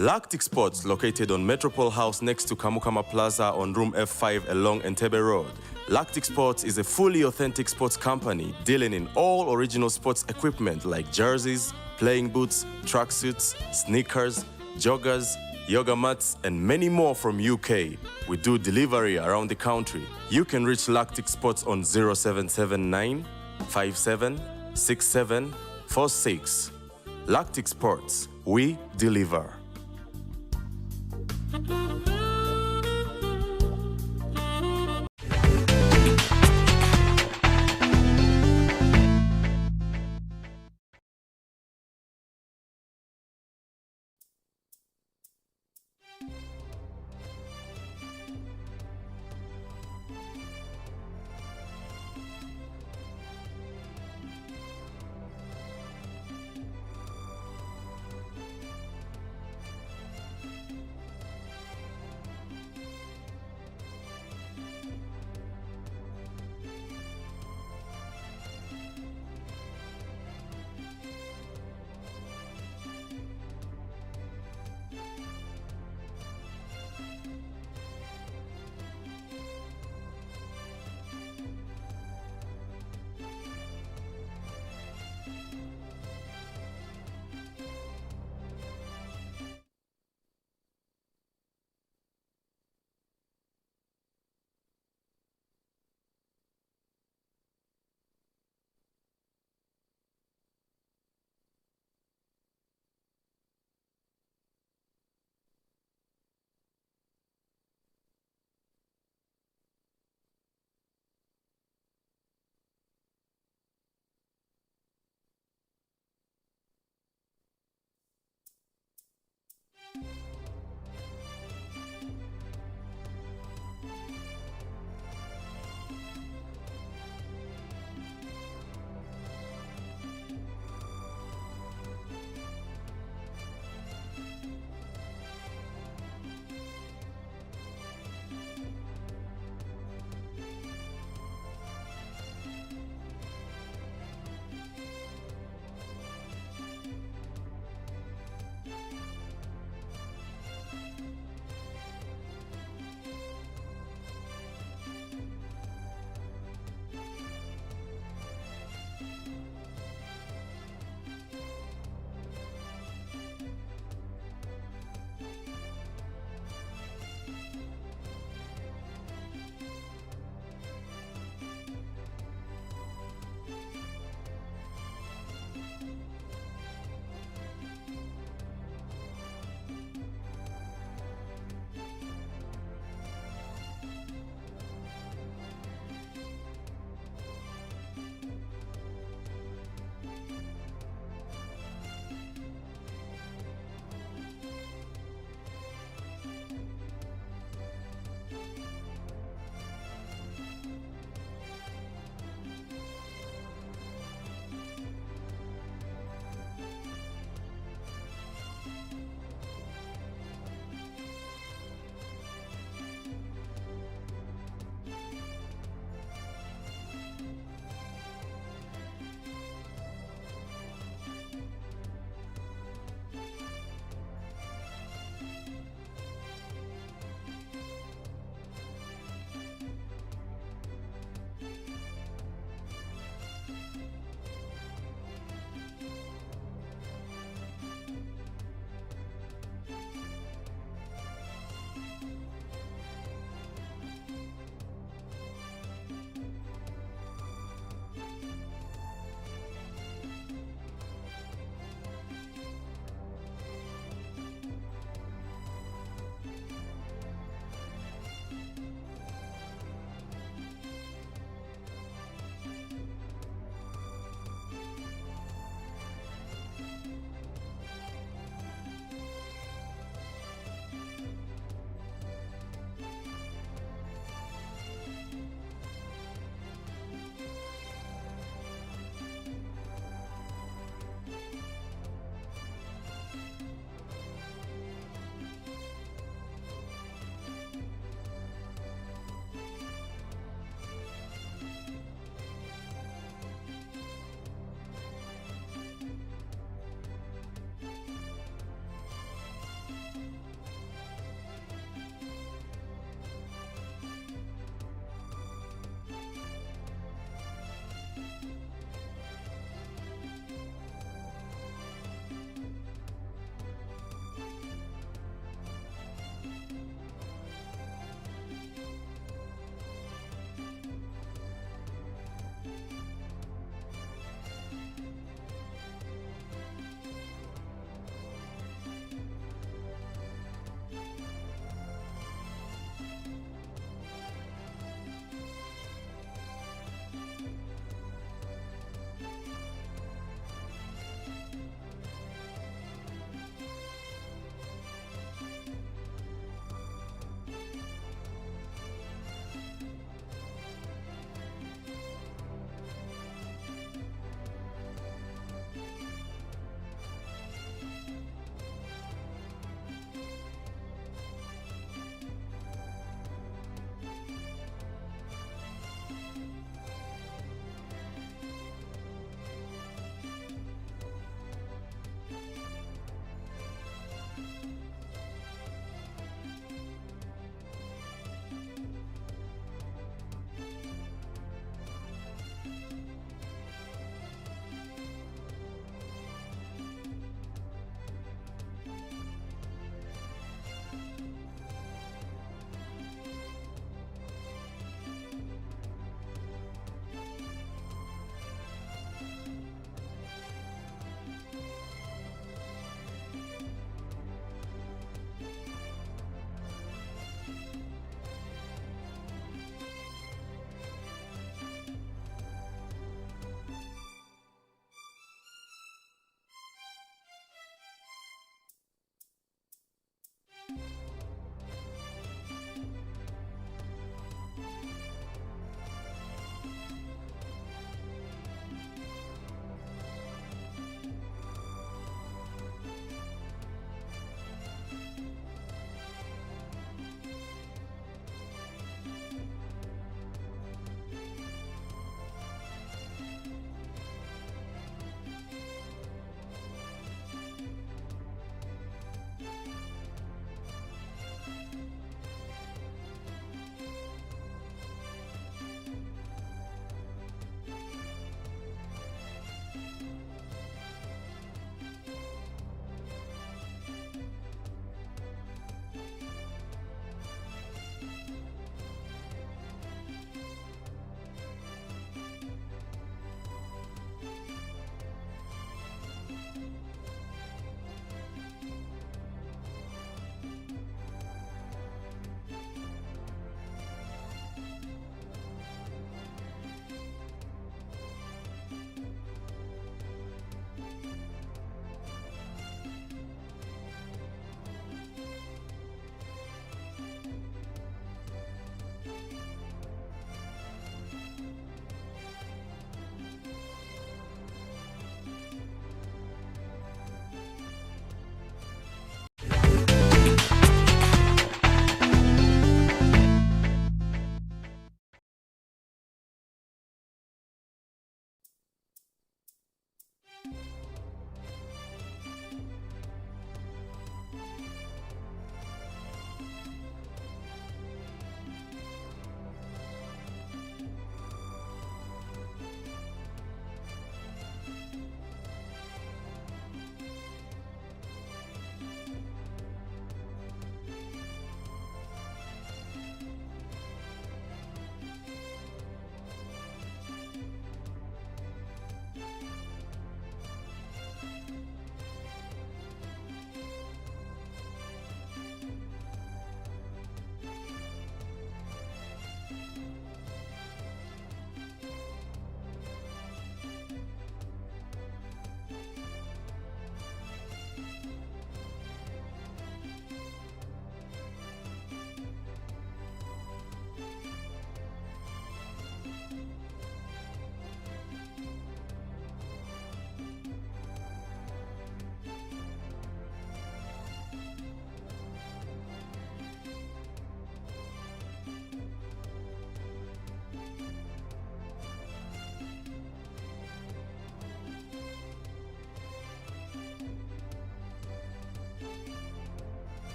UGathletix Sports, located on Metropole House next to Kamukama Plaza on room F5 along Entebbe Road. UGathletix Sports is a fully authentic sports company dealing in all original sports equipment like jerseys, playing boots, tracksuits, sneakers, joggers, yoga mats, and many more from UK. We do delivery around the country. You can reach UGathletix Sports on 0779 57 67 46. UGathletix Sports, we deliver.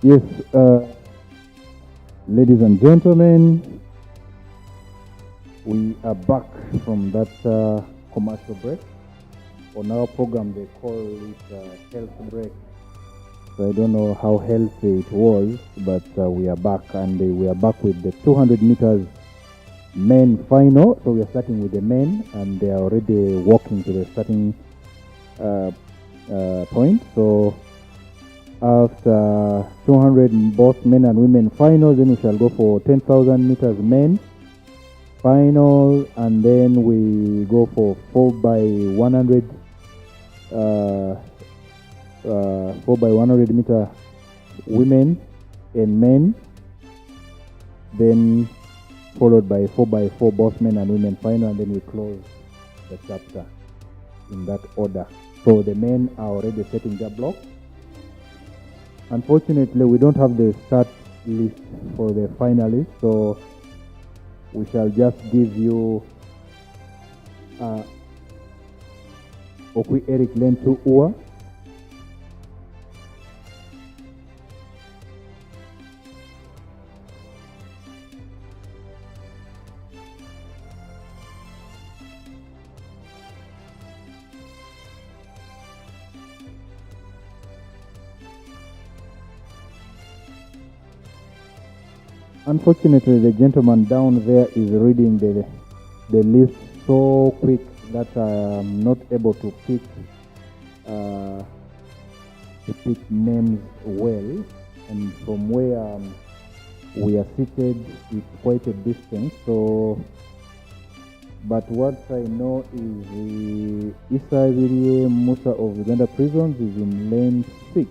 Yes, ladies and gentlemen, we are back from that commercial break. On our program, they call it health break. So I don't know how healthy it was, but we are back, and we are back with the 200 meters men final. So we are starting with the men, and they are already walking to the starting point. So after 200 both men and women finals, then we shall go for 10,000 meters men final, and then we go for 4x100 4x100 meter women and men, then followed by 4x4 both men and women final, and then we close the chapter in that order. So the men are already setting their block. Unfortunately, we don't have the start list for the finalists, so we shall just give you Okwi Eric Len 2 Ua, Unfortunately, the gentleman down there is reading the list so quick that I am not able to pick names well, and from where we are seated it's quite a distance. So, but what I know is Issa Virie Musa of Uganda Prisons is in lane 6.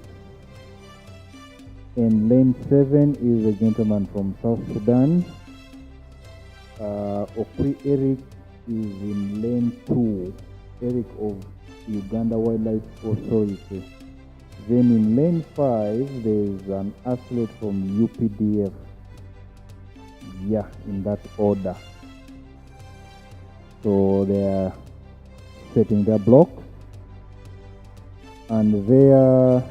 And lane 7 is a gentleman from South Sudan. Okwi Eric is in lane 2. Eric of Uganda Wildlife Authority. Then in lane 5, there's an athlete from UPDF. Yeah, in that order. So they are setting their blocks. And they are...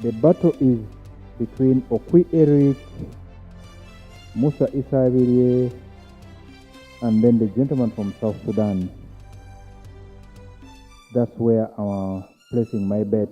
The battle is between Okwi Eric, Musa Issa Virie, and then the gentleman from South Sudan. That's where I'm placing my bet.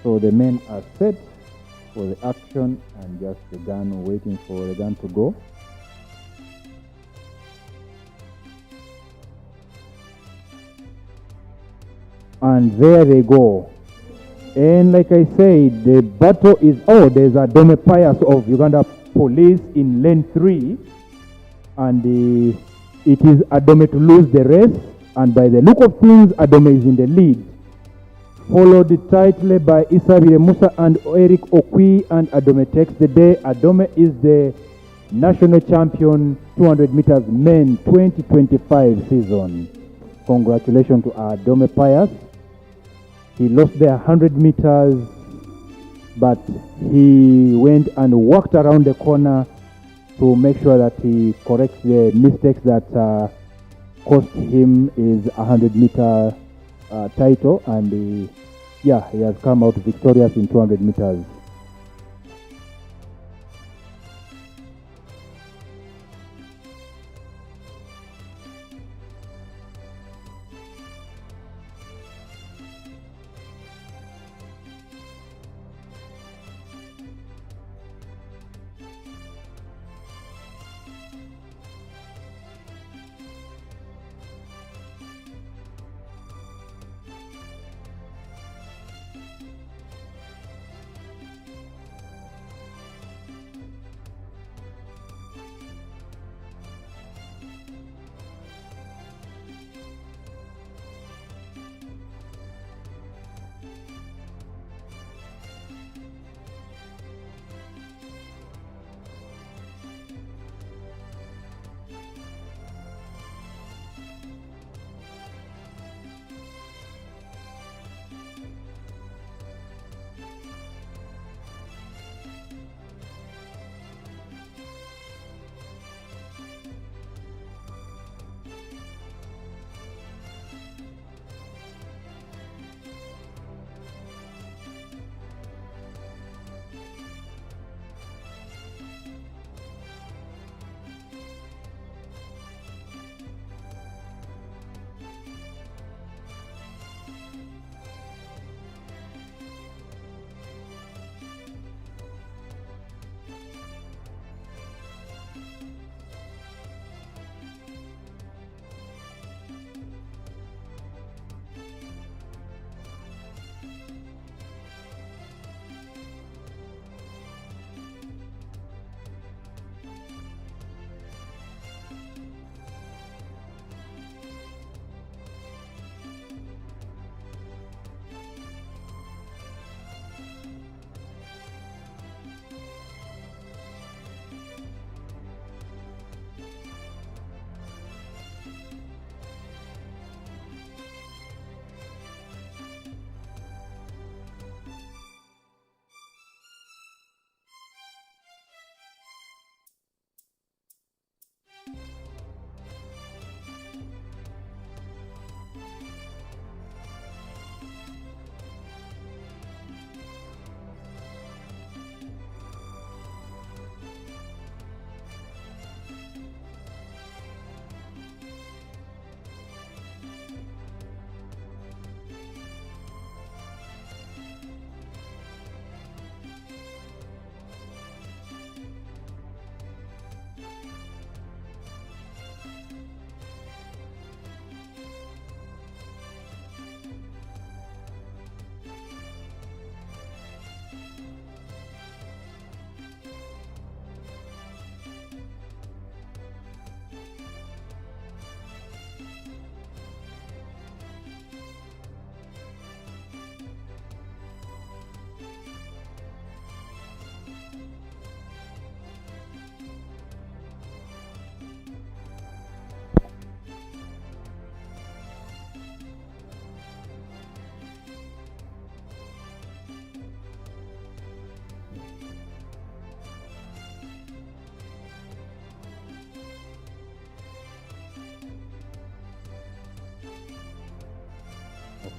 So the men are set for the action, and just the gun, waiting for the gun to go. And there they go. And like I said, the battle is, there's a Dome Pius of Uganda Police in lane 3. And it is Adome to lose the race. And by the look of things, Adome is in the lead. followed tightly by Isabire Musa and Eric Okwi and Adometex. Today, Adome is the national champion 200 meters men 2025 season. Congratulations to Adome Pius. He lost the 100 meters, but he went and walked around the corner to make sure that he corrects the mistakes that cost him his 100-meter title, and he has come out victorious in 200 meters.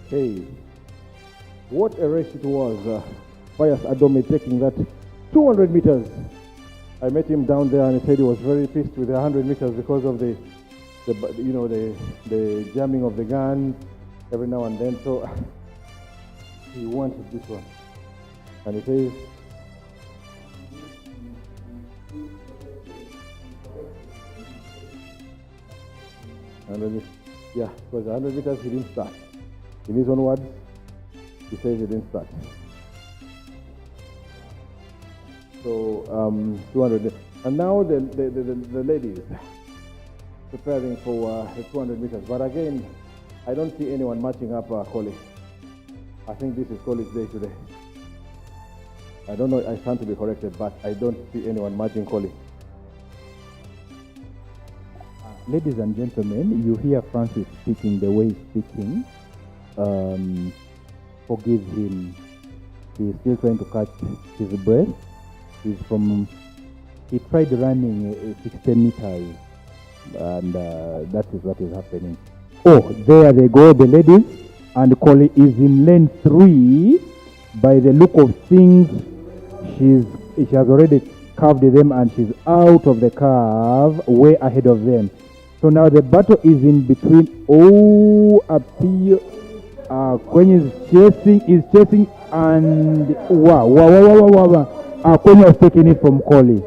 Hey, what a race it was. Pius Adome taking that 200 meters. I met him down there and he said he was very pissed with the 100 meters because of the jamming of the gun every now and then. So he wanted this one. And he says, yeah, because 100 meters he didn't start. In his own words, he says he didn't start. So 200, and now the ladies preparing for the 200 meters. But again, I don't see anyone matching up Kole. I think this is college day today. I don't know, I stand to be corrected, but I don't see anyone marching Collie. Ladies and gentlemen, you hear Francis speaking the way he's speaking. Forgive him. He's still trying to catch his breath. He tried running 16 meters, and that is what is happening. Oh, there they go, the ladies. And Collie is in lane 3. By the look of things, she has already curved them, and she's out of the curve, way ahead of them. So now the battle is in between. Oh, up here. Kwenye is chasing, and wow. Kwenye has taken it from Collie.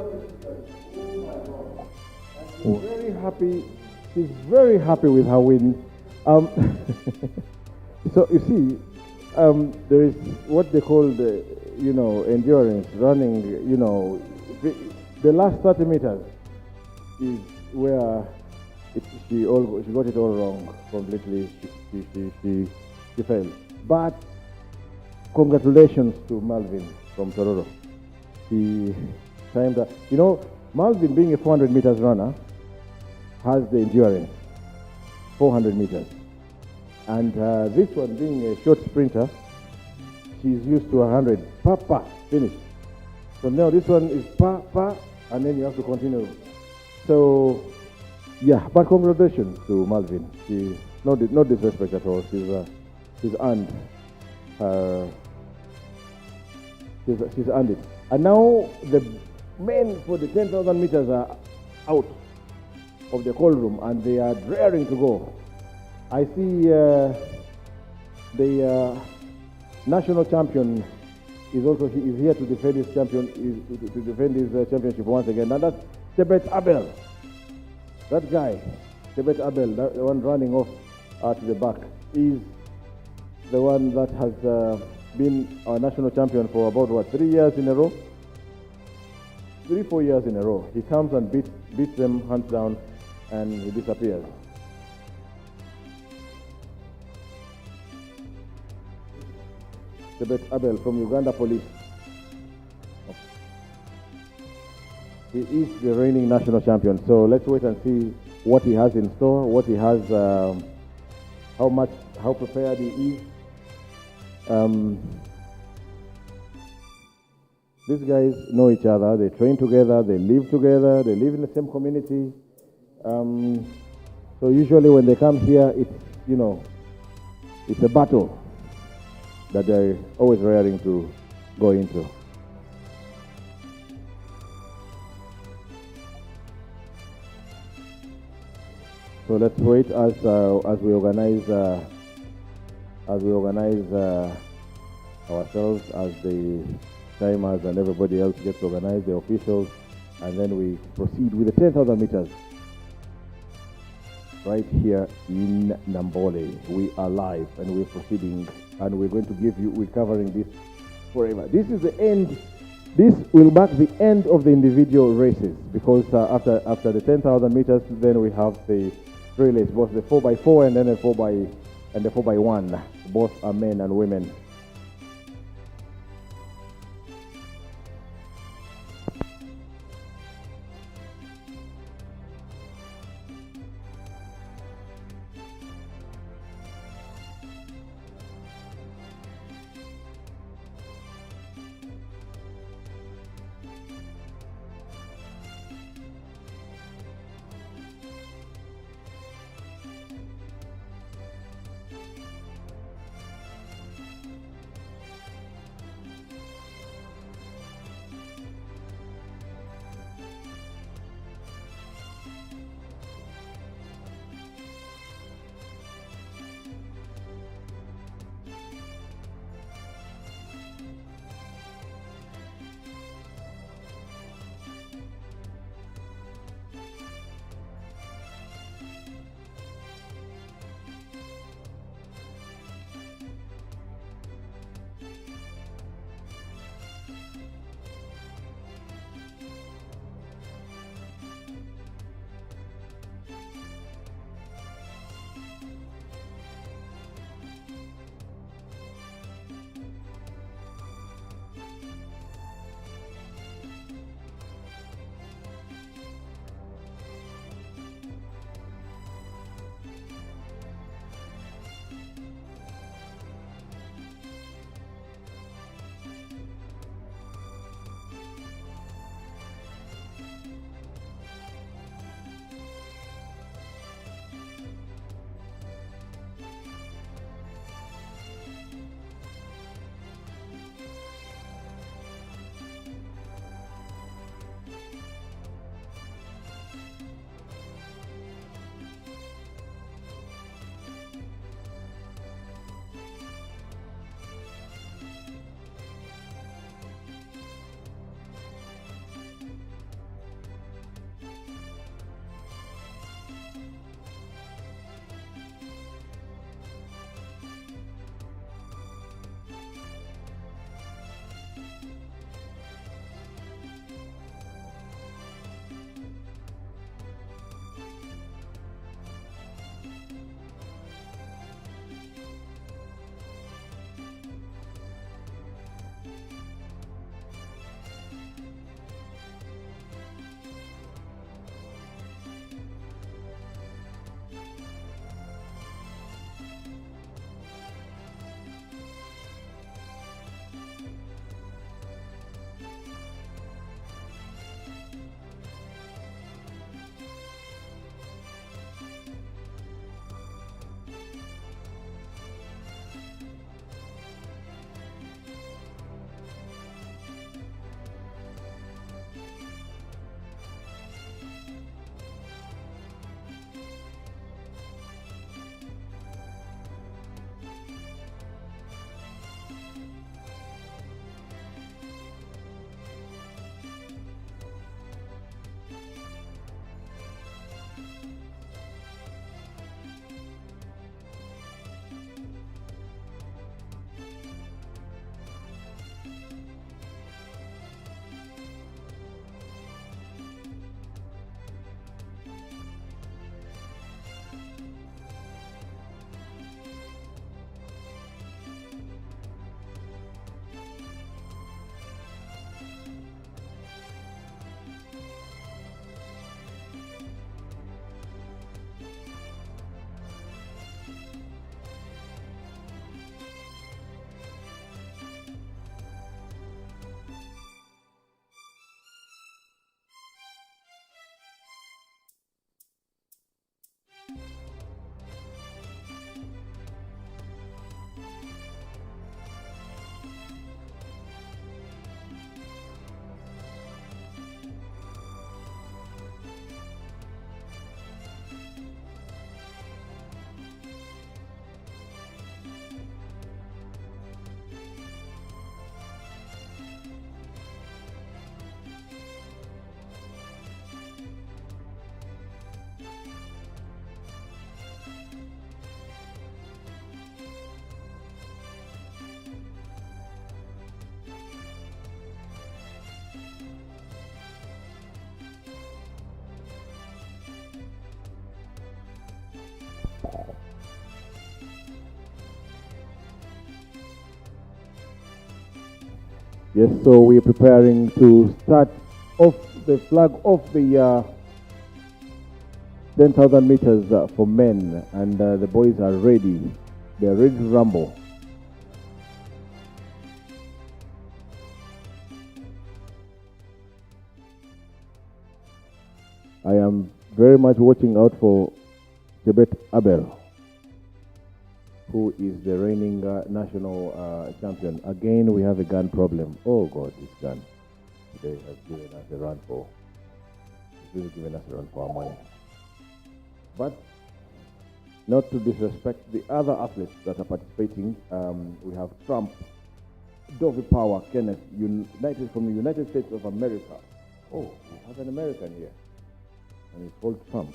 Very happy. She's very happy with her win. So you see, there is what they call the, endurance running. The last 30 meters is where she got it all wrong completely. She failed. But congratulations to Malvin from Tororo. He timed that. Malvin, being a 400 meters runner, has the endurance, 400 meters. And this one, being a short sprinter, she's used to 100. Finish. So now this one is and then you have to continue. So, yeah, but congratulations to Malvin. She, no disrespect at all. She's earned her. She's earned it. And now the men for the 10,000 meters are out of the cold room, and they are raring to go. I see the national champion is here to defend his championship once again, and that's Tebet Abel. That guy, Tebet Abel, the one running off to the back, is the one that has been our national champion for about 3 years in a row? 3-4 years in a row. He comes and beats them hands down, and he disappears. Tebet Abel from Uganda Police. He is the reigning national champion. So let's wait and see what he has in store, what he has, how prepared he is. These guys know each other. They train together. They live together. They live in the same community. So usually when they come here, it's a battle that they're always raring to go into. So let's wait as we organize ourselves, as the timers and everybody else gets organized, the officials, and then we proceed with the 10,000 meters right here in Namboole. We are live and we're proceeding, and we're going to we're covering this forever. This is the end. This will mark the end of the individual races, because after the 10,000 meters, then we have the relays, both the 4x4 and then the 4x1. Both are men and women. Yes, so we're preparing to start off the flag off the 10,000 meters for men, and the boys are ready. They're ready to rumble. I am very much watching out for Tibet Abel, who is the reigning national champion. Again, we have a gun problem. Oh God, this gun today has given us a run for. It's really given us a run for our money. But not to disrespect the other athletes that are participating. We have Trump, Dovey Power, Kenneth, from the United States of America. Oh, we have an American here, and he's called Trump.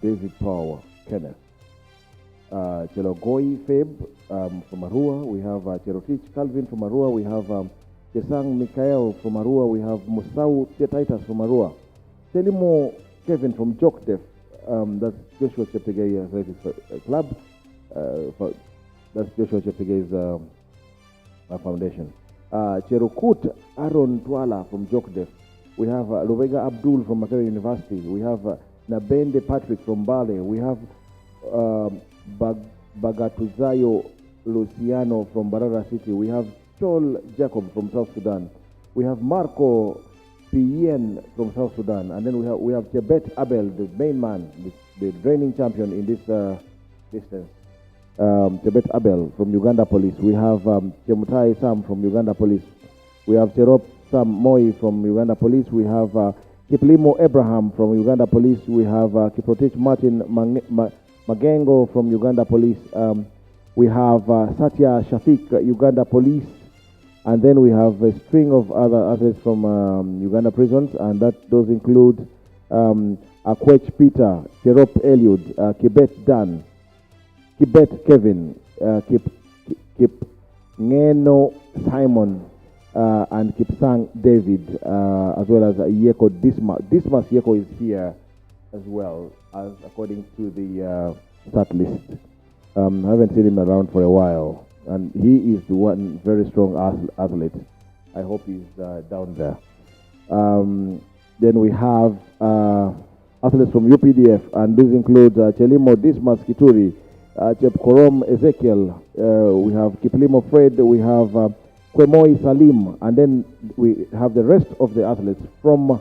David Power, Kenneth. Chelogoi Feb from Arua. We have Cherotich Calvin from Arua. We have Chesang Mikael from Arua. We have Musau Titus from Arua. Telimo Kevin from Jokdef. That's Joshua Cheptegei Athletics Club. That's Joshua Cheptegei's foundation. Cherukut Aaron Twala from Jokdef. We have Lubega Abdul from Makerere University. We have Nabende Patrick from Bale. We have Bagatuzayo Luciano from Barara City. We have Chol Jacob from South Sudan. We have Marco Pien from South Sudan. And then we have Tibet Abel, the main man, the reigning champion in this distance. Tibet Abel from Uganda Police. We have Chemutai Sam from Uganda Police. We have Cherop Sam Moi from Uganda Police. We have Kiplimo Abraham from Uganda Police. We have Kiprotich Martin Magengo from Uganda Police. We have Satya Shafiq, Uganda Police. And then we have a string of other athletes from Uganda prisons, and those include Akwech Peter, Cherop Eliud, Kibet Dan, Kibet Kevin, Kip Ngeno Simon, and Kipsang David, as well as Yeko Dismas. Dismas Yeko is here as well, as according to the start list. I haven't seen him around for a while, and he is the one very strong athlete. I hope he's down there. Then we have athletes from UPDF, and these include Chelimo Dismas Kituri, Chep Korom Ezekiel, we have Kiplimo Fred, we have Kwemoi Salim, and then we have the rest of the athletes from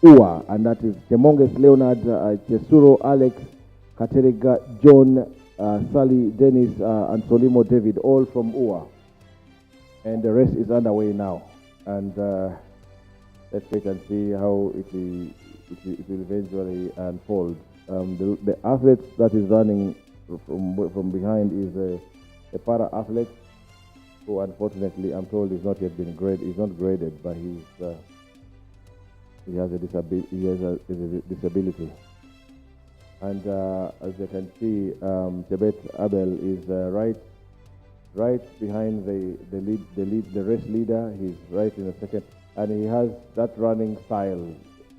UA, and that is Chemonges Leonard, Chesuro Alex, Kateriga John, Sally Dennis, and Solimo David, all from UA. And the rest is underway now. And let's wait and see how it will eventually unfold. The athlete that is running from behind is a para athlete who, unfortunately, I'm told is not yet been graded. He's not graded, but he has a disability. And as you can see, Tibet Abel is right behind the race leader. He's right in the second, and he has that running style.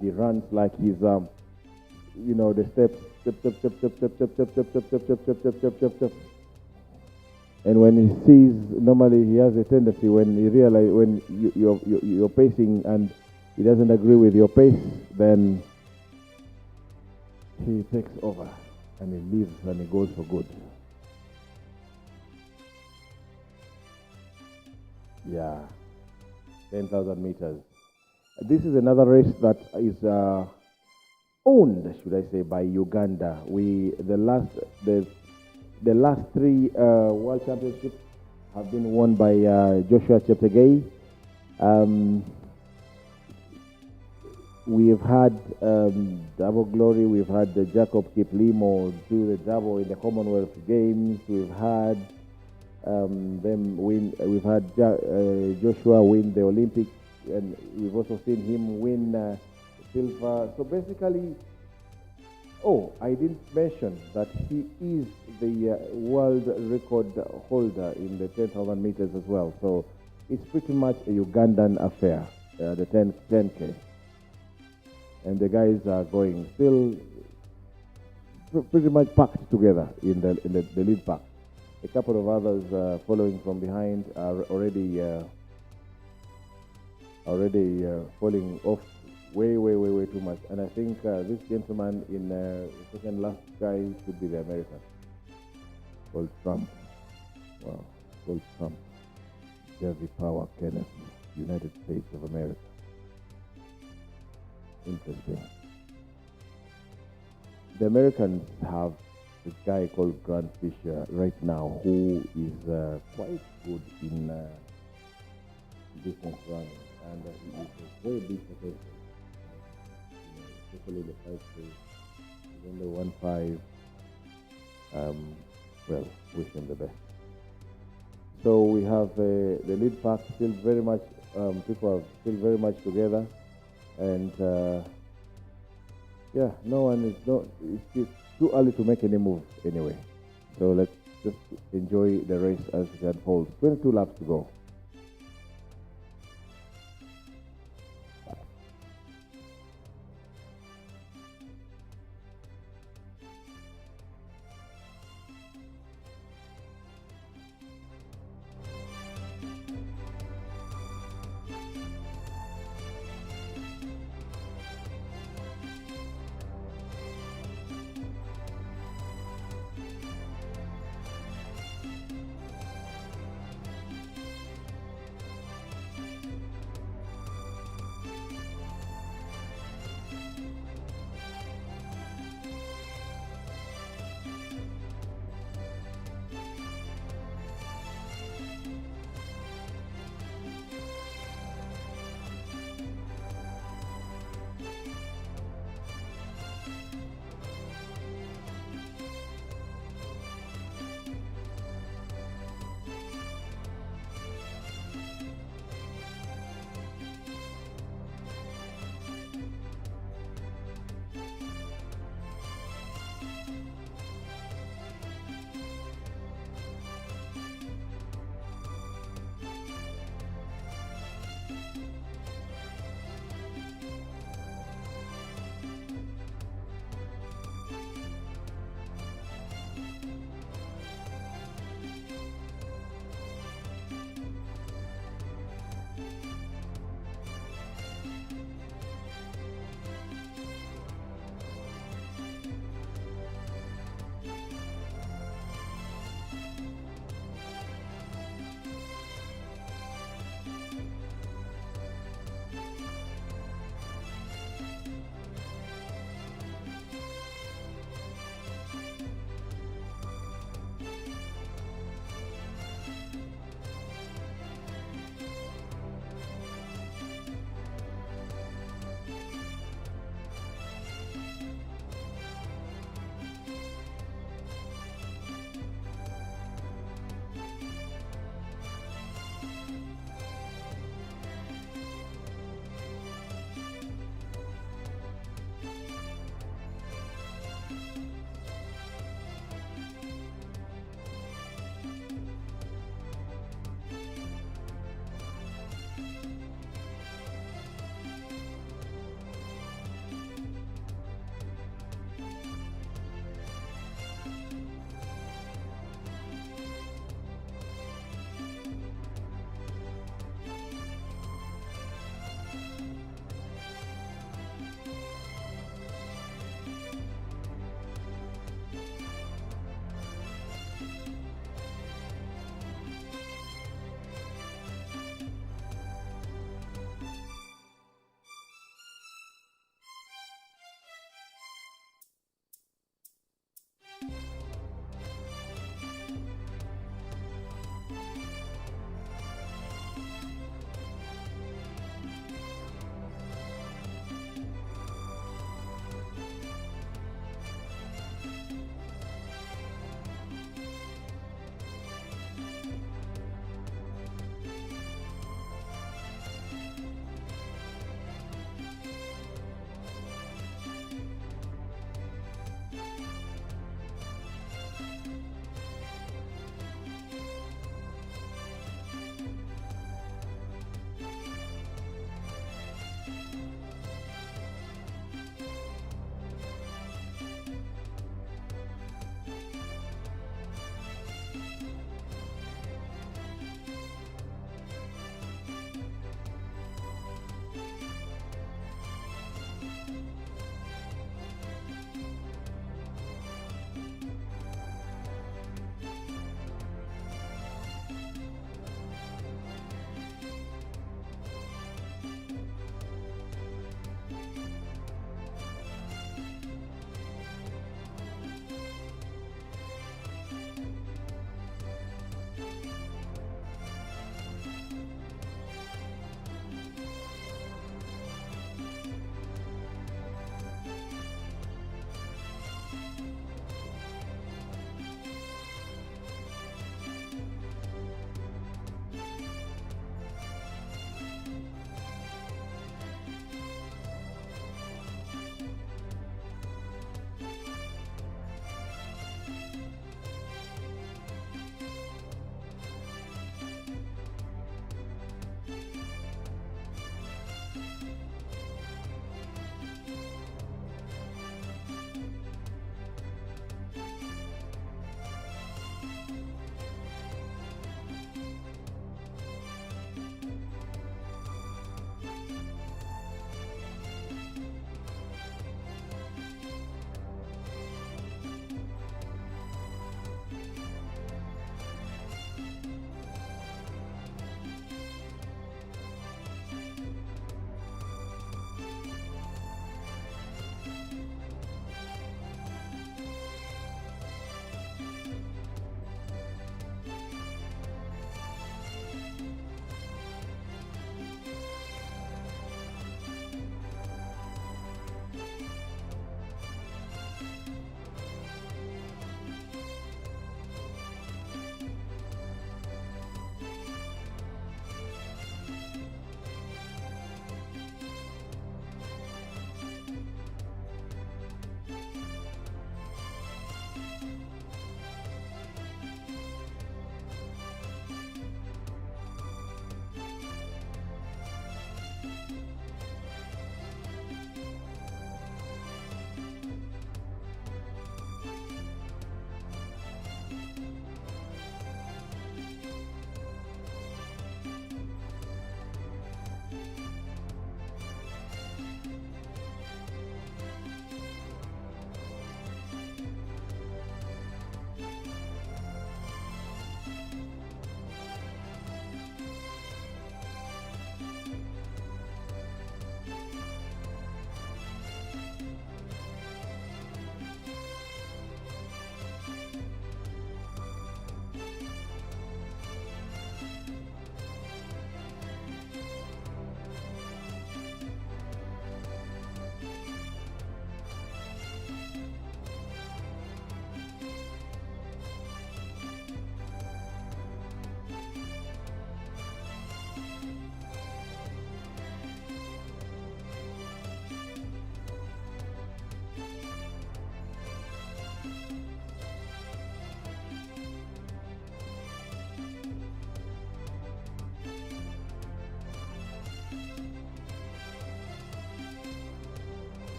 He runs like he's the steps, step. And when he sees, normally he has a tendency when he realizes when you're pacing and he doesn't agree with your pace, then he takes over and he leaves and he goes for good. Yeah, 10,000 meters. This is another race that is owned, should I say, by Uganda. The last three World Championships have been won by Joshua Cheptegei. We've had double glory. We've had Jacob Kiplimo do the double in the Commonwealth Games. We've had them win. We've had Joshua win the Olympics, and we've also seen him win silver. So basically, I didn't mention that he is the world record holder in the 10,000 meters as well. So it's pretty much a Ugandan affair, the 10K. And the guys are going still pretty much packed together in the lead pack. A couple of others following from behind are already falling off way too much. And I think this gentleman in the second last guy should be the American, called Trump. Wow, called Trump. Jerry Power Kenneth, United States of America. Interesting. The Americans have a guy called Grant Fisher right now who is quite good in distance running, and he is a very big potential, especially the 5K. He's on the 1.5. Well, wish him the best. So we have the lead pack still very much, people are still very much together, and yeah, it's too early to make any move anyway. So let's just enjoy the race as it unfolds. 22 laps to go.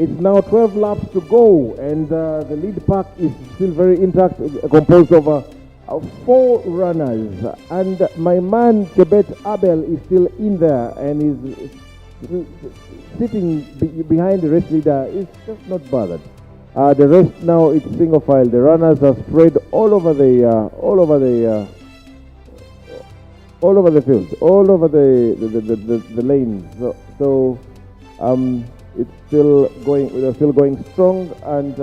It's now 12 laps to go, and the lead pack is still very intact, composed of 4 runners. And my man Chebet Abel is still in there and is sitting behind the race leader. Is just not bothered. The rest now, it's single file. The runners are spread all over the field, all over the lanes. So it's still going. We're still going strong, and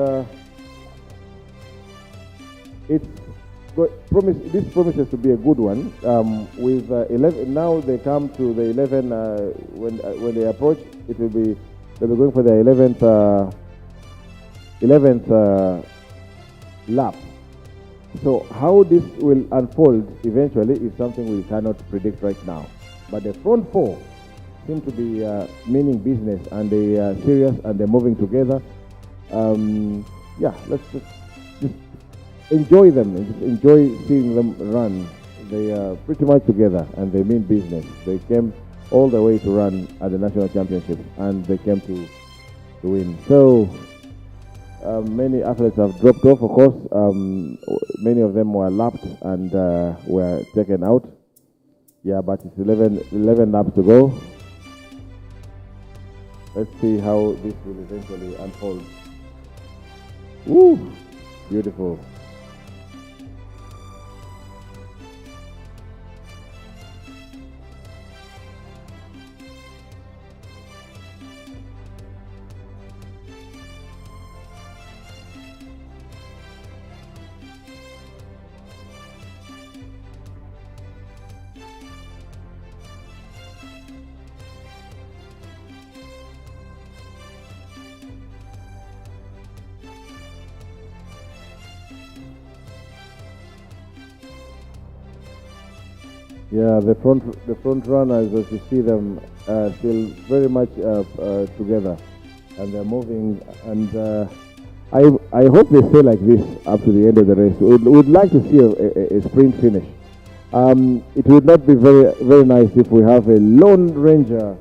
this promises to be a good one. With 11 now, they come to the 11. When they approach, they'll be going for the 11th lap. So how this will unfold eventually is something we cannot predict right now. But the front 4 seem to be meaning business, and they are serious, and they're moving together. Yeah, let's just enjoy them and just enjoy seeing them run. They are pretty much together, and they mean business. They came all the way to run at the national championships, and they came to win. So many athletes have dropped off, of course. Many of them were lapped and were taken out. Yeah, but it's 11 laps to go. Let's see how this will eventually unfold. Woo! Beautiful. Yeah, the front runners, as you see them, still very much together, and they're moving. And I hope they stay like this up to the end of the race. We'd like to see a sprint finish. It would not be very nice if we have a lone ranger,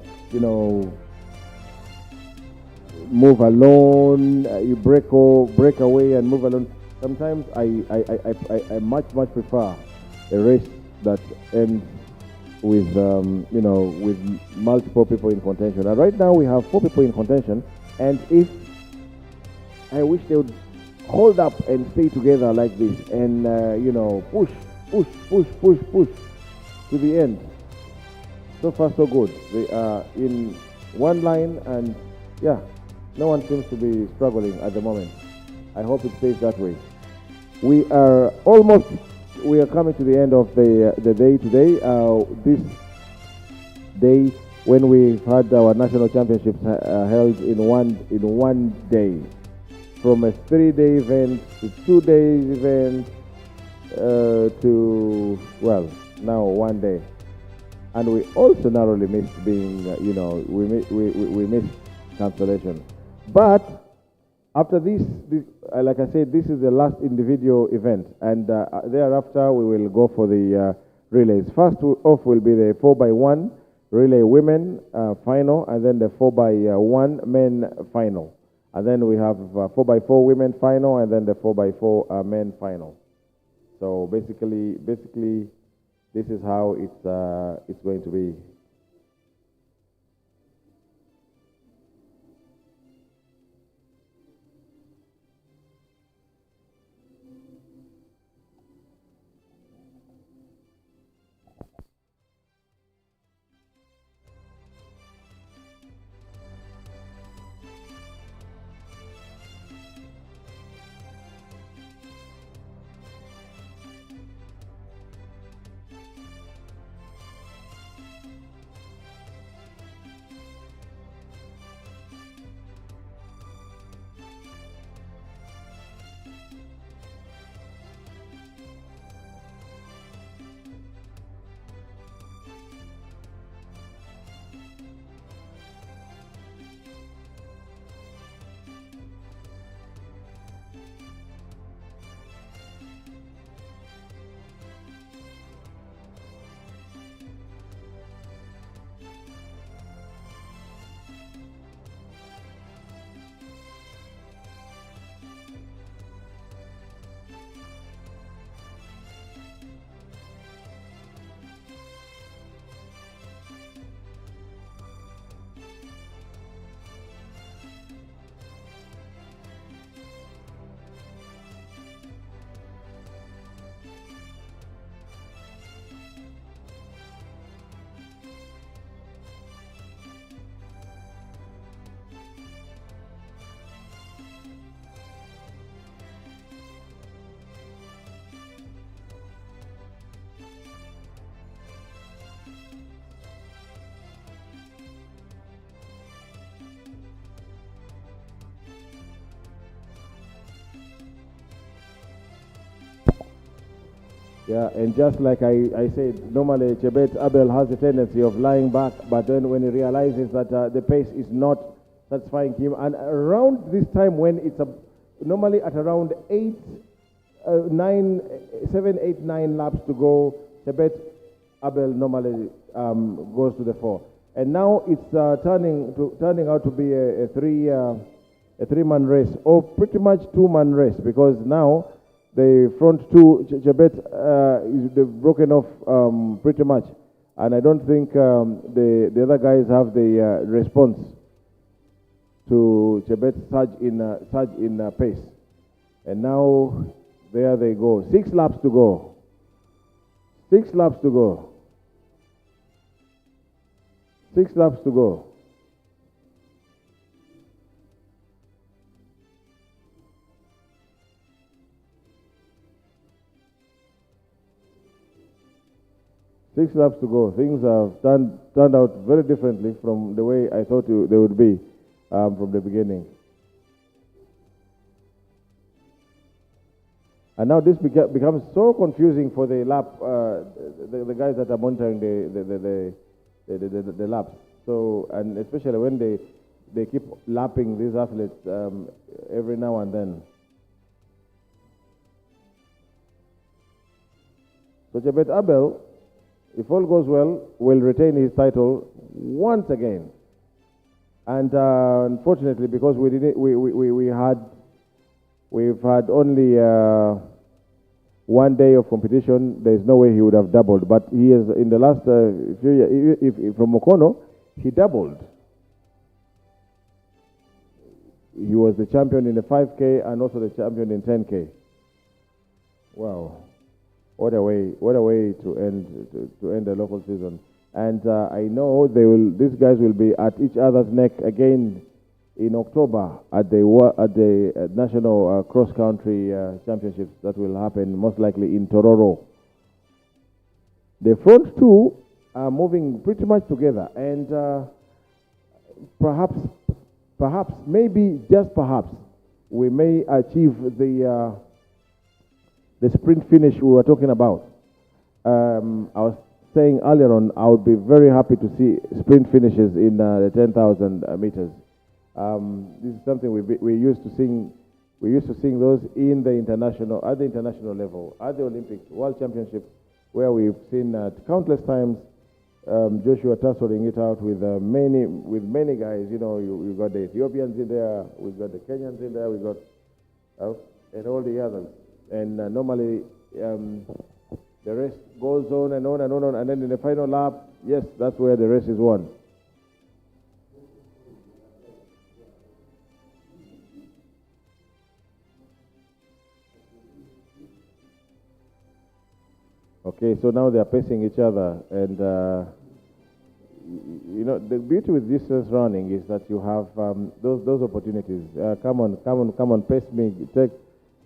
move alone. You break away and move alone. Sometimes I much prefer a race that ends with with multiple people in contention. And right now we have 4 people in contention, and if I wish they would hold up and stay together like this, and push to the end. So far so good. They are in one line, and yeah, no one seems to be struggling at the moment. I hope it stays that way. We are coming to the end of the day today. This day, when we've had our national championships held in one day, from a 3-day event to 2-day event to now 1 day, and we also narrowly missed being we missed cancellation, but. After this, like I said, this is the last individual event, and thereafter we will go for the relays. First off will be the 4x1 relay women final, and then the 4x1 men final. And then we have 4x4 women final, and then the 4x4 men final. So basically, this is how it's going to be. Yeah, and just like I said, normally Chebet Abel has a tendency of lying back, but then when he realizes that the pace is not satisfying him, and around this time when it's normally at around 7, 8, 9 laps to go, Chebet Abel normally goes to the fore. And now it's turning out to be a three-man race, or pretty much two-man race, because now the front two, Chebet, they've broken off pretty much, and I don't think the other guys have the response to Chebet's surge in pace. And now there they go. 6 laps to go. 6 laps to go. 6 laps to go. Six laps to go. Things have turned out very differently from the way I thought they would be from the beginning. And now this becomes so confusing for the lap, the guys that are monitoring the laps. So, and especially when they keep lapping these athletes every now and then. So Chebet Abel, if all goes well, will retain his title once again. And unfortunately, because we've had only 1 day of competition, there is no way he would have doubled. But he is in the last few years, if from Mokono, he doubled. He was the champion in the 5K and also the champion in 10K. Wow. What a way to end the local season. And I know these guys will be at each other's neck again in October at the national cross country championships that will happen most likely in Tororo. The front two are moving pretty much together, and perhaps, maybe just perhaps, we may achieve the sprint finish we were talking about. I was saying earlier on, I would be very happy to see sprint finishes in the 10,000 meters. This is something we used to sing. We used to sing those at the international level, at the Olympics, World Championships, where we've seen countless times Joshua tussling it out with many guys. You know, you've got the Ethiopians in there, we've got the Kenyans in there, we've got and all the others. And normally the race goes on and on and on, and then in the final lap, yes, that's where the race is won. Okay, so now they are pacing each other, and you know, the beauty with distance running is that you have those opportunities. Come on, pace me,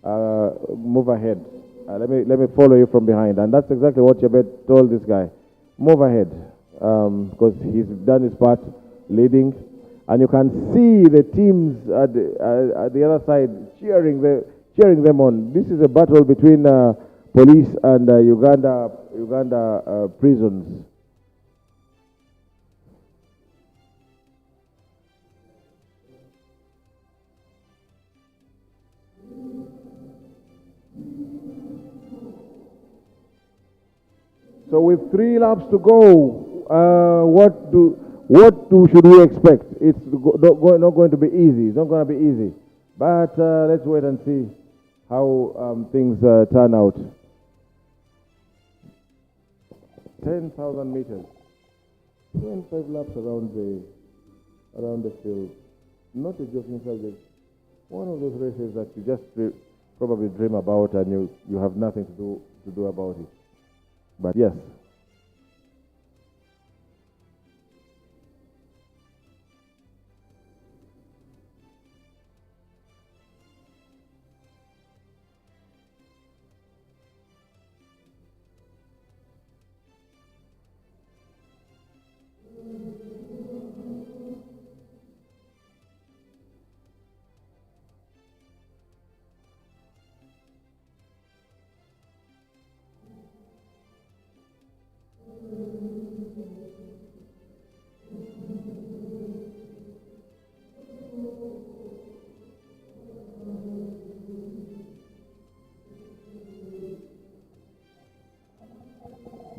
move ahead. Let me follow you from behind, and that's exactly what Chebet told this guy. Move ahead, because he's done his part, leading, and you can see the teams at the other side cheering them on. This is a battle between police and Uganda prisons. So with 3 laps to go, what should we expect? It's not going to be easy. It's not going to be easy. But let's wait and see how things turn out. 10,000 meters, 25 laps around the field. Not a joking subject. One of those races that you just probably dream about, and you have nothing to do about it. But yes.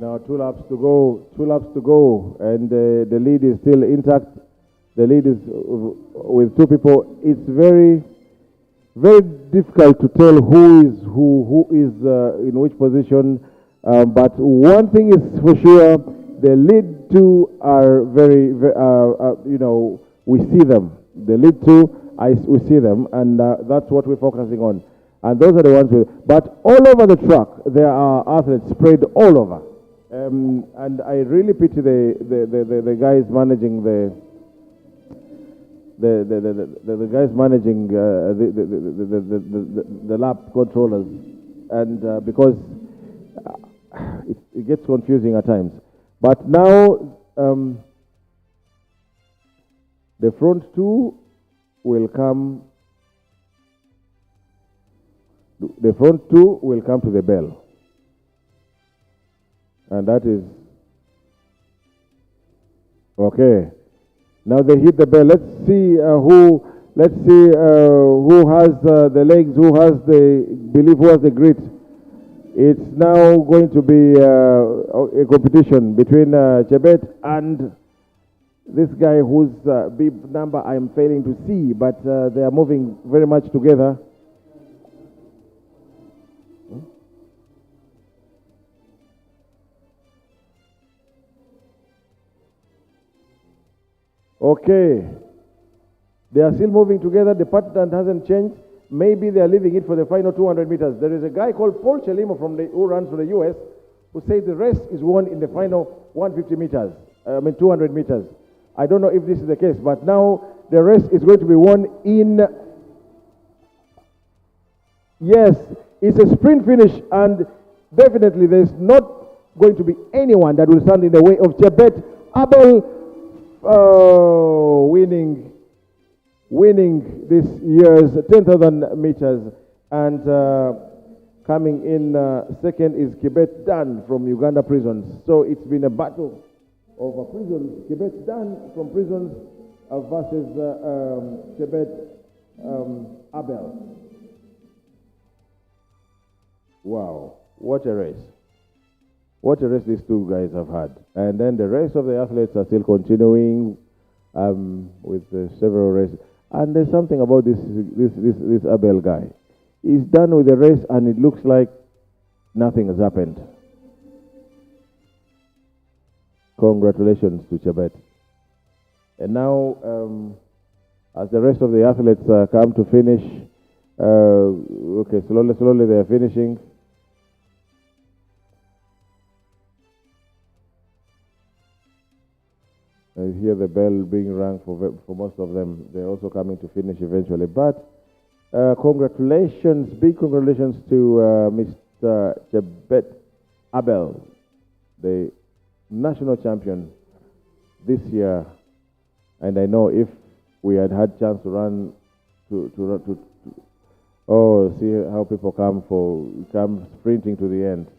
Now 2 laps to go. 2 laps to go, and the lead is still intact. The lead is with 2 people. It's very, very difficult to tell who is in which position. But one thing is for sure: the lead 2 are very, you know, we see them. The lead 2, we see them, and that's what we're focusing on. And those are the ones but all over the track, there are athletes spread all over. And I really pity the guys managing the guys managing the lap controllers, and because it gets confusing at times. But now the front 2 will come. The front 2 will come to the bell, and that is okay. Now they hit the bell. Let's see who. Let's see who has the legs, who has the grit. It's now going to be a competition between Chebet and this guy whose bib number I'm failing to see, but they are moving very much together. Okay. They are still moving together. The pattern hasn't changed. Maybe they are leaving it for the final 200 meters. There is a guy called Paul Chelimo who runs for the US, who says the race is won in the final 150 meters. 200 meters. I don't know if this is the case, but now the race is going to be won in. Yes, it's a sprint finish, and definitely there's not going to be anyone that will stand in the way of Chebet Abel winning this year's 10,000 meters, and coming in second is Kibet Dan from Uganda prisons. So it's been a battle of prisons. Kibet Dan from prisons versus Kibet Abel. Wow, what a race. What a race these 2 guys have had. And then the rest of the athletes are still continuing with several races. And there's something about this Abel guy. He's done with the race, and it looks like nothing has happened. Congratulations to Chebet. And now, as the rest of the athletes come to finish, okay, slowly they are finishing. I hear the bell being rung for most of them. They're also coming to finish eventually. But congratulations, big congratulations to Mr. Chebet Abel, the national champion this year. And I know if we had chance to run see how people come sprinting to the end.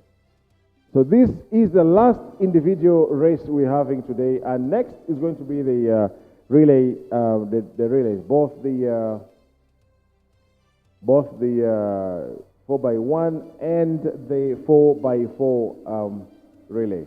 So this is the last individual race we're having today, and next is going to be the relay, the relays, both the 4x1 and the 4x4 relay.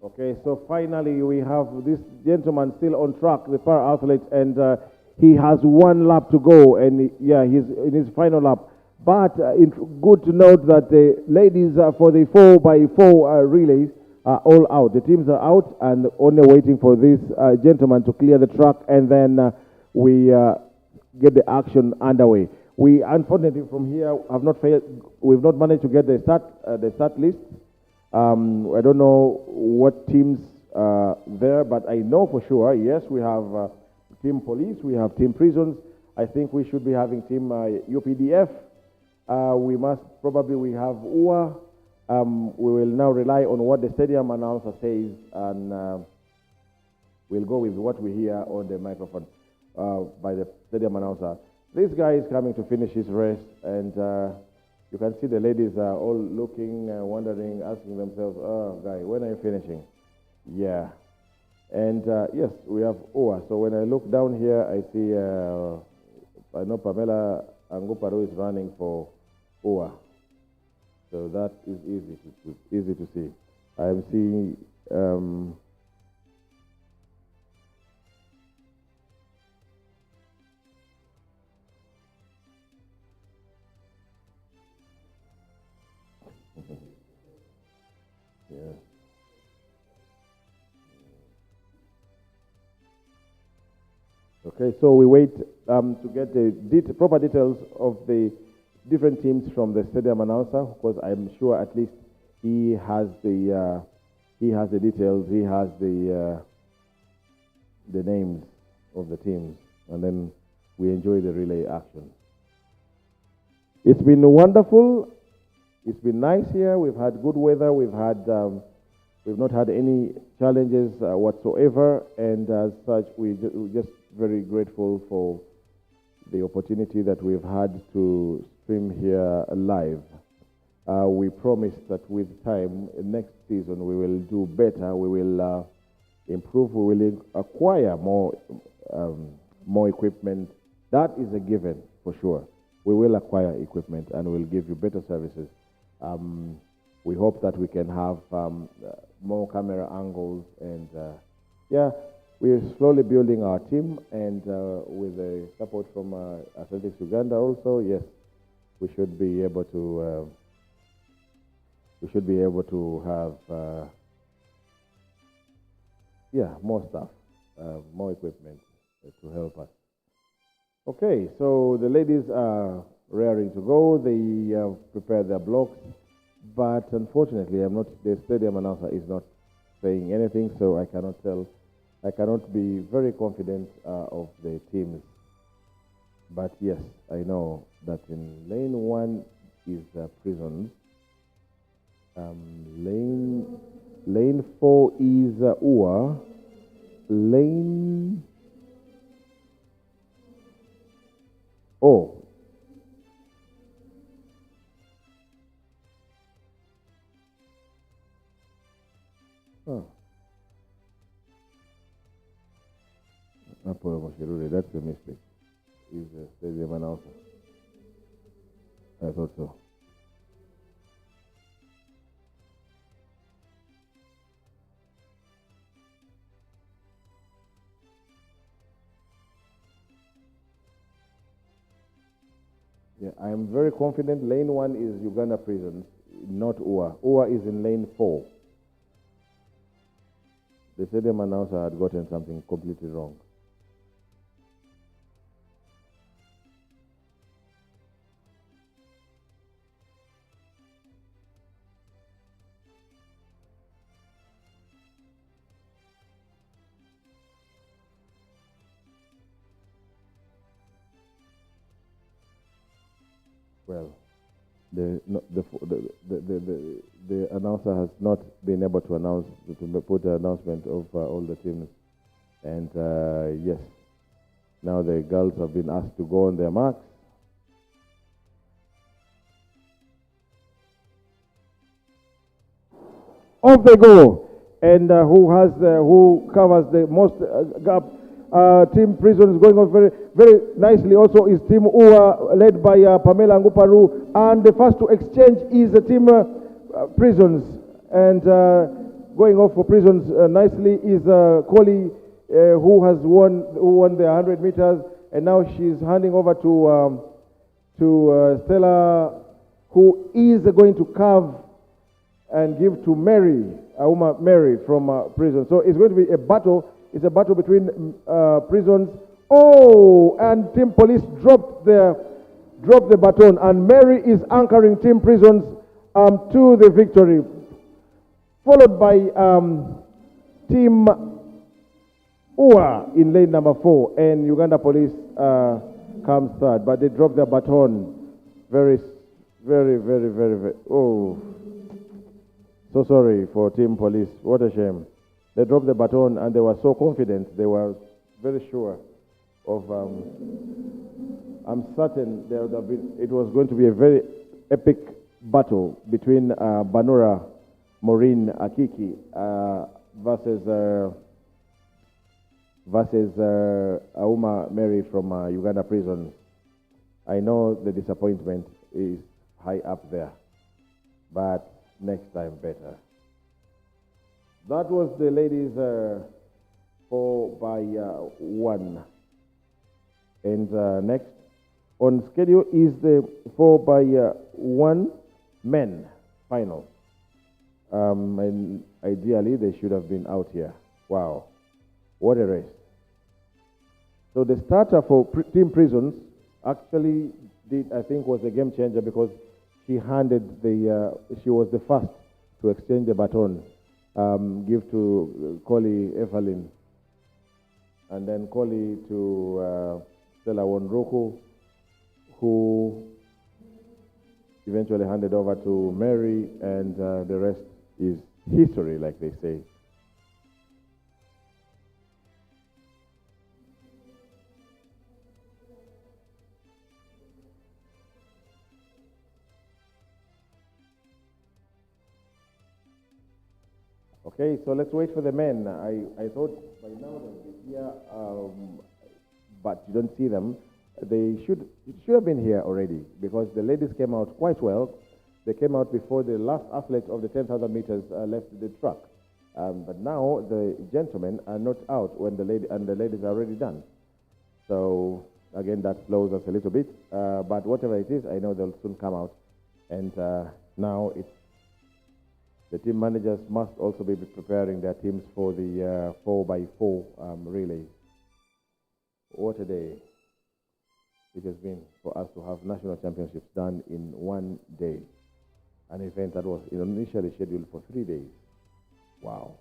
Okay, so finally we have this gentleman still on track, the para athlete, and he has one lap to go, and yeah, he's in his final lap. But it's good to note that the ladies for the 4x4 relays are all out. The teams are out and only waiting for this gentleman to clear the track, and then we get the action underway. We unfortunately from here have not failed. We've not managed to get the start list. I don't know what teams there, but I know for sure. Yes, we have team police. We have team prisons. I think we should be having team UPDF. We have UA. We will now rely on what the stadium announcer says, and we'll go with what we hear on the microphone by the stadium announcer. This guy is coming to finish his race, and you can see the ladies are all looking, wondering, asking themselves, "Oh, guy, when are you finishing?" Yeah. And yes, we have UA. So when I look down here, I see, I know Pamela Anguparu is running for UA. So that is easy to see. I am seeing yeah. Okay, so we wait to get the proper details of the different teams from the stadium announcer, because I'm sure at least he has the details, he has the names of the teams, and then we enjoy the relay action. It's been wonderful. It's been nice here. We've had good weather. We've not had any challenges whatsoever, and as such, we're just very grateful for the opportunity that we've had to stream here live. We promise that with time, next season, we will do better. We will improve. We will acquire more equipment. That is a given for sure. We will acquire equipment and we'll give you better services. We hope that we can have more camera angles, and yeah, we're slowly building our team, and with the support from Athletics Uganda also, yes, we should be able to have yeah, more stuff, more equipment to help us. Okay, so the ladies are raring to go. They prepared their blocks, but unfortunately, the stadium announcer is not saying anything, so I cannot tell. I cannot be very confident of the teams. But yes, I know that in lane 1 is prisons. Lane 4 is UA. Lane... Oh. Oh. That's a mistake. He's a stadium announcer. I thought so. Yeah, I am very confident lane 1 is Uganda prisons, not UA. UA is in lane 4. The stadium announcer had gotten something completely wrong. Well, the announcer has not been able to put the announcement of all the teams, and yes, now the girls have been asked to go on their marks. Off they go, and who covers the most gap? Team Prison is going on very, very nicely. Also is Team UA, led by Pamela Nguparu. And the first to exchange is the Team Prisons. And going off for prisons nicely is Coley, who won the 100 meters, and now she's handing over to Stella, who is going to carve and give to Mary, Auma Mary from prison. So it's going to be a battle. It's a battle between prisons. Oh, and Team Police dropped the baton, and Mary is anchoring Team Prisons to the victory, followed by Team UA in lane number 4, and Uganda Police comes third, but they dropped their baton. Very, oh, so sorry for Team Police. What a shame. They dropped the baton, and they were so confident. They were very sure of, I'm certain it was going to be a very epic battle between Banura Maureen Akiki versus Auma Mary from Uganda prison. I know the disappointment is high up there, but next time better. That was the ladies 4x1. And next on schedule is the 4x1 men final. And ideally, they should have been out here. Wow, what a race. So the starter for Team Prisons actually I think, was a game changer, because she she was the first to exchange the baton, give to Coley Evelyn, and then Coley to Stella Wonroku, who eventually handed over to Mary, and the rest is history, like they say. Okay, so let's wait for the men. I thought by now they'd be here, but you don't see them. They should have been here already, because the ladies came out quite well. They came out before the last athlete of the 10,000 meters left the track. But now the gentlemen are not out when the ladies are already done. So again, that slows us a little bit. But whatever it is, I know they'll soon come out. And now the team managers must also be preparing their teams for the 4x4 relay. What a day it has been for us to have national championships done in one day. An event that was initially scheduled for 3 days. Wow.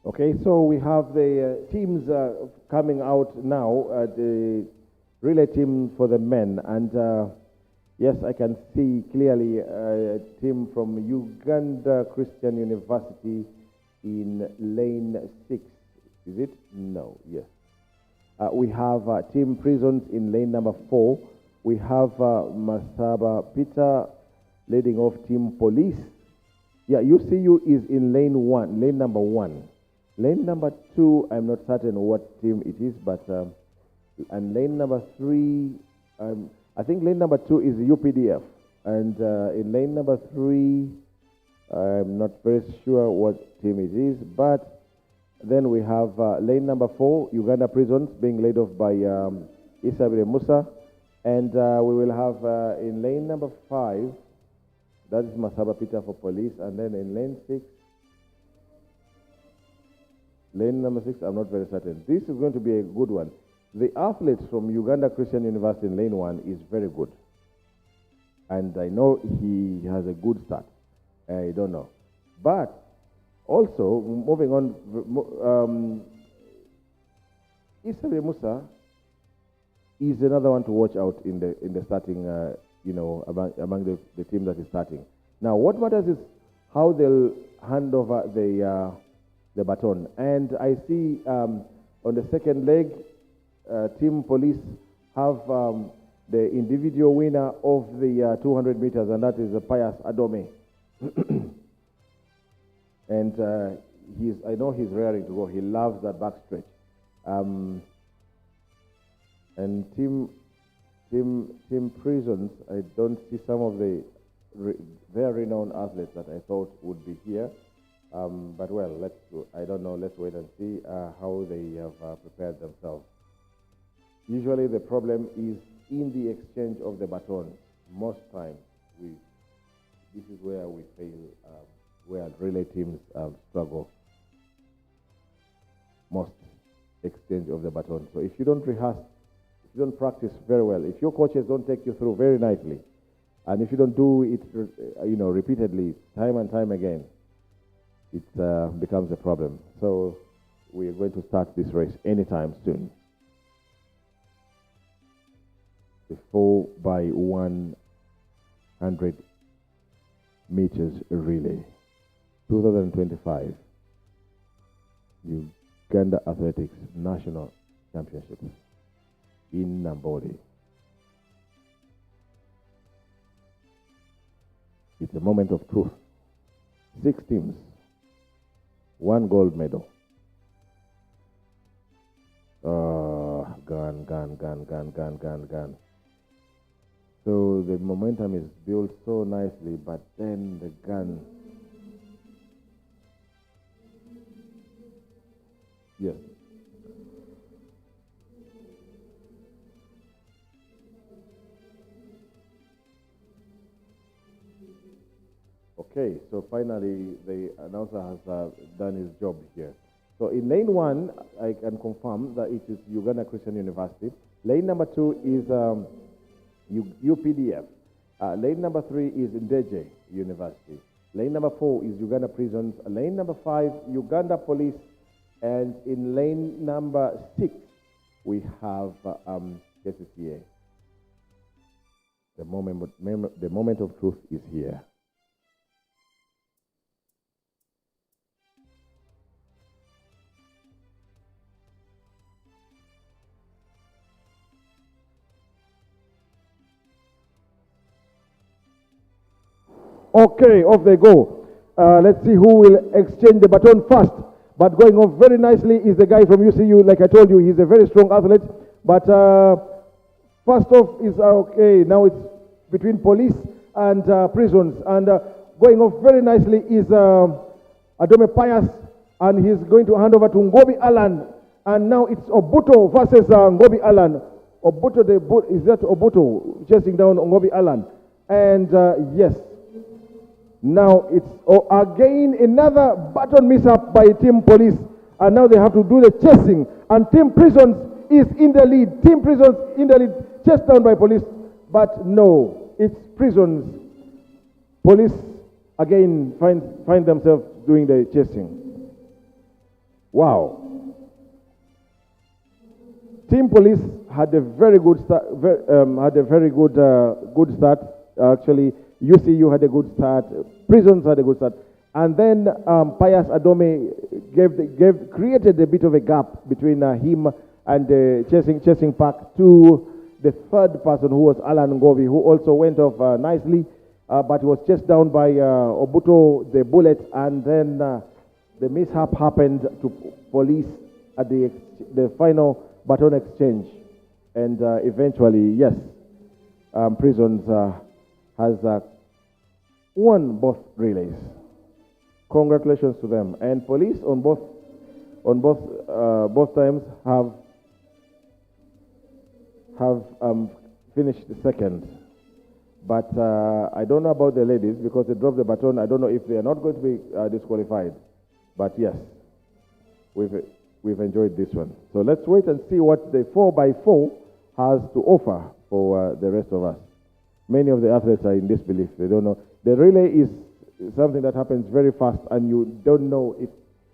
Okay, so we have the teams coming out now, the relay team for the men. And yes, I can see clearly a team from Uganda Christian University in lane 6. Is it? No, yes. We have Team Prisons in lane number 4. We have Masaba Peter leading off Team Police. Yeah, UCU is in lane number 1. Lane number 2, I'm not certain what team it is, but and lane number 3, I think lane number 2 is UPDF, and in lane number 3, I'm not very sure what team it is, but then we have lane number 4, Uganda Prisons, being led off by Isabel Musa, and we will have in lane number 5, that is Masaba Peter for Police, and then in lane 6, Lane number 6, I'm not very certain. This is going to be a good one. The athlete from Uganda Christian University in lane 1 is very good. And I know he has a good start. I don't know. But also, moving on, Isabe Musa is another one to watch out in the starting, among the team that is starting. Now, what matters is how they'll hand over the baton. And I see on the second leg, Team Police have the individual winner of the 200 meters, and that is Pius Adome. And I know he's raring to go. He loves that backstretch. And Team Prisons, I don't see some of the very renowned athletes that I thought would be here. But well, I don't know. Let's wait and see how they have prepared themselves. Usually the problem is in the exchange of the baton. Most times, this is where we fail, where relay teams struggle. Most exchange of the baton. So if you don't rehearse, if you don't practice very well, if your coaches don't take you through very nicely, and if you don't do it, repeatedly, time and time again, it becomes a problem. So we are going to start this race anytime soon. The 4x100 meters relay, 2025 Uganda Athletics National Championships in Namboole. It's a moment of truth. 6 teams, 1 gold medal. Gun. So the momentum is built so nicely, but then the gun. Yes. Okay, so finally the announcer has done his job here. So in lane 1, I can confirm that it is Uganda Christian University. Lane number 2 is UPDF. Lane number 3 is Ndeje University. Lane number 4 is Uganda Prisons. Lane number 5, Uganda Police. And in lane number 6, we have KCCA. The moment of truth is here. Okay, off they go. Let's see who will exchange the baton first. But going off very nicely is the guy from UCU. Like I told you, he's a very strong athlete. But first off is, okay, now it's between police and prisons. And going off very nicely is Adome Pius. And he's going to hand over to Ngobi Alan. And now it's Obuto versus Ngobi Alan. Obuto, is that Obuto chasing down Ngobi Alan? And yes. Now it's again another baton mishap by Team Police, and now they have to do the chasing. And Team Prisons is in the lead. Team Prisons in the lead, chased down by Police, but no, it's Prisons. Police again find themselves doing the chasing. Wow. Team Police had a very good start. Good start actually. UCU had a good start, Prisons had a good start, and then Pius Adome created a bit of a gap between him and the chasing pack to the third person, who was Alan Ngobi, who also went off nicely, but was chased down by Obuto the Bullet, and then the mishap happened to Police at the final baton exchange, and eventually, yes, Prisons has won both relays. Congratulations to them. And Police on both times have finished second. But I don't know about the ladies, because they dropped the baton. I don't know if they are not going to be disqualified. But yes, we've enjoyed this one. So let's wait and see what the 4x4 has to offer for the rest of us. Many of the athletes are in disbelief. They don't know. The relay is something that happens very fast, and you don't know if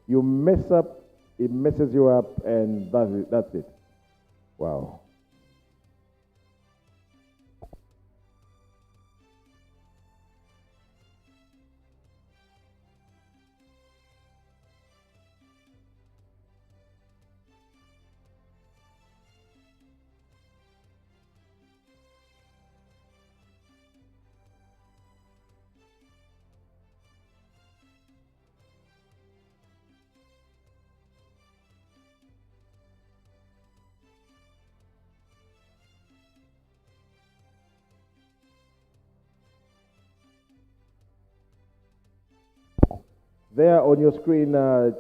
you mess up, it messes you up, and that's it. Wow. There on your screen,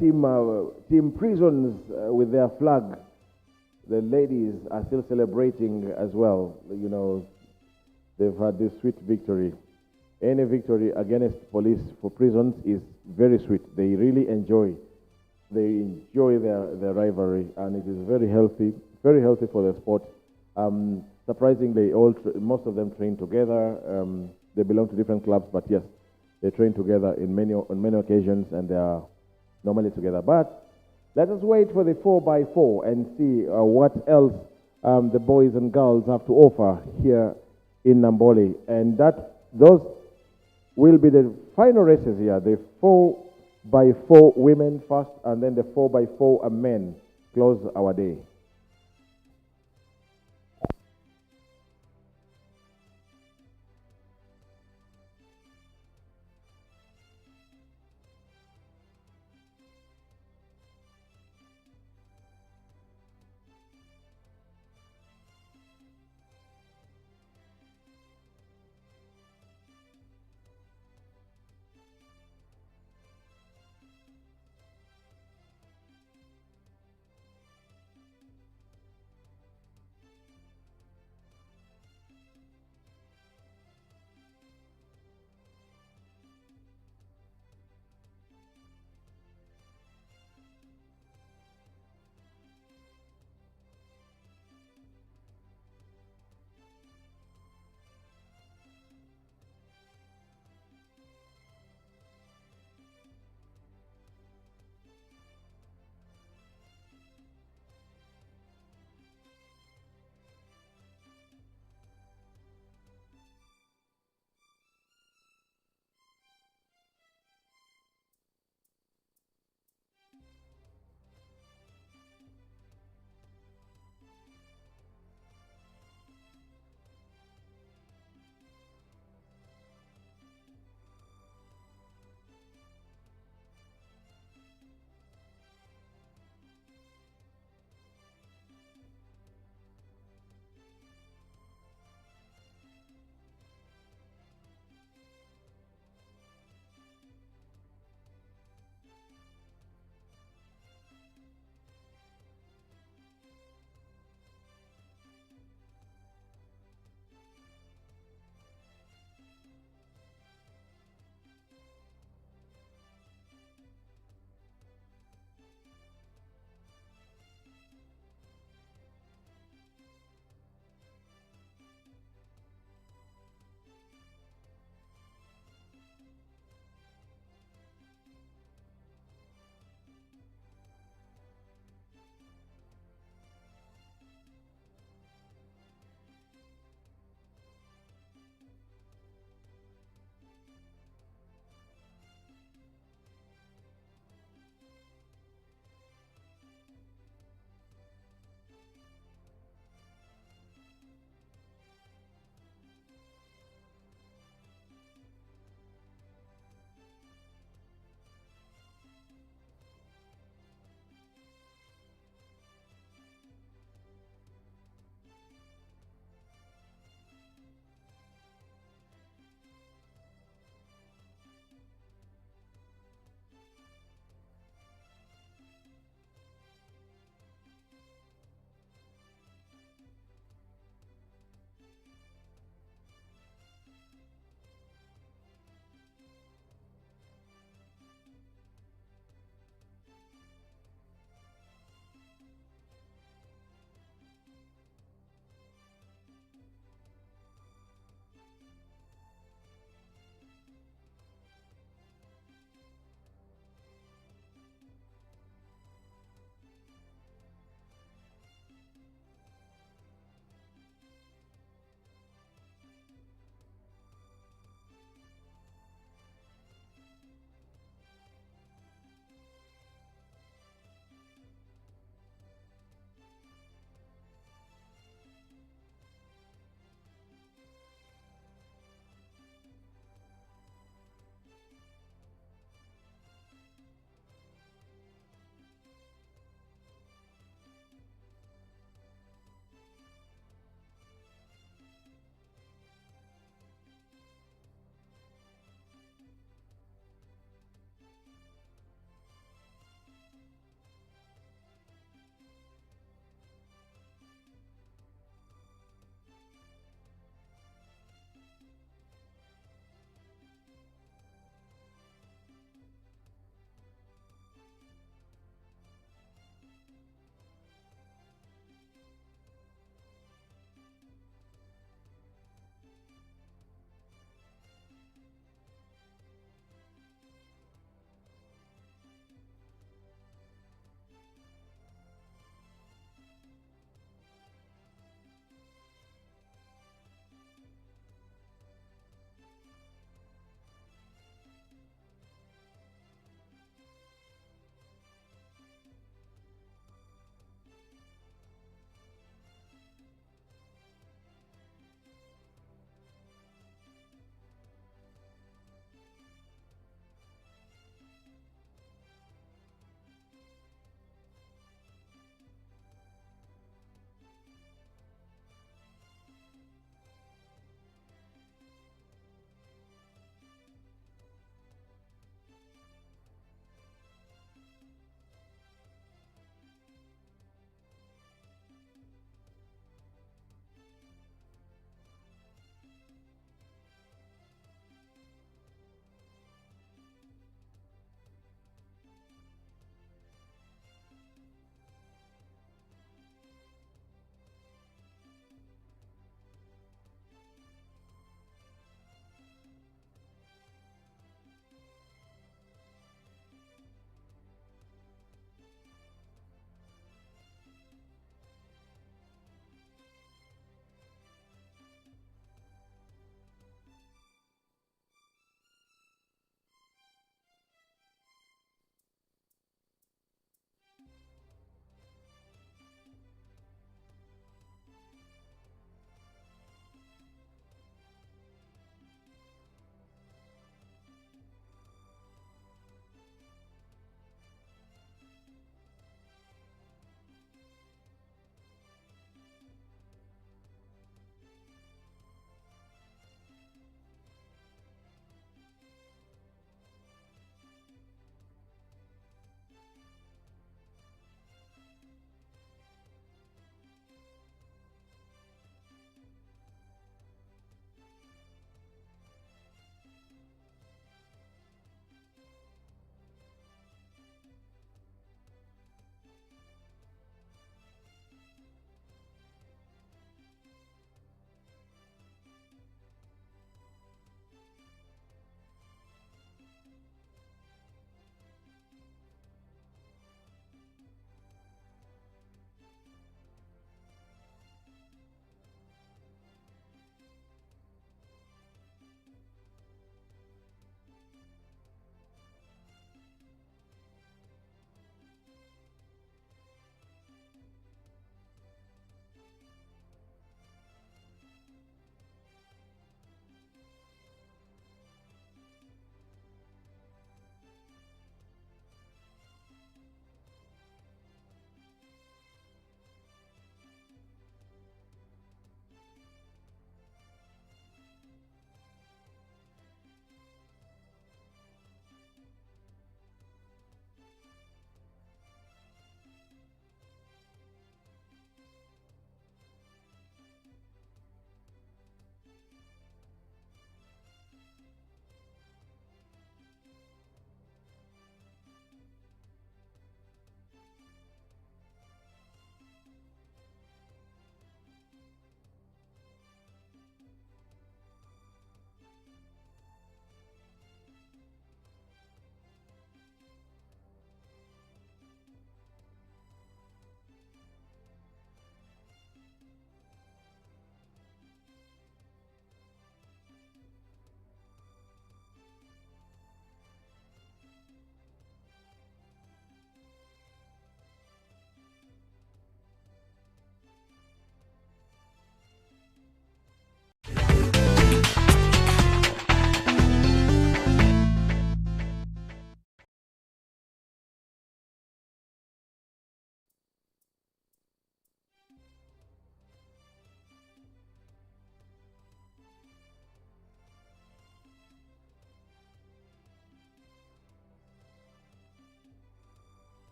Team Prisons with their flag. The ladies are still celebrating as well. You know, they've had this sweet victory. Any victory against police for prisons is very sweet. They really enjoy. They enjoy their rivalry, and it is very healthy for the sport. Surprisingly, most of them train together. They belong to different clubs, but yes, they train together on many occasions, and they are normally together. But let us wait for the 4x4 and see what else the boys and girls have to offer here in Namboole. And those will be the final races here. The 4x4 women first, and then the 4x4 men close our day.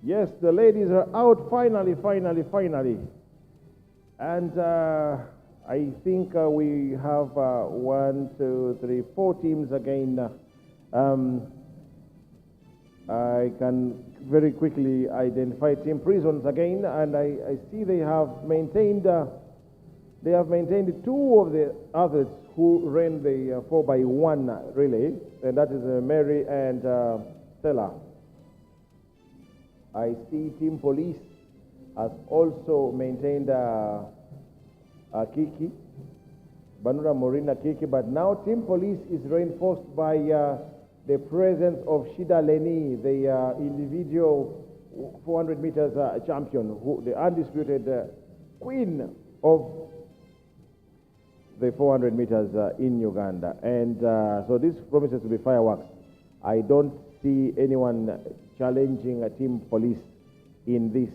Yes, the ladies are out finally. And I think we have 1, 2, 3, 4 teams again. I can very quickly identify Team Prisons again, and I see they have maintained 2 of the athletes who ran the 4x1 relay, and that is Mary and Stella. I see Team Police has also maintained Kiki, Banura Morina Kiki, but now Team Police is reinforced by the presence of Shida Leni, the individual 400 meters champion, the undisputed queen of the 400 meters in Uganda. And so this promises to be fireworks. I don't see anyone challenging a Team Police in this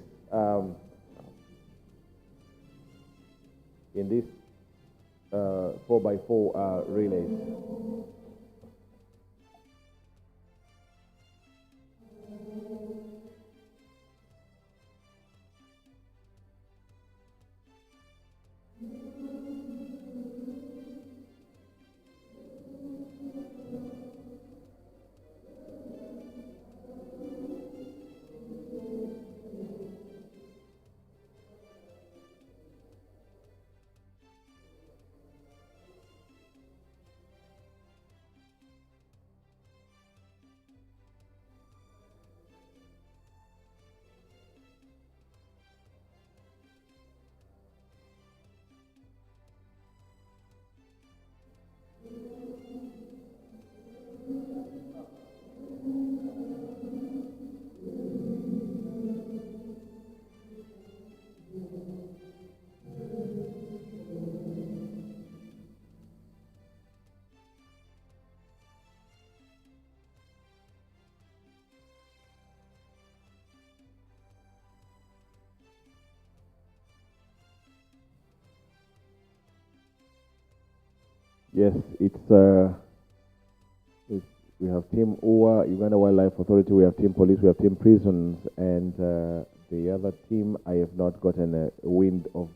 4x4 relays. Yes, we have Team UWA, Uganda Wildlife Authority, we have Team Police, we have Team Prisons, and the other team, I have not gotten a wind of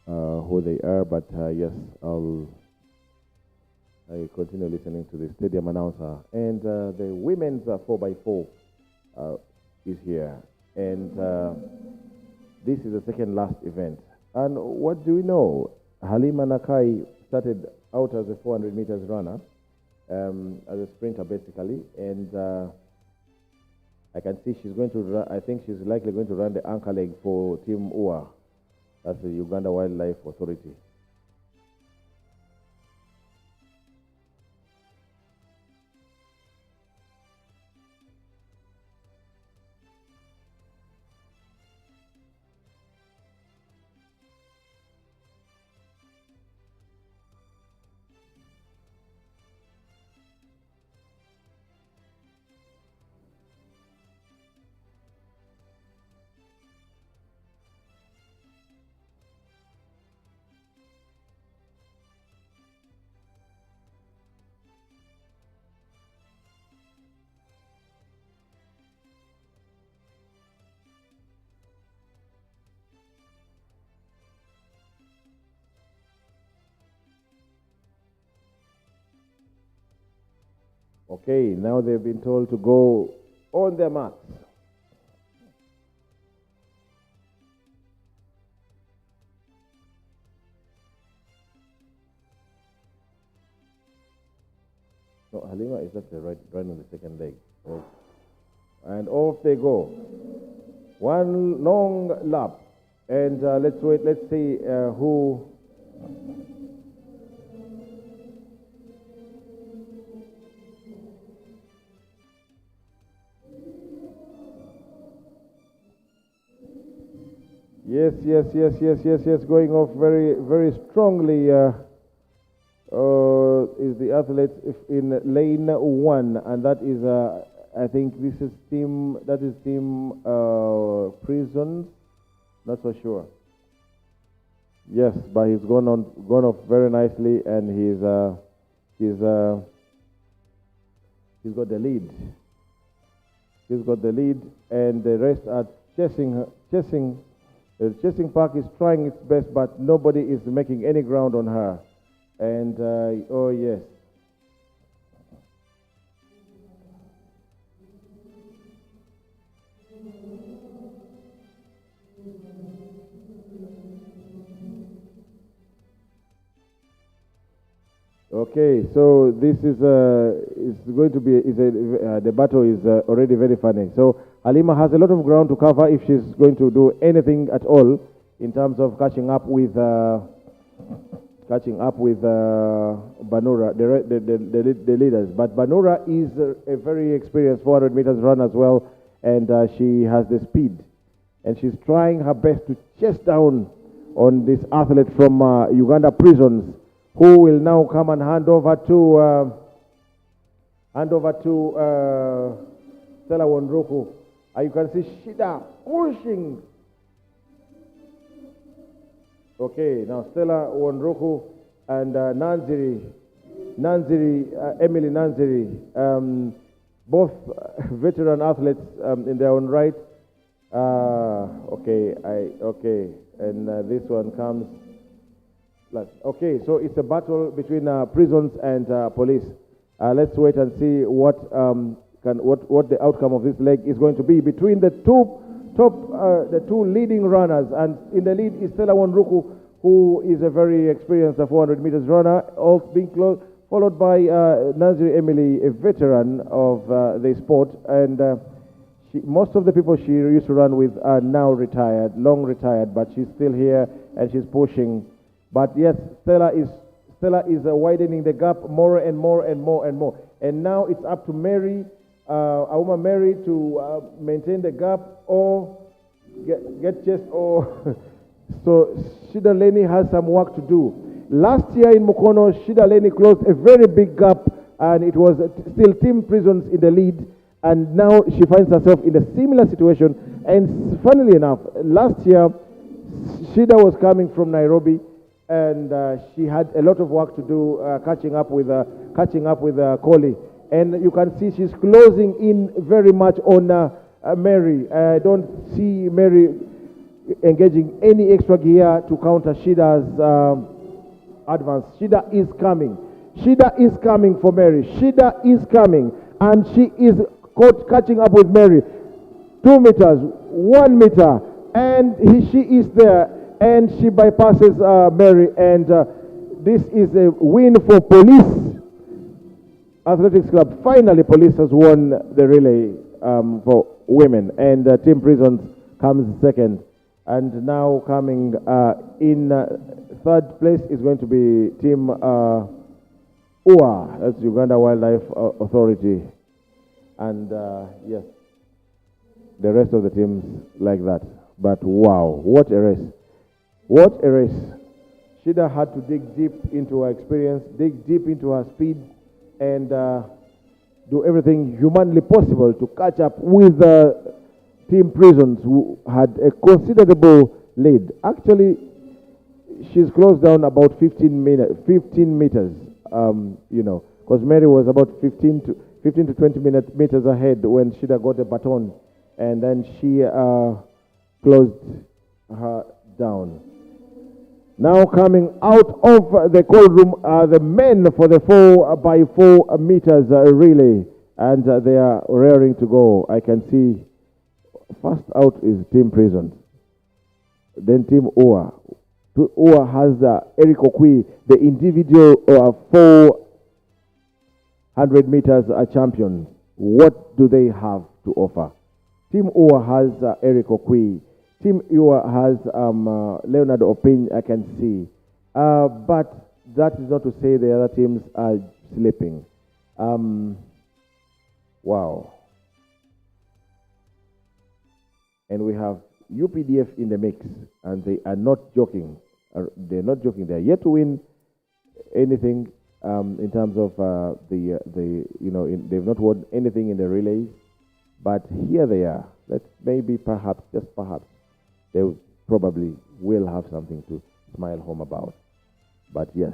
who they are, but yes, I continue listening to the stadium announcer. And the women's 4x4 is here, and this is the second last event. And what do we know? Halima Nakai started out as a 400 meters runner, as a sprinter basically, and I can see she's going to run, I think she's likely going to run the anchor leg for Team UWA, that's the Uganda Wildlife Authority. Okay, now they've been told to go on their mats. No, Halima is just right on the second leg. Oh. And off they go. One long lap. And let's wait, let's see who... Yes, going off very, very strongly is the athlete in lane 1, and that is, I think this is team Prisons, not so sure. Yes, but he's gone off very nicely, and he's got the lead. She's got the lead, and the rest are chasing her. The chasing pack is trying its best, but nobody is making any ground on her. And oh yes. Okay, so this is going to be the battle is already very funny. So Halima has a lot of ground to cover if she's going to do anything at all in terms of catching up with Banura, the leaders. But Banura is a very experienced 400 meters run as well, and she has the speed, and she's trying her best to chase down on this athlete from Uganda prisons, who will now come and hand over to Stella Wondruku. You can see Shida pushing. Okay, now Stella Wondruku and Emily Nanziri, both veteran athletes in their own right. Okay, and this one comes. Okay, so it's a battle between prisons and police. Let's wait and see what the outcome of this leg is going to be between the two leading runners. And in the lead is Stella Wondruku, who is a very experienced 400 meters runner, all being followed by Naziri Emily, a veteran of the sport. And most of the people she used to run with are now retired, long retired, but she's still here and she's pushing. But yes, Stella is widening the gap more and more and more and more. And now it's up to Mary, Auma Mary, to maintain the gap or get chased. Or so Shida Leni has some work to do. Last year in Mukono, Shida Leni closed a very big gap, and it was still Team Prisons in the lead. And now she finds herself in a similar situation. And funnily enough, last year Shida was coming from Nairobi, and she had a lot of work to do catching up with Coley. And you can see she's closing in very much on Mary. I don't see Mary engaging any extra gear to counter Shida's advance. Shida is coming. Shida is coming for Mary. Shida is coming, and she is catching up with Mary. 2 meters, 1 meter, and she is there. And she bypasses Mary, and this is a win for Police Athletics Club. Finally, Police has won the relay for women, and Team Prisons comes second. And now coming in third place is going to be Team UA, that's Uganda Wildlife Authority. And yes, the rest of the teams like that. But wow, what a race. What a race. Shida had to dig deep into her experience, dig deep into her speed, and do everything humanly possible to catch up with Team Prisons, who had a considerable lead. Actually, she's closed down about 15 meters, because Mary was about 15 to 20 meters ahead when Shida got a baton, and then she closed her down. Now coming out of the cold room are the men for the 4x4 meters relay, and they are raring to go. I can see first out is Team Prisons, then Team UA. UA has Eric Okwi, the individual 400 meters champion. What do they have to offer? Team UA has Eric Okwi. Team UA has Leonard Opin, I can see. But that is not to say the other teams are sleeping. Wow. And we have UPDF in the mix, and they are not joking. They're not joking. They're yet to win anything in terms of they've not won anything in the relays. But here they are. Perhaps, just perhaps, they probably will have something to smile home about. But yes,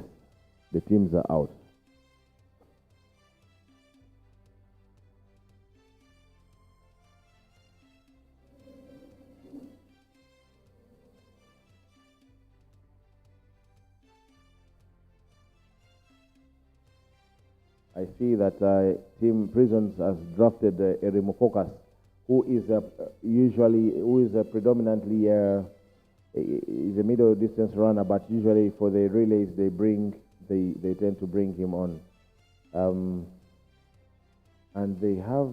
the teams are out. I see that Team Prisons has drafted Erimukokas, who is predominantly is a middle distance runner, but usually for the relays they tend to bring him on. And they have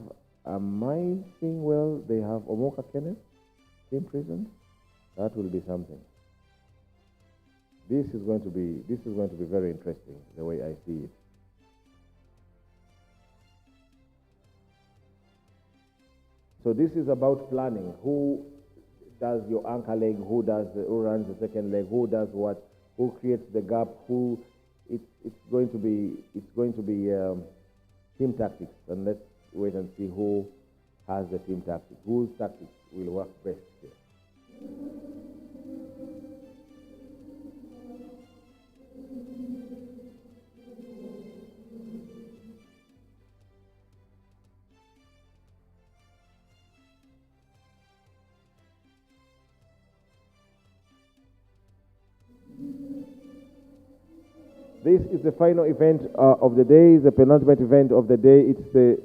they have Omoka Kenneth, Team Prisons. That will be something. This is going to be very interesting, the way I see it. So this is about planning. Who does your anchor leg? Who runs the second leg? Who does what? Who creates the gap? It's going to be team tactics, and let's wait and see who has the team tactics. Whose tactics will work best here? This is the final event of the day, the penultimate event of the day. It's the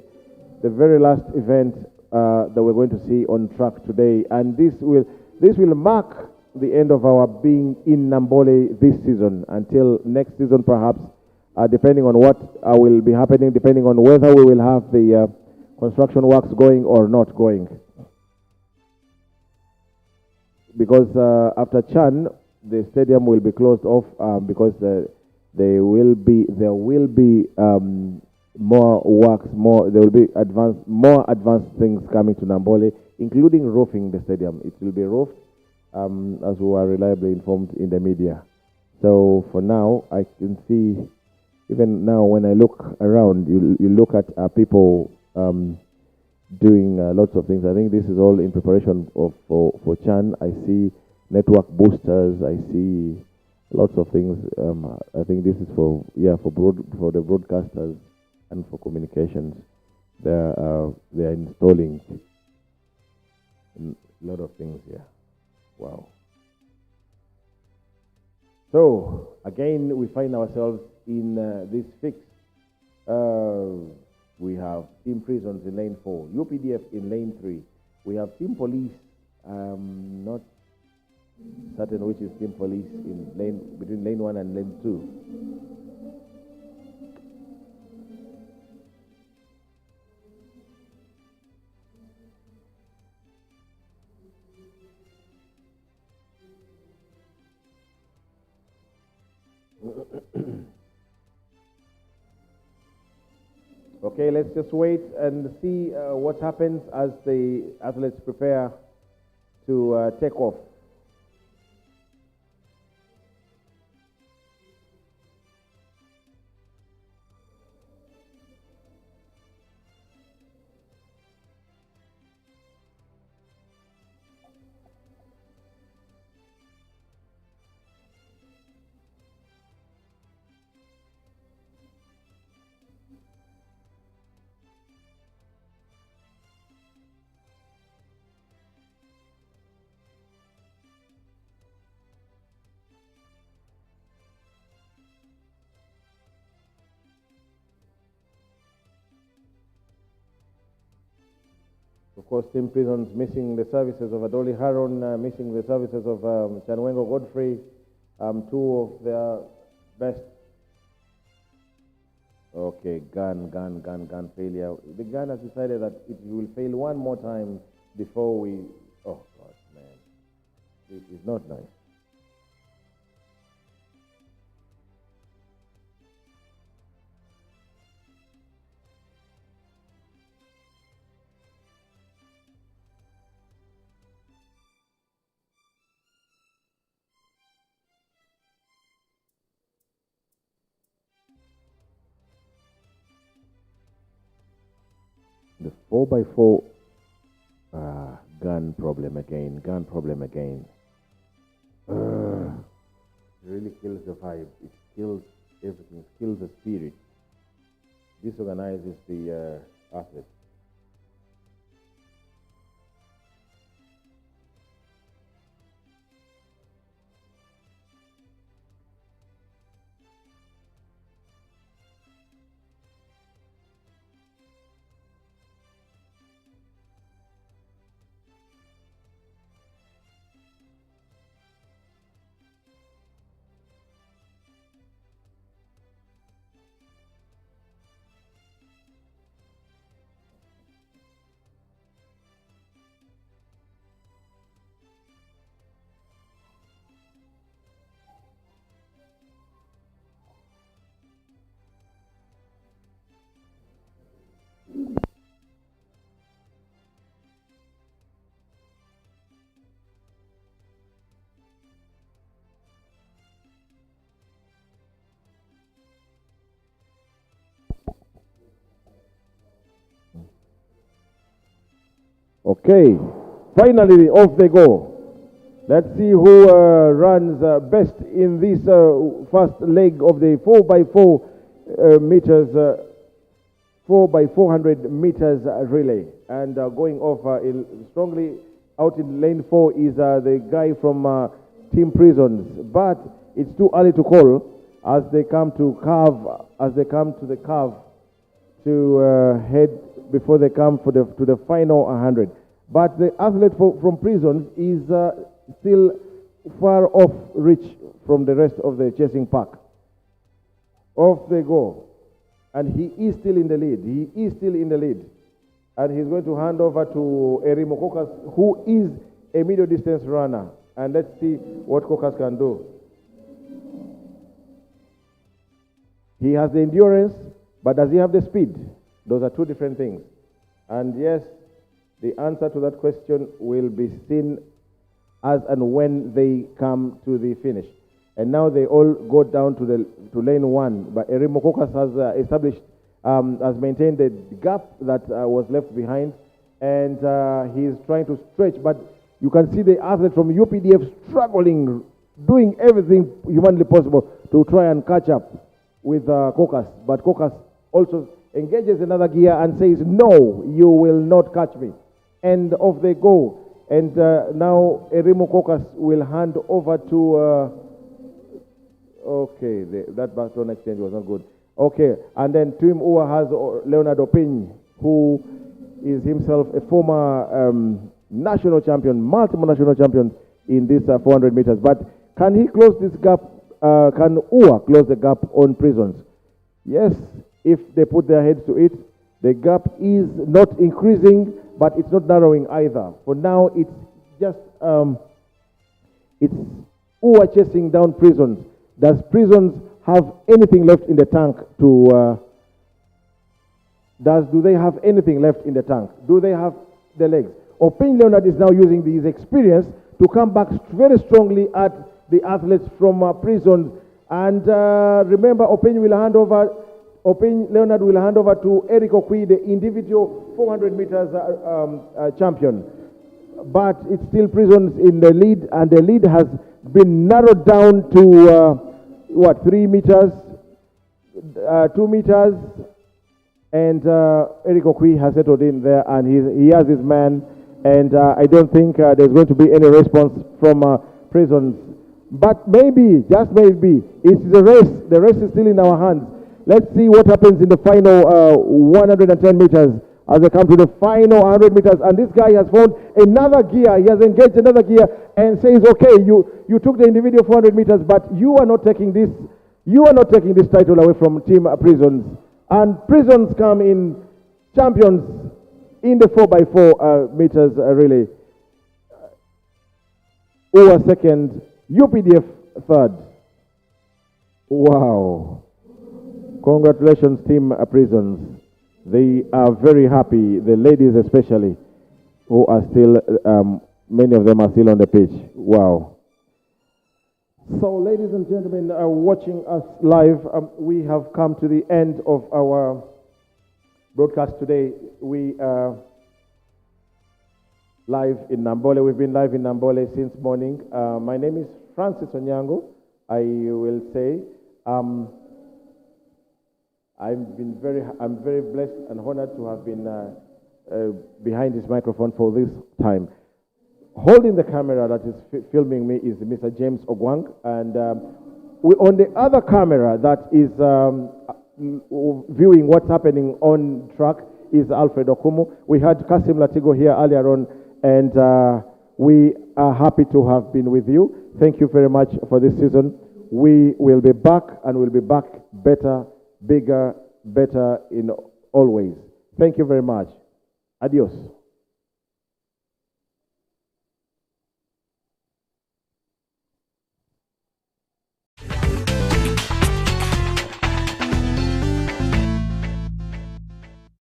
very last event that we're going to see on track today, and this will mark the end of our being in Namboole this season until next season, perhaps, depending on what will be happening, depending on whether we will have the construction works going or not going. Because after Chan, the stadium will be closed off because there will be more works, there will be more advanced things coming to Namboole, including roofing the stadium. It will be roofed, as we were reliably informed in the media. So for now, I can see, even now when I look around, you look at people doing lots of things. I think this is all in preparation for Chan. I see network boosters. I see lots of things. I think this is for the broadcasters and for communications. They are installing a lot of things here. Wow. So again, we find ourselves in this fix. We have Team Prisons in lane 4, UPDF in lane 3. We have Team Police, not certain which is Team Police in between lane 1 and lane 2. Okay, let's just wait and see what happens as the athletes prepare to take off. Of course, Team Prisons missing the services of Adoli Haron, missing the services of Chanwengo Godfrey, two of their best. Okay, gun failure. The gun has decided that it will fail one more time before we. Oh God, man, it is not nice. The 4x4 gun problem again. It really kills the vibe. It kills everything. It kills the spirit. Disorganizes the athletes. Okay, finally off they go. Let's see who runs best in this first leg of the 4x4 meters, 4x400 meters relay. And going off strongly out in lane 4 is the guy from Team Prisons. But it's too early to call as they come to the curve to head before they come to the final 100. But the athlete from Prisons is still far off reach from the rest of the chasing pack. Off they go. And he is still in the lead. He is still in the lead. And he's going to hand over to Erimo Kokas, who is a middle distance runner. And let's see what Kokas can do. He has the endurance, but does he have the speed? Those are two different things. And yes, the answer to that question will be seen as and when they come to the finish. And now they all go down to lane 1. But Erimo Kokas has established, has maintained the gap that was left behind. And he's trying to stretch. But you can see the athlete from UPDF struggling, doing everything humanly possible to try and catch up with Kokas. But Kokas also engages another gear and says, no, you will not catch me. And off they go. And now Erimo Kokas will hand over to, okay, that baton exchange was not good. Okay, and then Team UA has Leonard Opin, who is himself a former national champion, multiple national champion in this 400 meters. But can he close this gap? Can UA close the gap on Prisons? Yes, if they put their heads to it. The gap is not increasing, but it's not narrowing either. For now, it's just, it's UA chasing down Prisons. Does Prisons have anything left in the tank to, do they have anything left in the tank? Do they have the legs? Opin Leonard is now using his experience to come back very strongly at the athletes from Prisons. And remember, Opin Leonard will hand over to Eric Okwi, the individual 400 meters champion. But it's still Prisons in the lead, and the lead has been narrowed down to 3 meters, 2 meters, and Eric Okwi has settled in there, and he has his man, and I don't think there's going to be any response from Prisons. But maybe, just maybe, it's the race. The race is still in our hands. Let's see what happens in the final 110 meters as they come to the final 100 meters. And this guy has found another gear. He has engaged another gear and says, okay, you took the individual 400 meters, but you are not taking this. You are not taking this title away from Team Prisons. And Prisons come in champions in the 4x4 meters relay. UA second, UPDF third. Wow. Congratulations, Team Prisons. They are very happy, the ladies especially, who are still, many of them are still on the pitch. Wow. So, ladies and gentlemen, watching us live, we have come to the end of our broadcast today. We are live in Namboole. We've been live in Namboole since morning. My name is Francis Onyango. I will say, I'm very blessed and honored to have been behind this microphone for this time. Holding the camera that is filming me is Mr. James Ogwang, and on the other camera that is viewing what's happening on track is Alfred Okumu. We had Kasim Latigo here earlier on, and we are happy to have been with you. Thank you very much for this season. We will be back, and we'll be back better, bigger, better in all ways. Thank you very much. Adios.